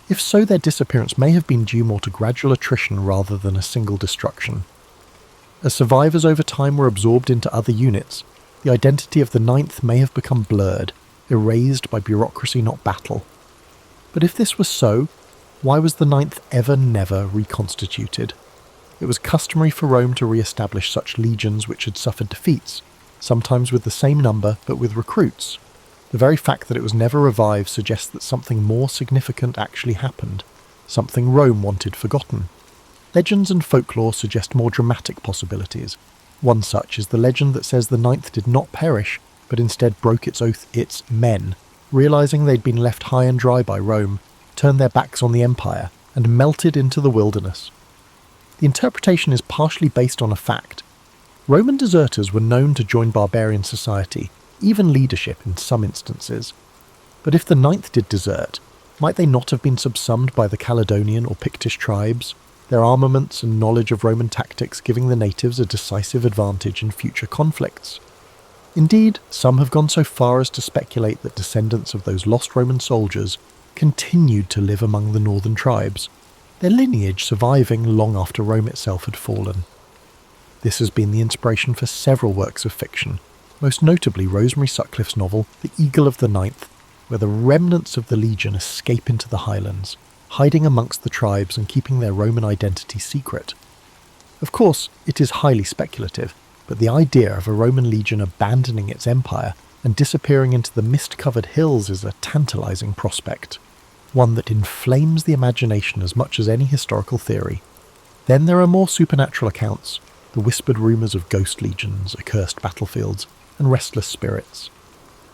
If so, their disappearance may have been due more to gradual attrition rather than a single destruction. As survivors over time were absorbed into other units, the identity of the Ninth may have become blurred, erased by bureaucracy not battle. But if this was so, why was the Ninth never reconstituted? It was customary for Rome to re-establish such legions which had suffered defeats, sometimes with the same number but with recruits. The very fact that it was never revived suggests that something more significant actually happened, something Rome wanted forgotten. Legends and folklore suggest more dramatic possibilities. One such is the legend that says the Ninth did not perish, but instead broke its oath its men, realising they'd been left high and dry by Rome, turned their backs on the empire, and melted into the wilderness. The interpretation is partially based on a fact. Roman deserters were known to join barbarian society, even leadership in some instances. But if the Ninth did desert, might they not have been subsumed by the Caledonian or Pictish tribes, their armaments and knowledge of Roman tactics giving the natives a decisive advantage in future conflicts? Indeed, some have gone so far as to speculate that descendants of those lost Roman soldiers continued to live among the northern tribes, their lineage surviving long after Rome itself had fallen. This has been the inspiration for several works of fiction, most notably Rosemary Sutcliffe's novel The Eagle of the Ninth, where the remnants of the legion escape into the highlands, hiding amongst the tribes and keeping their Roman identity secret. Of course, it is highly speculative, but the idea of a Roman legion abandoning its empire and disappearing into the mist-covered hills is a tantalizing prospect, one that inflames the imagination as much as any historical theory. Then there are more supernatural accounts, the whispered rumours of ghost legions, accursed battlefields, and restless spirits.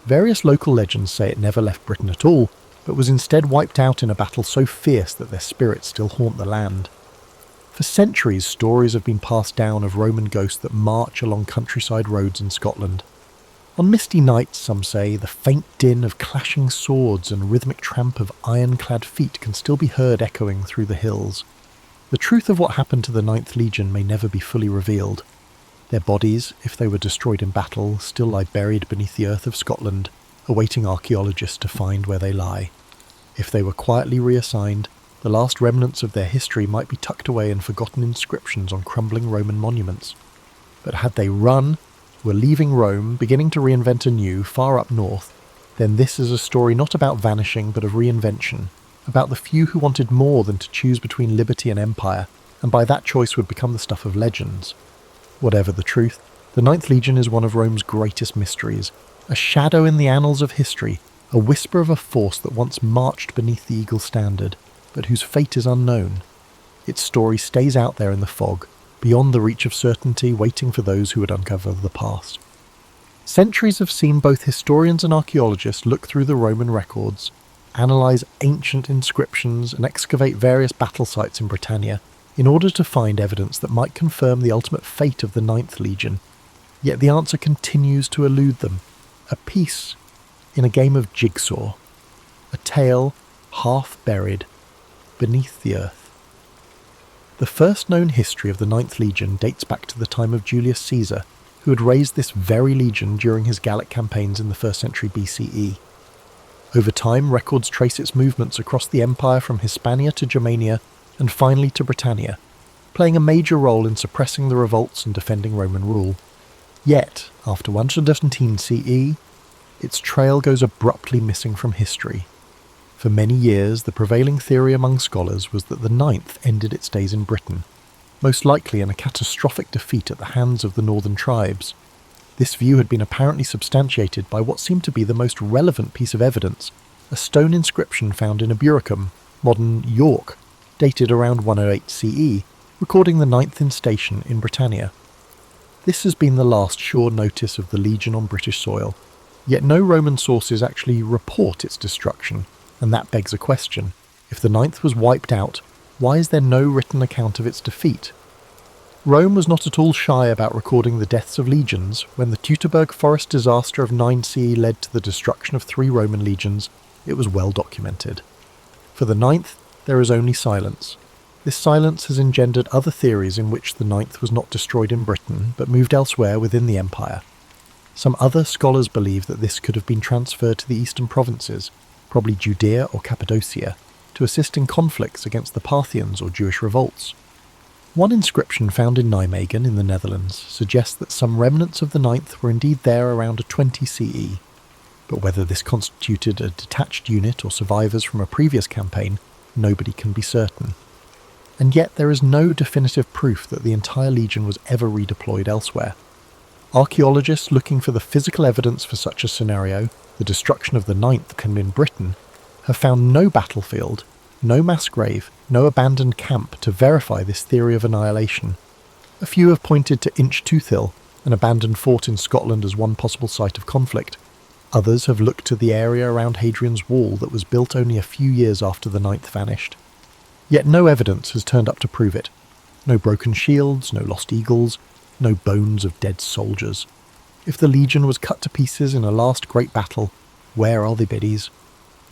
Various local legends say it never left Britain at all, but was instead wiped out in a battle so fierce that their spirits still haunt the land. For centuries, stories have been passed down of Roman ghosts that march along countryside roads in Scotland. On misty nights, some say, the faint din of clashing swords and rhythmic tramp of iron-clad feet can still be heard echoing through the hills. The truth of what happened to the Ninth Legion may never be fully revealed. Their bodies, if they were destroyed in battle, still lie buried beneath the earth of Scotland, awaiting archaeologists to find where they lie. If they were quietly reassigned, the last remnants of their history might be tucked away in forgotten inscriptions on crumbling Roman monuments. But had they run, were leaving Rome, beginning to reinvent anew, far up north, then this is a story not about vanishing but of reinvention, about the few who wanted more than to choose between liberty and empire, and by that choice would become the stuff of legends. Whatever the truth, the Ninth Legion is one of Rome's greatest mysteries, a shadow in the annals of history, a whisper of a force that once marched beneath the eagle standard, but whose fate is unknown. Its story stays out there in the fog, beyond the reach of certainty, waiting for those who would uncover the past. Centuries have seen both historians and archaeologists look through the Roman records, analyse ancient inscriptions, and excavate various battle sites in Britannia in order to find evidence that might confirm the ultimate fate of the Ninth Legion. Yet the answer continues to elude them. A piece in a game of jigsaw. A tale half buried beneath the earth. The first known history of the Ninth Legion dates back to the time of Julius Caesar, who had raised this very legion during his Gallic campaigns in the 1st century BCE. Over time, records trace its movements across the empire from Hispania to Germania and finally to Britannia, playing a major role in suppressing the revolts and defending Roman rule. Yet, after 117 CE, its trail goes abruptly missing from history. For many years, the prevailing theory among scholars was that the ninth ended its days in Britain, most likely in a catastrophic defeat at the hands of the northern tribes. This view had been apparently substantiated by what seemed to be the most relevant piece of evidence, a stone inscription found in Eburacum, modern York, dated around 108 CE, recording the ninth instation in Britannia. This has been the last sure notice of the Legion on British soil, yet no Roman sources actually report its destruction, and that begs a question. If the ninth was wiped out, why is there no written account of its defeat? Rome was not at all shy about recording the deaths of legions. When the Teutoburg forest disaster of 9 CE led to the destruction of 3 Roman legions, it was well documented. For the ninth, there is only silence. This silence has engendered other theories in which the ninth was not destroyed in Britain, but moved elsewhere within the empire. Some other scholars believe that this could have been transferred to the eastern provinces, probably Judea or Cappadocia, to assist in conflicts against the Parthians or Jewish revolts. One inscription found in Nijmegen in the Netherlands suggests that some remnants of the ninth were indeed there around 20 CE, but whether this constituted a detached unit or survivors from a previous campaign, nobody can be certain. And yet there is no definitive proof that the entire legion was ever redeployed elsewhere. Archaeologists looking for the physical evidence for such a scenario, the destruction of the ninth can in Britain, have found no battlefield, no mass grave, no abandoned camp to verify this theory of annihilation. A few have pointed to Inch Tooth Hill, an abandoned fort in Scotland, as one possible site of conflict. Others have looked to the area around Hadrian's Wall that was built only a few years after the ninth vanished. Yet no evidence has turned up to prove it. No broken shields, no lost eagles, no bones of dead soldiers. If the legion was cut to pieces in a last great battle, where are the biddies?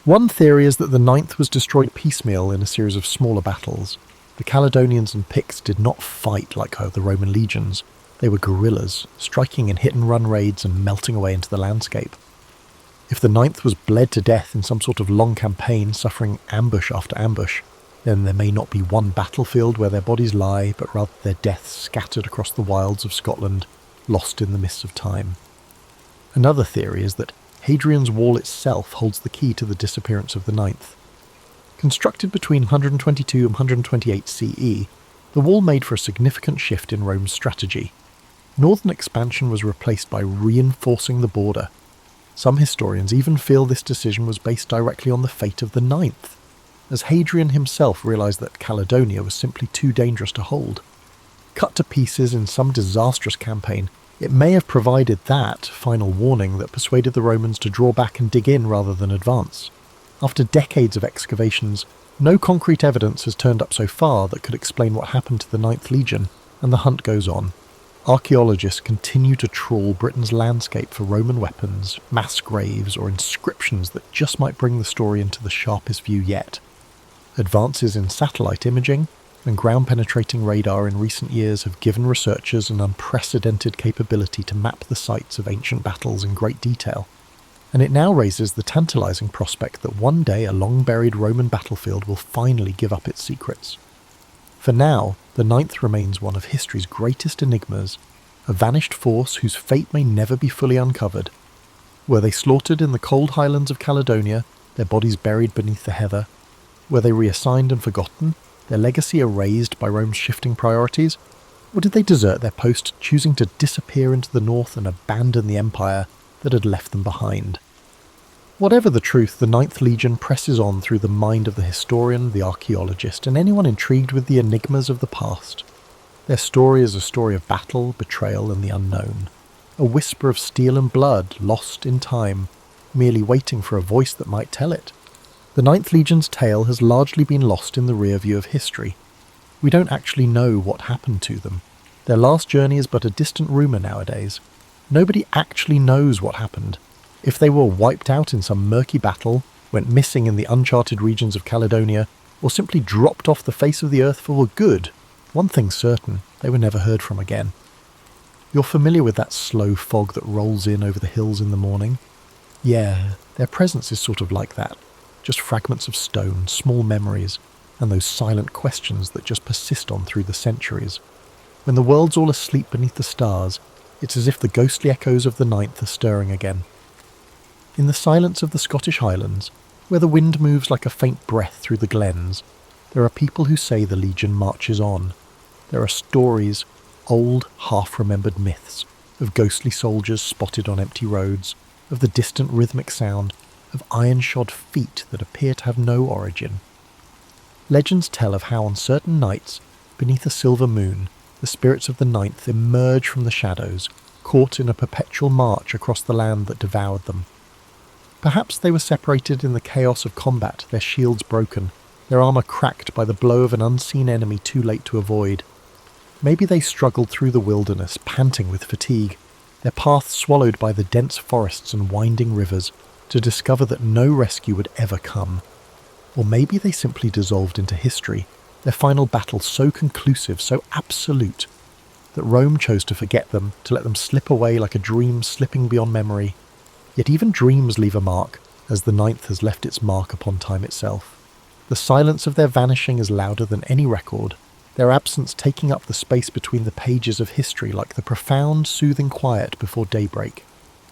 One theory is that the ninth was destroyed piecemeal in a series of smaller battles. The Caledonians and Picts did not fight like the Roman legions. They were guerrillas, striking in hit-and-run raids and melting away into the landscape. If the ninth was bled to death in some sort of long campaign, suffering ambush after ambush, then there may not be one battlefield where their bodies lie, but rather their deaths scattered across the wilds of Scotland, lost in the mists of time. Another theory is that Hadrian's Wall itself holds the key to the disappearance of the ninth. Constructed between 122 and 128 CE, the wall made for a significant shift in Rome's strategy. Northern expansion was replaced by reinforcing the border. Some historians even feel this decision was based directly on the fate of the ninth, as Hadrian himself realised that Caledonia was simply too dangerous to hold. Cut to pieces in some disastrous campaign, it may have provided that final warning that persuaded the Romans to draw back and dig in rather than advance. After decades of excavations, no concrete evidence has turned up so far that could explain what happened to the Ninth Legion, and the hunt goes on. Archaeologists continue to trawl Britain's landscape for Roman weapons, mass graves, or inscriptions that just might bring the story into the sharpest view yet. Advances in satellite imaging and ground-penetrating radar in recent years have given researchers an unprecedented capability to map the sites of ancient battles in great detail, and it now raises the tantalizing prospect that one day a long-buried Roman battlefield will finally give up its secrets. For now, the ninth remains one of history's greatest enigmas, a vanished force whose fate may never be fully uncovered. Were they slaughtered in the cold highlands of Caledonia, their bodies buried beneath the heather? Were they reassigned and forgotten, their legacy erased by Rome's shifting priorities? Or did they desert their post, choosing to disappear into the north and abandon the empire that had left them behind? Whatever the truth, the Ninth Legion presses on through the mind of the historian, the archaeologist, and anyone intrigued with the enigmas of the past. Their story is a story of battle, betrayal, and the unknown. A whisper of steel and blood, lost in time, merely waiting for a voice that might tell it. The Ninth Legion's tale has largely been lost in the rear view of history. We don't actually know what happened to them. Their last journey is but a distant rumour nowadays. Nobody actually knows what happened. If they were wiped out in some murky battle, went missing in the uncharted regions of Caledonia, or simply dropped off the face of the earth for good, one thing's certain, they were never heard from again. You're familiar with that slow fog that rolls in over the hills in the morning? Yeah, their presence is sort of like that. Just fragments of stone, small memories, and those silent questions that just persist on through the centuries. When the world's all asleep beneath the stars, it's as if the ghostly echoes of the ninth are stirring again. In the silence of the Scottish Highlands, Where the wind moves like a faint breath through the glens, there are people who say the legion marches on. There are stories, old, half-remembered myths, of ghostly soldiers spotted on empty roads, of the distant rhythmic sound of iron-shod feet that appear to have no origin. Legends tell of how on certain nights, beneath a silver moon, the spirits of the ninth emerge from the shadows, caught in a perpetual march across the land that devoured them. Perhaps they were separated in the chaos of combat, their shields broken, their armour cracked by the blow of an unseen enemy too late to avoid. Maybe they struggled through the wilderness, panting with fatigue, their path swallowed by the dense forests and winding rivers, to discover that no rescue would ever come. Or maybe they simply dissolved into history, their final battle so conclusive, so absolute, that Rome chose to forget them, to let them slip away like a dream slipping beyond memory. Yet even dreams leave a mark, as the ninth has left its mark upon time itself. The silence of their vanishing is louder than any record, their absence taking up the space between the pages of history like the profound, soothing quiet before daybreak.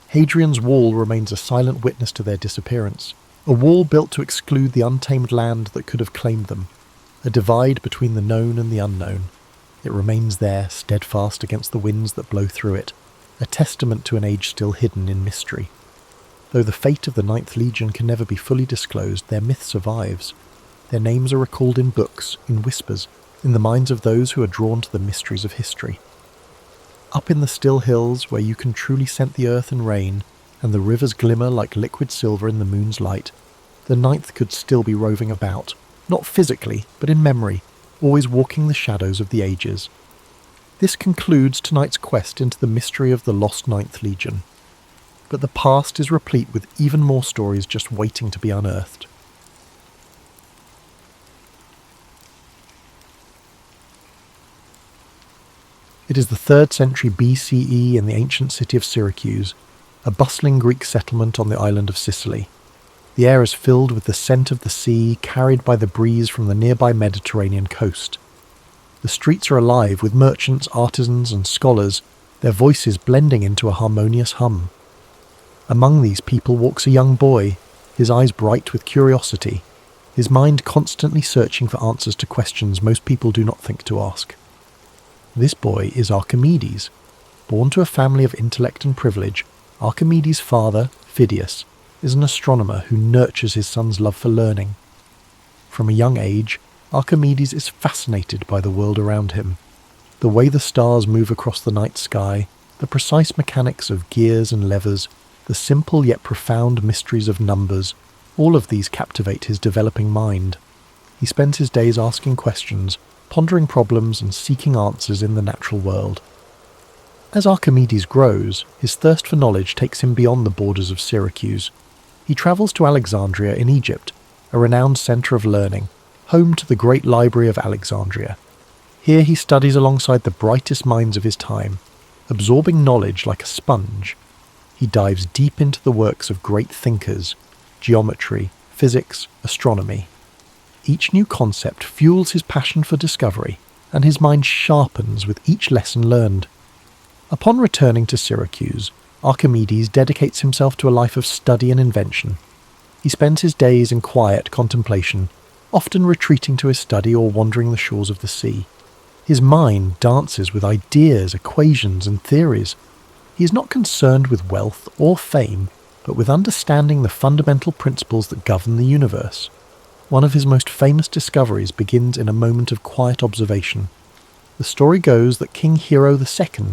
Hadrian's Wall remains a silent witness to their disappearance, a wall built to exclude the untamed land that could have claimed them, a divide between the known and the unknown. It remains there, steadfast against the winds that blow through it, a testament to an age still hidden in mystery. Though the fate of the Ninth Legion can never be fully disclosed, their myth survives. Their names are recalled in books, in whispers, in the minds of those who are drawn to the mysteries of history. Up in the still hills, where you can truly scent the earth and rain, and the rivers glimmer like liquid silver in the moon's light, the ninth could still be roving about, not physically, but in memory, always walking the shadows of the ages. This concludes tonight's quest into the mystery of the lost Ninth Legion. But the past is replete with even more stories just waiting to be unearthed. It is the 3rd century BCE in the ancient city of Syracuse, a bustling Greek settlement on the island of Sicily. The air is filled with the scent of the sea carried by the breeze from the nearby Mediterranean coast. The streets are alive with merchants, artisans and scholars, their voices blending into a harmonious hum. Among these people walks a young boy, his eyes bright with curiosity, his mind constantly searching for answers to questions most people do not think to ask. This boy is Archimedes. Born to a family of intellect and privilege, Archimedes' father, Phidias, is an astronomer who nurtures his son's love for learning. From a young age, Archimedes is fascinated by the world around him. The way the stars move across the night sky, the precise mechanics of gears and levers, the simple yet profound mysteries of numbers, all of these captivate his developing mind. He spends his days asking questions, pondering problems and seeking answers in the natural world. As Archimedes grows, his thirst for knowledge takes him beyond the borders of Syracuse. He travels to Alexandria in Egypt, a renowned centre of learning, home to the great library of Alexandria. Here he studies alongside the brightest minds of his time, absorbing knowledge like a sponge. He dives deep into the works of great thinkers, geometry, physics, astronomy. Each new concept fuels his passion for discovery, and his mind sharpens with each lesson learned. Upon returning to Syracuse, Archimedes dedicates himself to a life of study and invention. He spends his days in quiet contemplation, often retreating to his study or wandering the shores of the sea. His mind dances with ideas, equations, and theories. He is not concerned with wealth or fame, but with understanding the fundamental principles that govern the universe. One of his most famous discoveries begins in a moment of quiet observation. The story goes that King Hero II,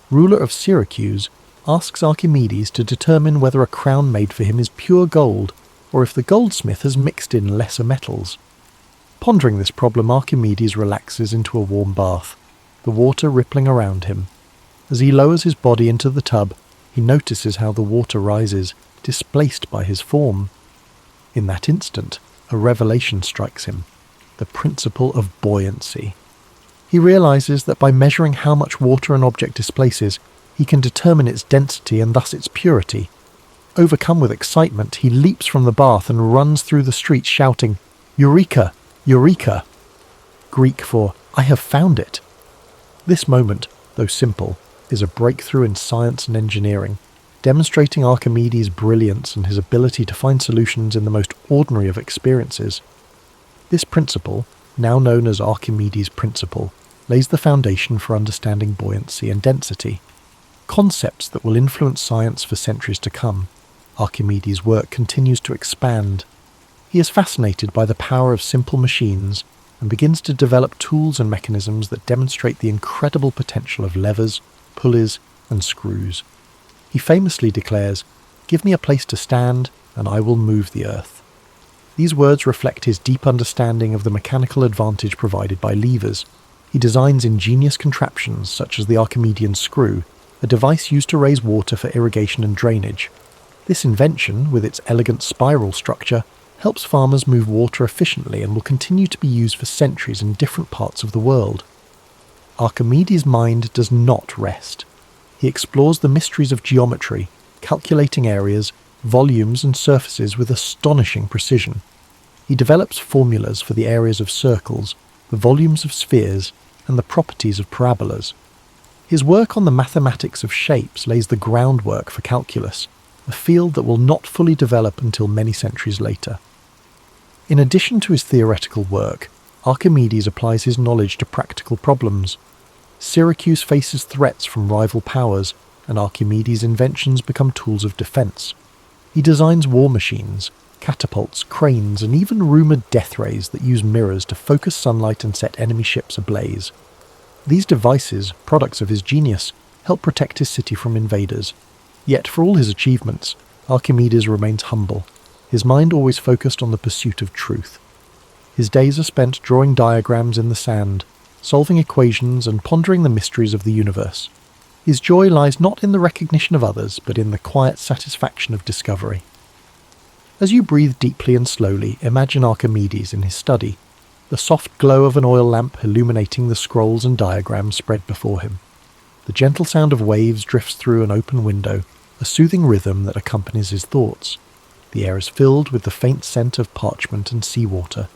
ruler of Syracuse, asks Archimedes to determine whether a crown made for him is pure gold, or if the goldsmith has mixed in lesser metals. Pondering this problem, Archimedes relaxes into a warm bath, the water rippling around him. As he lowers his body into the tub, he notices how the water rises, displaced by his form. In that instant, a revelation strikes him, the principle of buoyancy. He realizes that by measuring how much water an object displaces, he can determine its density and thus its purity. Overcome with excitement, he leaps from the bath and runs through the streets shouting, "Eureka! Eureka!" Greek for "I have found it." This moment, though simple, is a breakthrough in science and engineering, demonstrating Archimedes' brilliance and his ability to find solutions in the most ordinary of experiences. This principle, now known as Archimedes' principle, lays the foundation for understanding buoyancy and density, concepts that will influence science for centuries to come. Archimedes' work continues to expand. He is fascinated by the power of simple machines and begins to develop tools and mechanisms that demonstrate the incredible potential of levers, pulleys, and screws. He famously declares, "Give me a place to stand, and I will move the earth." These words reflect his deep understanding of the mechanical advantage provided by levers. He designs ingenious contraptions such as the Archimedean screw, a device used to raise water for irrigation and drainage. This invention, with its elegant spiral structure, helps farmers move water efficiently and will continue to be used for centuries in different parts of the world. Archimedes' mind does not rest. He explores the mysteries of geometry, calculating areas, volumes and surfaces with astonishing precision. He develops formulas for the areas of circles, the volumes of spheres, and the properties of parabolas. His work on the mathematics of shapes lays the groundwork for calculus, a field that will not fully develop until many centuries later. In addition to his theoretical work, Archimedes applies his knowledge to practical problems. Syracuse faces threats from rival powers, and Archimedes' inventions become tools of defense. He designs war machines, catapults, cranes, and even rumored death rays that use mirrors to focus sunlight and set enemy ships ablaze. These devices, products of his genius, help protect his city from invaders. Yet for all his achievements, Archimedes remains humble, his mind always focused on the pursuit of truth. His days are spent drawing diagrams in the sand, solving equations and pondering the mysteries of the universe. His joy lies not in the recognition of others, but in the quiet satisfaction of discovery. As you breathe deeply and slowly, imagine Archimedes in his study, the soft glow of an oil lamp illuminating the scrolls and diagrams spread before him. The gentle sound of waves drifts through an open window, a soothing rhythm that accompanies his thoughts. The air is filled with the faint scent of parchment and seawater.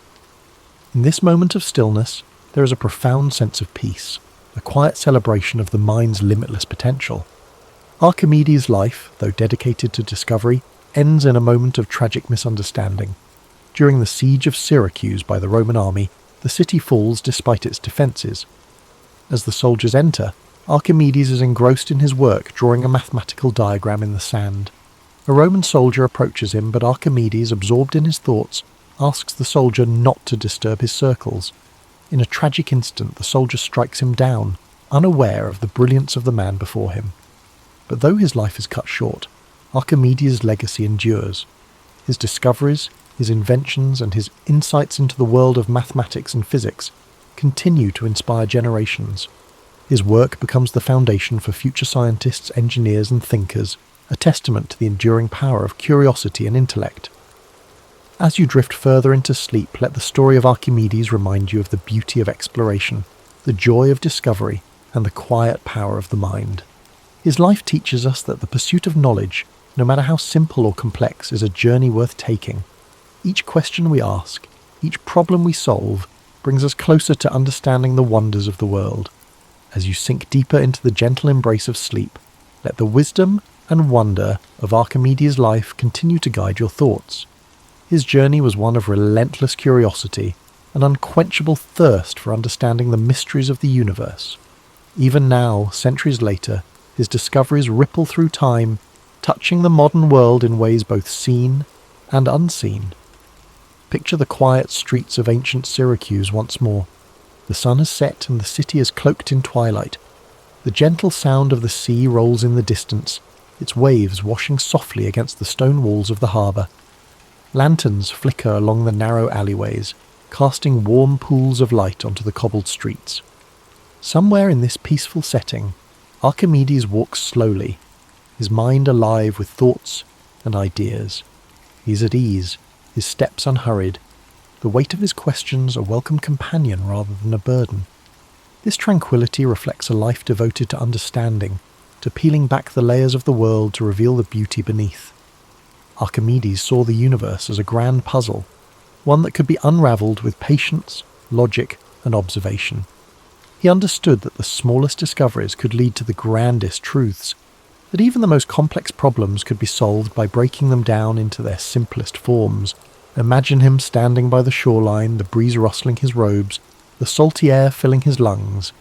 In this moment of stillness, there is a profound sense of peace, a quiet celebration of the mind's limitless potential. Archimedes' life, though dedicated to discovery, ends in a moment of tragic misunderstanding. During the siege of Syracuse by the Roman army, the city falls despite its defences. As the soldiers enter, Archimedes is engrossed in his work, drawing a mathematical diagram in the sand. A Roman soldier approaches him, but Archimedes, absorbed in his thoughts, asks the soldier not to disturb his circles. In a tragic instant, the soldier strikes him down, unaware of the brilliance of the man before him. But though his life is cut short, Archimedes' legacy endures. His discoveries, his inventions, and his insights into the world of mathematics and physics continue to inspire generations. His work becomes the foundation for future scientists, engineers, and thinkers, a testament to the enduring power of curiosity and intellect. As you drift further into sleep, let the story of Archimedes remind you of the beauty of exploration, the joy of discovery, and the quiet power of the mind. His life teaches us that the pursuit of knowledge, no matter how simple or complex, is a journey worth taking. Each question we ask, each problem we solve, brings us closer to understanding the wonders of the world. As you sink deeper into the gentle embrace of sleep, let the wisdom and wonder of Archimedes' life continue to guide your thoughts. His journey was one of relentless curiosity, an unquenchable thirst for understanding the mysteries of the universe. Even now, centuries later, his discoveries ripple through time, touching the modern world in ways both seen and unseen. Picture the quiet streets of ancient Syracuse once more. The sun has set and the city is cloaked in twilight. The gentle sound of the sea rolls in the distance, its waves washing softly against the stone walls of the harbour. Lanterns flicker along the narrow alleyways, casting warm pools of light onto the cobbled streets. Somewhere in this peaceful setting, Archimedes walks slowly, his mind alive with thoughts and ideas. He is at ease, his steps unhurried, the weight of his questions a welcome companion rather than a burden. This tranquility reflects a life devoted to understanding, to peeling back the layers of the world to reveal the beauty beneath. Archimedes saw the universe as a grand puzzle, one that could be unravelled with patience, logic, and observation. He understood that the smallest discoveries could lead to the grandest truths. that even the most complex problems could be solved by breaking them down into their simplest forms. Imagine him standing by the shoreline, the breeze rustling his robes, the salty air filling his lungs.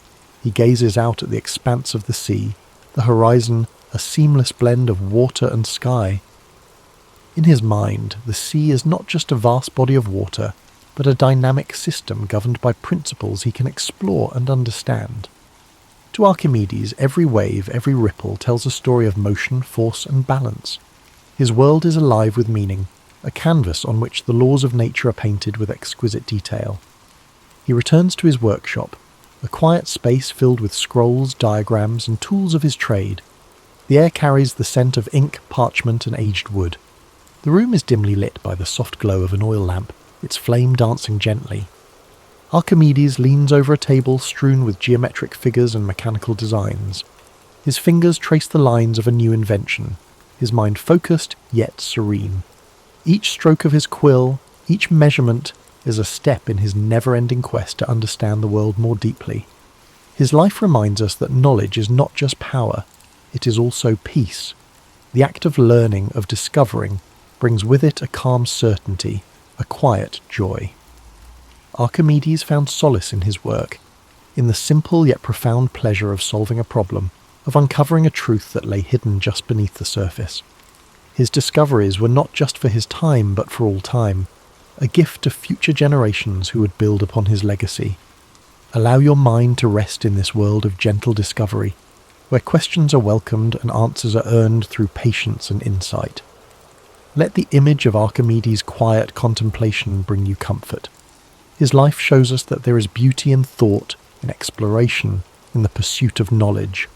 He gazes out at the expanse of the sea, the horizon a seamless blend of water and sky. In his mind, the sea is not just a vast body of water, but a dynamic system governed by principles he can explore and understand. To Archimedes, every wave, every ripple tells a story of motion, force, and balance. His world is alive with meaning, a canvas on which the laws of nature are painted with exquisite detail. He returns to his workshop, a quiet space filled with scrolls, diagrams, and tools of his trade. The air carries the scent of ink, parchment, and aged wood. The room is dimly lit by the soft glow of an oil lamp, its flame dancing gently. Archimedes leans over a table strewn with geometric figures and mechanical designs. His fingers trace the lines of a new invention, his mind focused yet serene. Each stroke of his quill, each measurement, is a step in his never-ending quest to understand the world more deeply. His life reminds us that knowledge is not just power, it is also peace. The act of learning, of discovering, brings with it a calm certainty, a quiet joy. Archimedes found solace in his work, in the simple yet profound pleasure of solving a problem, of uncovering a truth that lay hidden just beneath the surface. His discoveries were not just for his time, but for all time, a gift to future generations who would build upon his legacy. Allow your mind to rest in this world of gentle discovery, where questions are welcomed and answers are earned through patience and insight. Let the image of Archimedes' quiet contemplation bring you comfort. His life shows us that there is beauty in thought, in exploration, in the pursuit of knowledge.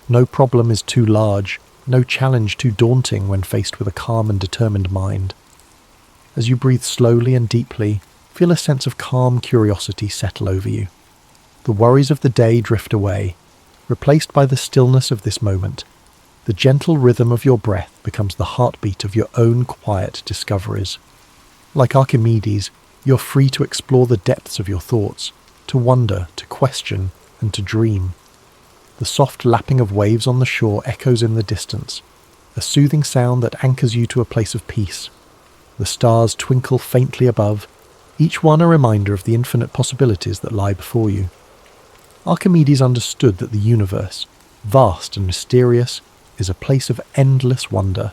No problem is too large, no challenge too daunting when faced with a calm and determined mind. As you breathe slowly and deeply, feel a sense of calm curiosity settle over you. The worries of the day drift away, replaced by the stillness of this moment. The gentle rhythm of your breath becomes the heartbeat of your own quiet discoveries. Like Archimedes, you're free to explore the depths of your thoughts, to wonder, to question, and to dream. The soft lapping of waves on the shore echoes in the distance, a soothing sound that anchors you to a place of peace. The stars twinkle faintly above, each one a reminder of the infinite possibilities that lie before you. Archimedes understood that the universe, vast and mysterious, is a place of endless wonder.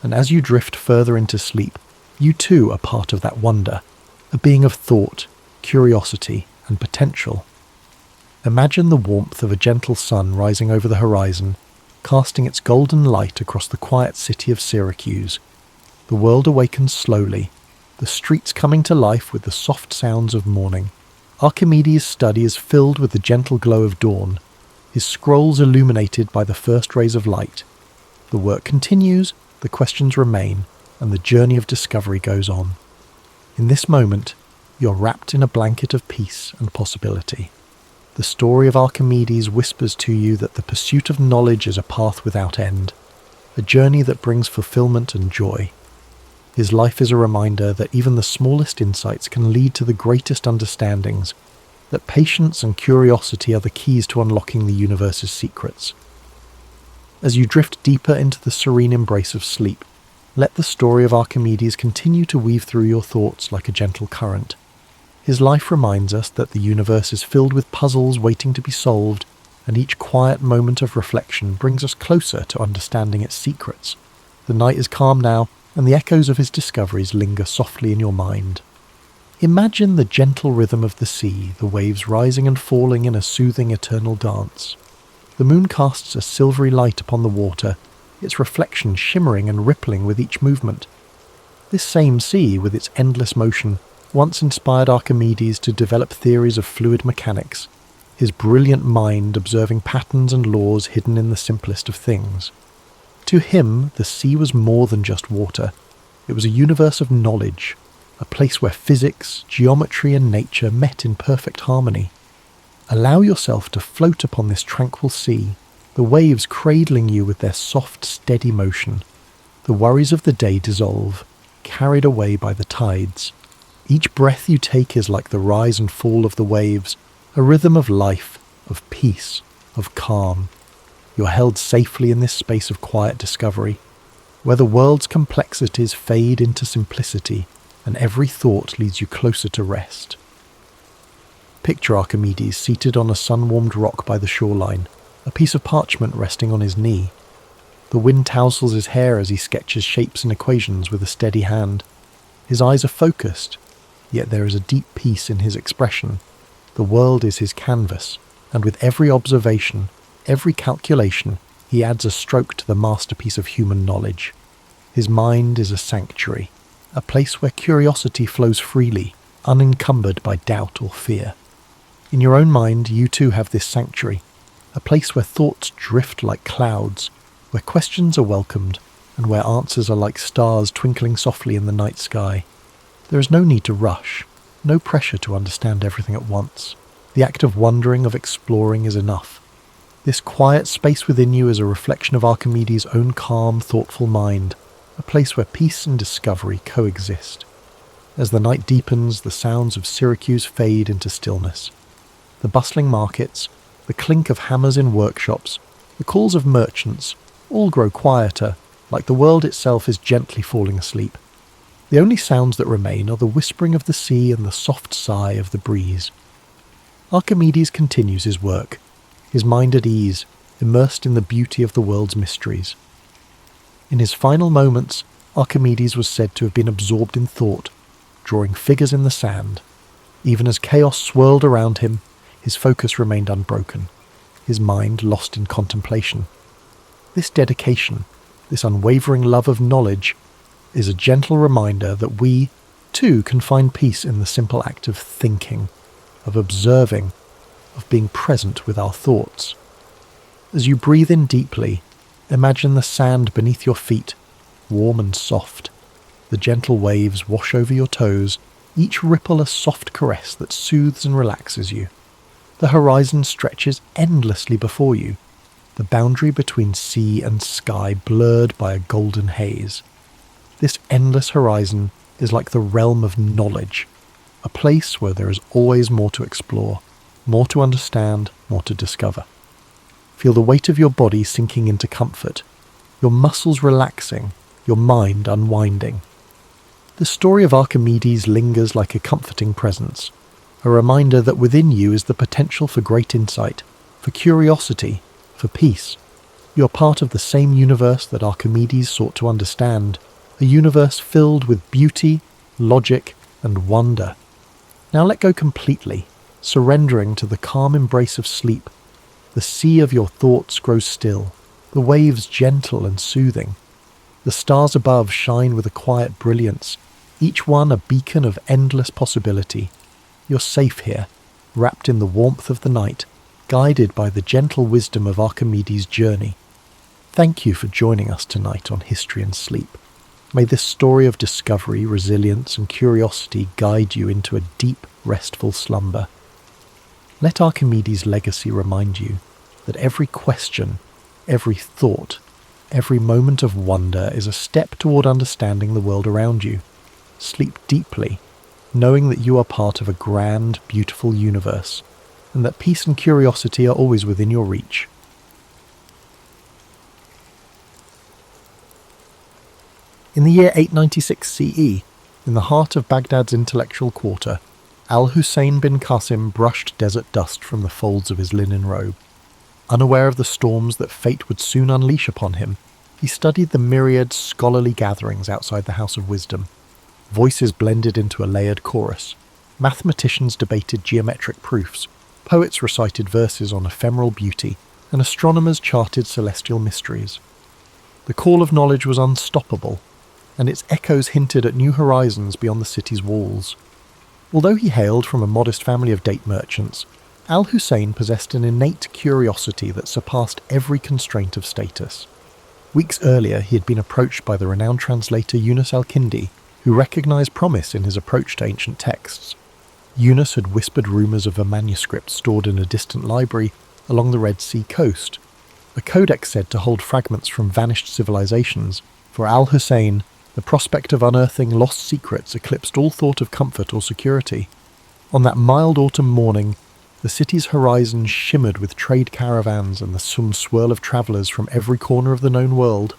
And as you drift further into sleep, you too are part of that wonder, a being of thought, curiosity, and potential. Imagine the warmth of a gentle sun rising over the horizon, casting its golden light across the quiet city of Syracuse. The world awakens slowly, the streets coming to life with the soft sounds of morning. Archimedes' study is filled with the gentle glow of dawn, his scrolls illuminated by the first rays of light. The work continues, the questions remain, and the journey of discovery goes on. In this moment, you're wrapped in a blanket of peace and possibility. The story of Archimedes whispers to you that the pursuit of knowledge is a path without end, a journey that brings fulfillment and joy. His life is a reminder that even the smallest insights can lead to the greatest understandings, that patience and curiosity are the keys to unlocking the universe's secrets. As you drift deeper into the serene embrace of sleep, let the story of Archimedes continue to weave through your thoughts like a gentle current. His life reminds us that the universe is filled with puzzles waiting to be solved, and each quiet moment of reflection brings us closer to understanding its secrets. The night is calm now, and the echoes of his discoveries linger softly in your mind. Imagine the gentle rhythm of the sea, the waves rising and falling in a soothing eternal dance. The moon casts a silvery light upon the water, its reflection shimmering and rippling with each movement. This same sea, with its endless motion, once inspired Archimedes to develop theories of fluid mechanics, his brilliant mind observing patterns and laws hidden in the simplest of things. To him, the sea was more than just water. It was a universe of knowledge, a place where physics, geometry, and nature met in perfect harmony. Allow yourself to float upon this tranquil sea, the waves cradling you with their soft, steady motion. The worries of the day dissolve, carried away by the tides. Each breath you take is like the rise and fall of the waves, a rhythm of life, of peace, of calm. You're held safely in this space of quiet discovery, where the world's complexities fade into simplicity and every thought leads you closer to rest. Picture Archimedes seated on a sun-warmed rock by the shoreline, a piece of parchment resting on his knee. The wind tousles his hair as he sketches shapes and equations with a steady hand. His eyes are focused, yet there is a deep peace in his expression. The world is his canvas, and with every observation, every calculation, he adds a stroke to the masterpiece of human knowledge. His mind is a sanctuary, a place where curiosity flows freely, unencumbered by doubt or fear. In your own mind, you too have this sanctuary, a place where thoughts drift like clouds, where questions are welcomed, and where answers are like stars twinkling softly in the night sky. There is no need to rush, no pressure to understand everything at once. The act of wondering, of exploring is enough. This quiet space within you is a reflection of Archimedes' own calm, thoughtful mind, a place where peace and discovery coexist. As the night deepens, the sounds of Syracuse fade into stillness. The bustling markets, the clink of hammers in workshops, the calls of merchants, all grow quieter, like the world itself is gently falling asleep. The only sounds that remain are the whispering of the sea and the soft sigh of the breeze. Archimedes continues his work, his mind at ease, immersed in the beauty of the world's mysteries. In his final moments, Archimedes was said to have been absorbed in thought, drawing figures in the sand. Even as chaos swirled around him, his focus remained unbroken, his mind lost in contemplation. This dedication, this unwavering love of knowledge, is a gentle reminder that we, too, can find peace in the simple act of thinking, of observing, of being present with our thoughts. As you breathe in deeply, imagine the sand beneath your feet, warm and soft. The gentle waves wash over your toes, each ripple a soft caress that soothes and relaxes you. The horizon stretches endlessly before you, the boundary between sea and sky blurred by a golden haze. This endless horizon is like the realm of knowledge, a place where there is always more to explore, more to understand, more to discover. Feel the weight of your body sinking into comfort, your muscles relaxing, your mind unwinding. The story of Archimedes lingers like a comforting presence, a reminder that within you is the potential for great insight, for curiosity, for peace. You are part of the same universe that Archimedes sought to understand, a universe filled with beauty, logic, and wonder. Now let go completely, surrendering to the calm embrace of sleep. The sea of your thoughts grows still, the waves gentle and soothing. The stars above shine with a quiet brilliance, each one a beacon of endless possibility. You're safe here, wrapped in the warmth of the night, guided by the gentle wisdom of Archimedes' journey. Thank you for joining us tonight on History and Sleep. May this story of discovery, resilience, and curiosity guide you into a deep, restful slumber. Let Archimedes' legacy remind you that every question, every thought, every moment of wonder is a step toward understanding the world around you. Sleep deeply, knowing that you are part of a grand, beautiful universe, and that peace and curiosity are always within your reach. In the year 896 CE, in the heart of Baghdad's intellectual quarter, Al-Hussein bin Qasim brushed desert dust from the folds of his linen robe. Unaware of the storms that fate would soon unleash upon him, he studied the myriad scholarly gatherings outside the House of Wisdom. Voices blended into a layered chorus. Mathematicians debated geometric proofs, poets recited verses on ephemeral beauty, and astronomers charted celestial mysteries. The call of knowledge was unstoppable, and its echoes hinted at new horizons beyond the city's walls. Although he hailed from a modest family of date merchants, Al-Hussein possessed an innate curiosity that surpassed every constraint of status. Weeks earlier, he had been approached by the renowned translator Yunus al-Kindi, who recognized promise in his approach to ancient texts. Yunus had whispered rumors of a manuscript stored in a distant library along the Red Sea coast, a codex said to hold fragments from vanished civilizations. For Al-Hussein, the prospect of unearthing lost secrets eclipsed all thought of comfort or security. On that mild autumn morning, The city's horizon shimmered with trade caravans and the swirl of travellers from every corner of the known world.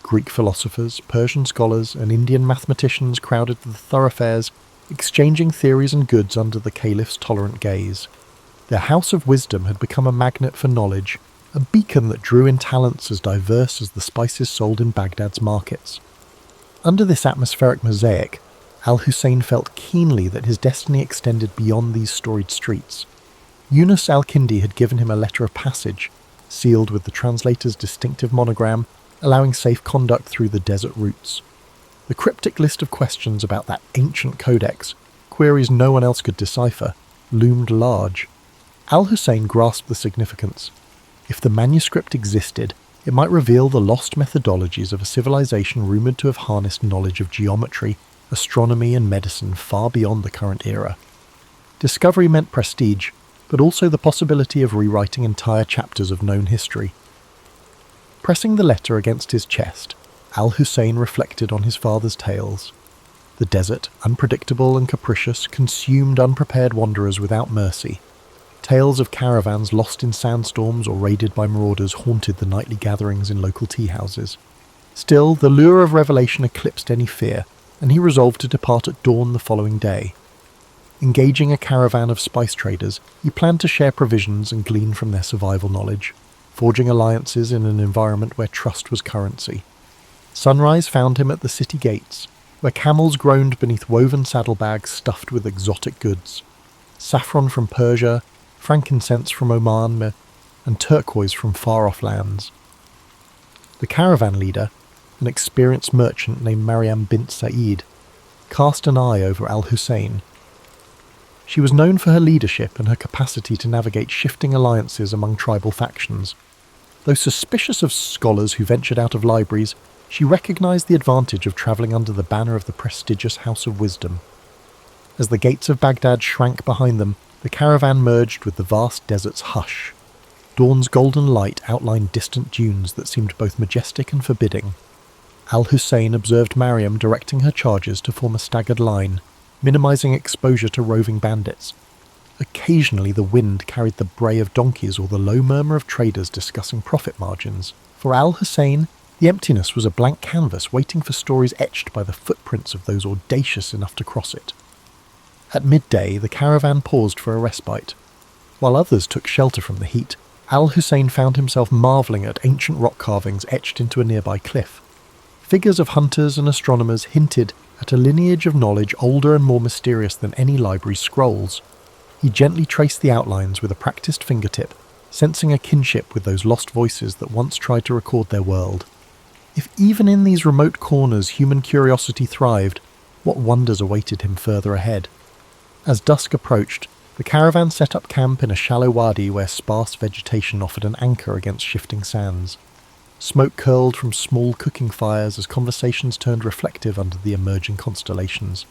Greek philosophers, Persian scholars, and Indian mathematicians crowded the thoroughfares, exchanging theories and goods under the caliph's tolerant gaze. Their house of wisdom had become a magnet for knowledge, a beacon that drew in talents as diverse as the spices sold in Baghdad's markets. Under this atmospheric mosaic, Al-Hussein felt keenly that his destiny extended beyond these storied streets. Yunus al-Kindi had given him a letter of passage, sealed with the translator's distinctive monogram, allowing safe conduct through the desert routes. The cryptic list of questions about that ancient codex, queries no one else could decipher, loomed large. Al-Hussein grasped the significance. If the manuscript existed, it might reveal the lost methodologies of a civilization rumoured to have harnessed knowledge of geometry, astronomy and medicine far beyond the current era. Discovery meant prestige, but also the possibility of rewriting entire chapters of known history. Pressing the letter against his chest, Al-Hussein reflected on his father's tales. The desert, unpredictable and capricious, consumed unprepared wanderers without mercy. Tales of caravans lost in sandstorms or raided by marauders haunted the nightly gatherings in local tea houses. Still, the lure of revelation eclipsed any fear, and he resolved to depart at dawn the following day. Engaging a caravan of spice traders, he planned to share provisions and glean from their survival knowledge, forging alliances in an environment where trust was currency. Sunrise found him at the city gates, where camels groaned beneath woven saddlebags stuffed with exotic goods. Saffron from Persia, frankincense from Oman, and turquoise from far-off lands. The caravan leader, an experienced merchant named Mariam bint Sa'id, cast an eye over Al-Hussein. She was known for her leadership and her capacity to navigate shifting alliances among tribal factions. Though suspicious of scholars who ventured out of libraries, she recognised the advantage of travelling under the banner of the prestigious House of Wisdom. As the gates of Baghdad shrank behind them, the caravan merged with the vast desert's hush. Dawn's golden light outlined distant dunes that seemed both majestic and forbidding. Al-Hussein observed Mariam directing her charges to form a staggered line, minimising exposure to roving bandits. Occasionally the wind carried the bray of donkeys or the low murmur of traders discussing profit margins. For Al-Hussein, the emptiness was a blank canvas waiting for stories etched by the footprints of those audacious enough to cross it. At midday, the caravan paused for a respite. While others took shelter from the heat, Al-Hussein found himself marvelling at ancient rock carvings etched into a nearby cliff. Figures of hunters and astronomers hinted at a lineage of knowledge older and more mysterious than any library's scrolls. He gently traced the outlines with a practiced fingertip, sensing a kinship with those lost voices that once tried to record their world. If even in these remote corners human curiosity thrived, what wonders awaited him further ahead? As dusk approached, the caravan set up camp in a shallow wadi where sparse vegetation offered an anchor against shifting sands. Smoke curled from small cooking fires as conversations turned reflective under the emerging constellations.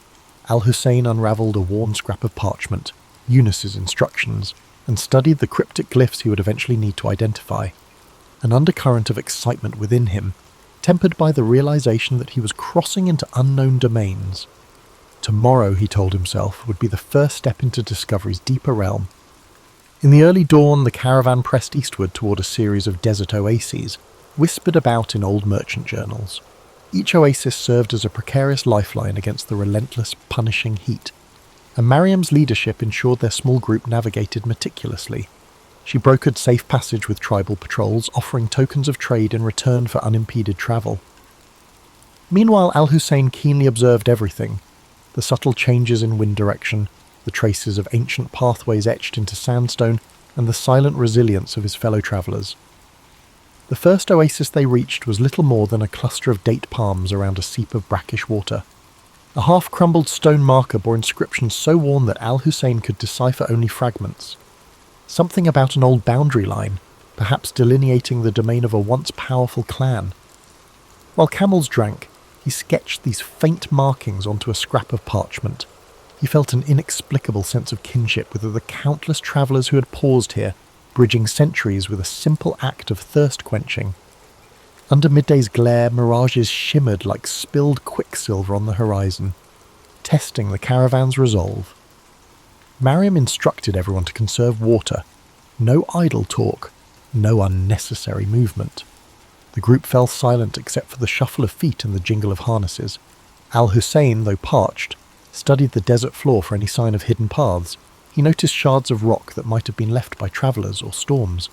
Al-Hussein unravelled a worn scrap of parchment, Yunus's instructions, and studied the cryptic glyphs he would eventually need to identify. An undercurrent of excitement within him, tempered by the realization that he was crossing into unknown domains. Tomorrow, he told himself, would be the first step into discovery's deeper realm. In the early dawn, the caravan pressed eastward toward a series of desert oases, whispered about in old merchant journals. Each oasis served as a precarious lifeline against the relentless, punishing heat, and Mariam's leadership ensured their small group navigated meticulously. She brokered safe passage with tribal patrols, offering tokens of trade in return for unimpeded travel. Meanwhile, Al-Hussein keenly observed everything: the subtle changes in wind direction, the traces of ancient pathways etched into sandstone, and the silent resilience of his fellow travellers. The first oasis they reached was little more than a cluster of date palms around a seep of brackish water. A half-crumbled stone marker bore inscriptions so worn that Al-Hussein could decipher only fragments. Something about an old boundary line, perhaps delineating the domain of a once powerful clan. While camels drank, he sketched these faint markings onto a scrap of parchment. He felt an inexplicable sense of kinship with the countless travellers who had paused here, bridging centuries with a simple act of thirst-quenching. Under midday's glare, mirages shimmered like spilled quicksilver on the horizon, testing the caravan's resolve. Mariam instructed everyone to conserve water. No idle talk, no unnecessary movement. The group fell silent except for the shuffle of feet and the jingle of harnesses. Al-Hussein, though parched, studied the desert floor for any sign of hidden paths. He noticed shards of rock that might have been left by travellers or storms.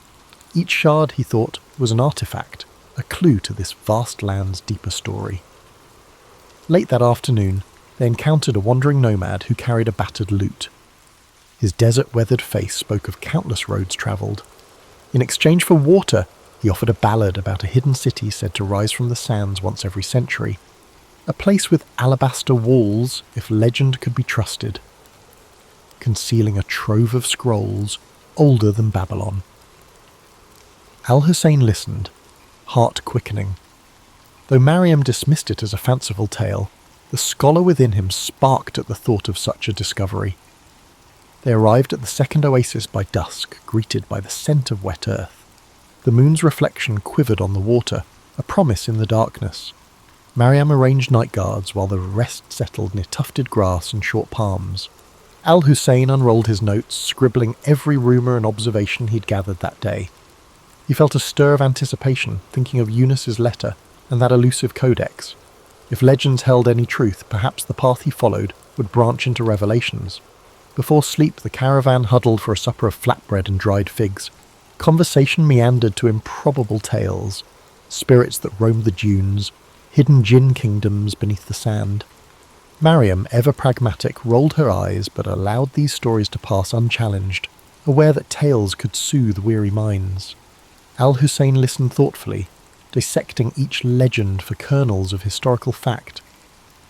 Each shard, he thought, was an artifact, a clue to this vast land's deeper story. Late that afternoon, they encountered a wandering nomad who carried a battered lute. His desert-weathered face spoke of countless roads travelled. In exchange for water, he offered a ballad about a hidden city said to rise from the sands once every century. A place with alabaster walls, if legend could be trusted, concealing a trove of scrolls older than Babylon. Al-Hussein listened, heart quickening. Though Mariam dismissed it as a fanciful tale, the scholar within him sparked at the thought of such a discovery. They arrived at the second oasis by dusk, greeted by the scent of wet earth. The moon's reflection quivered on the water, a promise in the darkness. Mariam arranged night guards while the rest settled near tufted grass and short palms. Al-Hussein unrolled his notes, scribbling every rumour and observation he'd gathered that day. He felt a stir of anticipation, thinking of Eunice's letter and that elusive codex. If legends held any truth, perhaps the path he followed would branch into revelations. Before sleep, the caravan huddled for a supper of flatbread and dried figs. Conversation meandered to improbable tales, spirits that roamed the dunes, hidden jinn kingdoms beneath the sand. Mariam, ever pragmatic, rolled her eyes but allowed these stories to pass unchallenged, aware that tales could soothe weary minds. Al-Hussein listened thoughtfully, dissecting each legend for kernels of historical fact.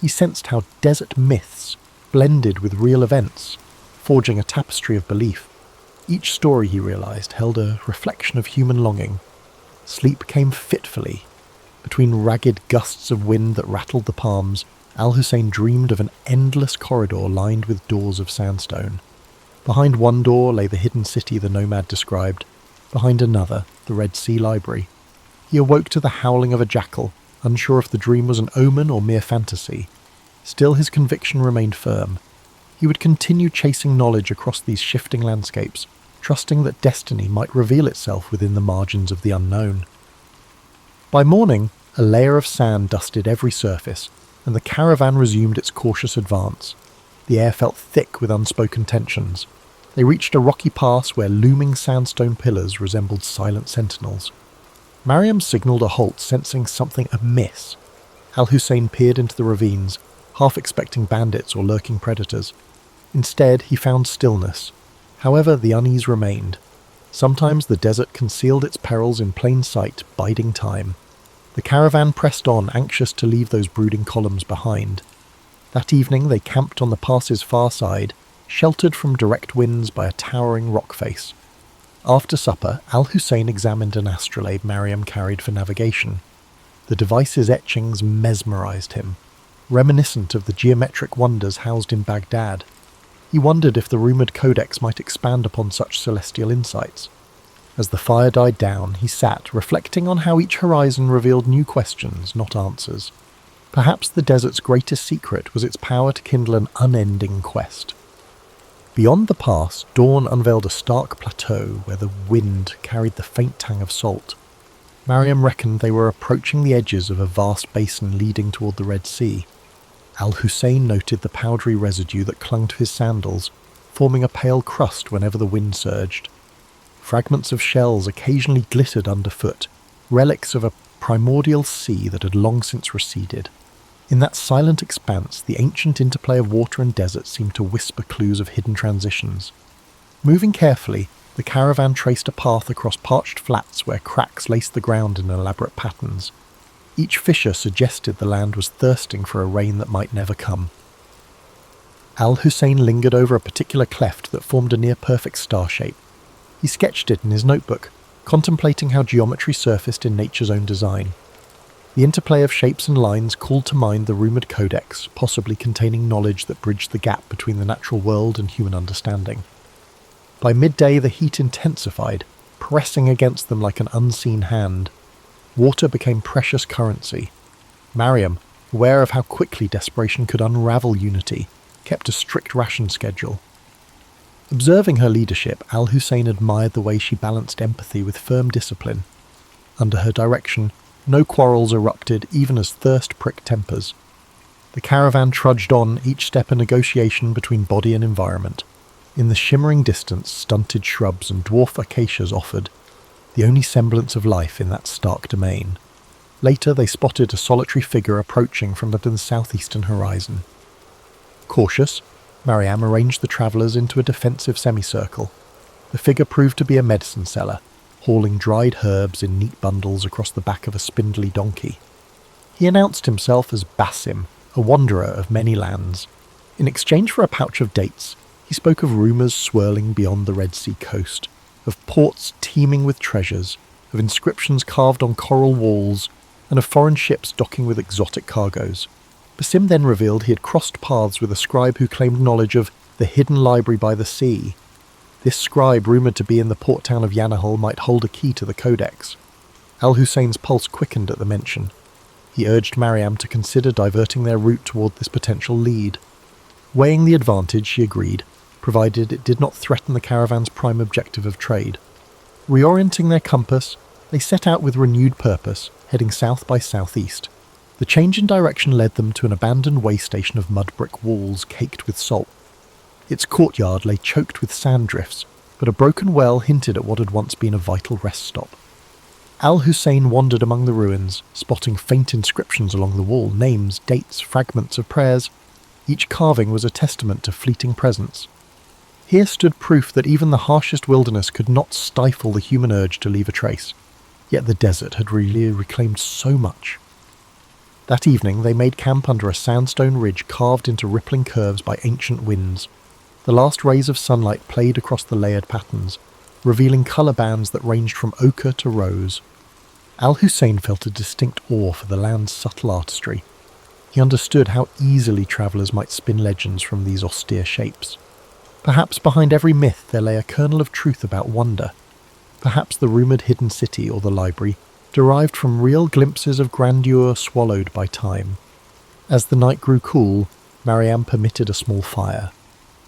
He sensed how desert myths blended with real events, forging a tapestry of belief. Each story, he realized, held a reflection of human longing. Sleep came fitfully. Between ragged gusts of wind that rattled the palms, Al-Hussein dreamed of an endless corridor lined with doors of sandstone. Behind one door lay the hidden city the nomad described, behind another, the Red Sea Library. He awoke to the howling of a jackal, unsure if the dream was an omen or mere fantasy. Still his conviction remained firm. He would continue chasing knowledge across these shifting landscapes, trusting that destiny might reveal itself within the margins of the unknown. By morning, a layer of sand dusted every surface, and the caravan resumed its cautious advance. The air felt thick with unspoken tensions. They reached a rocky pass where looming sandstone pillars resembled silent sentinels. Mariam signalled a halt, sensing something amiss. Al-Hussein peered into the ravines, half expecting bandits or lurking predators. Instead, he found stillness. However, the unease remained. Sometimes the desert concealed its perils in plain sight, biding time. The caravan pressed on, anxious to leave those brooding columns behind. That evening they camped on the pass's far side, sheltered from direct winds by a towering rock face. After supper, Al-Hussein examined an astrolabe Mariam carried for navigation. The device's etchings mesmerized him, reminiscent of the geometric wonders housed in Baghdad. He wondered if the rumoured codex might expand upon such celestial insights. As the fire died down, he sat, reflecting on how each horizon revealed new questions, not answers. Perhaps the desert's greatest secret was its power to kindle an unending quest. Beyond the pass, dawn unveiled a stark plateau where the wind carried the faint tang of salt. Mariam reckoned they were approaching the edges of a vast basin leading toward the Red Sea. Al-Hussein noted the powdery residue that clung to his sandals, forming a pale crust whenever the wind surged. Fragments of shells occasionally glittered underfoot, relics of a primordial sea that had long since receded. In that silent expanse, the ancient interplay of water and desert seemed to whisper clues of hidden transitions. Moving carefully, the caravan traced a path across parched flats where cracks laced the ground in elaborate patterns. Each fissure suggested the land was thirsting for a rain that might never come. Al-Hussein lingered over a particular cleft that formed a near-perfect star shape. He sketched it in his notebook, contemplating how geometry surfaced in nature's own design. The interplay of shapes and lines called to mind the rumoured codex, possibly containing knowledge that bridged the gap between the natural world and human understanding. By midday the heat intensified, pressing against them like an unseen hand. Water became precious currency. Mariam, aware of how quickly desperation could unravel unity, kept a strict ration schedule. Observing her leadership, Al-Hussein admired the way she balanced empathy with firm discipline. Under her direction, no quarrels erupted even as thirst pricked tempers. The caravan trudged on, each step a negotiation between body and environment. In the shimmering distance, stunted shrubs and dwarf acacias offered, the only semblance of life in that stark domain. Later they spotted a solitary figure approaching from the southeastern horizon. Cautious, Mariam arranged the travellers into a defensive semicircle. The figure proved to be a medicine seller, hauling dried herbs in neat bundles across the back of a spindly donkey. He announced himself as Basim, a wanderer of many lands. In exchange for a pouch of dates, he spoke of rumours swirling beyond the Red Sea coast, of ports teeming with treasures, of inscriptions carved on coral walls, and of foreign ships docking with exotic cargoes. Basim then revealed he had crossed paths with a scribe who claimed knowledge of the hidden library by the sea. This scribe, rumoured to be in the port town of Yanahal, might hold a key to the codex. Al-Hussein's pulse quickened at the mention. He urged Mariam to consider diverting their route toward this potential lead. Weighing the advantage, she agreed, provided it did not threaten the caravan's prime objective of trade. Reorienting their compass, they set out with renewed purpose, heading south by southeast. The change in direction led them to an abandoned way station of mud brick walls caked with salt. Its courtyard lay choked with sand drifts, but a broken well hinted at what had once been a vital rest stop. Al-Hussein wandered among the ruins, spotting faint inscriptions along the wall, names, dates, fragments of prayers. Each carving was a testament to fleeting presence. Here stood proof that even the harshest wilderness could not stifle the human urge to leave a trace. Yet the desert had really reclaimed so much. That evening they made camp under a sandstone ridge carved into rippling curves by ancient winds. The last rays of sunlight played across the layered patterns, revealing colour bands that ranged from ochre to rose. Al-Hussein felt a distinct awe for the land's subtle artistry. He understood how easily travellers might spin legends from these austere shapes. Perhaps behind every myth there lay a kernel of truth about wonder. Perhaps the rumoured hidden city or the library derived from real glimpses of grandeur swallowed by time. As the night grew cool, Mariam permitted a small fire.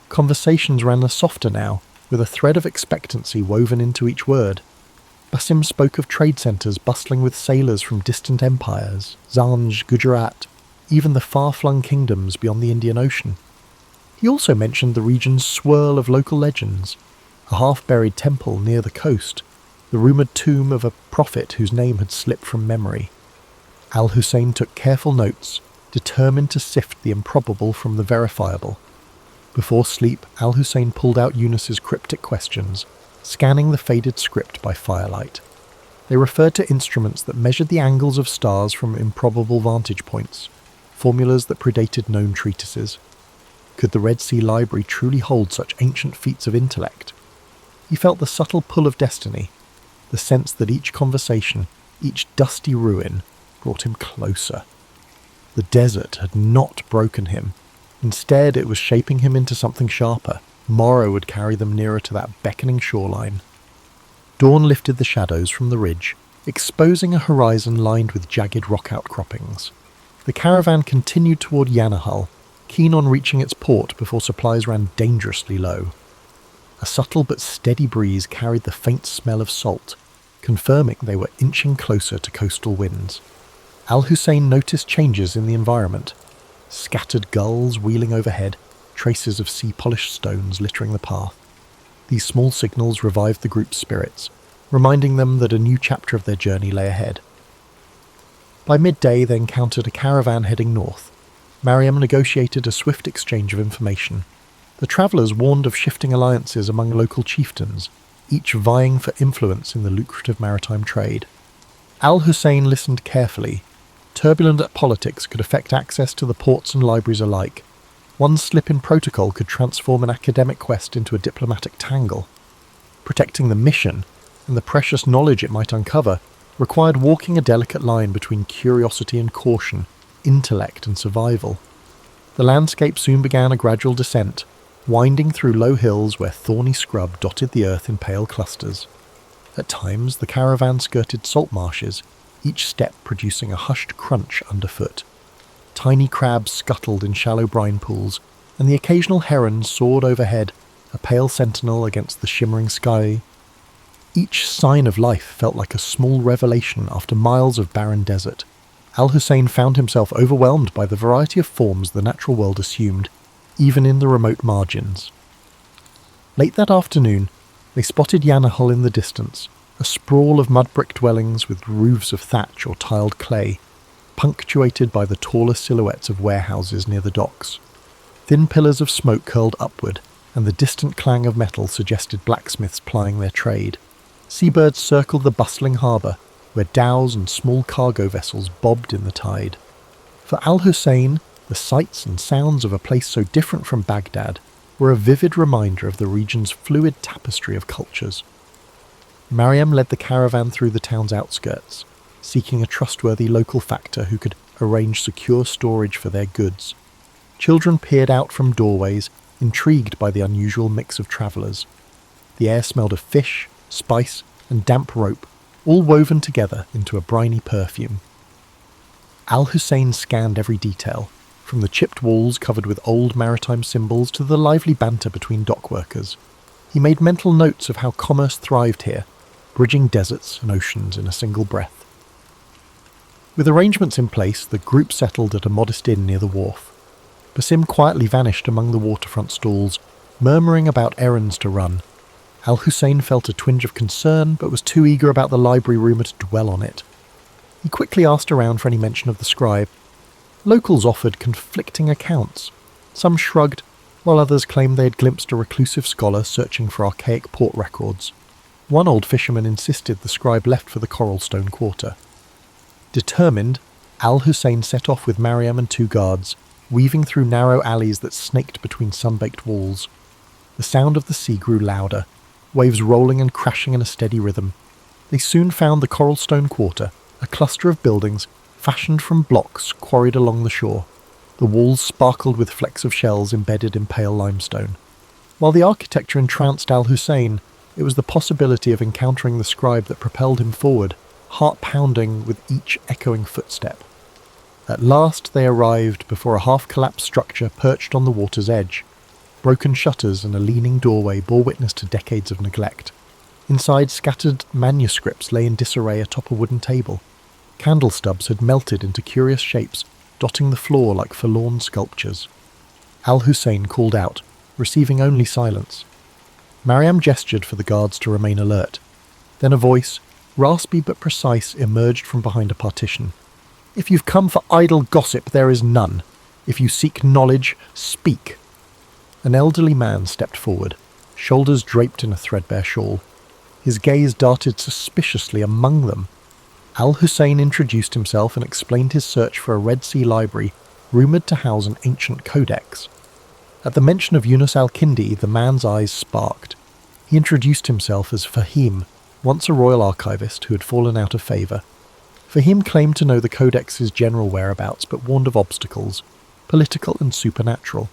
Conversations ran softer now, with a thread of expectancy woven into each word. Basim spoke of trade centres bustling with sailors from distant empires, Zanj, Gujarat, even the far-flung kingdoms beyond the Indian Ocean. He also mentioned the region's swirl of local legends, a half-buried temple near the coast, the rumoured tomb of a prophet whose name had slipped from memory. Al-Hussein took careful notes, determined to sift the improbable from the verifiable. Before sleep, Al-Hussein pulled out Eunice's cryptic questions, scanning the faded script by firelight. They referred to instruments that measured the angles of stars from improbable vantage points, formulas that predated known treatises. Could the Red Sea Library truly hold such ancient feats of intellect? He felt the subtle pull of destiny, the sense that each conversation, each dusty ruin, brought him closer. The desert had not broken him. Instead, it was shaping him into something sharper. Morrow would carry them nearer to that beckoning shoreline. Dawn lifted the shadows from the ridge, exposing a horizon lined with jagged rock outcroppings. The caravan continued toward Yanahal, keen on reaching its port before supplies ran dangerously low. A subtle but steady breeze carried the faint smell of salt, confirming they were inching closer to coastal winds. Al-Hussein noticed changes in the environment. Scattered gulls wheeling overhead, traces of sea-polished stones littering the path. These small signals revived the group's spirits, reminding them that a new chapter of their journey lay ahead. By midday they encountered a caravan heading north. Mariam negotiated a swift exchange of information. The travellers warned of shifting alliances among local chieftains, each vying for influence in the lucrative maritime trade. Al-Hussein listened carefully. Turbulent politics could affect access to the ports and libraries alike. One slip in protocol could transform an academic quest into a diplomatic tangle. Protecting the mission, and the precious knowledge it might uncover, required walking a delicate line between curiosity and caution, intellect and survival. The landscape soon began a gradual descent, winding through low hills where thorny scrub dotted the earth in pale clusters. At times, the caravan skirted salt marshes, each step producing a hushed crunch underfoot. Tiny crabs scuttled in shallow brine pools, and the occasional heron soared overhead, a pale sentinel against the shimmering sky. Each sign of life felt like a small revelation after miles of barren desert. Al-Hussein found himself overwhelmed by the variety of forms the natural world assumed, even in the remote margins. Late that afternoon, they spotted Yanahal in the distance, a sprawl of mud-brick dwellings with roofs of thatch or tiled clay, punctuated by the taller silhouettes of warehouses near the docks. Thin pillars of smoke curled upward, and the distant clang of metal suggested blacksmiths plying their trade. Seabirds circled the bustling harbour, where dhows and small cargo vessels bobbed in the tide. For Al-Hussein, the sights and sounds of a place so different from Baghdad were a vivid reminder of the region's fluid tapestry of cultures. Mariam led the caravan through the town's outskirts, seeking a trustworthy local factor who could arrange secure storage for their goods. Children peered out from doorways, intrigued by the unusual mix of travellers. The air smelled of fish, spice, and damp rope, all woven together into a briny perfume. Al-Hussein scanned every detail, from the chipped walls covered with old maritime symbols to the lively banter between dockworkers. He made mental notes of how commerce thrived here, bridging deserts and oceans in a single breath. With arrangements in place, the group settled at a modest inn near the wharf. Basim quietly vanished among the waterfront stalls, murmuring about errands to run. Al-Hussein felt a twinge of concern, but was too eager about the library rumour to dwell on it. He quickly asked around for any mention of the scribe. Locals offered conflicting accounts. Some shrugged, while others claimed they had glimpsed a reclusive scholar searching for archaic port records. One old fisherman insisted the scribe left for the Coralstone Quarter. Determined, Al-Hussein set off with Mariam and 2 guards, weaving through narrow alleys that snaked between sun-baked walls. The sound of the sea grew louder, waves rolling and crashing in a steady rhythm. They soon found the Coralstone Quarter, a cluster of buildings fashioned from blocks quarried along the shore. The walls sparkled with flecks of shells embedded in pale limestone. While the architecture entranced Al-Hussein, it was the possibility of encountering the scribe that propelled him forward, heart-pounding with each echoing footstep. At last they arrived before a half-collapsed structure perched on the water's edge. Broken shutters and a leaning doorway bore witness to decades of neglect. Inside, scattered manuscripts lay in disarray atop a wooden table. Candle stubs had melted into curious shapes, dotting the floor like forlorn sculptures. Al-Hussein called out, receiving only silence. Mariam gestured for the guards to remain alert. Then a voice, raspy but precise, emerged from behind a partition. "If you've come for idle gossip, there is none. If you seek knowledge, speak." An elderly man stepped forward, shoulders draped in a threadbare shawl. His gaze darted suspiciously among them. Al-Hussein introduced himself and explained his search for a Red Sea library rumoured to house an ancient codex. At the mention of Yunus al-Kindi, the man's eyes sparked. He introduced himself as Fahim, once a royal archivist who had fallen out of favour. Fahim claimed to know the codex's general whereabouts, but warned of obstacles, political and supernatural.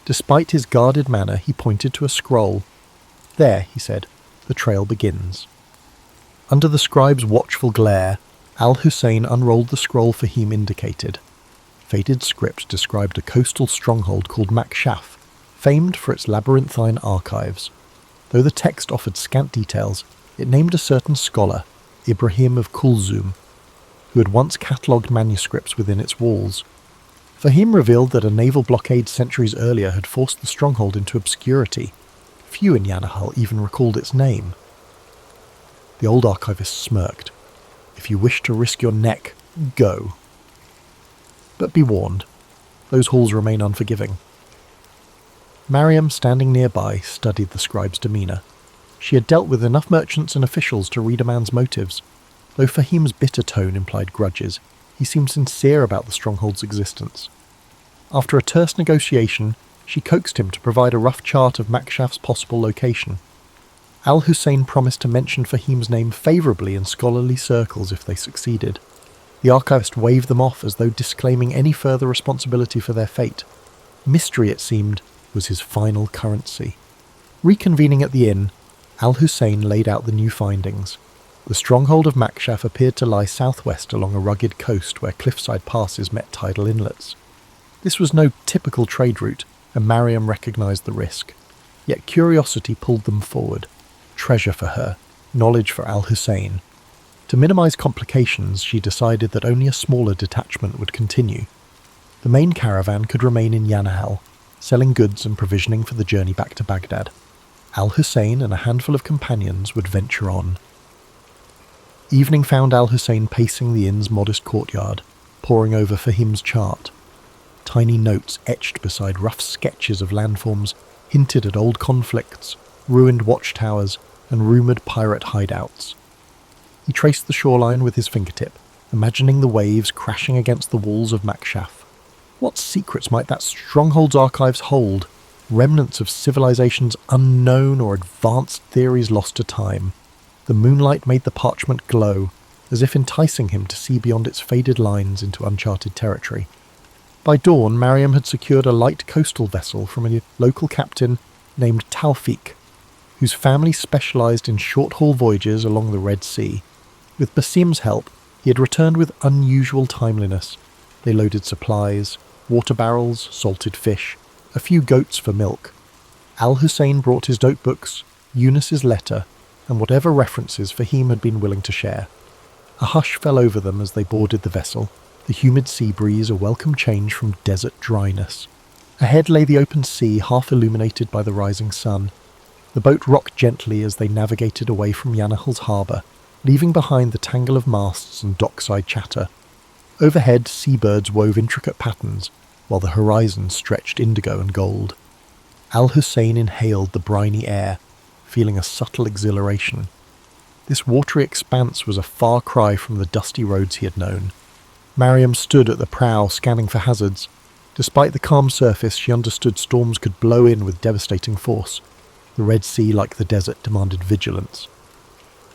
Despite his guarded manner, he pointed to a scroll. "There," he said, "the trail begins." Under the scribe's watchful glare, Al-Hussein unrolled the scroll Fahim indicated. Faded script described a coastal stronghold called Makshaf, famed for its labyrinthine archives. Though the text offered scant details, it named a certain scholar, Ibrahim of Kulzum, who had once catalogued manuscripts within its walls. Fahim revealed that a naval blockade centuries earlier had forced the stronghold into obscurity. Few in Yanahal even recalled its name. The old archivist smirked. "If you wish to risk your neck, go. But be warned, those halls remain unforgiving." Mariam, standing nearby, studied the scribe's demeanour. She had dealt with enough merchants and officials to read a man's motives. Though Fahim's bitter tone implied grudges, he seemed sincere about the stronghold's existence. After a terse negotiation, she coaxed him to provide a rough chart of Makshaf's possible location. Al-Hussein promised to mention Fahim's name favourably in scholarly circles if they succeeded. The archivist waved them off as though disclaiming any further responsibility for their fate. Mystery, it seemed, was his final currency. Reconvening at the inn, Al-Hussein laid out the new findings. The stronghold of Makshaf appeared to lie southwest along a rugged coast where cliffside passes met tidal inlets. This was no typical trade route, and Mariam recognised the risk. Yet curiosity pulled them forward. Treasure for her, knowledge for Al-Hussein. To minimise complications, she decided that only a smaller detachment would continue. The main caravan could remain in Yanahal, selling goods and provisioning for the journey back to Baghdad. Al-Hussein and a handful of companions would venture on. Evening found Al-Hussein pacing the inn's modest courtyard, poring over Fahim's chart. Tiny notes etched beside rough sketches of landforms hinted at old conflicts, ruined watchtowers, and rumoured pirate hideouts. He traced the shoreline with his fingertip, imagining the waves crashing against the walls of Makshaf. What secrets might that stronghold's archives hold? Remnants of civilizations unknown or advanced theories lost to time. The moonlight made the parchment glow, as if enticing him to see beyond its faded lines into uncharted territory. By dawn, Mariam had secured a light coastal vessel from a local captain named Tawfiq, whose family specialised in short-haul voyages along the Red Sea. With Basim's help, he had returned with unusual timeliness. They loaded supplies, water barrels, salted fish, a few goats for milk. Al-Hussein brought his notebooks, Eunice's letter, and whatever references Fahim had been willing to share. A hush fell over them as they boarded the vessel, the humid sea breeze a welcome change from desert dryness. Ahead lay the open sea, half illuminated by the rising sun. The boat rocked gently as they navigated away from Yanahal's harbour, leaving behind the tangle of masts and dockside chatter. Overhead, seabirds wove intricate patterns, while the horizon stretched indigo and gold. Al-Hussein inhaled the briny air, feeling a subtle exhilaration. This watery expanse was a far cry from the dusty roads he had known. Mariam stood at the prow, scanning for hazards. Despite the calm surface, she understood storms could blow in with devastating force. The Red Sea, like the desert, demanded vigilance.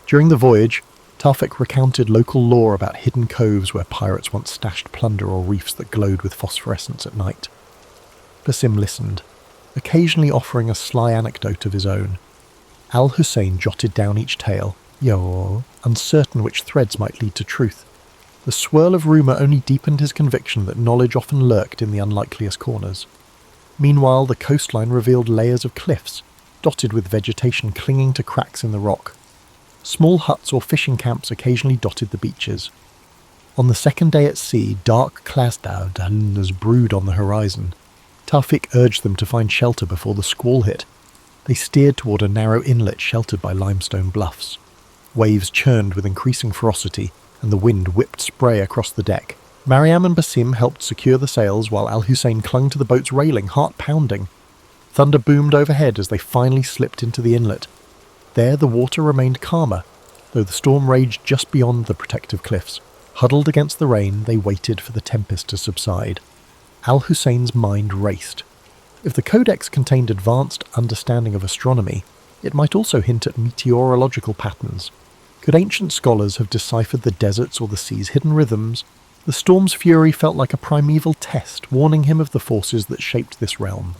During the voyage, Tawfiq recounted local lore about hidden coves where pirates once stashed plunder or reefs that glowed with phosphorescence at night. Basim listened, occasionally offering a sly anecdote of his own. Al-Hussein jotted down each tale, uncertain which threads might lead to truth. The swirl of rumour only deepened his conviction that knowledge often lurked in the unlikeliest corners. Meanwhile, the coastline revealed layers of cliffs, dotted with vegetation clinging to cracks in the rock. Small huts or fishing camps occasionally dotted the beaches. On the second day at sea, dark clouds brewed on the horizon. Tawfiq urged them to find shelter before the squall hit. They steered toward a narrow inlet sheltered by limestone bluffs. Waves churned with increasing ferocity, and the wind whipped spray across the deck. Mariam and Basim helped secure the sails while Al-Hussein clung to the boat's railing, heart pounding. Thunder boomed overhead as they finally slipped into the inlet. There the water remained calmer, though the storm raged just beyond the protective cliffs. Huddled against the rain, they waited for the tempest to subside. Al-Hussein's mind raced. If the codex contained advanced understanding of astronomy, it might also hint at meteorological patterns. Could ancient scholars have deciphered the desert's or the sea's hidden rhythms? The storm's fury felt like a primeval test, warning him of the forces that shaped this realm.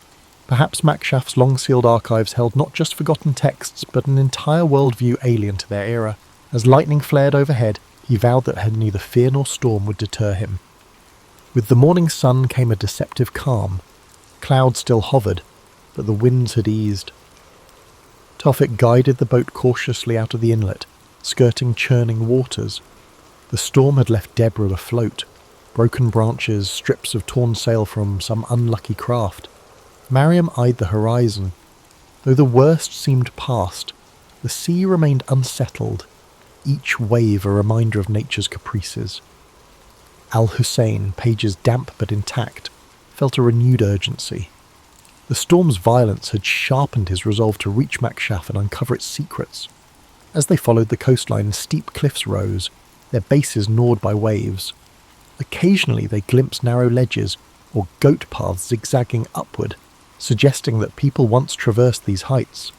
Perhaps Makshaf's long-sealed archives held not just forgotten texts, but an entire worldview alien to their era. As lightning flared overhead, he vowed that neither fear nor storm would deter him. With the morning sun came a deceptive calm. Clouds still hovered, but the winds had eased. Tawfiq guided the boat cautiously out of the inlet, skirting churning waters. The storm had left debris afloat, broken branches, strips of torn sail from some unlucky craft. Mariam eyed the horizon. Though the worst seemed past, the sea remained unsettled, each wave a reminder of nature's caprices. Al-Hussein, pages damp but intact, felt a renewed urgency. The storm's violence had sharpened his resolve to reach Makshaf and uncover its secrets. As they followed the coastline, steep cliffs rose, their bases gnawed by waves. Occasionally they glimpsed narrow ledges or goat paths zigzagging upward, suggesting that people once traversed these heights.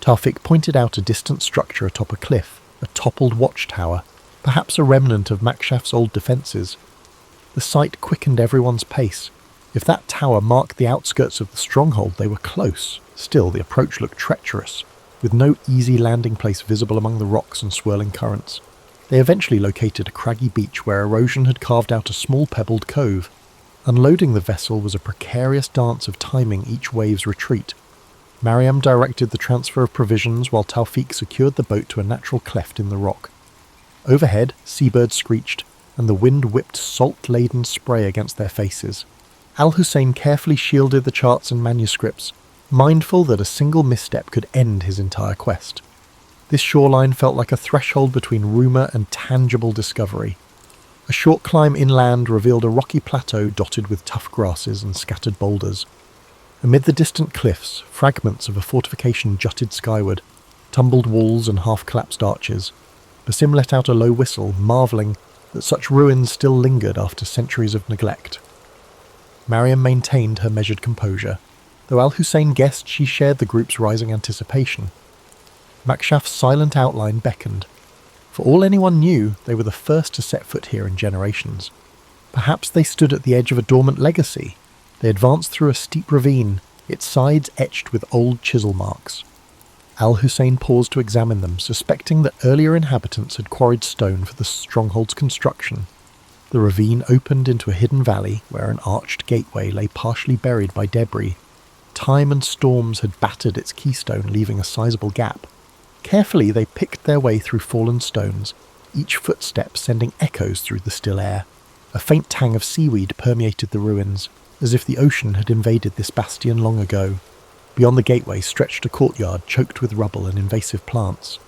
Tawfiq pointed out a distant structure atop a cliff, a toppled watchtower, perhaps a remnant of Makshaf's old defences. The sight quickened everyone's pace. If that tower marked the outskirts of the stronghold, they were close. Still, the approach looked treacherous, with no easy landing place visible among the rocks and swirling currents. They eventually located a craggy beach where erosion had carved out a small pebbled cove. Unloading the vessel was a precarious dance of timing each wave's retreat. Mariam directed the transfer of provisions while Taufik secured the boat to a natural cleft in the rock. Overhead, seabirds screeched, and the wind whipped salt-laden spray against their faces. Al-Hussein carefully shielded the charts and manuscripts, mindful that a single misstep could end his entire quest. This shoreline felt like a threshold between rumour and tangible discovery. A short climb inland revealed a rocky plateau dotted with tough grasses and scattered boulders. Amid the distant cliffs, fragments of a fortification jutted skyward, tumbled walls and half-collapsed arches. Basim let out a low whistle, marvelling that such ruins still lingered after centuries of neglect. Mariam maintained her measured composure, though Al-Hussein guessed she shared the group's rising anticipation. Makshaf's silent outline beckoned. For all anyone knew, they were the first to set foot here in generations. Perhaps they stood at the edge of a dormant legacy. They advanced through a steep ravine, its sides etched with old chisel marks. Al-Hussein paused to examine them, suspecting that earlier inhabitants had quarried stone for the stronghold's construction. The ravine opened into a hidden valley where an arched gateway lay partially buried by debris. Time and storms had battered its keystone, leaving a sizable gap. Carefully they picked their way through fallen stones, each footstep sending echoes through the still air. A faint tang of seaweed permeated the ruins, as if the ocean had invaded this bastion long ago. Beyond the gateway stretched a courtyard choked with rubble and invasive plants.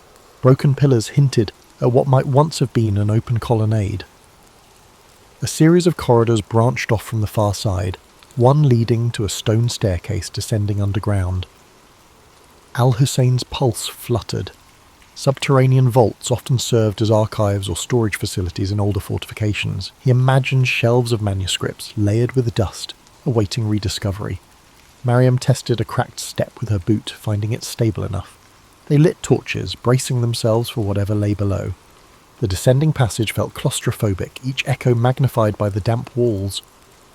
Broken pillars hinted at what might once have been an open colonnade. A series of corridors branched off from the far side, one leading to a stone staircase descending underground. Al-Hussein's pulse fluttered. Subterranean vaults often served as archives or storage facilities in older fortifications. He imagined shelves of manuscripts, layered with dust, awaiting rediscovery. Mariam tested a cracked step with her boot, finding it stable enough. They lit torches, bracing themselves for whatever lay below. The descending passage felt claustrophobic, each echo magnified by the damp walls.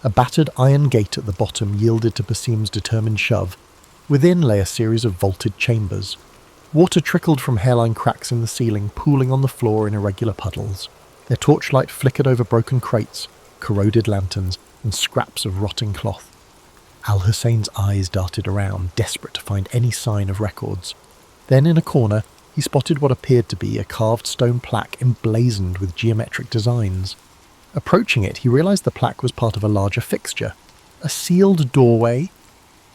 A battered iron gate at the bottom yielded to Basim's determined shove. Within lay a series of vaulted chambers. Water trickled from hairline cracks in the ceiling, pooling on the floor in irregular puddles. Their torchlight flickered over broken crates, corroded lanterns, and scraps of rotting cloth. Al-Hussein's eyes darted around, desperate to find any sign of records. Then in a corner, he spotted what appeared to be a carved stone plaque emblazoned with geometric designs. Approaching it, he realized the plaque was part of a larger fixture. A sealed doorway.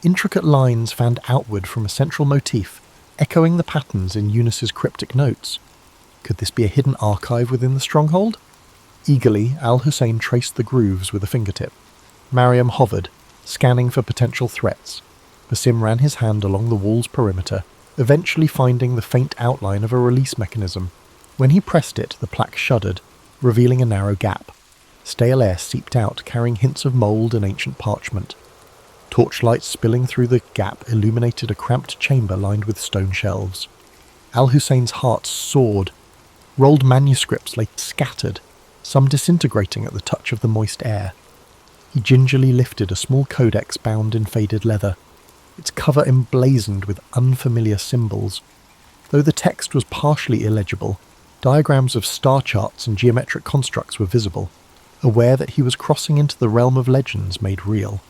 Intricate lines fanned outward from a central motif, echoing the patterns in Eunice's cryptic notes. Could this be a hidden archive within the stronghold? Eagerly, Al-Hussein traced the grooves with a fingertip. Mariam hovered, scanning for potential threats. Basim ran his hand along the wall's perimeter, eventually finding the faint outline of a release mechanism. When he pressed it, the plaque shuddered, revealing a narrow gap. Stale air seeped out, carrying hints of mould and ancient parchment. Torchlight spilling through the gap illuminated a cramped chamber lined with stone shelves. Al-Hussein's heart soared. Rolled manuscripts lay scattered, some disintegrating at the touch of the moist air. He gingerly lifted a small codex bound in faded leather, its cover emblazoned with unfamiliar symbols. Though the text was partially illegible, diagrams of star charts and geometric constructs were visible, aware that he was crossing into the realm of legends made real.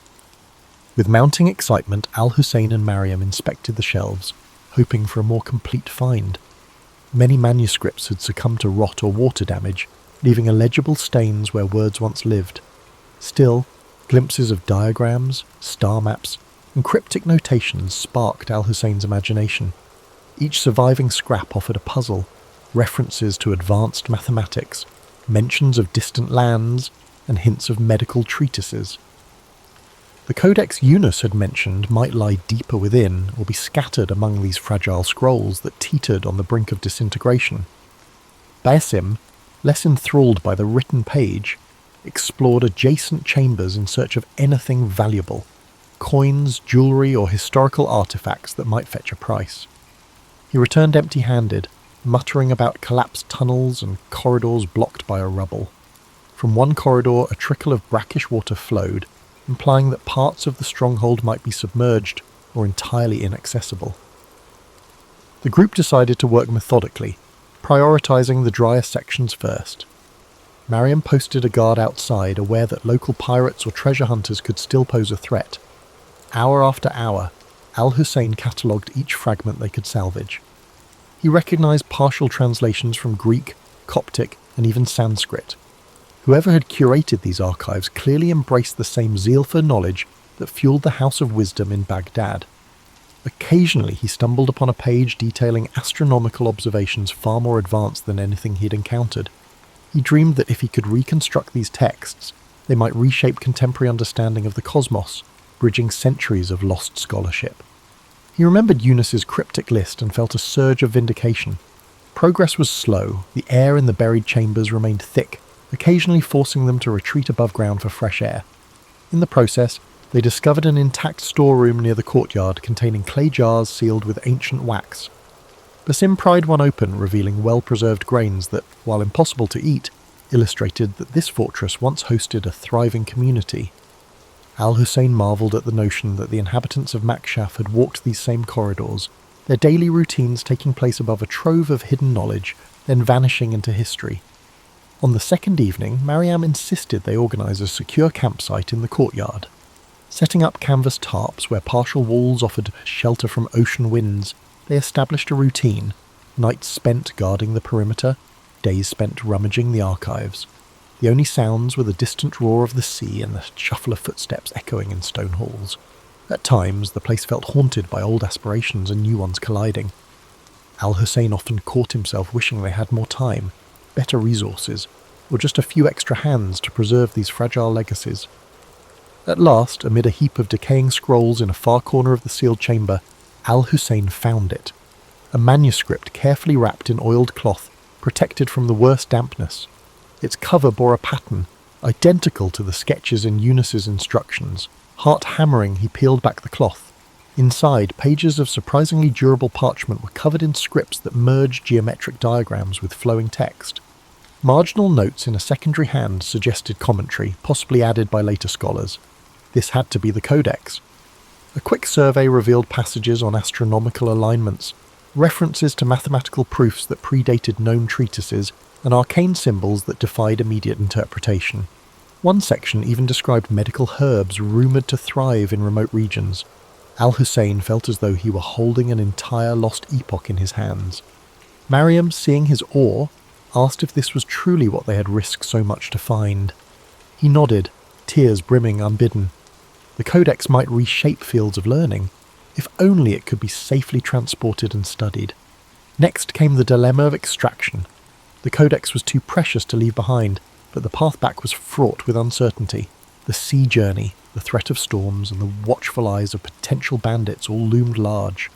With mounting excitement, Al-Hussein and Mariam inspected the shelves, hoping for a more complete find. Many manuscripts had succumbed to rot or water damage, leaving illegible stains where words once lived. Still, glimpses of diagrams, star maps, and cryptic notations sparked Al-Hussein's imagination. Each surviving scrap offered a puzzle, references to advanced mathematics, mentions of distant lands, and hints of medical treatises. The codex Eunice had mentioned might lie deeper within or be scattered among these fragile scrolls that teetered on the brink of disintegration. Basim, less enthralled by the written page, explored adjacent chambers in search of anything valuable, coins, jewellery, or historical artefacts that might fetch a price. He returned empty-handed, muttering about collapsed tunnels and corridors blocked by a rubble. From one corridor a trickle of brackish water flowed, implying that parts of the stronghold might be submerged or entirely inaccessible. The group decided to work methodically, prioritising the drier sections first. Mariam posted a guard outside, aware that local pirates or treasure hunters could still pose a threat. Hour after hour, Al-Hussein catalogued each fragment they could salvage. He recognized partial translations from Greek, Coptic, and even Sanskrit. Whoever had curated these archives clearly embraced the same zeal for knowledge that fueled the House of Wisdom in Baghdad. Occasionally he stumbled upon a page detailing astronomical observations far more advanced than anything he'd encountered. He dreamed that if he could reconstruct these texts, they might reshape contemporary understanding of the cosmos, bridging centuries of lost scholarship. He remembered Eunice's cryptic list and felt a surge of vindication. Progress was slow, the air in the buried chambers remained thick, occasionally forcing them to retreat above ground for fresh air. In the process, they discovered an intact storeroom near the courtyard containing clay jars sealed with ancient wax. Basim pried one open, revealing well-preserved grains that, while impossible to eat, illustrated that this fortress once hosted a thriving community. Al-Hussein marvelled at the notion that the inhabitants of Makshaf had walked these same corridors, their daily routines taking place above a trove of hidden knowledge, then vanishing into history. On the second evening, Mariam insisted they organise a secure campsite in the courtyard. Setting up canvas tarps where partial walls offered shelter from ocean winds, they established a routine, nights spent guarding the perimeter, days spent rummaging the archives. The only sounds were the distant roar of the sea and the shuffle of footsteps echoing in stone halls. At times, the place felt haunted by old aspirations and new ones colliding. Al-Hussein often caught himself wishing they had more time, better resources, or just a few extra hands to preserve these fragile legacies. At last, amid a heap of decaying scrolls in a far corner of the sealed chamber, Al-Hussein found it. A manuscript carefully wrapped in oiled cloth, protected from the worst dampness. Its cover bore a pattern, identical to the sketches in Eunice's instructions. Heart-hammering, he peeled back the cloth. Inside, pages of surprisingly durable parchment were covered in scripts that merged geometric diagrams with flowing text. Marginal notes in a secondary hand suggested commentary, possibly added by later scholars. This had to be the codex. A quick survey revealed passages on astronomical alignments, references to mathematical proofs that predated known treatises, and arcane symbols that defied immediate interpretation. One section even described medical herbs rumoured to thrive in remote regions. Al-Hussein felt as though he were holding an entire lost epoch in his hands. Mariam, seeing his awe, asked if this was truly what they had risked so much to find. He nodded, tears brimming unbidden. The codex might reshape fields of learning, if only it could be safely transported and studied. Next came the dilemma of extraction. The codex was too precious to leave behind, but the path back was fraught with uncertainty. The sea journey, the threat of storms, and the watchful eyes of potential bandits all loomed large.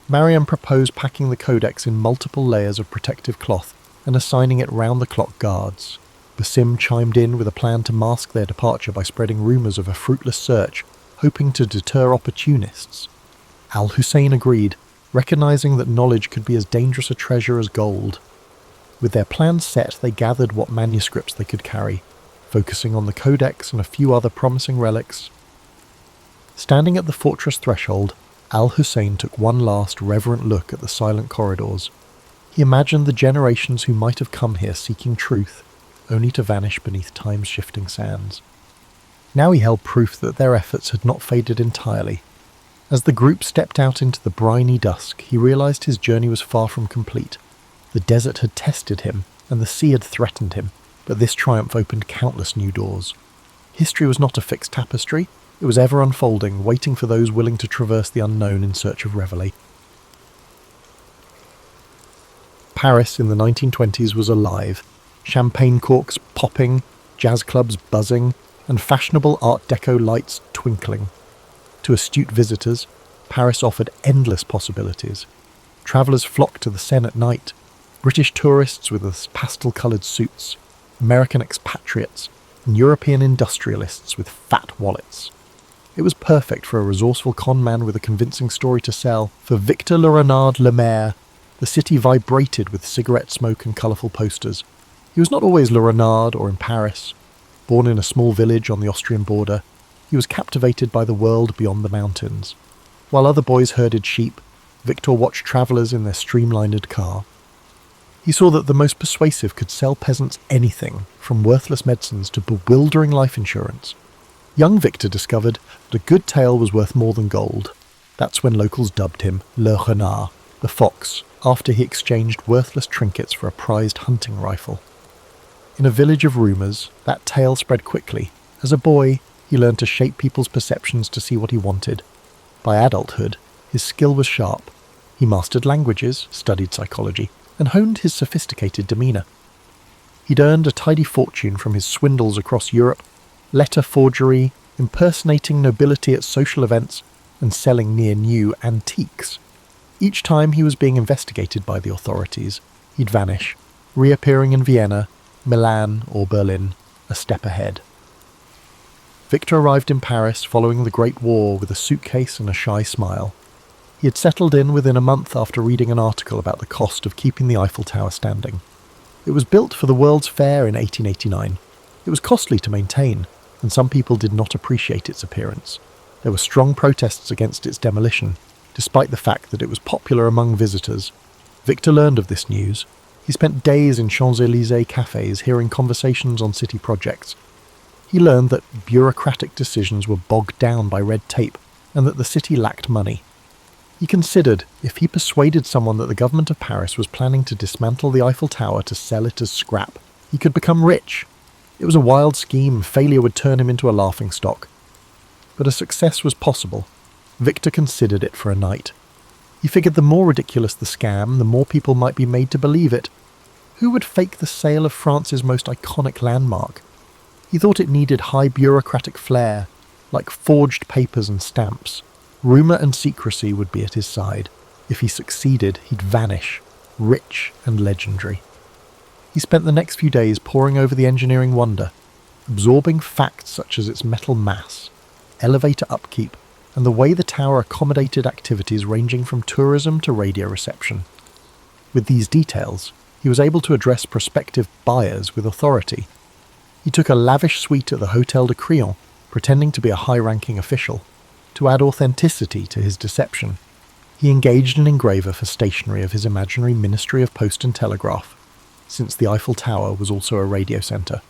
Mariam proposed packing the codex in multiple layers of protective cloth and assigning it round-the-clock guards. Basim chimed in with a plan to mask their departure by spreading rumours of a fruitless search, hoping to deter opportunists. Al-Hussein agreed, recognising that knowledge could be as dangerous a treasure as gold. With their plans set, they gathered what manuscripts they could carry, focusing on the codex and a few other promising relics. Standing at the fortress threshold, Al-Hussein took one last reverent look at the silent corridors. He imagined the generations who might have come here seeking truth, only to vanish beneath time's shifting sands. Now he held proof that their efforts had not faded entirely. As the group stepped out into the briny dusk, he realised his journey was far from complete. The desert had tested him, and the sea had threatened him, but this triumph opened countless new doors. History was not a fixed tapestry, it was ever unfolding, waiting for those willing to traverse the unknown in search of revelation. Paris in the 1920s was alive, champagne corks popping, jazz clubs buzzing, and fashionable Art Deco lights twinkling. To astute visitors, Paris offered endless possibilities. Travellers flocked to the Seine at night, British tourists with pastel-coloured suits, American expatriates, and European industrialists with fat wallets. It was perfect for a resourceful con man with a convincing story to sell. For Victor Le Renard Le Maire, the city vibrated with cigarette smoke and colourful posters. He was not always Le Renard or in Paris. Born in a small village on the Austrian border, he was captivated by the world beyond the mountains. While other boys herded sheep, Victor watched travellers in their streamlined car. He saw that the most persuasive could sell peasants anything, from worthless medicines to bewildering life insurance. Young Victor discovered that a good tale was worth more than gold. That's when locals dubbed him Le Renard, the fox, after he exchanged worthless trinkets for a prized hunting rifle. In a village of rumours, that tale spread quickly. As a boy, he learned to shape people's perceptions to see what he wanted. By adulthood, his skill was sharp. He mastered languages, studied psychology, and honed his sophisticated demeanour. He'd earned a tidy fortune from his swindles across Europe, letter forgery, impersonating nobility at social events, and selling near-new antiques. Each time he was being investigated by the authorities, he'd vanish, reappearing in Vienna, Milan, or Berlin, a step ahead. Victor arrived in Paris following the Great War with a suitcase and a shy smile. He had settled in within a month after reading an article about the cost of keeping the Eiffel Tower standing. It was built for the World's Fair in 1889. It was costly to maintain, and some people did not appreciate its appearance. There were strong protests against its demolition, despite the fact that it was popular among visitors. Victor learned of this news. He spent days in Champs-Élysées cafes hearing conversations on city projects. He learned that bureaucratic decisions were bogged down by red tape and that the city lacked money. He considered if he persuaded someone that the government of Paris was planning to dismantle the Eiffel Tower to sell it as scrap, he could become rich. It was a wild scheme. Failure would turn him into a laughingstock. But a success was possible. Victor considered it for a night. He figured the more ridiculous the scam, the more people might be made to believe it. Who would fake the sale of France's most iconic landmark? He thought it needed high bureaucratic flair, like forged papers and stamps. Rumour and secrecy would be at his side. If he succeeded, he'd vanish, rich and legendary. He spent the next few days poring over the engineering wonder, absorbing facts such as its metal mass, elevator upkeep, and the way the tower accommodated activities ranging from tourism to radio reception. With these details, he was able to address prospective buyers with authority. He took a lavish suite at the Hôtel de Crillon, pretending to be a high-ranking official. To add authenticity to his deception, he engaged an engraver for stationery of his imaginary Ministry of Post and Telegraph, since the Eiffel Tower was also a radio centre.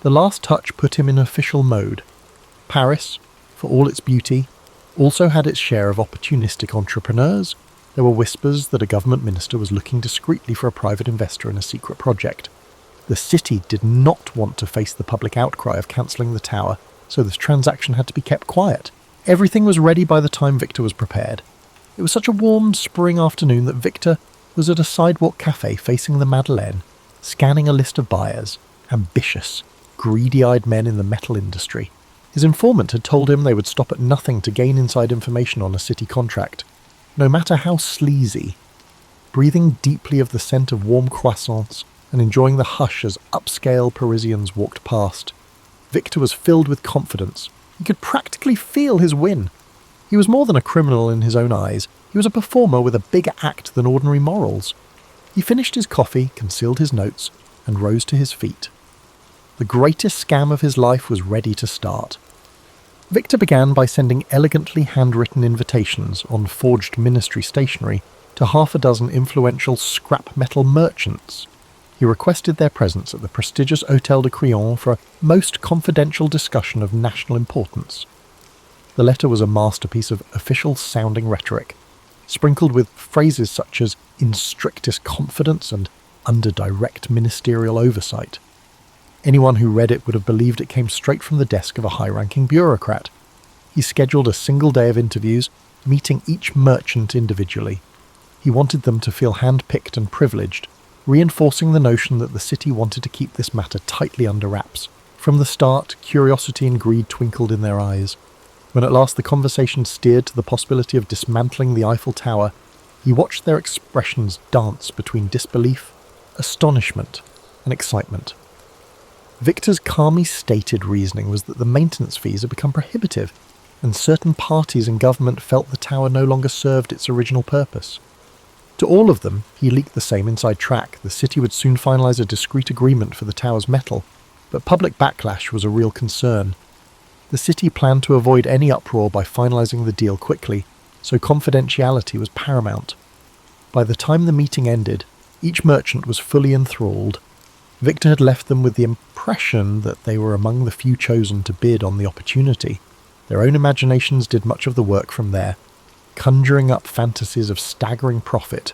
The last touch put him in official mode. Paris, for all its beauty, also had its share of opportunistic entrepreneurs. There were whispers that a government minister was looking discreetly for a private investor in a secret project. The city did not want to face the public outcry of cancelling the tower, so this transaction had to be kept quiet. Everything was ready by the time Victor was prepared. It was such a warm spring afternoon that Victor was at a sidewalk cafe facing the Madeleine, scanning a list of buyers, ambitious, greedy-eyed men in the metal industry. His informant had told him they would stop at nothing to gain inside information on a city contract, no matter how sleazy. Breathing deeply of the scent of warm croissants and enjoying the hush as upscale Parisians walked past, Victor was filled with confidence. He could practically feel his win. He was more than a criminal in his own eyes. He was a performer with a bigger act than ordinary morals. He finished his coffee, concealed his notes, and rose to his feet. The greatest scam of his life was ready to start. Victor began by sending elegantly handwritten invitations on forged ministry stationery to half a dozen influential scrap metal merchants. He requested their presence at the prestigious Hôtel de Crillon for a most confidential discussion of national importance. The letter was a masterpiece of official-sounding rhetoric, sprinkled with phrases such as "in strictest confidence" and "under direct ministerial oversight." Anyone who read it would have believed it came straight from the desk of a high-ranking bureaucrat. He scheduled a single day of interviews, meeting each merchant individually. He wanted them to feel hand-picked and privileged, reinforcing the notion that the city wanted to keep this matter tightly under wraps. From the start, curiosity and greed twinkled in their eyes. When at last the conversation steered to the possibility of dismantling the Eiffel Tower, he watched their expressions dance between disbelief, astonishment, and excitement. Victor's calmly stated reasoning was that the maintenance fees had become prohibitive, and certain parties in government felt the tower no longer served its original purpose. To all of them, he leaked the same inside track. The city would soon finalise a discreet agreement for the tower's metal, but public backlash was a real concern. The city planned to avoid any uproar by finalising the deal quickly, so confidentiality was paramount. By the time the meeting ended, each merchant was fully enthralled. Victor had left them with the impression that they were among the few chosen to bid on the opportunity. Their own imaginations did much of the work from there. conjuring up fantasies of staggering profit.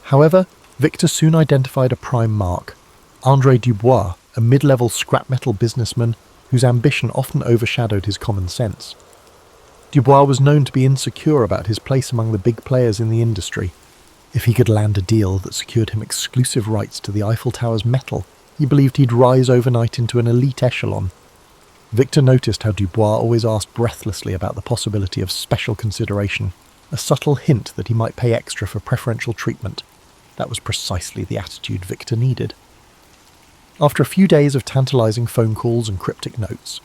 However, Victor soon identified a prime mark, André Dubois, a mid-level scrap metal businessman whose ambition often overshadowed his common sense. Dubois was known to be insecure about his place among the big players in the industry. If he could land a deal that secured him exclusive rights to the Eiffel Tower's metal, he believed he'd rise overnight into an elite echelon. Victor noticed how Dubois always asked breathlessly about the possibility of special consideration, a subtle hint that he might pay extra for preferential treatment. That was precisely the attitude Victor needed. After a few days of tantalizing phone calls and cryptic notes,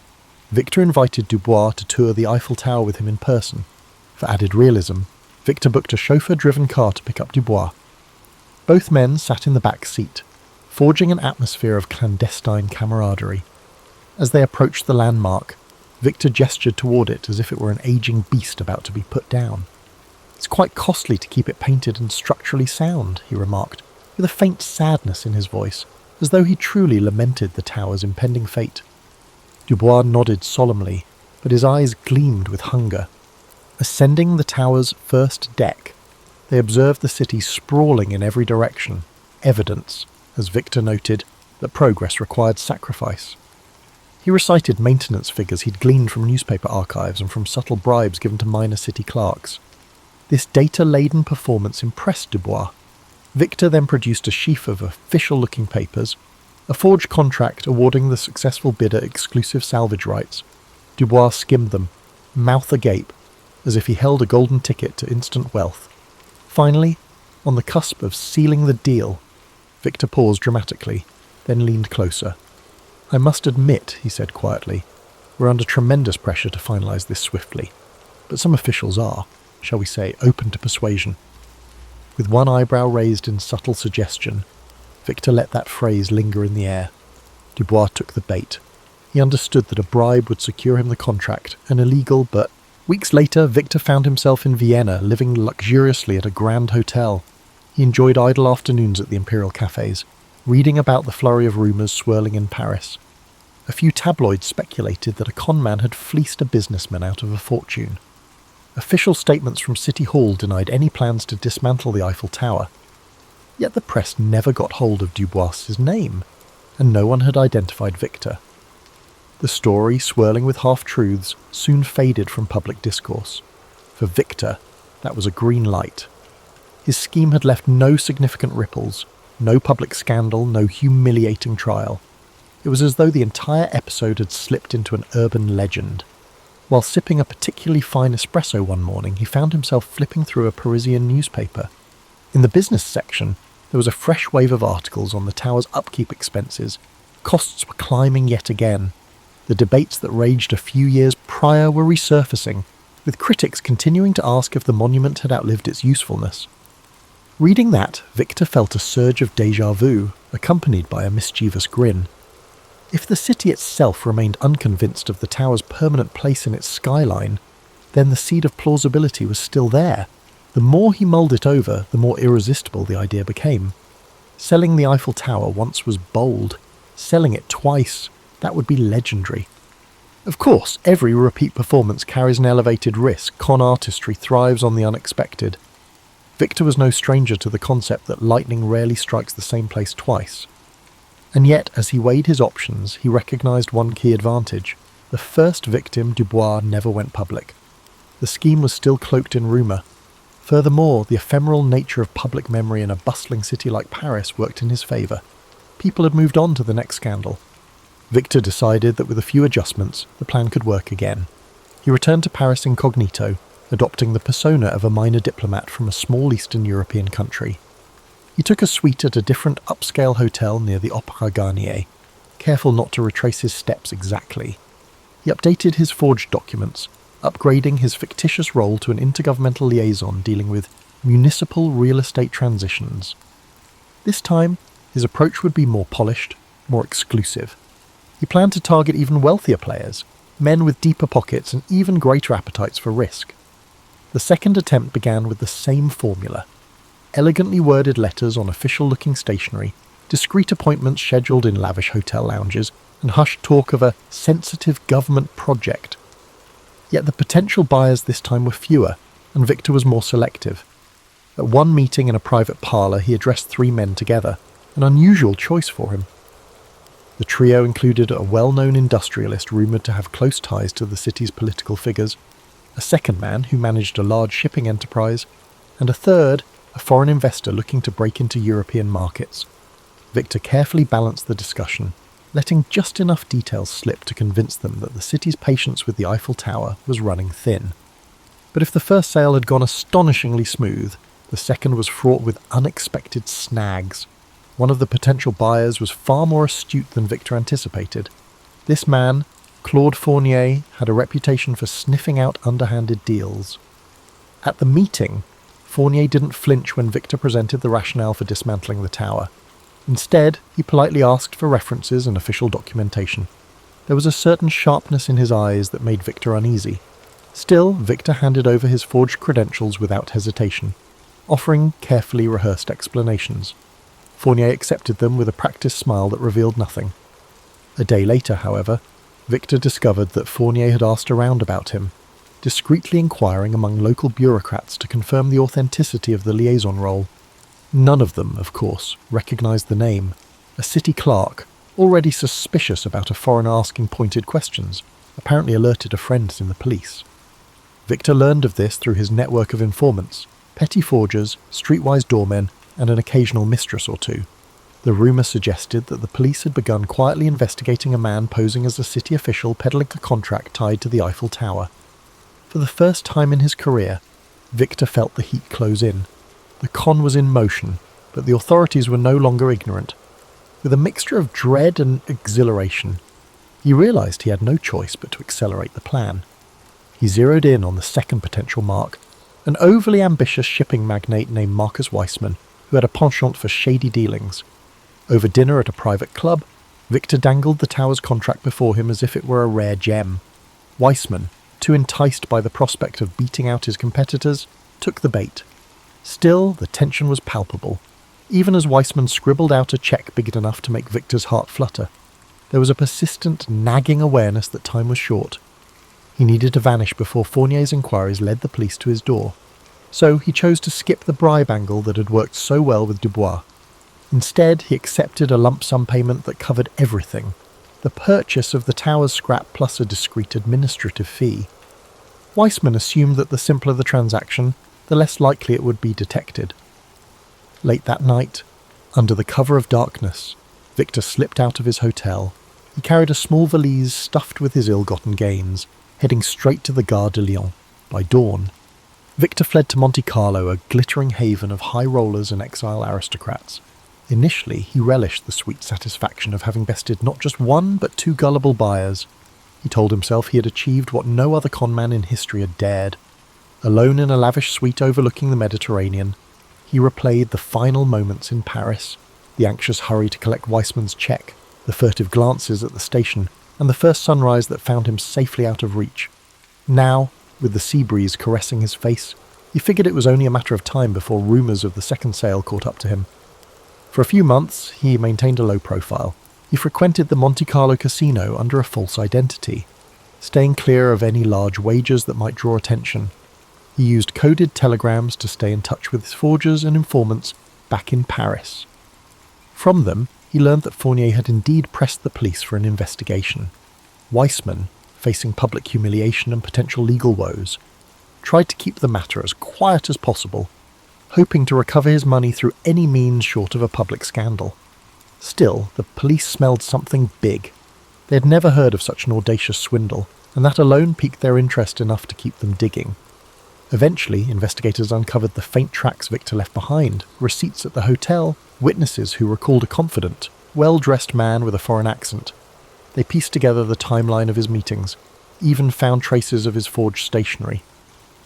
Victor invited Dubois to tour the Eiffel Tower with him in person. For added realism, Victor booked a chauffeur-driven car to pick up Dubois. Both men sat in the back seat, forging an atmosphere of clandestine camaraderie. As they approached the landmark, Victor gestured toward it as if it were an aging beast about to be put down. "It's quite costly to keep it painted and structurally sound," he remarked, with a faint sadness in his voice, as though he truly lamented the tower's impending fate. Dubois nodded solemnly, but his eyes gleamed with hunger. Ascending the tower's first deck, they observed the city sprawling in every direction, evidence, as Victor noted, that progress required sacrifice. He recited maintenance figures he'd gleaned from newspaper archives and from subtle bribes given to minor city clerks. This data-laden performance impressed Dubois. Victor then produced a sheaf of official-looking papers, a forged contract awarding the successful bidder exclusive salvage rights. Dubois skimmed them, mouth agape, as if he held a golden ticket to instant wealth. Finally, on the cusp of sealing the deal, Victor paused dramatically, then leaned closer. "I must admit," he said quietly, "we're under tremendous pressure to finalise this swiftly. But some officials are, shall we say, open to persuasion." With one eyebrow raised in subtle suggestion, Victor let that phrase linger in the air. Dubois took the bait. He understood that a bribe would secure him the contract, an illegal but... Weeks later, Victor found himself in Vienna, living luxuriously at a grand hotel. He enjoyed idle afternoons at the imperial cafes, reading about the flurry of rumours swirling in Paris. A few tabloids speculated that a conman had fleeced a businessman out of a fortune. Official statements from City Hall denied any plans to dismantle the Eiffel Tower. Yet the press never got hold of Dubois's name, and no one had identified Victor. The story, swirling with half-truths, soon faded from public discourse. For Victor, that was a green light. His scheme had left no significant ripples, no public scandal, no humiliating trial. It was as though the entire episode had slipped into an urban legend. While sipping a particularly fine espresso one morning, he found himself flipping through a Parisian newspaper. In the business section, there was a fresh wave of articles on the tower's upkeep expenses. Costs were climbing yet again. The debates that raged a few years prior were resurfacing, with critics continuing to ask if the monument had outlived its usefulness. Reading that, Victor felt a surge of déjà vu, accompanied by a mischievous grin. If the city itself remained unconvinced of the tower's permanent place in its skyline, then the seed of plausibility was still there. The more he mulled it over, the more irresistible the idea became. Selling the Eiffel Tower once was bold. Selling it twice, that would be legendary. Of course, every repeat performance carries an elevated risk. Con artistry thrives on the unexpected. Victor was no stranger to the concept that lightning rarely strikes the same place twice. And yet, as he weighed his options, he recognised one key advantage. The first victim, Dubois, never went public. The scheme was still cloaked in rumour. Furthermore, the ephemeral nature of public memory in a bustling city like Paris worked in his favour. People had moved on to the next scandal. Victor decided that with a few adjustments, the plan could work again. He returned to Paris incognito, adopting the persona of a minor diplomat from a small Eastern European country. He took a suite at a different upscale hotel near the Opéra Garnier, careful not to retrace his steps exactly. He updated his forged documents, upgrading his fictitious role to an intergovernmental liaison dealing with municipal real estate transitions. This time, his approach would be more polished, more exclusive. He planned to target even wealthier players, men with deeper pockets and even greater appetites for risk. The second attempt began with the same formula. Elegantly worded letters on official-looking stationery, discreet appointments scheduled in lavish hotel lounges, and hushed talk of a sensitive government project. Yet the potential buyers this time were fewer, and Victor was more selective. At one meeting in a private parlour, he addressed 3 men together, an unusual choice for him. The trio included a well-known industrialist rumoured to have close ties to the city's political figures, a second man who managed a large shipping enterprise, and a third, a foreign investor looking to break into European markets. Victor carefully balanced the discussion, letting just enough details slip to convince them that the city's patience with the Eiffel Tower was running thin. But if the first sale had gone astonishingly smooth, the second was fraught with unexpected snags. One of the potential buyers was far more astute than Victor anticipated. This man, Claude Fournier, had a reputation for sniffing out underhanded deals. At the meeting, Fournier didn't flinch when Victor presented the rationale for dismantling the tower. Instead, he politely asked for references and official documentation. There was a certain sharpness in his eyes that made Victor uneasy. Still, Victor handed over his forged credentials without hesitation, offering carefully rehearsed explanations. Fournier accepted them with a practiced smile that revealed nothing. A day later, however, Victor discovered that Fournier had asked around about him, discreetly inquiring among local bureaucrats to confirm the authenticity of the liaison role. None of them, of course, recognised the name. A city clerk, already suspicious about a foreigner asking pointed questions, apparently alerted a friend in the police. Victor learned of this through his network of informants, petty forgers, streetwise doormen, and an occasional mistress or two. The rumour suggested that the police had begun quietly investigating a man posing as a city official peddling a contract tied to the Eiffel Tower. For the first time in his career, Victor felt the heat close in. The con was in motion, but the authorities were no longer ignorant. With a mixture of dread and exhilaration, he realised he had no choice but to accelerate the plan. He zeroed in on the second potential mark, an overly ambitious shipping magnate named Marcus Weissman, who had a penchant for shady dealings. Over dinner at a private club, Victor dangled the tower's contract before him as if it were a rare gem. Weissman, too enticed by the prospect of beating out his competitors, took the bait. Still, the tension was palpable, even as Weissman scribbled out a cheque big enough to make Victor's heart flutter. There was a persistent, nagging awareness that time was short. He needed to vanish before Fournier's inquiries led the police to his door. So he chose to skip the bribe angle that had worked so well with Dubois. Instead, he accepted a lump sum payment that covered everything, the purchase of the tower's scrap plus a discreet administrative fee. Weissman assumed that the simpler the transaction, the less likely it would be detected. Late that night, under the cover of darkness, Victor slipped out of his hotel. He carried a small valise stuffed with his ill-gotten gains, heading straight to the Gare de Lyon. By dawn, Victor fled to Monte Carlo, a glittering haven of high rollers and exile aristocrats. Initially, he relished the sweet satisfaction of having bested not just one, but 2 gullible buyers. He told himself he had achieved what no other conman in history had dared. Alone in a lavish suite overlooking the Mediterranean, he replayed the final moments in Paris, the anxious hurry to collect Weissman's cheque, the furtive glances at the station, and the first sunrise that found him safely out of reach. Now, with the sea breeze caressing his face, he figured it was only a matter of time before rumours of the second sale caught up to him. For a few months, he maintained a low profile. He frequented the Monte Carlo casino under a false identity, staying clear of any large wagers that might draw attention. He used coded telegrams to stay in touch with his forgers and informants back in Paris. From them, he learned that Fournier had indeed pressed the police for an investigation. Weissman, facing public humiliation and potential legal woes, tried to keep the matter as quiet as possible, hoping to recover his money through any means short of a public scandal. Still, the police smelled something big. They had never heard of such an audacious swindle, and that alone piqued their interest enough to keep them digging. Eventually, investigators uncovered the faint tracks Victor left behind, receipts at the hotel, witnesses who recalled a confident, well-dressed man with a foreign accent. They pieced together the timeline of his meetings, even found traces of his forged stationery.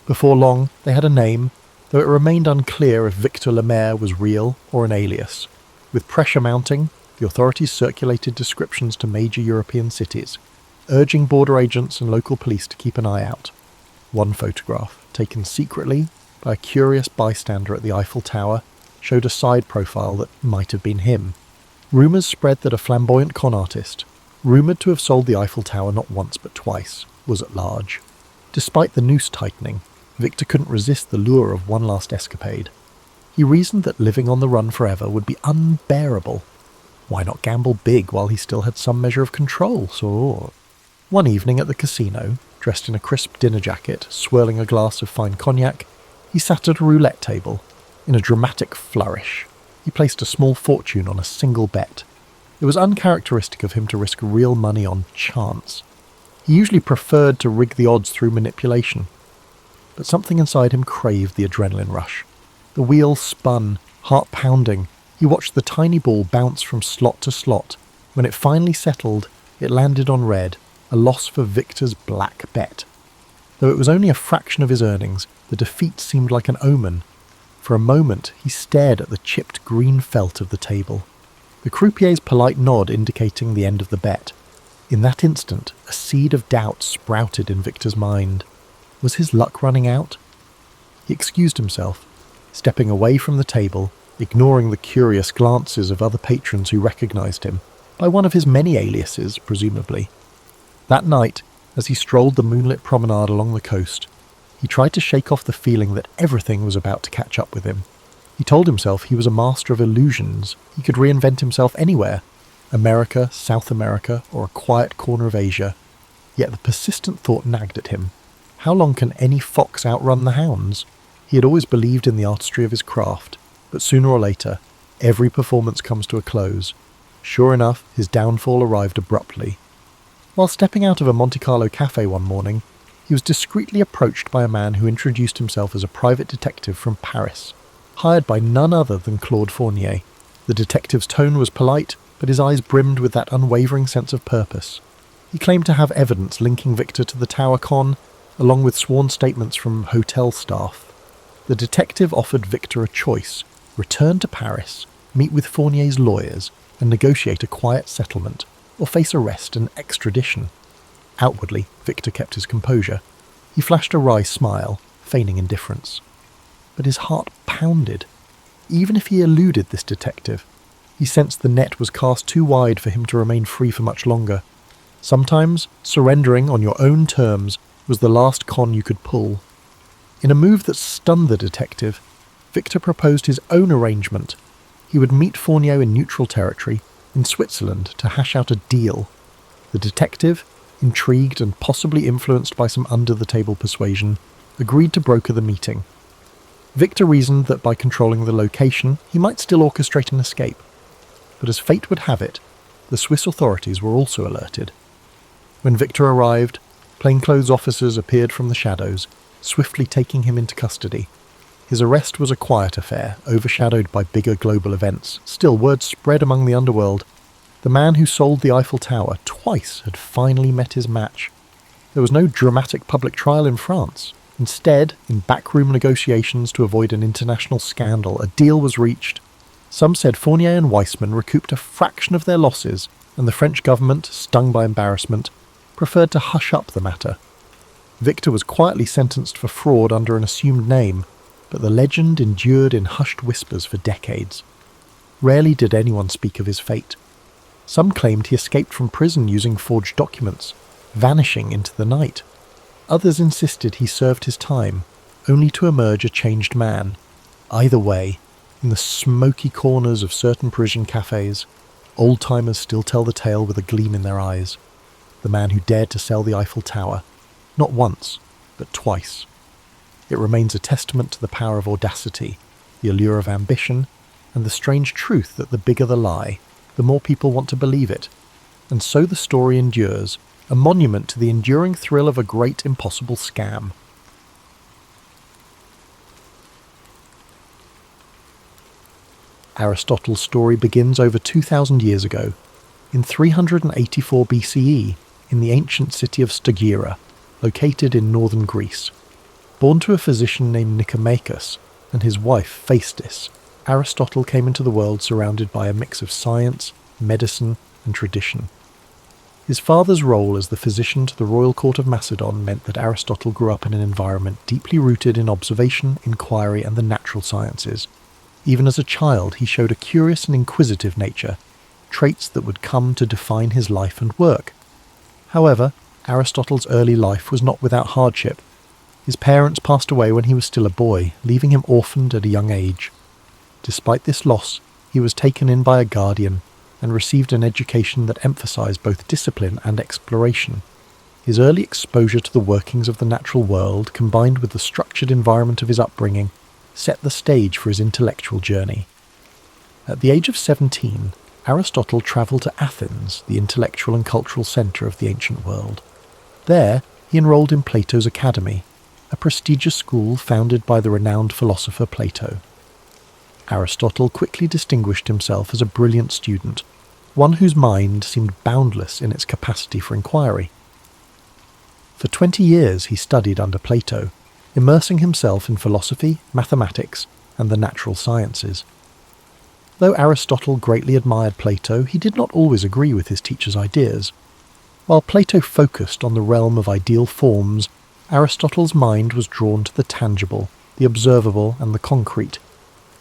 Before long, they had a name, though it remained unclear if Victor Lemaire was real or an alias. With pressure mounting, the authorities circulated descriptions to major European cities, urging border agents and local police to keep an eye out. One photograph, taken secretly by a curious bystander at the Eiffel Tower, showed a side profile that might have been him. Rumours spread that a flamboyant con artist, rumoured to have sold the Eiffel Tower not once but twice, was at large. Despite the noose tightening, Victor couldn't resist the lure of one last escapade. He reasoned that living on the run forever would be unbearable. Why not gamble big while he still had some measure of control? So, one evening at the casino, dressed in a crisp dinner jacket, swirling a glass of fine cognac, he sat at a roulette table. In a dramatic flourish, he placed a small fortune on a single bet. It was uncharacteristic of him to risk real money on chance. He usually preferred to rig the odds through manipulation. But something inside him craved the adrenaline rush. The wheel spun, heart pounding. He watched the tiny ball bounce from slot to slot. When it finally settled, it landed on red, a loss for Victor's black bet. Though it was only a fraction of his earnings, the defeat seemed like an omen. For a moment, he stared at the chipped green felt of the table, the croupier's polite nod indicating the end of the bet. In that instant, a seed of doubt sprouted in Victor's mind. Was his luck running out? He excused himself, stepping away from the table, ignoring the curious glances of other patrons who recognised him, by one of his many aliases, presumably. That night, as he strolled the moonlit promenade along the coast, he tried to shake off the feeling that everything was about to catch up with him. He told himself he was a master of illusions. He could reinvent himself anywhere, America, South America, or a quiet corner of Asia. Yet the persistent thought nagged at him. How long can any fox outrun the hounds? He had always believed in the artistry of his craft, but sooner or later, every performance comes to a close. Sure enough, his downfall arrived abruptly. While stepping out of a Monte Carlo cafe one morning, he was discreetly approached by a man who introduced himself as a private detective from Paris, hired by none other than Claude Fournier. The detective's tone was polite, but his eyes brimmed with that unwavering sense of purpose. He claimed to have evidence linking Victor to the Tower Con, along with sworn statements from hotel staff. The detective offered Victor a choice: return to Paris, meet with Fournier's lawyers, and negotiate a quiet settlement, or face arrest and extradition. Outwardly, Victor kept his composure. He flashed a wry smile, feigning indifference. But his heart pounded. Even if he eluded this detective, he sensed the net was cast too wide for him to remain free for much longer. Sometimes, surrendering on your own terms was the last con you could pull. In a move that stunned the detective, Victor proposed his own arrangement. He would meet Fournier in neutral territory, in Switzerland, to hash out a deal. The detective, intrigued and possibly influenced by some under-the-table persuasion, agreed to broker the meeting. Victor reasoned that by controlling the location, he might still orchestrate an escape. But as fate would have it, the Swiss authorities were also alerted. When Victor arrived, plainclothes officers appeared from the shadows, swiftly taking him into custody. His arrest was a quiet affair, overshadowed by bigger global events. Still, word spread among the underworld. The man who sold the Eiffel Tower twice had finally met his match. There was no dramatic public trial in France. Instead, in backroom negotiations to avoid an international scandal, a deal was reached. Some said Fournier and Weissman recouped a fraction of their losses, and the French government, stung by embarrassment, preferred to hush up the matter. Victor was quietly sentenced for fraud under an assumed name, but the legend endured in hushed whispers for decades. Rarely did anyone speak of his fate. Some claimed he escaped from prison using forged documents, vanishing into the night. Others insisted he served his time, only to emerge a changed man. Either way, in the smoky corners of certain Parisian cafes, old-timers still tell the tale with a gleam in their eyes. The man who dared to sell the Eiffel Tower, not once, but twice. It remains a testament to the power of audacity, the allure of ambition, and the strange truth that the bigger the lie, the more people want to believe it. And so the story endures, a monument to the enduring thrill of a great impossible scam. Aristotle's story begins over 2,000 years ago, in 384 BCE, in the ancient city of Stagira, located in northern Greece. Born to a physician named Nicomachus and his wife Phaestis, Aristotle came into the world surrounded by a mix of science, medicine, and tradition. His father's role as the physician to the royal court of Macedon meant that Aristotle grew up in an environment deeply rooted in observation, inquiry, and the natural sciences. Even as a child, he showed a curious and inquisitive nature, traits that would come to define his life and work. However, Aristotle's early life was not without hardship. His parents passed away when he was still a boy, leaving him orphaned at a young age. Despite this loss, he was taken in by a guardian and received an education that emphasized both discipline and exploration. His early exposure to the workings of the natural world, combined with the structured environment of his upbringing, set the stage for his intellectual journey. At the age of 17, Aristotle travelled to Athens, the intellectual and cultural centre of the ancient world. There, he enrolled in Plato's Academy, a prestigious school founded by the renowned philosopher Plato. Aristotle quickly distinguished himself as a brilliant student, one whose mind seemed boundless in its capacity for inquiry. For 20 years he studied under Plato, immersing himself in philosophy, mathematics, and the natural sciences. Though Aristotle greatly admired Plato, he did not always agree with his teacher's ideas. While Plato focused on the realm of ideal forms, Aristotle's mind was drawn to the tangible, the observable, and the concrete.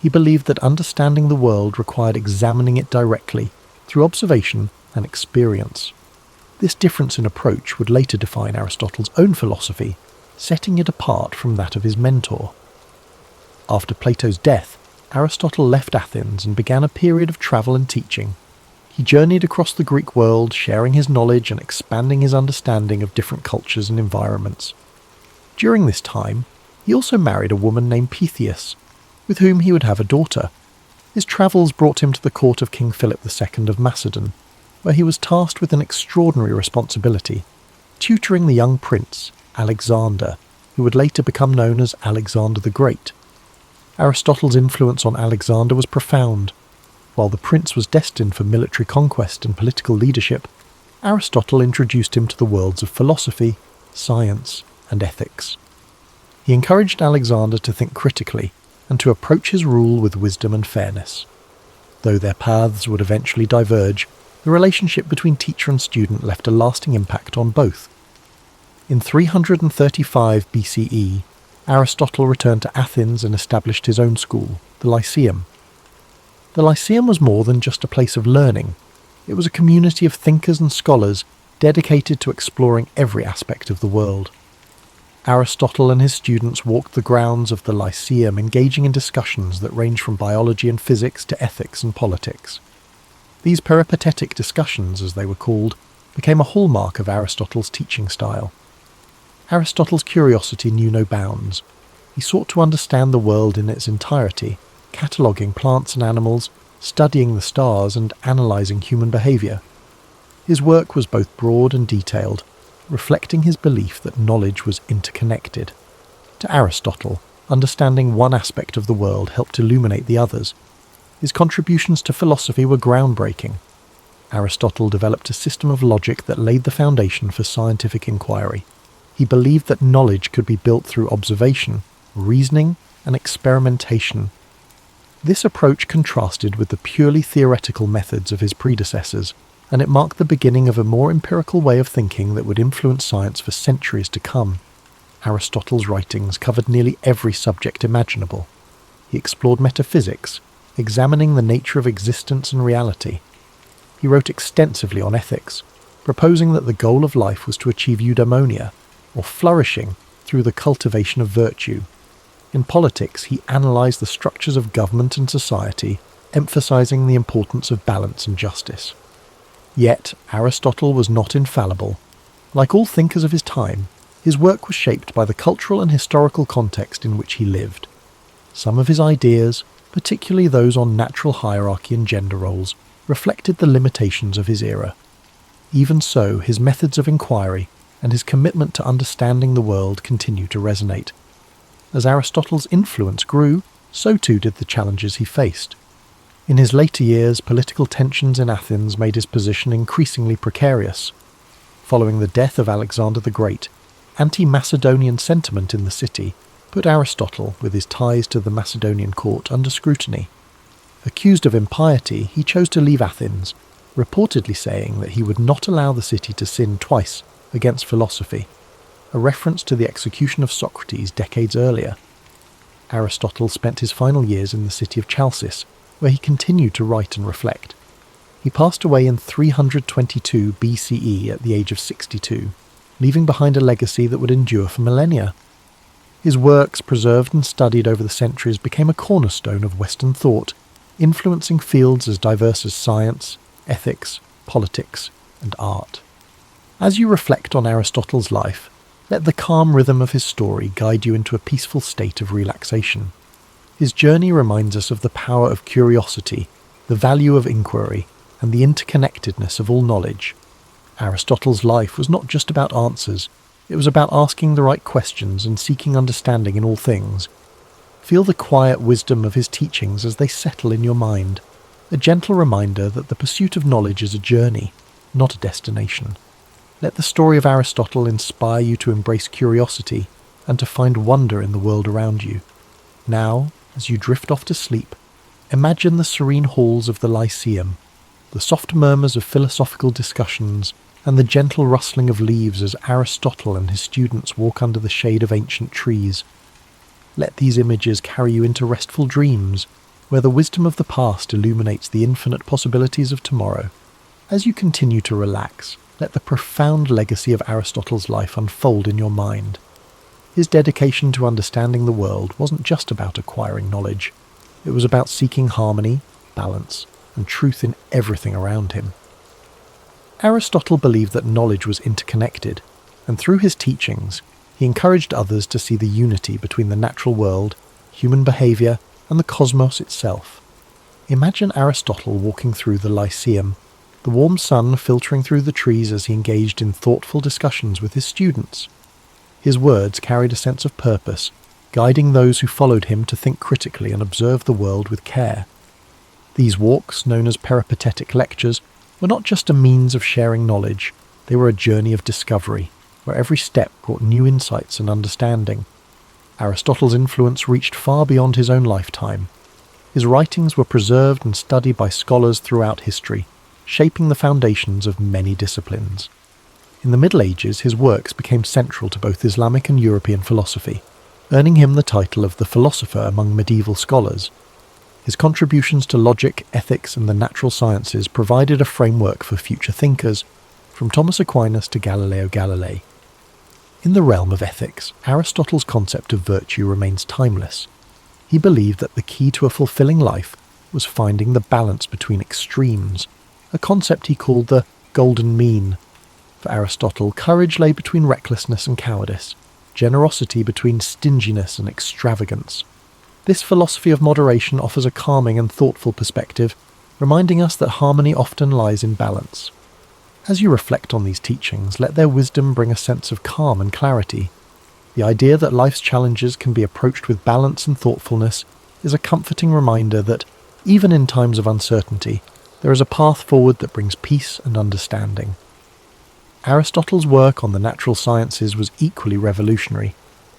He believed that understanding the world required examining it directly, through observation and experience. This difference in approach would later define Aristotle's own philosophy, setting it apart from that of his mentor. After Plato's death, Aristotle left Athens and began a period of travel and teaching. He journeyed across the Greek world, sharing his knowledge and expanding his understanding of different cultures and environments. During this time, he also married a woman named Pythias, with whom he would have a daughter. His travels brought him to the court of King Philip II of Macedon, where he was tasked with an extraordinary responsibility, tutoring the young prince, Alexander, who would later become known as Alexander the Great. Aristotle's influence on Alexander was profound. While the prince was destined for military conquest and political leadership, Aristotle introduced him to the worlds of philosophy, science, and ethics. He encouraged Alexander to think critically and to approach his rule with wisdom and fairness. Though their paths would eventually diverge, the relationship between teacher and student left a lasting impact on both. In 335 BCE, Aristotle returned to Athens and established his own school, the Lyceum. The Lyceum was more than just a place of learning. It was a community of thinkers and scholars dedicated to exploring every aspect of the world. Aristotle and his students walked the grounds of the Lyceum, engaging in discussions that range from biology and physics to ethics and politics. These peripatetic discussions, as they were called, became a hallmark of Aristotle's teaching style. Aristotle's curiosity knew no bounds. He sought to understand the world in its entirety, cataloguing plants and animals, studying the stars, and analysing human behaviour. His work was both broad and detailed, reflecting his belief that knowledge was interconnected. To Aristotle, understanding one aspect of the world helped illuminate the others. His contributions to philosophy were groundbreaking. Aristotle developed a system of logic that laid the foundation for scientific inquiry. He believed that knowledge could be built through observation, reasoning, and experimentation. This approach contrasted with the purely theoretical methods of his predecessors, and it marked the beginning of a more empirical way of thinking that would influence science for centuries to come. Aristotle's writings covered nearly every subject imaginable. He explored metaphysics, examining the nature of existence and reality. He wrote extensively on ethics, proposing that the goal of life was to achieve eudaimonia, or flourishing, through the cultivation of virtue. In politics, he analysed the structures of government and society, emphasising the importance of balance and justice. Yet, Aristotle was not infallible. Like all thinkers of his time, his work was shaped by the cultural and historical context in which he lived. Some of his ideas, particularly those on natural hierarchy and gender roles, reflected the limitations of his era. Even so, his methods of inquiry and his commitment to understanding the world continue to resonate. As Aristotle's influence grew, so too did the challenges he faced. In his later years, political tensions in Athens made his position increasingly precarious. Following the death of Alexander the Great, anti-Macedonian sentiment in the city put Aristotle, with his ties to the Macedonian court, under scrutiny. Accused of impiety, he chose to leave Athens, reportedly saying that he would not allow the city to sin twice against philosophy, a reference to the execution of Socrates decades earlier. Aristotle spent his final years in the city of Chalcis, where he continued to write and reflect. He passed away in 322 BCE at the age of 62, leaving behind a legacy that would endure for millennia. His works, preserved and studied over the centuries, became a cornerstone of Western thought, influencing fields as diverse as science, ethics, politics, and art. As you reflect on Aristotle's life, let the calm rhythm of his story guide you into a peaceful state of relaxation. His journey reminds us of the power of curiosity, the value of inquiry, and the interconnectedness of all knowledge. Aristotle's life was not just about answers, it was about asking the right questions and seeking understanding in all things. Feel the quiet wisdom of his teachings as they settle in your mind, a gentle reminder that the pursuit of knowledge is a journey, not a destination. Let the story of Aristotle inspire you to embrace curiosity and to find wonder in the world around you. Now, as you drift off to sleep, imagine the serene halls of the Lyceum, the soft murmurs of philosophical discussions, and the gentle rustling of leaves as Aristotle and his students walk under the shade of ancient trees. Let these images carry you into restful dreams, where the wisdom of the past illuminates the infinite possibilities of tomorrow. As you continue to relax, let the profound legacy of Aristotle's life unfold in your mind. His dedication to understanding the world wasn't just about acquiring knowledge. It was about seeking harmony, balance, and truth in everything around him. Aristotle believed that knowledge was interconnected, and through his teachings, he encouraged others to see the unity between the natural world, human behaviour, and the cosmos itself. Imagine Aristotle walking through the Lyceum, the warm sun filtering through the trees as he engaged in thoughtful discussions with his students. His words carried a sense of purpose, guiding those who followed him to think critically and observe the world with care. These walks, known as peripatetic lectures, were not just a means of sharing knowledge, they were a journey of discovery, where every step brought new insights and understanding. Aristotle's influence reached far beyond his own lifetime. His writings were preserved and studied by scholars throughout history, shaping the foundations of many disciplines. In the Middle Ages, his works became central to both Islamic and European philosophy, earning him the title of the philosopher among medieval scholars. His contributions to logic, ethics, and the natural sciences provided a framework for future thinkers, from Thomas Aquinas to Galileo Galilei. In the realm of ethics, Aristotle's concept of virtue remains timeless. He believed that the key to a fulfilling life was finding the balance between extremes, a concept he called the golden mean. For Aristotle, courage lay between recklessness and cowardice, generosity between stinginess and extravagance. This philosophy of moderation offers a calming and thoughtful perspective, reminding us that harmony often lies in balance. As you reflect on these teachings, let their wisdom bring a sense of calm and clarity. The idea that life's challenges can be approached with balance and thoughtfulness is a comforting reminder that, even in times of uncertainty, there is a path forward that brings peace and understanding. Aristotle's work on the natural sciences was equally revolutionary.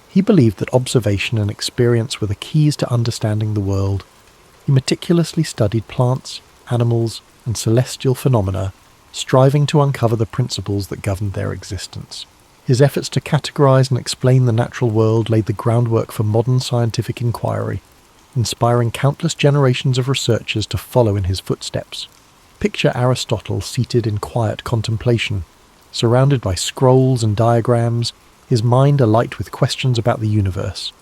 He believed that observation and experience were the keys to understanding the world. He meticulously studied plants, animals, and celestial phenomena, striving to uncover the principles that governed their existence. His efforts to categorize and explain the natural world laid the groundwork for modern scientific inquiry, inspiring countless generations of researchers to follow in his footsteps. Picture Aristotle seated in quiet contemplation, surrounded by scrolls and diagrams, his mind alight with questions about the universe.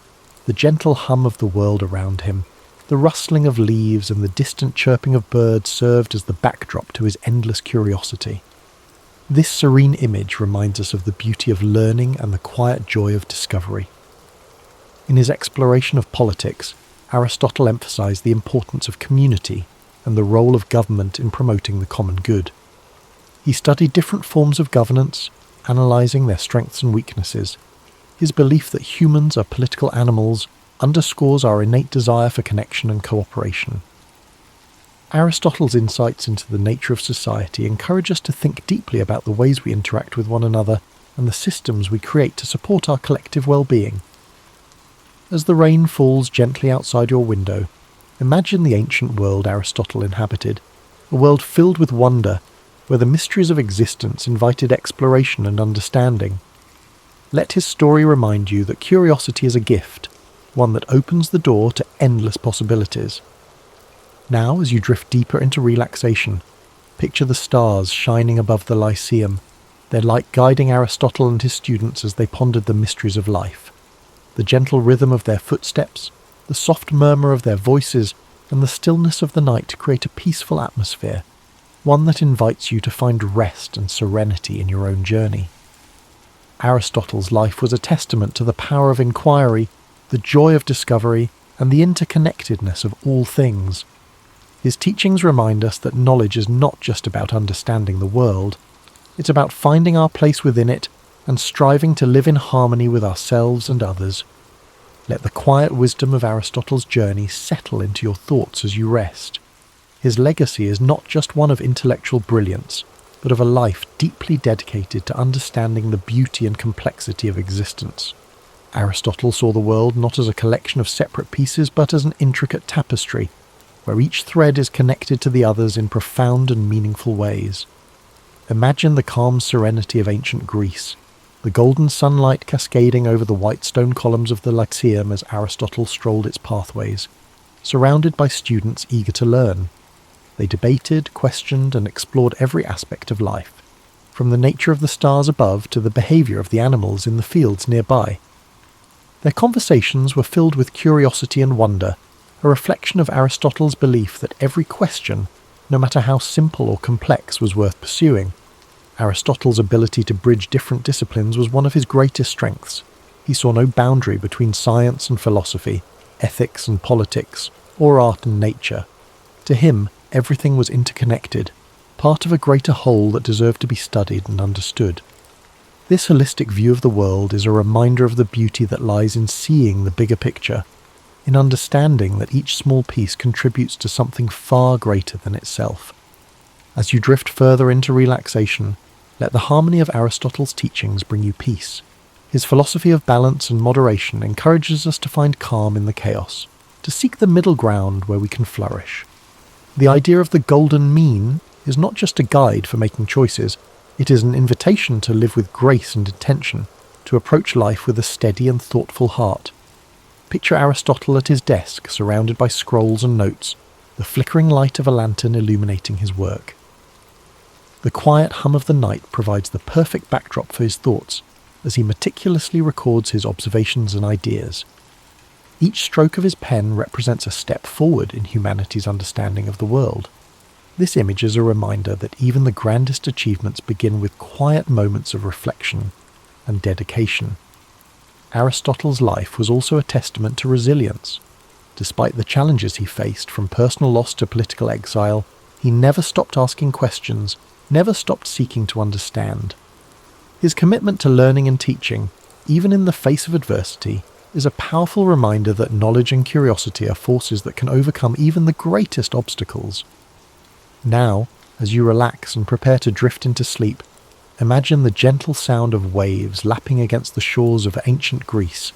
The gentle hum of the world around him, the rustling of leaves and the distant chirping of birds served as the backdrop to his endless curiosity. This serene image reminds us of the beauty of learning and the quiet joy of discovery. In his exploration of politics, Aristotle emphasized the importance of community and the role of government in promoting the common good. He studied different forms of governance, analyzing their strengths and weaknesses. His belief that humans are political animals underscores our innate desire for connection and cooperation. Aristotle's insights into the nature of society encourage us to think deeply about the ways we interact with one another and the systems we create to support our collective well-being. As the rain falls gently outside your window, imagine the ancient world Aristotle inhabited, a world filled with wonder, where the mysteries of existence invited exploration and understanding. Let his story remind you that curiosity is a gift, one that opens the door to endless possibilities. Now, as you drift deeper into relaxation, picture the stars shining above the Lyceum, their light guiding Aristotle and his students as they pondered the mysteries of life. The The gentle rhythm of their footsteps, the soft murmur of their voices, and the stillness of the night create a peaceful atmosphere, one that invites you to find rest and serenity in your own journey. Aristotle's life was a testament to the power of inquiry, the joy of discovery, and the interconnectedness of all things. His teachings remind us that knowledge is not just about understanding the world, it's about finding our place within it and striving to live in harmony with ourselves and others. Let the quiet wisdom of Aristotle's journey settle into your thoughts as you rest. His legacy is not just one of intellectual brilliance, but of a life deeply dedicated to understanding the beauty and complexity of existence. Aristotle saw the world not as a collection of separate pieces, but as an intricate tapestry, where each thread is connected to the others in profound and meaningful ways. Imagine the calm serenity of ancient Greece, the golden sunlight cascading over the white stone columns of the Lyceum as Aristotle strolled its pathways, surrounded by students eager to learn. They debated, questioned, and explored every aspect of life, from the nature of the stars above to the behaviour of the animals in the fields nearby. Their conversations were filled with curiosity and wonder, a reflection of Aristotle's belief that every question, no matter how simple or complex, was worth pursuing. Aristotle's ability to bridge different disciplines was one of his greatest strengths. He saw no boundary between science and philosophy, ethics and politics, or art and nature. To him, everything was interconnected, part of a greater whole that deserved to be studied and understood. This holistic view of the world is a reminder of the beauty that lies in seeing the bigger picture, in understanding that each small piece contributes to something far greater than itself. As you drift further into relaxation, let the harmony of Aristotle's teachings bring you peace. His philosophy of balance and moderation encourages us to find calm in the chaos, to seek the middle ground where we can flourish. The idea of the golden mean is not just a guide for making choices, it is an invitation to live with grace and intention, to approach life with a steady and thoughtful heart. Picture Aristotle at his desk, surrounded by scrolls and notes, the flickering light of a lantern illuminating his work. The quiet hum of the night provides the perfect backdrop for his thoughts, as he meticulously records his observations and ideas. Each stroke of his pen represents a step forward in humanity's understanding of the world. This image is a reminder that even the grandest achievements begin with quiet moments of reflection and dedication. Aristotle's life was also a testament to resilience. Despite the challenges he faced, from personal loss to political exile, he never stopped asking questions, never stopped seeking to understand. His commitment to learning and teaching, even in the face of adversity, is a powerful reminder that knowledge and curiosity are forces that can overcome even the greatest obstacles. Now, as you relax and prepare to drift into sleep, imagine the gentle sound of waves lapping against the shores of ancient Greece,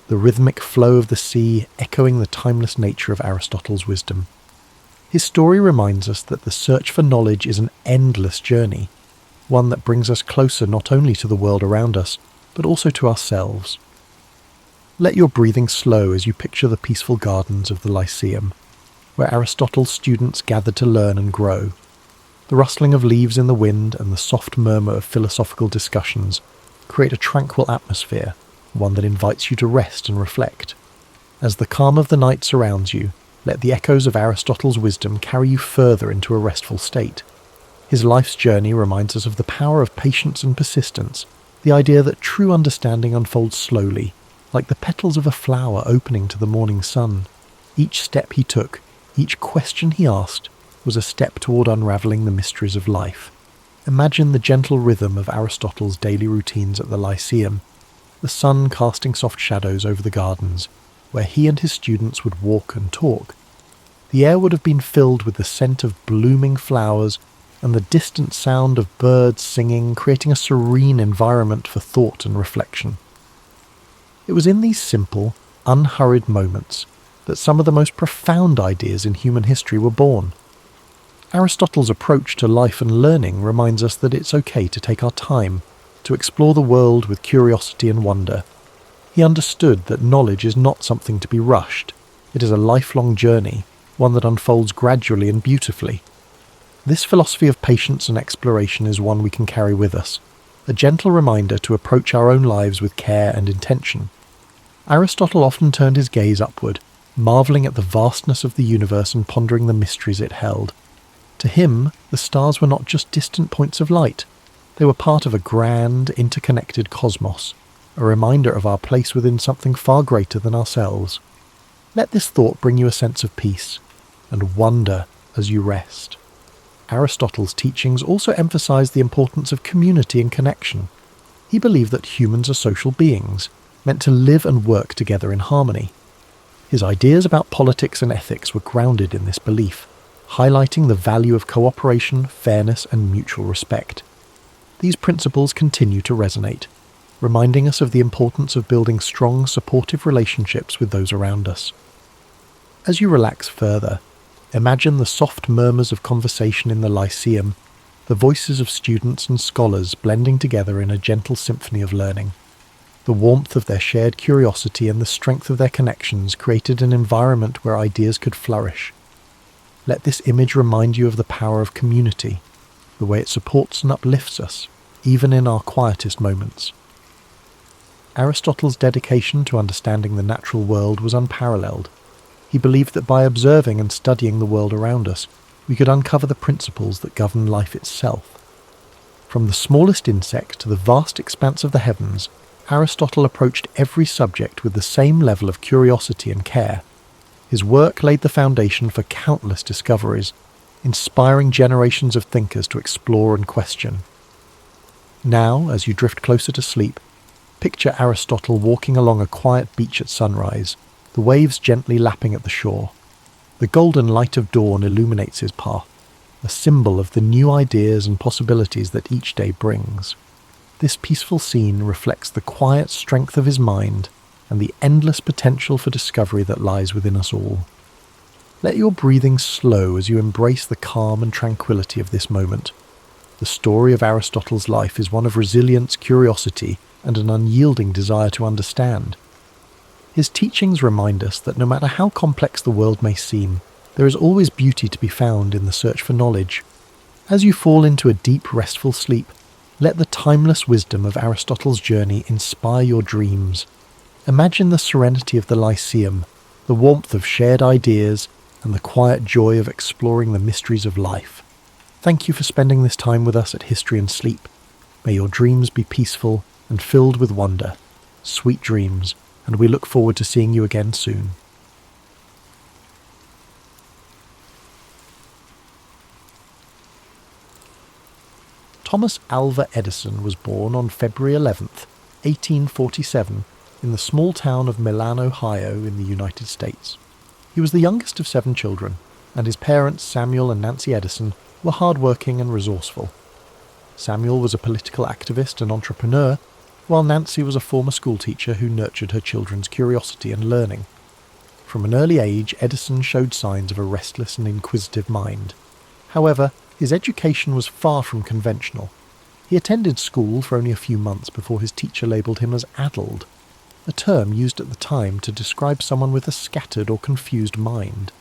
the rhythmic flow of the sea echoing the timeless nature of Aristotle's wisdom. His story reminds us that the search for knowledge is an endless journey, one that brings us closer not only to the world around us, but also to ourselves. Let your breathing slow as you picture the peaceful gardens of the Lyceum, where Aristotle's students gathered to learn and grow. The rustling of leaves in the wind and the soft murmur of philosophical discussions create a tranquil atmosphere, one that invites you to rest and reflect. As the calm of the night surrounds you, let the echoes of Aristotle's wisdom carry you further into a restful state. His life's journey reminds us of the power of patience and persistence, the idea that true understanding unfolds slowly, like the petals of a flower opening to the morning sun. Each step he took, each question he asked, was a step toward unravelling the mysteries of life. Imagine the gentle rhythm of Aristotle's daily routines at the Lyceum, the sun casting soft shadows over the gardens, where he and his students would walk and talk. The air would have been filled with the scent of blooming flowers and the distant sound of birds singing, creating a serene environment for thought and reflection. It was in these simple, unhurried moments that some of the most profound ideas in human history were born. Aristotle's approach to life and learning reminds us that it's okay to take our time, to explore the world with curiosity and wonder. He understood that knowledge is not something to be rushed. It is a lifelong journey, one that unfolds gradually and beautifully. This philosophy of patience and exploration is one we can carry with us, a gentle reminder to approach our own lives with care and intention. Aristotle often turned his gaze upward, marvelling at the vastness of the universe and pondering the mysteries it held. To him, the stars were not just distant points of light. They were part of a grand, interconnected cosmos, a reminder of our place within something far greater than ourselves. Let this thought bring you a sense of peace and wonder as you rest. Aristotle's teachings also emphasized the importance of community and connection. He believed that humans are social beings, meant to live and work together in harmony. His ideas about politics and ethics were grounded in this belief, highlighting the value of cooperation, fairness, and mutual respect. These principles continue to resonate, reminding us of the importance of building strong, supportive relationships with those around us. As you relax further, imagine the soft murmurs of conversation in the Lyceum, the voices of students and scholars blending together in a gentle symphony of learning. The warmth of their shared curiosity and the strength of their connections created an environment where ideas could flourish. Let this image remind you of the power of community, the way it supports and uplifts us, even in our quietest moments. Aristotle's dedication to understanding the natural world was unparalleled. He believed that by observing and studying the world around us, we could uncover the principles that govern life itself. From the smallest insect to the vast expanse of the heavens, Aristotle approached every subject with the same level of curiosity and care. His work laid the foundation for countless discoveries, inspiring generations of thinkers to explore and question. Now, as you drift closer to sleep, picture Aristotle walking along a quiet beach at sunrise, the waves gently lapping at the shore. The golden light of dawn illuminates his path, a symbol of the new ideas and possibilities that each day brings. This peaceful scene reflects the quiet strength of his mind and the endless potential for discovery that lies within us all. Let your breathing slow as you embrace the calm and tranquility of this moment. The story of Aristotle's life is one of resilience, curiosity, and an unyielding desire to understand. His teachings remind us that no matter how complex the world may seem, there is always beauty to be found in the search for knowledge. As you fall into a deep, restful sleep, let the timeless wisdom of Aristotle's journey inspire your dreams. Imagine the serenity of the Lyceum, the warmth of shared ideas, and the quiet joy of exploring the mysteries of life. Thank you for spending this time with us at History and Sleep. May your dreams be peaceful and filled with wonder. Sweet dreams, and we look forward to seeing you again soon. Thomas Alva Edison was born on February 11th, 1847, in the small town of Milan, Ohio, in the United States. He was the youngest of 7 children, and his parents, Samuel and Nancy Edison, were hard-working and resourceful. Samuel was a political activist and entrepreneur, while Nancy was a former schoolteacher who nurtured her children's curiosity and learning. From an early age, Edison showed signs of a restless and inquisitive mind. However, his education was far from conventional. He attended school for only a few months before his teacher labelled him as addled, a term used at the time to describe someone with a scattered or confused mind.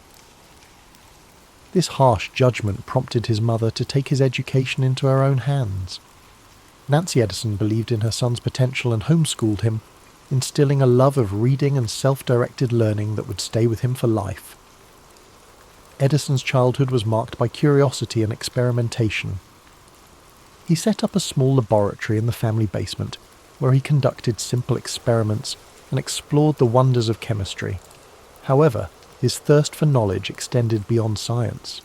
This harsh judgment prompted his mother to take his education into her own hands. Nancy Edison believed in her son's potential and homeschooled him, instilling a love of reading and self-directed learning that would stay with him for life. Edison's childhood was marked by curiosity and experimentation. He set up a small laboratory in the family basement, where he conducted simple experiments and explored the wonders of chemistry. However, his thirst for knowledge extended beyond science.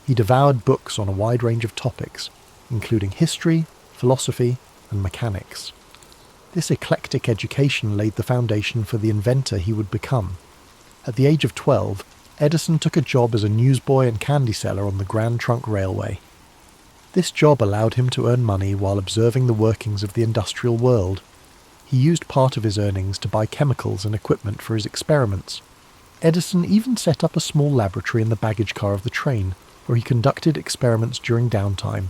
He devoured books on a wide range of topics, including history, philosophy, and mechanics. This eclectic education laid the foundation for the inventor he would become. At the age of 12, Edison took a job as a newsboy and candy seller on the Grand Trunk Railway. This job allowed him to earn money while observing the workings of the industrial world. He used part of his earnings to buy chemicals and equipment for his experiments. Edison even set up a small laboratory in the baggage car of the train, where he conducted experiments during downtime.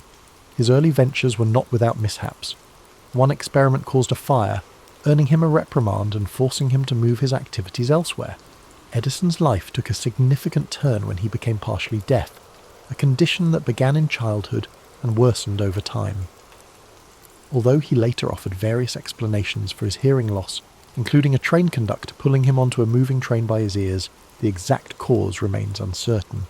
His early ventures were not without mishaps. One experiment caused a fire, earning him a reprimand and forcing him to move his activities elsewhere. Edison's life took a significant turn when he became partially deaf, a condition that began in childhood and worsened over time. Although he later offered various explanations for his hearing loss, including a train conductor pulling him onto a moving train by his ears. The exact cause remains uncertain.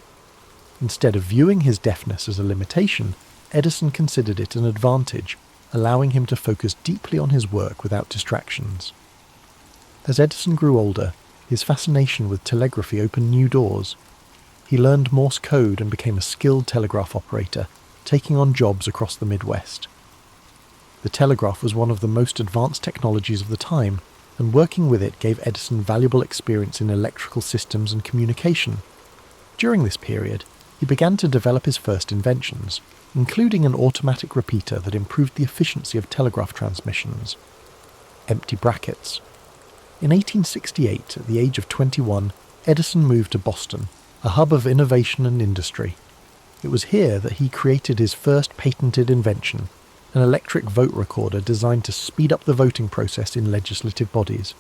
Instead of viewing his deafness as a limitation, Edison considered it an advantage, allowing him to focus deeply on his work without distractions. As Edison grew older, his fascination with telegraphy opened new doors. He learned Morse code and became a skilled telegraph operator, taking on jobs across the Midwest. The telegraph was one of the most advanced technologies of the time, and working with it gave Edison valuable experience in electrical systems and communication. During this period, he began to develop his first inventions, including an automatic repeater that improved the efficiency of telegraph transmissions. Empty brackets. In 1868, at the age of 21, Edison moved to Boston, a hub of innovation and industry. It was here that he created his first patented invention, an electric vote recorder designed to speed up the voting process in legislative bodies.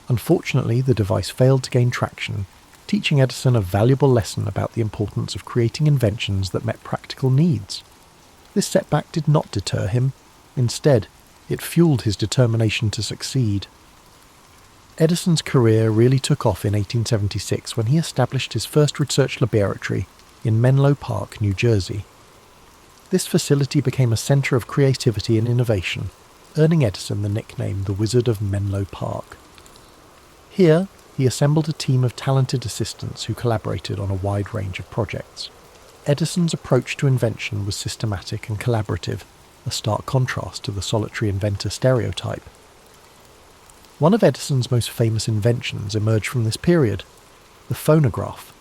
Unfortunately, the device failed to gain traction, teaching Edison a valuable lesson about the importance of creating inventions that met practical needs. This setback did not deter him. Instead, it fueled his determination to succeed. Edison's career really took off in 1876 when he established his first research laboratory in Menlo Park, New Jersey. This facility became a centre of creativity and innovation, earning Edison the nickname the Wizard of Menlo Park. Here, he assembled a team of talented assistants who collaborated on a wide range of projects. Edison's approach to invention was systematic and collaborative, a stark contrast to the solitary inventor stereotype. One of Edison's most famous inventions emerged from this period, the phonograph.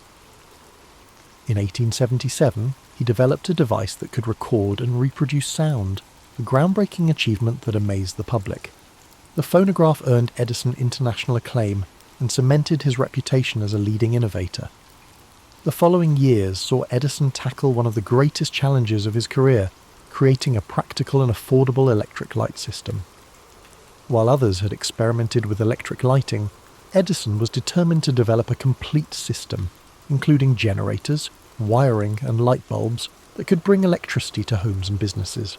In 1877, he developed a device that could record and reproduce sound, a groundbreaking achievement that amazed the public. The phonograph earned Edison international acclaim and cemented his reputation as a leading innovator. The following years saw Edison tackle one of the greatest challenges of his career, creating a practical and affordable electric light system. While others had experimented with electric lighting, Edison was determined to develop a complete system, including generators, wiring and light bulbs that could bring electricity to homes and businesses.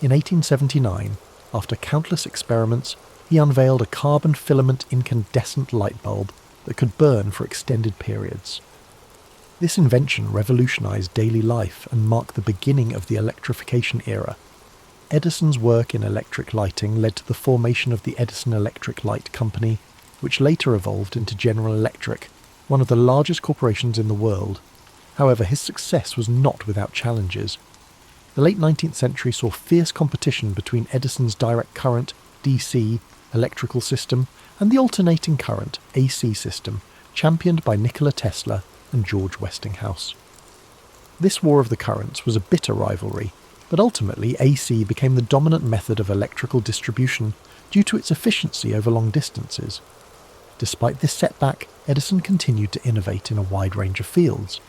In 1879, after countless experiments, he unveiled a carbon filament incandescent light bulb that could burn for extended periods. This invention revolutionized daily life and marked the beginning of the electrification era. Edison's work in electric lighting led to the formation of the Edison Electric Light Company, which later evolved into General Electric, one of the largest corporations in the world. However, his success was not without challenges. The late 19th century saw fierce competition between Edison's direct current, DC, electrical system, and the alternating current, AC system, championed by Nikola Tesla and George Westinghouse. This war of the currents was a bitter rivalry, but ultimately AC became the dominant method of electrical distribution due to its efficiency over long distances. Despite this setback, Edison continued to innovate in a wide range of fields.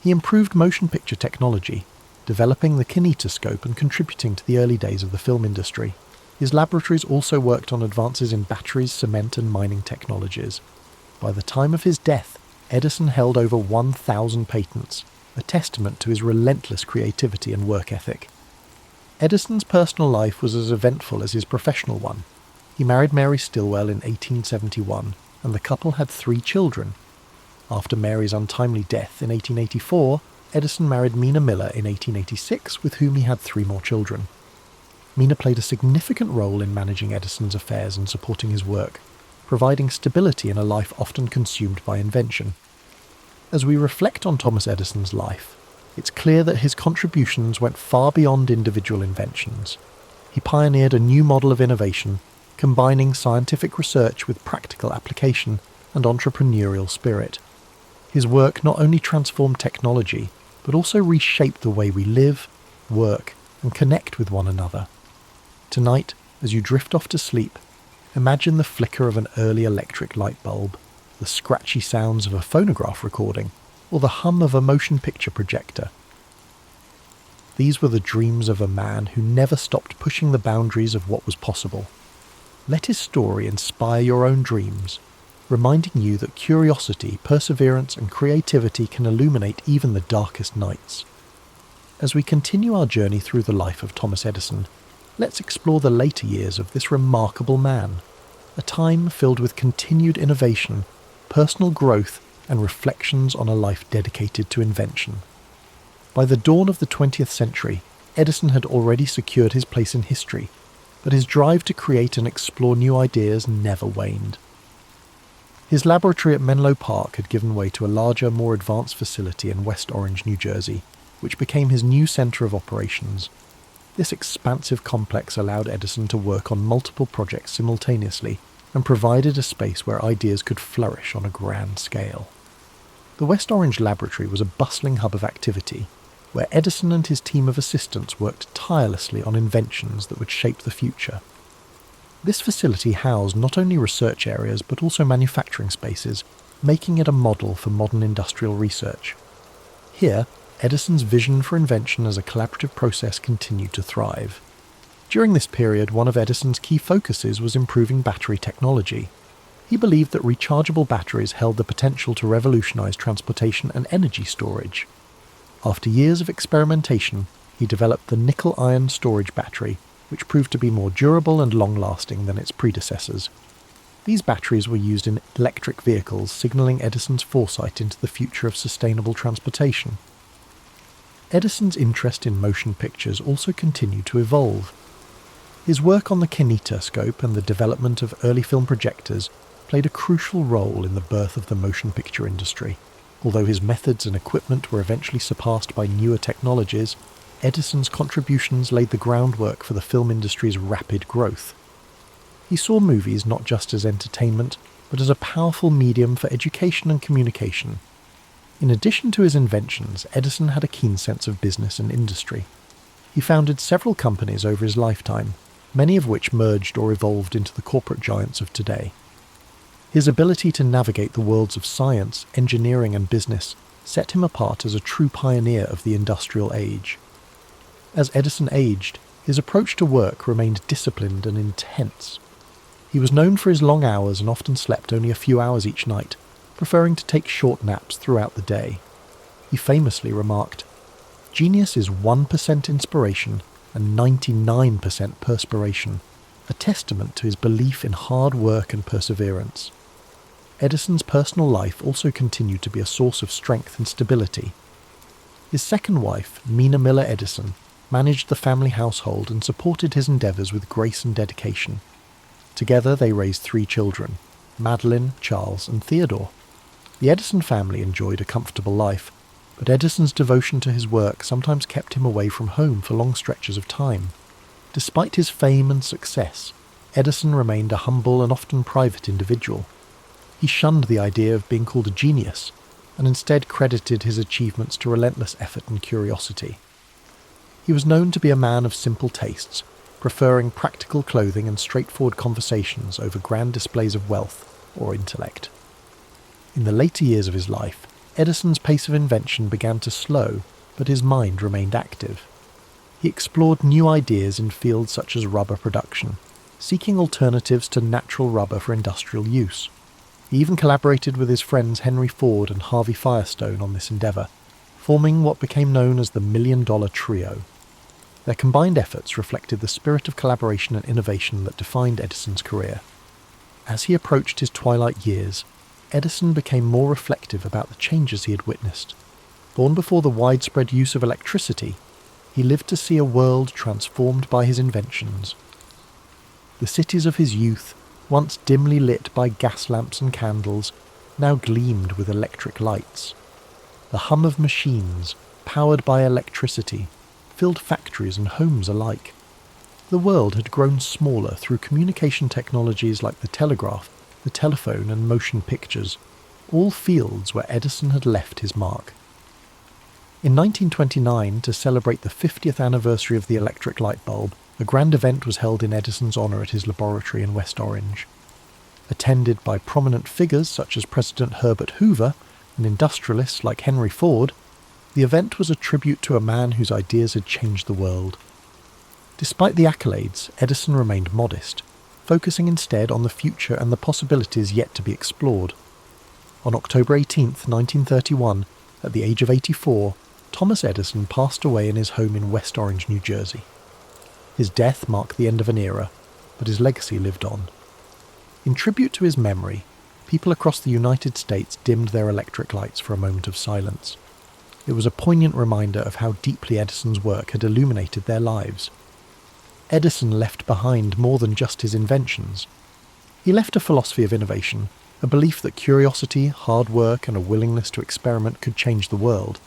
He improved motion picture technology, developing the kinetoscope and contributing to the early days of the film industry. His laboratories also worked on advances in batteries, cement and mining technologies. By the time of his death, Edison held over 1,000 patents, a testament to his relentless creativity and work ethic. Edison's personal life was as eventful as his professional one. He married Mary Stilwell in 1871, and the couple had 3 children. After Mary's untimely death in 1884, Edison married Mina Miller in 1886, with whom he had 3 more children. Mina played a significant role in managing Edison's affairs and supporting his work, providing stability in a life often consumed by invention. As we reflect on Thomas Edison's life, it's clear that his contributions went far beyond individual inventions. He pioneered a new model of innovation, combining scientific research with practical application and entrepreneurial spirit. His work not only transformed technology, but also reshaped the way we live, work, and connect with one another. Tonight, as you drift off to sleep, imagine the flicker of an early electric light bulb, the scratchy sounds of a phonograph recording, or the hum of a motion picture projector. These were the dreams of a man who never stopped pushing the boundaries of what was possible. Let his story inspire your own dreams, reminding you that curiosity, perseverance, and creativity can illuminate even the darkest nights. As we continue our journey through the life of Thomas Edison, let's explore the later years of this remarkable man, a time filled with continued innovation, personal growth, and reflections on a life dedicated to invention. By the dawn of the 20th century, Edison had already secured his place in history, but his drive to create and explore new ideas never waned. His laboratory at Menlo Park had given way to a larger, more advanced facility in West Orange, New Jersey, which became his new centre of operations. This expansive complex allowed Edison to work on multiple projects simultaneously and provided a space where ideas could flourish on a grand scale. The West Orange laboratory was a bustling hub of activity, where Edison and his team of assistants worked tirelessly on inventions that would shape the future. This facility housed not only research areas but also manufacturing spaces, making it a model for modern industrial research. Here, Edison's vision for invention as a collaborative process continued to thrive. During this period, one of Edison's key focuses was improving battery technology. He believed that rechargeable batteries held the potential to revolutionize transportation and energy storage. After years of experimentation, he developed the nickel-iron storage battery, which proved to be more durable and long-lasting than its predecessors. These batteries were used in electric vehicles, signaling Edison's foresight into the future of sustainable transportation. Edison's interest in motion pictures also continued to evolve. His work on the kinetoscope and the development of early film projectors played a crucial role in the birth of the motion picture industry. Although his methods and equipment were eventually surpassed by newer technologies, Edison's contributions laid the groundwork for the film industry's rapid growth. He saw movies not just as entertainment, but as a powerful medium for education and communication. In addition to his inventions, Edison had a keen sense of business and industry. He founded several companies over his lifetime, many of which merged or evolved into the corporate giants of today. His ability to navigate the worlds of science, engineering and business set him apart as a true pioneer of the industrial age. As Edison aged, his approach to work remained disciplined and intense. He was known for his long hours and often slept only a few hours each night, preferring to take short naps throughout the day. He famously remarked, "Genius is 1% inspiration and 99% perspiration, a testament to his belief in hard work and perseverance." Edison's personal life also continued to be a source of strength and stability. His second wife, Mina Miller Edison, managed the family household and supported his endeavours with grace and dedication. Together they raised 3 children, Madeline, Charles and Theodore. The Edison family enjoyed a comfortable life, but Edison's devotion to his work sometimes kept him away from home for long stretches of time. Despite his fame and success, Edison remained a humble and often private individual. He shunned the idea of being called a genius, and instead credited his achievements to relentless effort and curiosity. He was known to be a man of simple tastes, preferring practical clothing and straightforward conversations over grand displays of wealth or intellect. In the later years of his life, Edison's pace of invention began to slow, but his mind remained active. He explored new ideas in fields such as rubber production, seeking alternatives to natural rubber for industrial use. He even collaborated with his friends Henry Ford and Harvey Firestone on this endeavour, forming what became known as the $1 Million Trio. Their combined efforts reflected the spirit of collaboration and innovation that defined Edison's career. As he approached his twilight years, Edison became more reflective about the changes he had witnessed. Born before the widespread use of electricity, he lived to see a world transformed by his inventions. The cities of his youth, once dimly lit by gas lamps and candles, now gleamed with electric lights. The hum of machines, powered by electricity, filled factories and homes alike. The world had grown smaller through communication technologies like the telegraph, the telephone and motion pictures, all fields where Edison had left his mark. In 1929, to celebrate the 50th anniversary of the electric light bulb, a grand event was held in Edison's honour at his laboratory in West Orange. Attended by prominent figures such as President Herbert Hoover and industrialists like Henry Ford, the event was a tribute to a man whose ideas had changed the world. Despite the accolades, Edison remained modest, focusing instead on the future and the possibilities yet to be explored. On October 18, 1931, at the age of 84, Thomas Edison passed away in his home in West Orange, New Jersey. His death marked the end of an era, but his legacy lived on. In tribute to his memory, people across the United States dimmed their electric lights for a moment of silence. It was a poignant reminder of how deeply Edison's work had illuminated their lives. Edison left behind more than just his inventions. He left a philosophy of innovation, a belief that curiosity, hard work, and a willingness to experiment could change the world.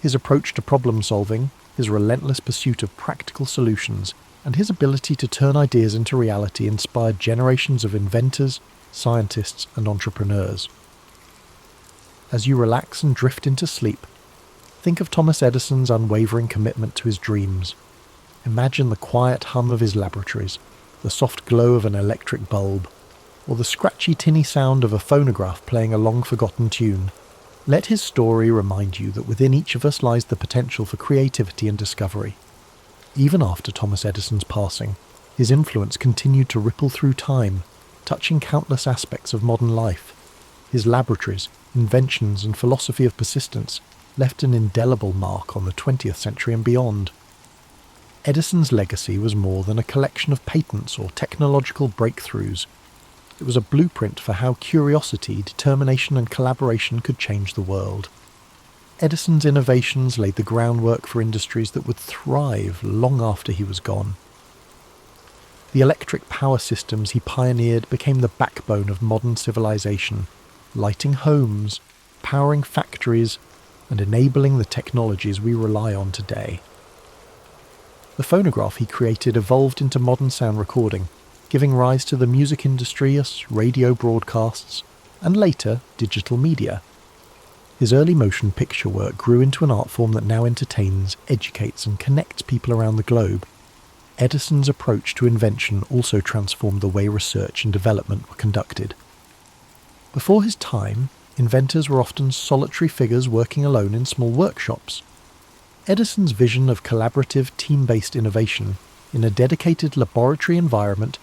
His approach to problem solving, his relentless pursuit of practical solutions, and his ability to turn ideas into reality inspired generations of inventors, scientists, and entrepreneurs. As you relax and drift into sleep, think of Thomas Edison's unwavering commitment to his dreams. Imagine the quiet hum of his laboratories, the soft glow of an electric bulb, or the scratchy tinny sound of a phonograph playing a long-forgotten tune. Let his story remind you that within each of us lies the potential for creativity and discovery. Even after Thomas Edison's passing, his influence continued to ripple through time, touching countless aspects of modern life. His laboratories, inventions, and philosophy of persistence left an indelible mark on the 20th century and beyond. Edison's legacy was more than a collection of patents or technological breakthroughs. It was a blueprint for how curiosity, determination, and collaboration could change the world. Edison's innovations laid the groundwork for industries that would thrive long after he was gone. The electric power systems he pioneered became the backbone of modern civilization, lighting homes, powering factories, and enabling the technologies we rely on today. The phonograph he created evolved into modern sound recording, giving rise to the music industry as radio broadcasts, and later digital media. His early motion picture work grew into an art form that now entertains, educates, and connects people around the globe. Edison's approach to invention also transformed the way research and development were conducted. Before his time, inventors were often solitary figures working alone in small workshops. Edison's vision of collaborative, team-based innovation in a dedicated laboratory environment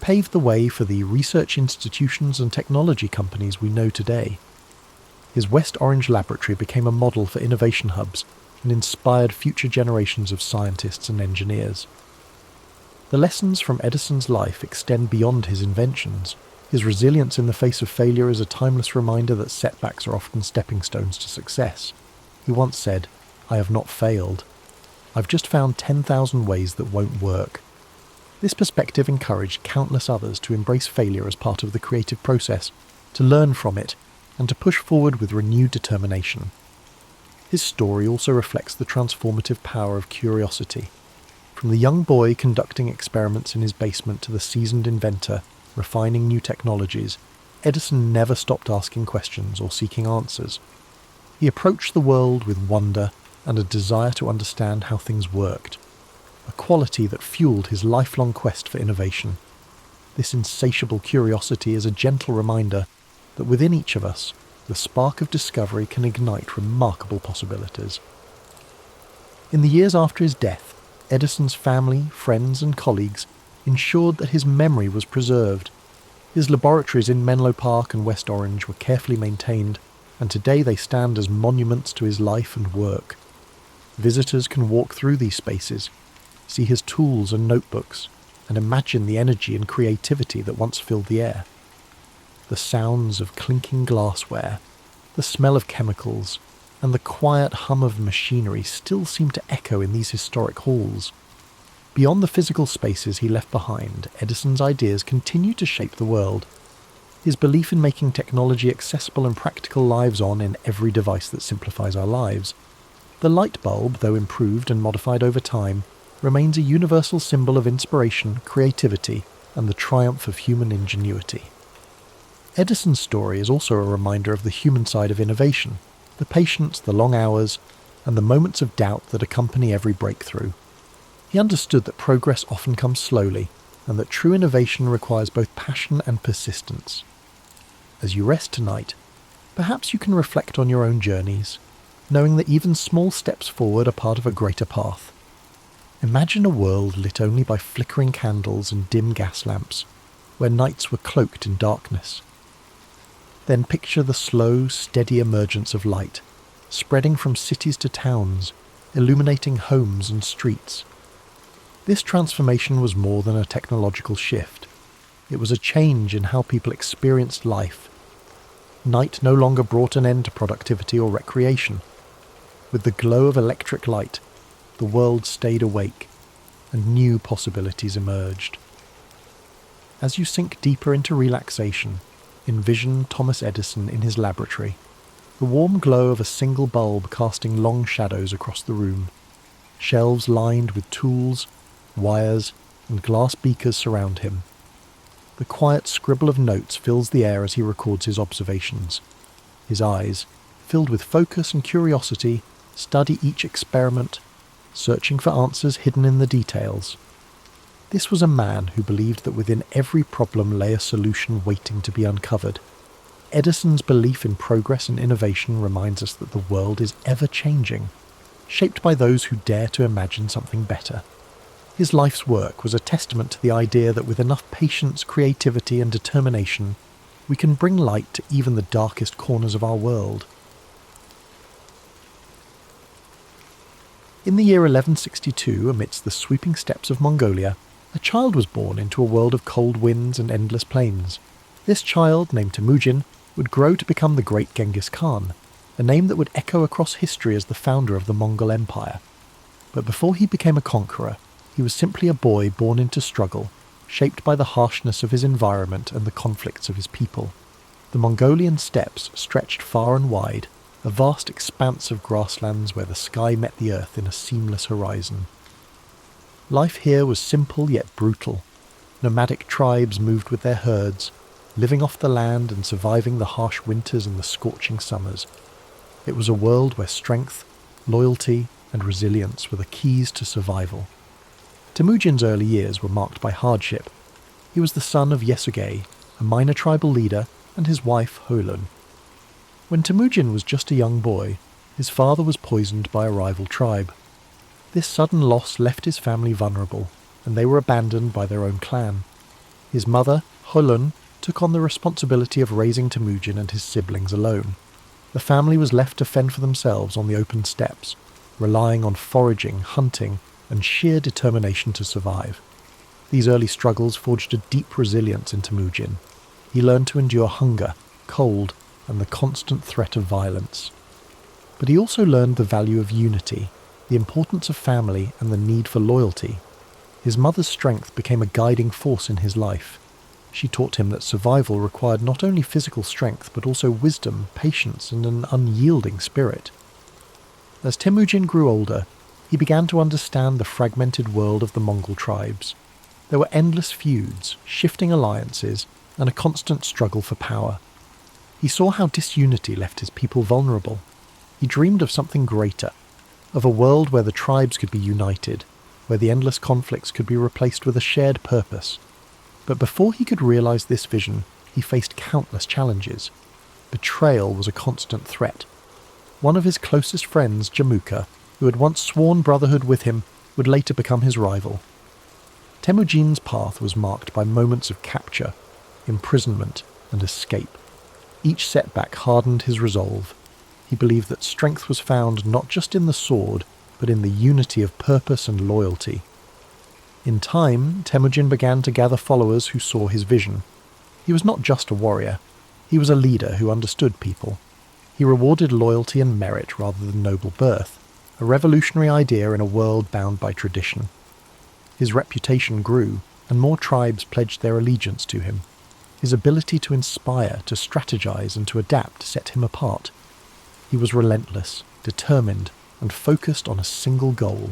paved the way for the research institutions and technology companies we know today. His West Orange laboratory became a model for innovation hubs and inspired future generations of scientists and engineers. The lessons from Edison's life extend beyond his inventions. His resilience in the face of failure is a timeless reminder that setbacks are often stepping stones to success. He once said, "I have not failed. I've just found 10,000 ways that won't work." This perspective encouraged countless others to embrace failure as part of the creative process, to learn from it, and to push forward with renewed determination. His story also reflects the transformative power of curiosity. From the young boy conducting experiments in his basement to the seasoned inventor refining new technologies, Edison never stopped asking questions or seeking answers. He approached the world with wonder and a desire to understand how things worked, a quality that fueled his lifelong quest for innovation. This insatiable curiosity is a gentle reminder that within each of us, the spark of discovery can ignite remarkable possibilities. In the years after his death, Edison's family, friends, and colleagues ensured that his memory was preserved. His laboratories in Menlo Park and West Orange were carefully maintained, and today they stand as monuments to his life and work. Visitors can walk through these spaces, see his tools and notebooks, and imagine the energy and creativity that once filled the air. The sounds of clinking glassware, the smell of chemicals, and the quiet hum of machinery still seem to echo in these historic halls. Beyond the physical spaces he left behind, Edison's ideas continue to shape the world. His belief in making technology accessible and practical lives on in every device that simplifies our lives. The light bulb, though improved and modified over time, remains a universal symbol of inspiration, creativity, and the triumph of human ingenuity. Edison's story is also a reminder of the human side of innovation, the patience, the long hours, and the moments of doubt that accompany every breakthrough. He understood that progress often comes slowly, and that true innovation requires both passion and persistence. As you rest tonight, perhaps you can reflect on your own journeys, knowing that even small steps forward are part of a greater path. Imagine a world lit only by flickering candles and dim gas lamps, where nights were cloaked in darkness. Then picture the slow, steady emergence of light, spreading from cities to towns, illuminating homes and streets. This transformation was more than a technological shift. It was a change in how people experienced life. Night no longer brought an end to productivity or recreation. With the glow of electric light, the world stayed awake, and new possibilities emerged. As you sink deeper into relaxation, envision Thomas Edison in his laboratory, the warm glow of a single bulb casting long shadows across the room. Shelves lined with tools, wires, and glass beakers surround him. The quiet scribble of notes fills the air as he records his observations. His eyes, filled with focus and curiosity, study each experiment, searching for answers hidden in the details. This was a man who believed that within every problem lay a solution waiting to be uncovered. Edison's belief in progress and innovation reminds us that the world is ever changing, shaped by those who dare to imagine something better. His life's work was a testament to the idea that with enough patience, creativity, and determination, we can bring light to even the darkest corners of our world. In the year 1162, amidst the sweeping steppes of Mongolia, a child was born into a world of cold winds and endless plains. This child, named Temujin, would grow to become the great Genghis Khan, a name that would echo across history as the founder of the Mongol Empire. But before he became a conqueror, he was simply a boy born into struggle, shaped by the harshness of his environment and the conflicts of his people. The Mongolian steppes stretched far and wide, a vast expanse of grasslands where the sky met the earth in a seamless horizon. Life here was simple yet brutal. Nomadic tribes moved with their herds, living off the land and surviving the harsh winters and the scorching summers. It was a world where strength, loyalty, and resilience were the keys to survival. Temujin's early years were marked by hardship. He was the son of Yesugei, a minor tribal leader, and his wife Holun. When Temujin was just a young boy, his father was poisoned by a rival tribe. This sudden loss left his family vulnerable, and they were abandoned by their own clan. His mother, Holun, took on the responsibility of raising Temujin and his siblings alone. The family was left to fend for themselves on the open steppes, relying on foraging, hunting, and sheer determination to survive. These early struggles forged a deep resilience in Temujin. He learned to endure hunger, cold, and the constant threat of violence. But he also learned the value of unity, the importance of family, and the need for loyalty. His mother's strength became a guiding force in his life. She taught him that survival required not only physical strength but also wisdom, patience, and an unyielding spirit. As Temujin grew older, he began to understand the fragmented world of the Mongol tribes. There were endless feuds, shifting alliances, and a constant struggle for power. He saw how disunity left his people vulnerable. He dreamed of something greater, of a world where the tribes could be united, where the endless conflicts could be replaced with a shared purpose. But before he could realize this vision, he faced countless challenges. Betrayal was a constant threat. One of his closest friends, Jamuka, who had once sworn brotherhood with him, would later become his rival. Temujin's path was marked by moments of capture, imprisonment, and escape. Each setback hardened his resolve. He believed that strength was found not just in the sword, but in the unity of purpose and loyalty. In time, Temujin began to gather followers who saw his vision. He was not just a warrior. He was a leader who understood people. He rewarded loyalty and merit rather than noble birth, a revolutionary idea in a world bound by tradition. His reputation grew, and more tribes pledged their allegiance to him. His ability to inspire, to strategize, and to adapt set him apart. He was relentless, determined, and focused on a single goal: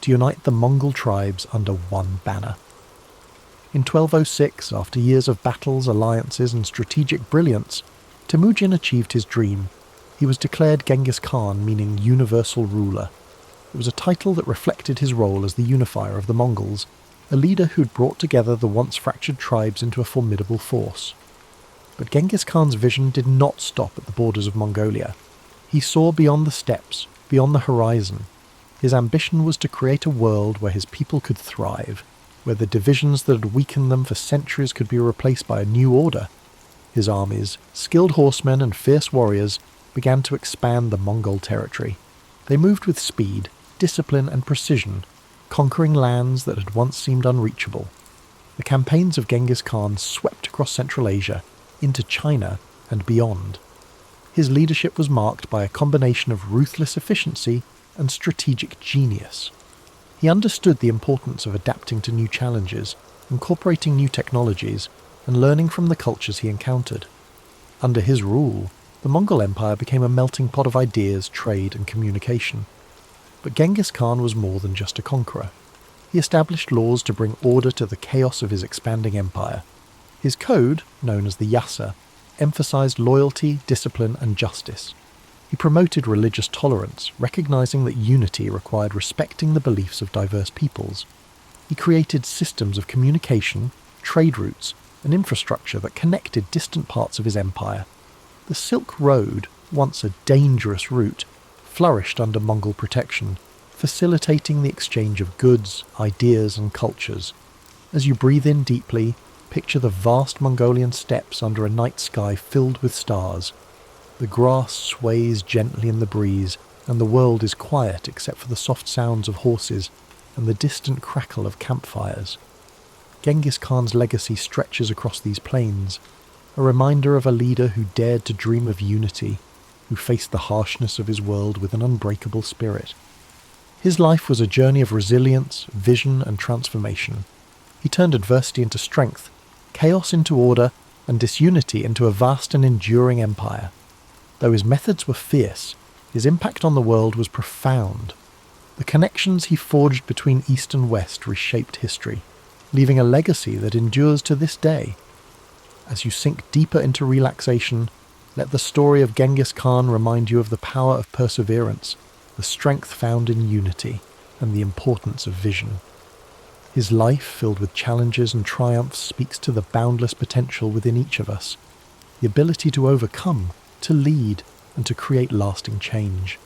to unite the Mongol tribes under one banner. In 1206, after years of battles, alliances, and strategic brilliance, Temujin achieved his dream. He was declared Genghis Khan, meaning universal ruler. It was a title that reflected his role as the unifier of the Mongols, a leader who'd brought together the once fractured tribes into a formidable force. But Genghis Khan's vision did not stop at the borders of Mongolia. He saw beyond the steppes, beyond the horizon. His ambition was to create a world where his people could thrive, where the divisions that had weakened them for centuries could be replaced by a new order. His armies, skilled horsemen and fierce warriors, began to expand the Mongol territory. They moved with speed, discipline and precision, conquering lands that had once seemed unreachable. The campaigns of Genghis Khan swept across Central Asia, into China and beyond. His leadership was marked by a combination of ruthless efficiency and strategic genius. He understood the importance of adapting to new challenges, incorporating new technologies, and learning from the cultures he encountered. Under his rule, the Mongol Empire became a melting pot of ideas, trade, and communication. But Genghis Khan was more than just a conqueror. He established laws to bring order to the chaos of his expanding empire. His code, known as the Yasa, emphasized loyalty, discipline, and justice. He promoted religious tolerance, recognizing that unity required respecting the beliefs of diverse peoples. He created systems of communication, trade routes, and infrastructure that connected distant parts of his empire. The Silk Road, once a dangerous route, flourished under Mongol protection, facilitating the exchange of goods, ideas, and cultures. As you breathe in deeply, picture the vast Mongolian steppes under a night sky filled with stars. The grass sways gently in the breeze, and the world is quiet except for the soft sounds of horses and the distant crackle of campfires. Genghis Khan's legacy stretches across these plains, a reminder of a leader who dared to dream of unity, who faced the harshness of his world with an unbreakable spirit. His life was a journey of resilience, vision, and transformation. He turned adversity into strength, chaos into order, and disunity into a vast and enduring empire. Though his methods were fierce, his impact on the world was profound. The connections he forged between East and West reshaped history, leaving a legacy that endures to this day. As you sink deeper into relaxation, let the story of Genghis Khan remind you of the power of perseverance, the strength found in unity, and the importance of vision. His life, filled with challenges and triumphs, speaks to the boundless potential within each of us, the ability to overcome, to lead, and to create lasting change.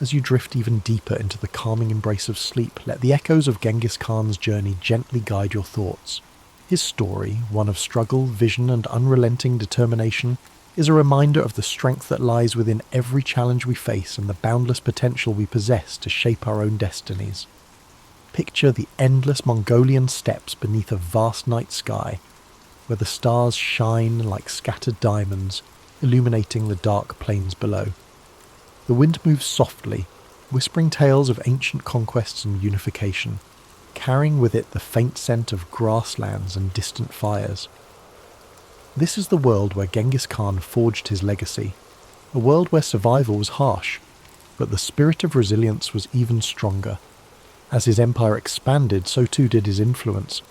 As you drift even deeper into the calming embrace of sleep, let the echoes of Genghis Khan's journey gently guide your thoughts. His story, one of struggle, vision, and unrelenting determination, is a reminder of the strength that lies within every challenge we face and the boundless potential we possess to shape our own destinies. Picture the endless Mongolian steppes beneath a vast night sky, where the stars shine like scattered diamonds, illuminating the dark plains below. The wind moves softly, whispering tales of ancient conquests and unification, carrying with it the faint scent of grasslands and distant fires. This is the world where Genghis Khan forged his legacy, a world where survival was harsh, but the spirit of resilience was even stronger. As his empire expanded, so too did his influence.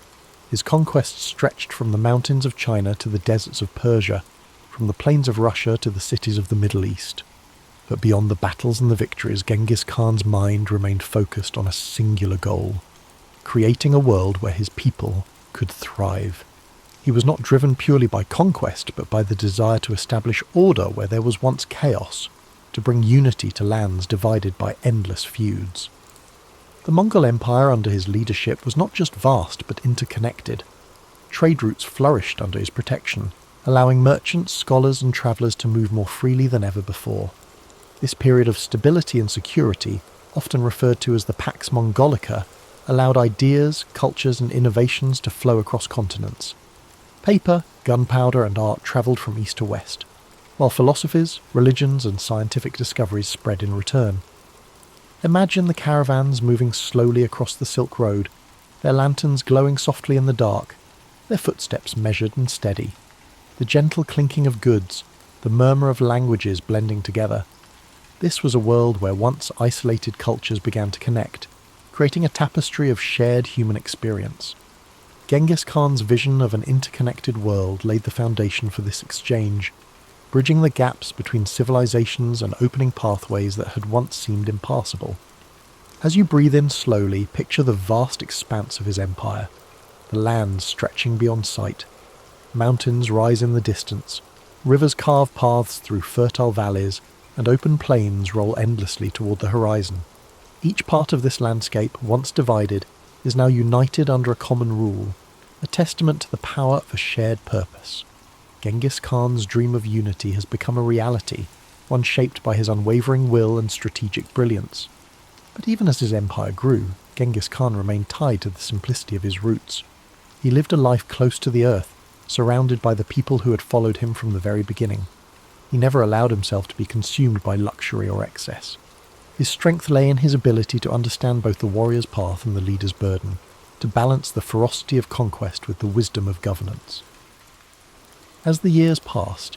His conquests stretched from the mountains of China to the deserts of Persia, from the plains of Russia to the cities of the Middle East. But beyond the battles and the victories, Genghis Khan's mind remained focused on a singular goal: creating a world where his people could thrive. He was not driven purely by conquest, but by the desire to establish order where there was once chaos, to bring unity to lands divided by endless feuds. The Mongol Empire under his leadership was not just vast, but interconnected. Trade routes flourished under his protection, allowing merchants, scholars, and travellers to move more freely than ever before. This period of stability and security, often referred to as the Pax Mongolica, allowed ideas, cultures, and innovations to flow across continents. Paper, gunpowder, and art travelled from east to west, while philosophies, religions, and scientific discoveries spread in return. Imagine the caravans moving slowly across the Silk Road, their lanterns glowing softly in the dark, their footsteps measured and steady, the gentle clinking of goods, the murmur of languages blending together. This was a world where once isolated cultures began to connect, creating a tapestry of shared human experience. Genghis Khan's vision of an interconnected world laid the foundation for this exchange, bridging the gaps between civilizations and opening pathways that had once seemed impassable. As you breathe in slowly, picture the vast expanse of his empire, the lands stretching beyond sight. Mountains rise in the distance, rivers carve paths through fertile valleys, and open plains roll endlessly toward the horizon. Each part of this landscape, once divided, is now united under a common rule, a testament to the power of a shared purpose. Genghis Khan's dream of unity has become a reality, one shaped by his unwavering will and strategic brilliance. But even as his empire grew, Genghis Khan remained tied to the simplicity of his roots. He lived a life close to the earth, surrounded by the people who had followed him from the very beginning. He never allowed himself to be consumed by luxury or excess. His strength lay in his ability to understand both the warrior's path and the leader's burden, to balance the ferocity of conquest with the wisdom of governance. As the years passed,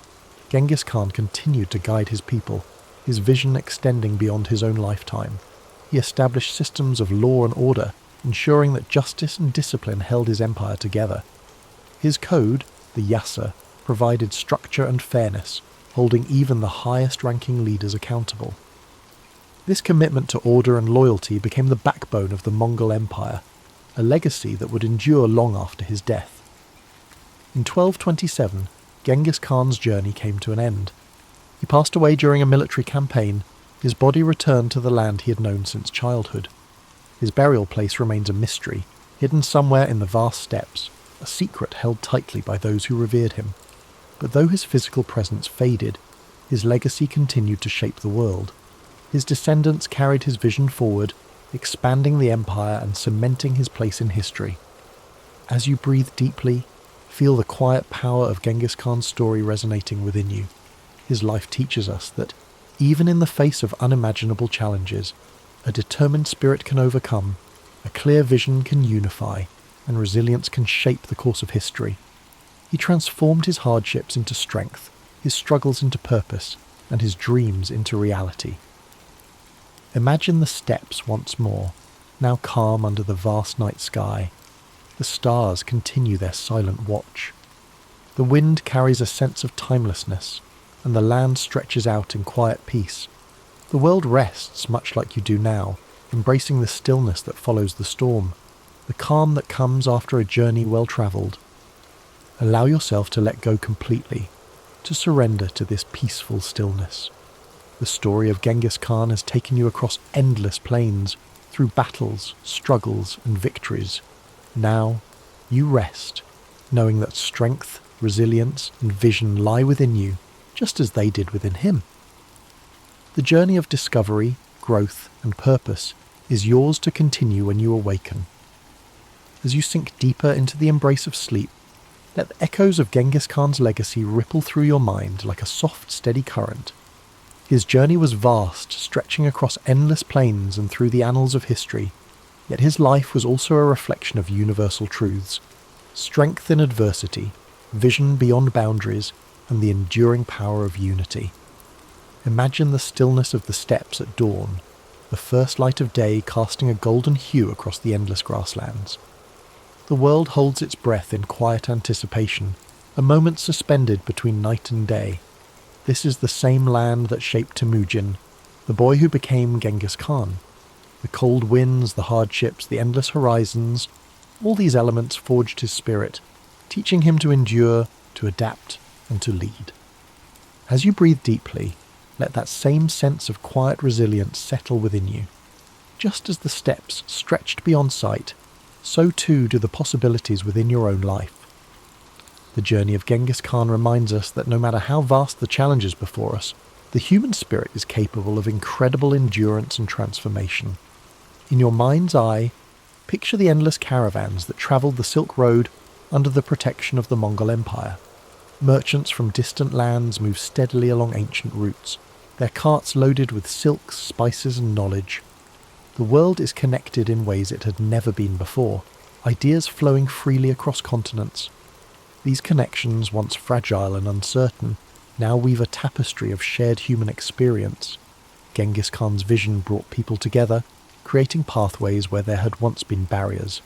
Genghis Khan continued to guide his people, his vision extending beyond his own lifetime. He established systems of law and order, ensuring that justice and discipline held his empire together. His code, the Yasa, provided structure and fairness, holding even the highest-ranking leaders accountable. This commitment to order and loyalty became the backbone of the Mongol Empire, a legacy that would endure long after his death. In 1227, Genghis Khan's journey came to an end. He passed away during a military campaign. His body returned to the land he had known since childhood. His burial place remains a mystery, hidden somewhere in the vast steppes, a secret held tightly by those who revered him. But though his physical presence faded, his legacy continued to shape the world. His descendants carried his vision forward, expanding the empire and cementing his place in history. As you breathe deeply, feel the quiet power of Genghis Khan's story resonating within you. His life teaches us that, even in the face of unimaginable challenges, a determined spirit can overcome, a clear vision can unify, and resilience can shape the course of history. He transformed his hardships into strength, his struggles into purpose, and his dreams into reality. Imagine the steppes once more, now calm under the vast night sky. The stars continue their silent watch. The wind carries a sense of timelessness, and the land stretches out in quiet peace. The world rests much like you do now, embracing the stillness that follows the storm, the calm that comes after a journey well travelled. Allow yourself to let go completely, to surrender to this peaceful stillness. The story of Genghis Khan has taken you across endless plains, through battles, struggles, and victories. Now, you rest, knowing that strength, resilience, and vision lie within you, just as they did within him. The journey of discovery, growth, and purpose is yours to continue when you awaken. As you sink deeper into the embrace of sleep, let the echoes of Genghis Khan's legacy ripple through your mind like a soft, steady current. His journey was vast, stretching across endless plains and through the annals of history, yet his life was also a reflection of universal truths: strength in adversity, vision beyond boundaries, and the enduring power of unity. Imagine the stillness of the steppes at dawn, the first light of day casting a golden hue across the endless grasslands. The world holds its breath in quiet anticipation, a moment suspended between night and day. This is the same land that shaped Temujin, the boy who became Genghis Khan. The cold winds, the hardships, the endless horizons, all these elements forged his spirit, teaching him to endure, to adapt, and to lead. As you breathe deeply, let that same sense of quiet resilience settle within you. Just as the steppes stretched beyond sight, so too do the possibilities within your own life. The journey of Genghis Khan reminds us that no matter how vast the challenges before us, the human spirit is capable of incredible endurance and transformation. In your mind's eye, picture the endless caravans that travelled the Silk Road under the protection of the Mongol Empire. Merchants from distant lands move steadily along ancient routes, their carts loaded with silks, spices, and knowledge. The world is connected in ways it had never been before, ideas flowing freely across continents. These connections, once fragile and uncertain, now weave a tapestry of shared human experience. Genghis Khan's vision brought people together, creating pathways where there had once been barriers.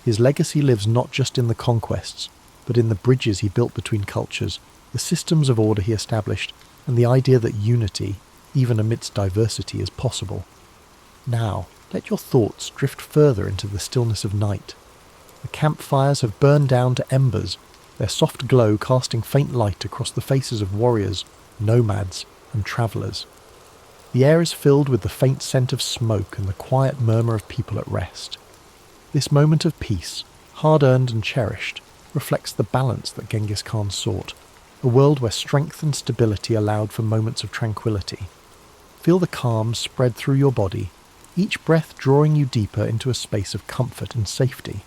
His legacy lives not just in the conquests, but in the bridges he built between cultures, the systems of order he established, and the idea that unity, even amidst diversity, is possible. Now, let your thoughts drift further into the stillness of night. The campfires have burned down to embers, their soft glow casting faint light across the faces of warriors, nomads, and travellers. The air is filled with the faint scent of smoke and the quiet murmur of people at rest. This moment of peace, hard-earned and cherished, reflects the balance that Genghis Khan sought, a world where strength and stability allowed for moments of tranquility. Feel the calm spread through your body, each breath drawing you deeper into a space of comfort and safety.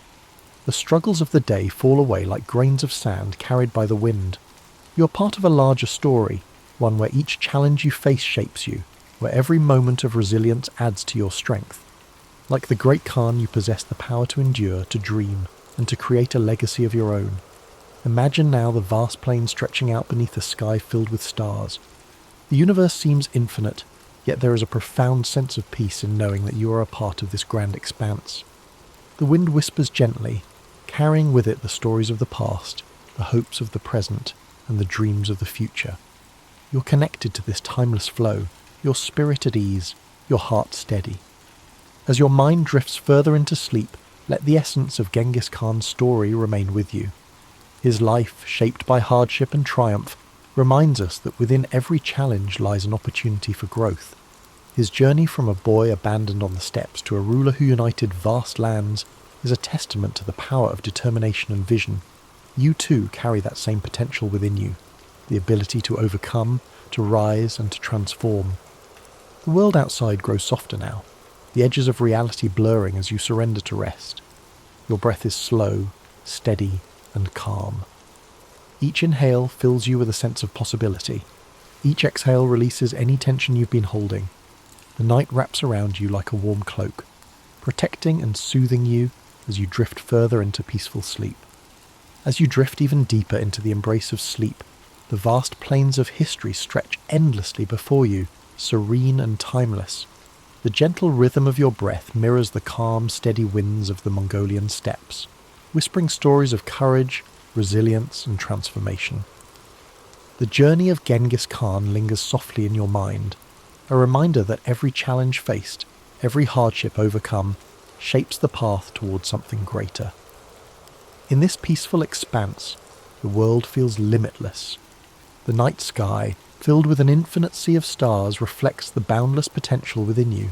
The struggles of the day fall away like grains of sand carried by the wind. You are part of a larger story, one where each challenge you face shapes you, where every moment of resilience adds to your strength. Like the great Khan, you possess the power to endure, to dream, and to create a legacy of your own. Imagine now the vast plain stretching out beneath a sky filled with stars. The universe seems infinite, yet there is a profound sense of peace in knowing that you are a part of this grand expanse. The wind whispers gently, carrying with it the stories of the past, the hopes of the present, and the dreams of the future. You're connected to this timeless flow, your spirit at ease, your heart steady. As your mind drifts further into sleep, let the essence of Genghis Khan's story remain with you. His life, shaped by hardship and triumph, reminds us that within every challenge lies an opportunity for growth. His journey from a boy abandoned on the steppes to a ruler who united vast lands is a testament to the power of determination and vision. You too carry that same potential within you, the ability to overcome, to rise and to transform. The world outside grows softer now, the edges of reality blurring as you surrender to rest. Your breath is slow, steady, and calm. Each inhale fills you with a sense of possibility. Each exhale releases any tension you've been holding. The night wraps around you like a warm cloak, protecting and soothing you as you drift further into peaceful sleep. As you drift even deeper into the embrace of sleep, the vast plains of history stretch endlessly before you, serene and timeless. The gentle rhythm of your breath mirrors the calm, steady winds of the Mongolian steppes, whispering stories of courage, resilience, and transformation. The journey of Genghis Khan lingers softly in your mind, a reminder that every challenge faced, every hardship overcome, shapes the path towards something greater. In this peaceful expanse, the world feels limitless. The night sky, filled with an infinite sea of stars, reflects the boundless potential within you.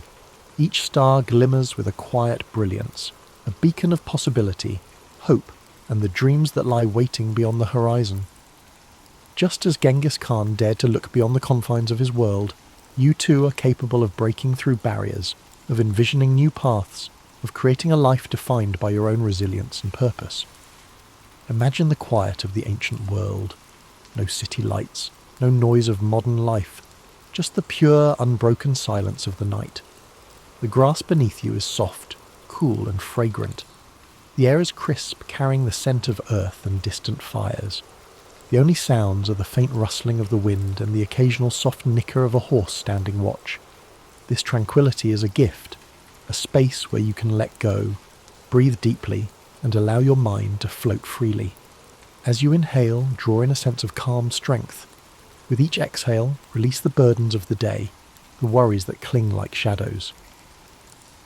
Each star glimmers with a quiet brilliance, a beacon of possibility, hope, and the dreams that lie waiting beyond the horizon. Just as Genghis Khan dared to look beyond the confines of his world, you too are capable of breaking through barriers, of envisioning new paths, of creating a life defined by your own resilience and purpose. Imagine the quiet of the ancient world. No city lights, no noise of modern life, just the pure, unbroken silence of the night. The grass beneath you is soft, cool and fragrant. The air is crisp, carrying the scent of earth and distant fires. The only sounds are the faint rustling of the wind and the occasional soft nicker of a horse standing watch. This tranquility is a gift, a space where you can let go, breathe deeply, and allow your mind to float freely. As you inhale, draw in a sense of calm strength. With each exhale, release the burdens of the day, the worries that cling like shadows.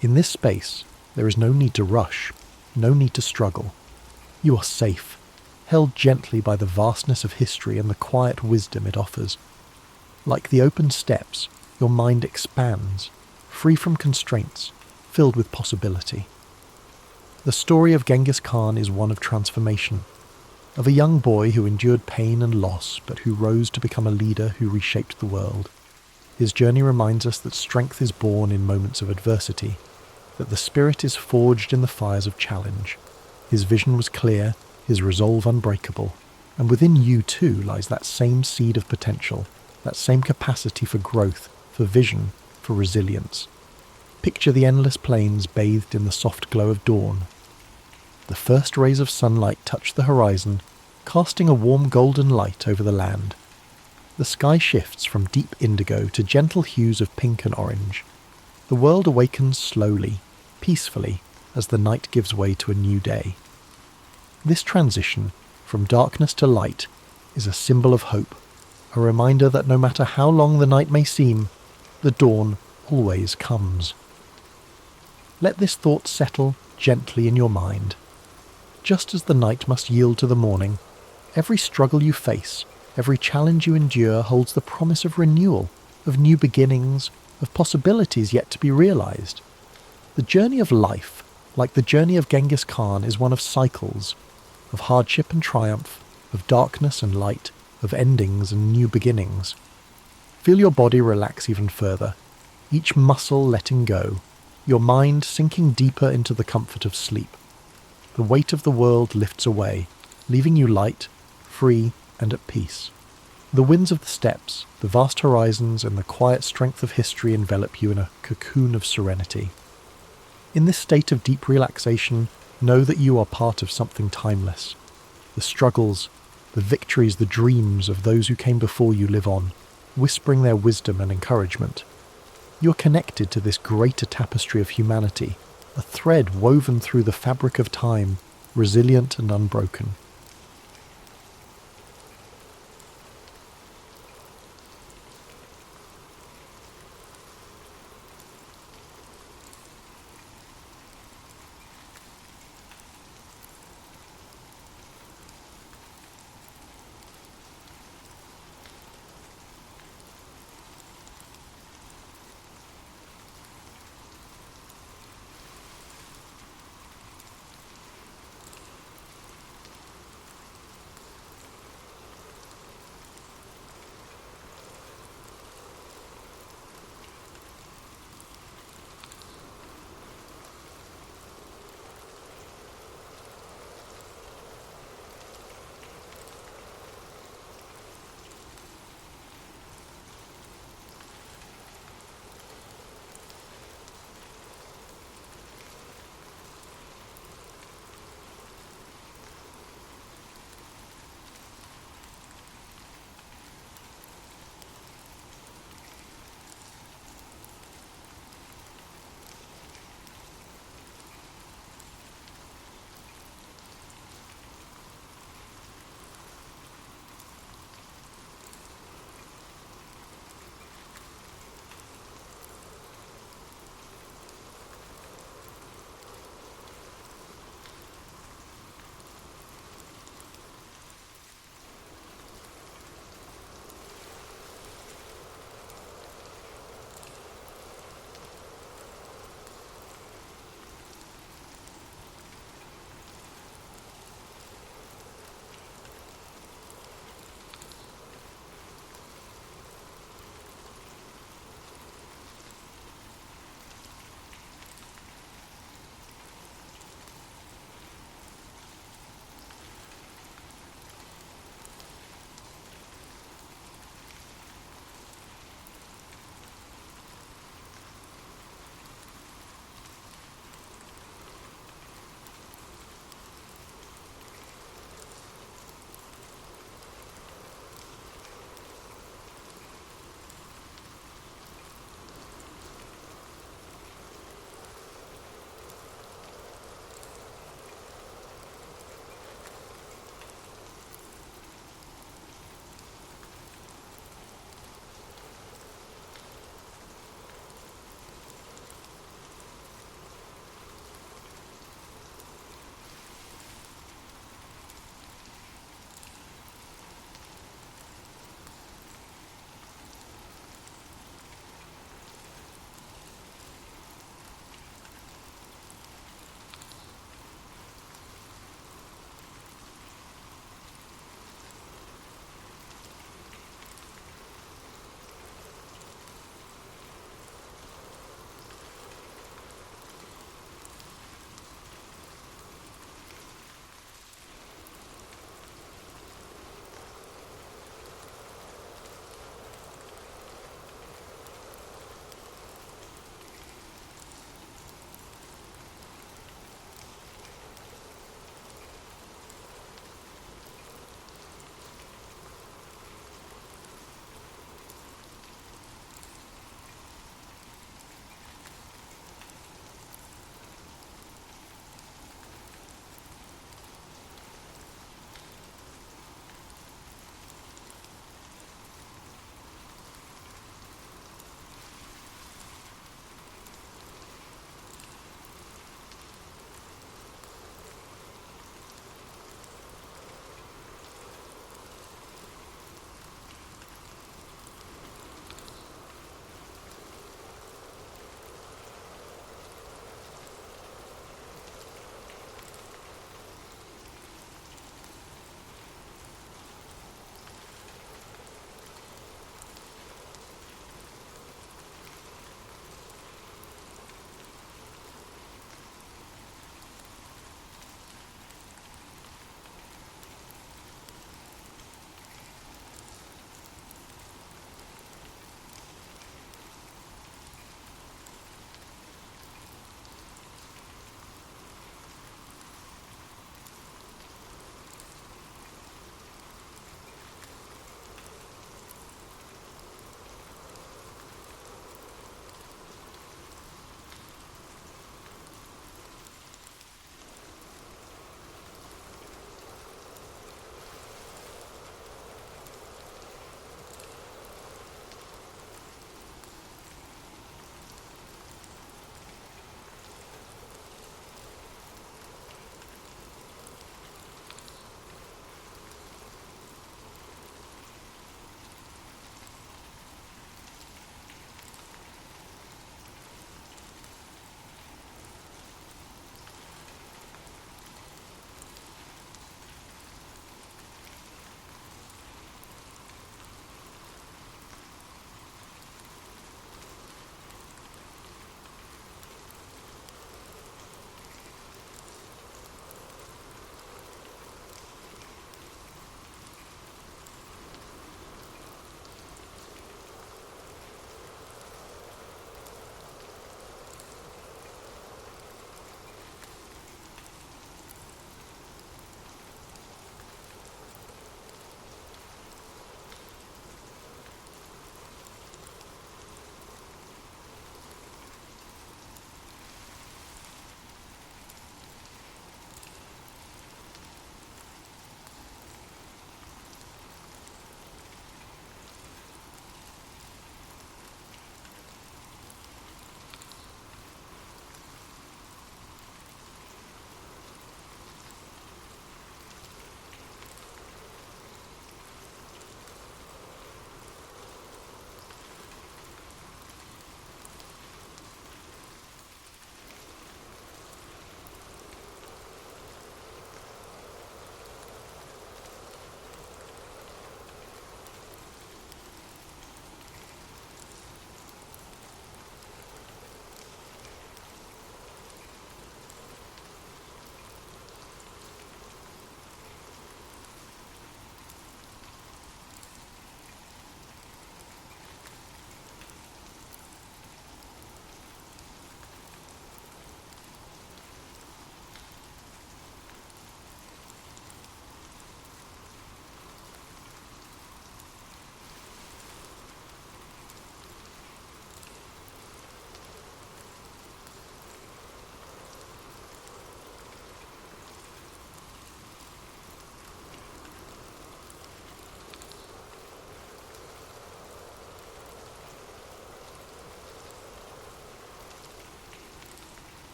In this space, there is no need to rush, no need to struggle. You are safe, held gently by the vastness of history and the quiet wisdom it offers. Like the open steppes, your mind expands, free from constraints, filled with possibility. The story of Genghis Khan is one of transformation, of a young boy who endured pain and loss, but who rose to become a leader who reshaped the world. His journey reminds us that strength is born in moments of adversity, that the spirit is forged in the fires of challenge. His vision was clear, his resolve unbreakable, and within you too lies that same seed of potential, that same capacity for growth, for vision, for resilience. Picture the endless plains bathed in the soft glow of dawn. The first rays of sunlight touch the horizon, casting a warm golden light over the land. The sky shifts from deep indigo to gentle hues of pink and orange. The world awakens slowly, peacefully, as the night gives way to a new day. This transition, from darkness to light, is a symbol of hope, a reminder that no matter how long the night may seem, the dawn always comes. Let this thought settle gently in your mind. Just as the night must yield to the morning, every struggle you face, every challenge you endure holds the promise of renewal, of new beginnings, of possibilities yet to be realized. The journey of life, like the journey of Genghis Khan, is one of cycles, of hardship and triumph, of darkness and light, of endings and new beginnings. Feel your body relax even further, each muscle letting go, your mind sinking deeper into the comfort of sleep. The weight of the world lifts away, leaving you light, free, and at peace. The winds of the steppes, the vast horizons, and the quiet strength of history envelop you in a cocoon of serenity. In this state of deep relaxation, know that you are part of something timeless. The struggles, the victories, the dreams of those who came before you live on, whispering their wisdom and encouragement. You are connected to this greater tapestry of humanity, a thread woven through the fabric of time, resilient and unbroken.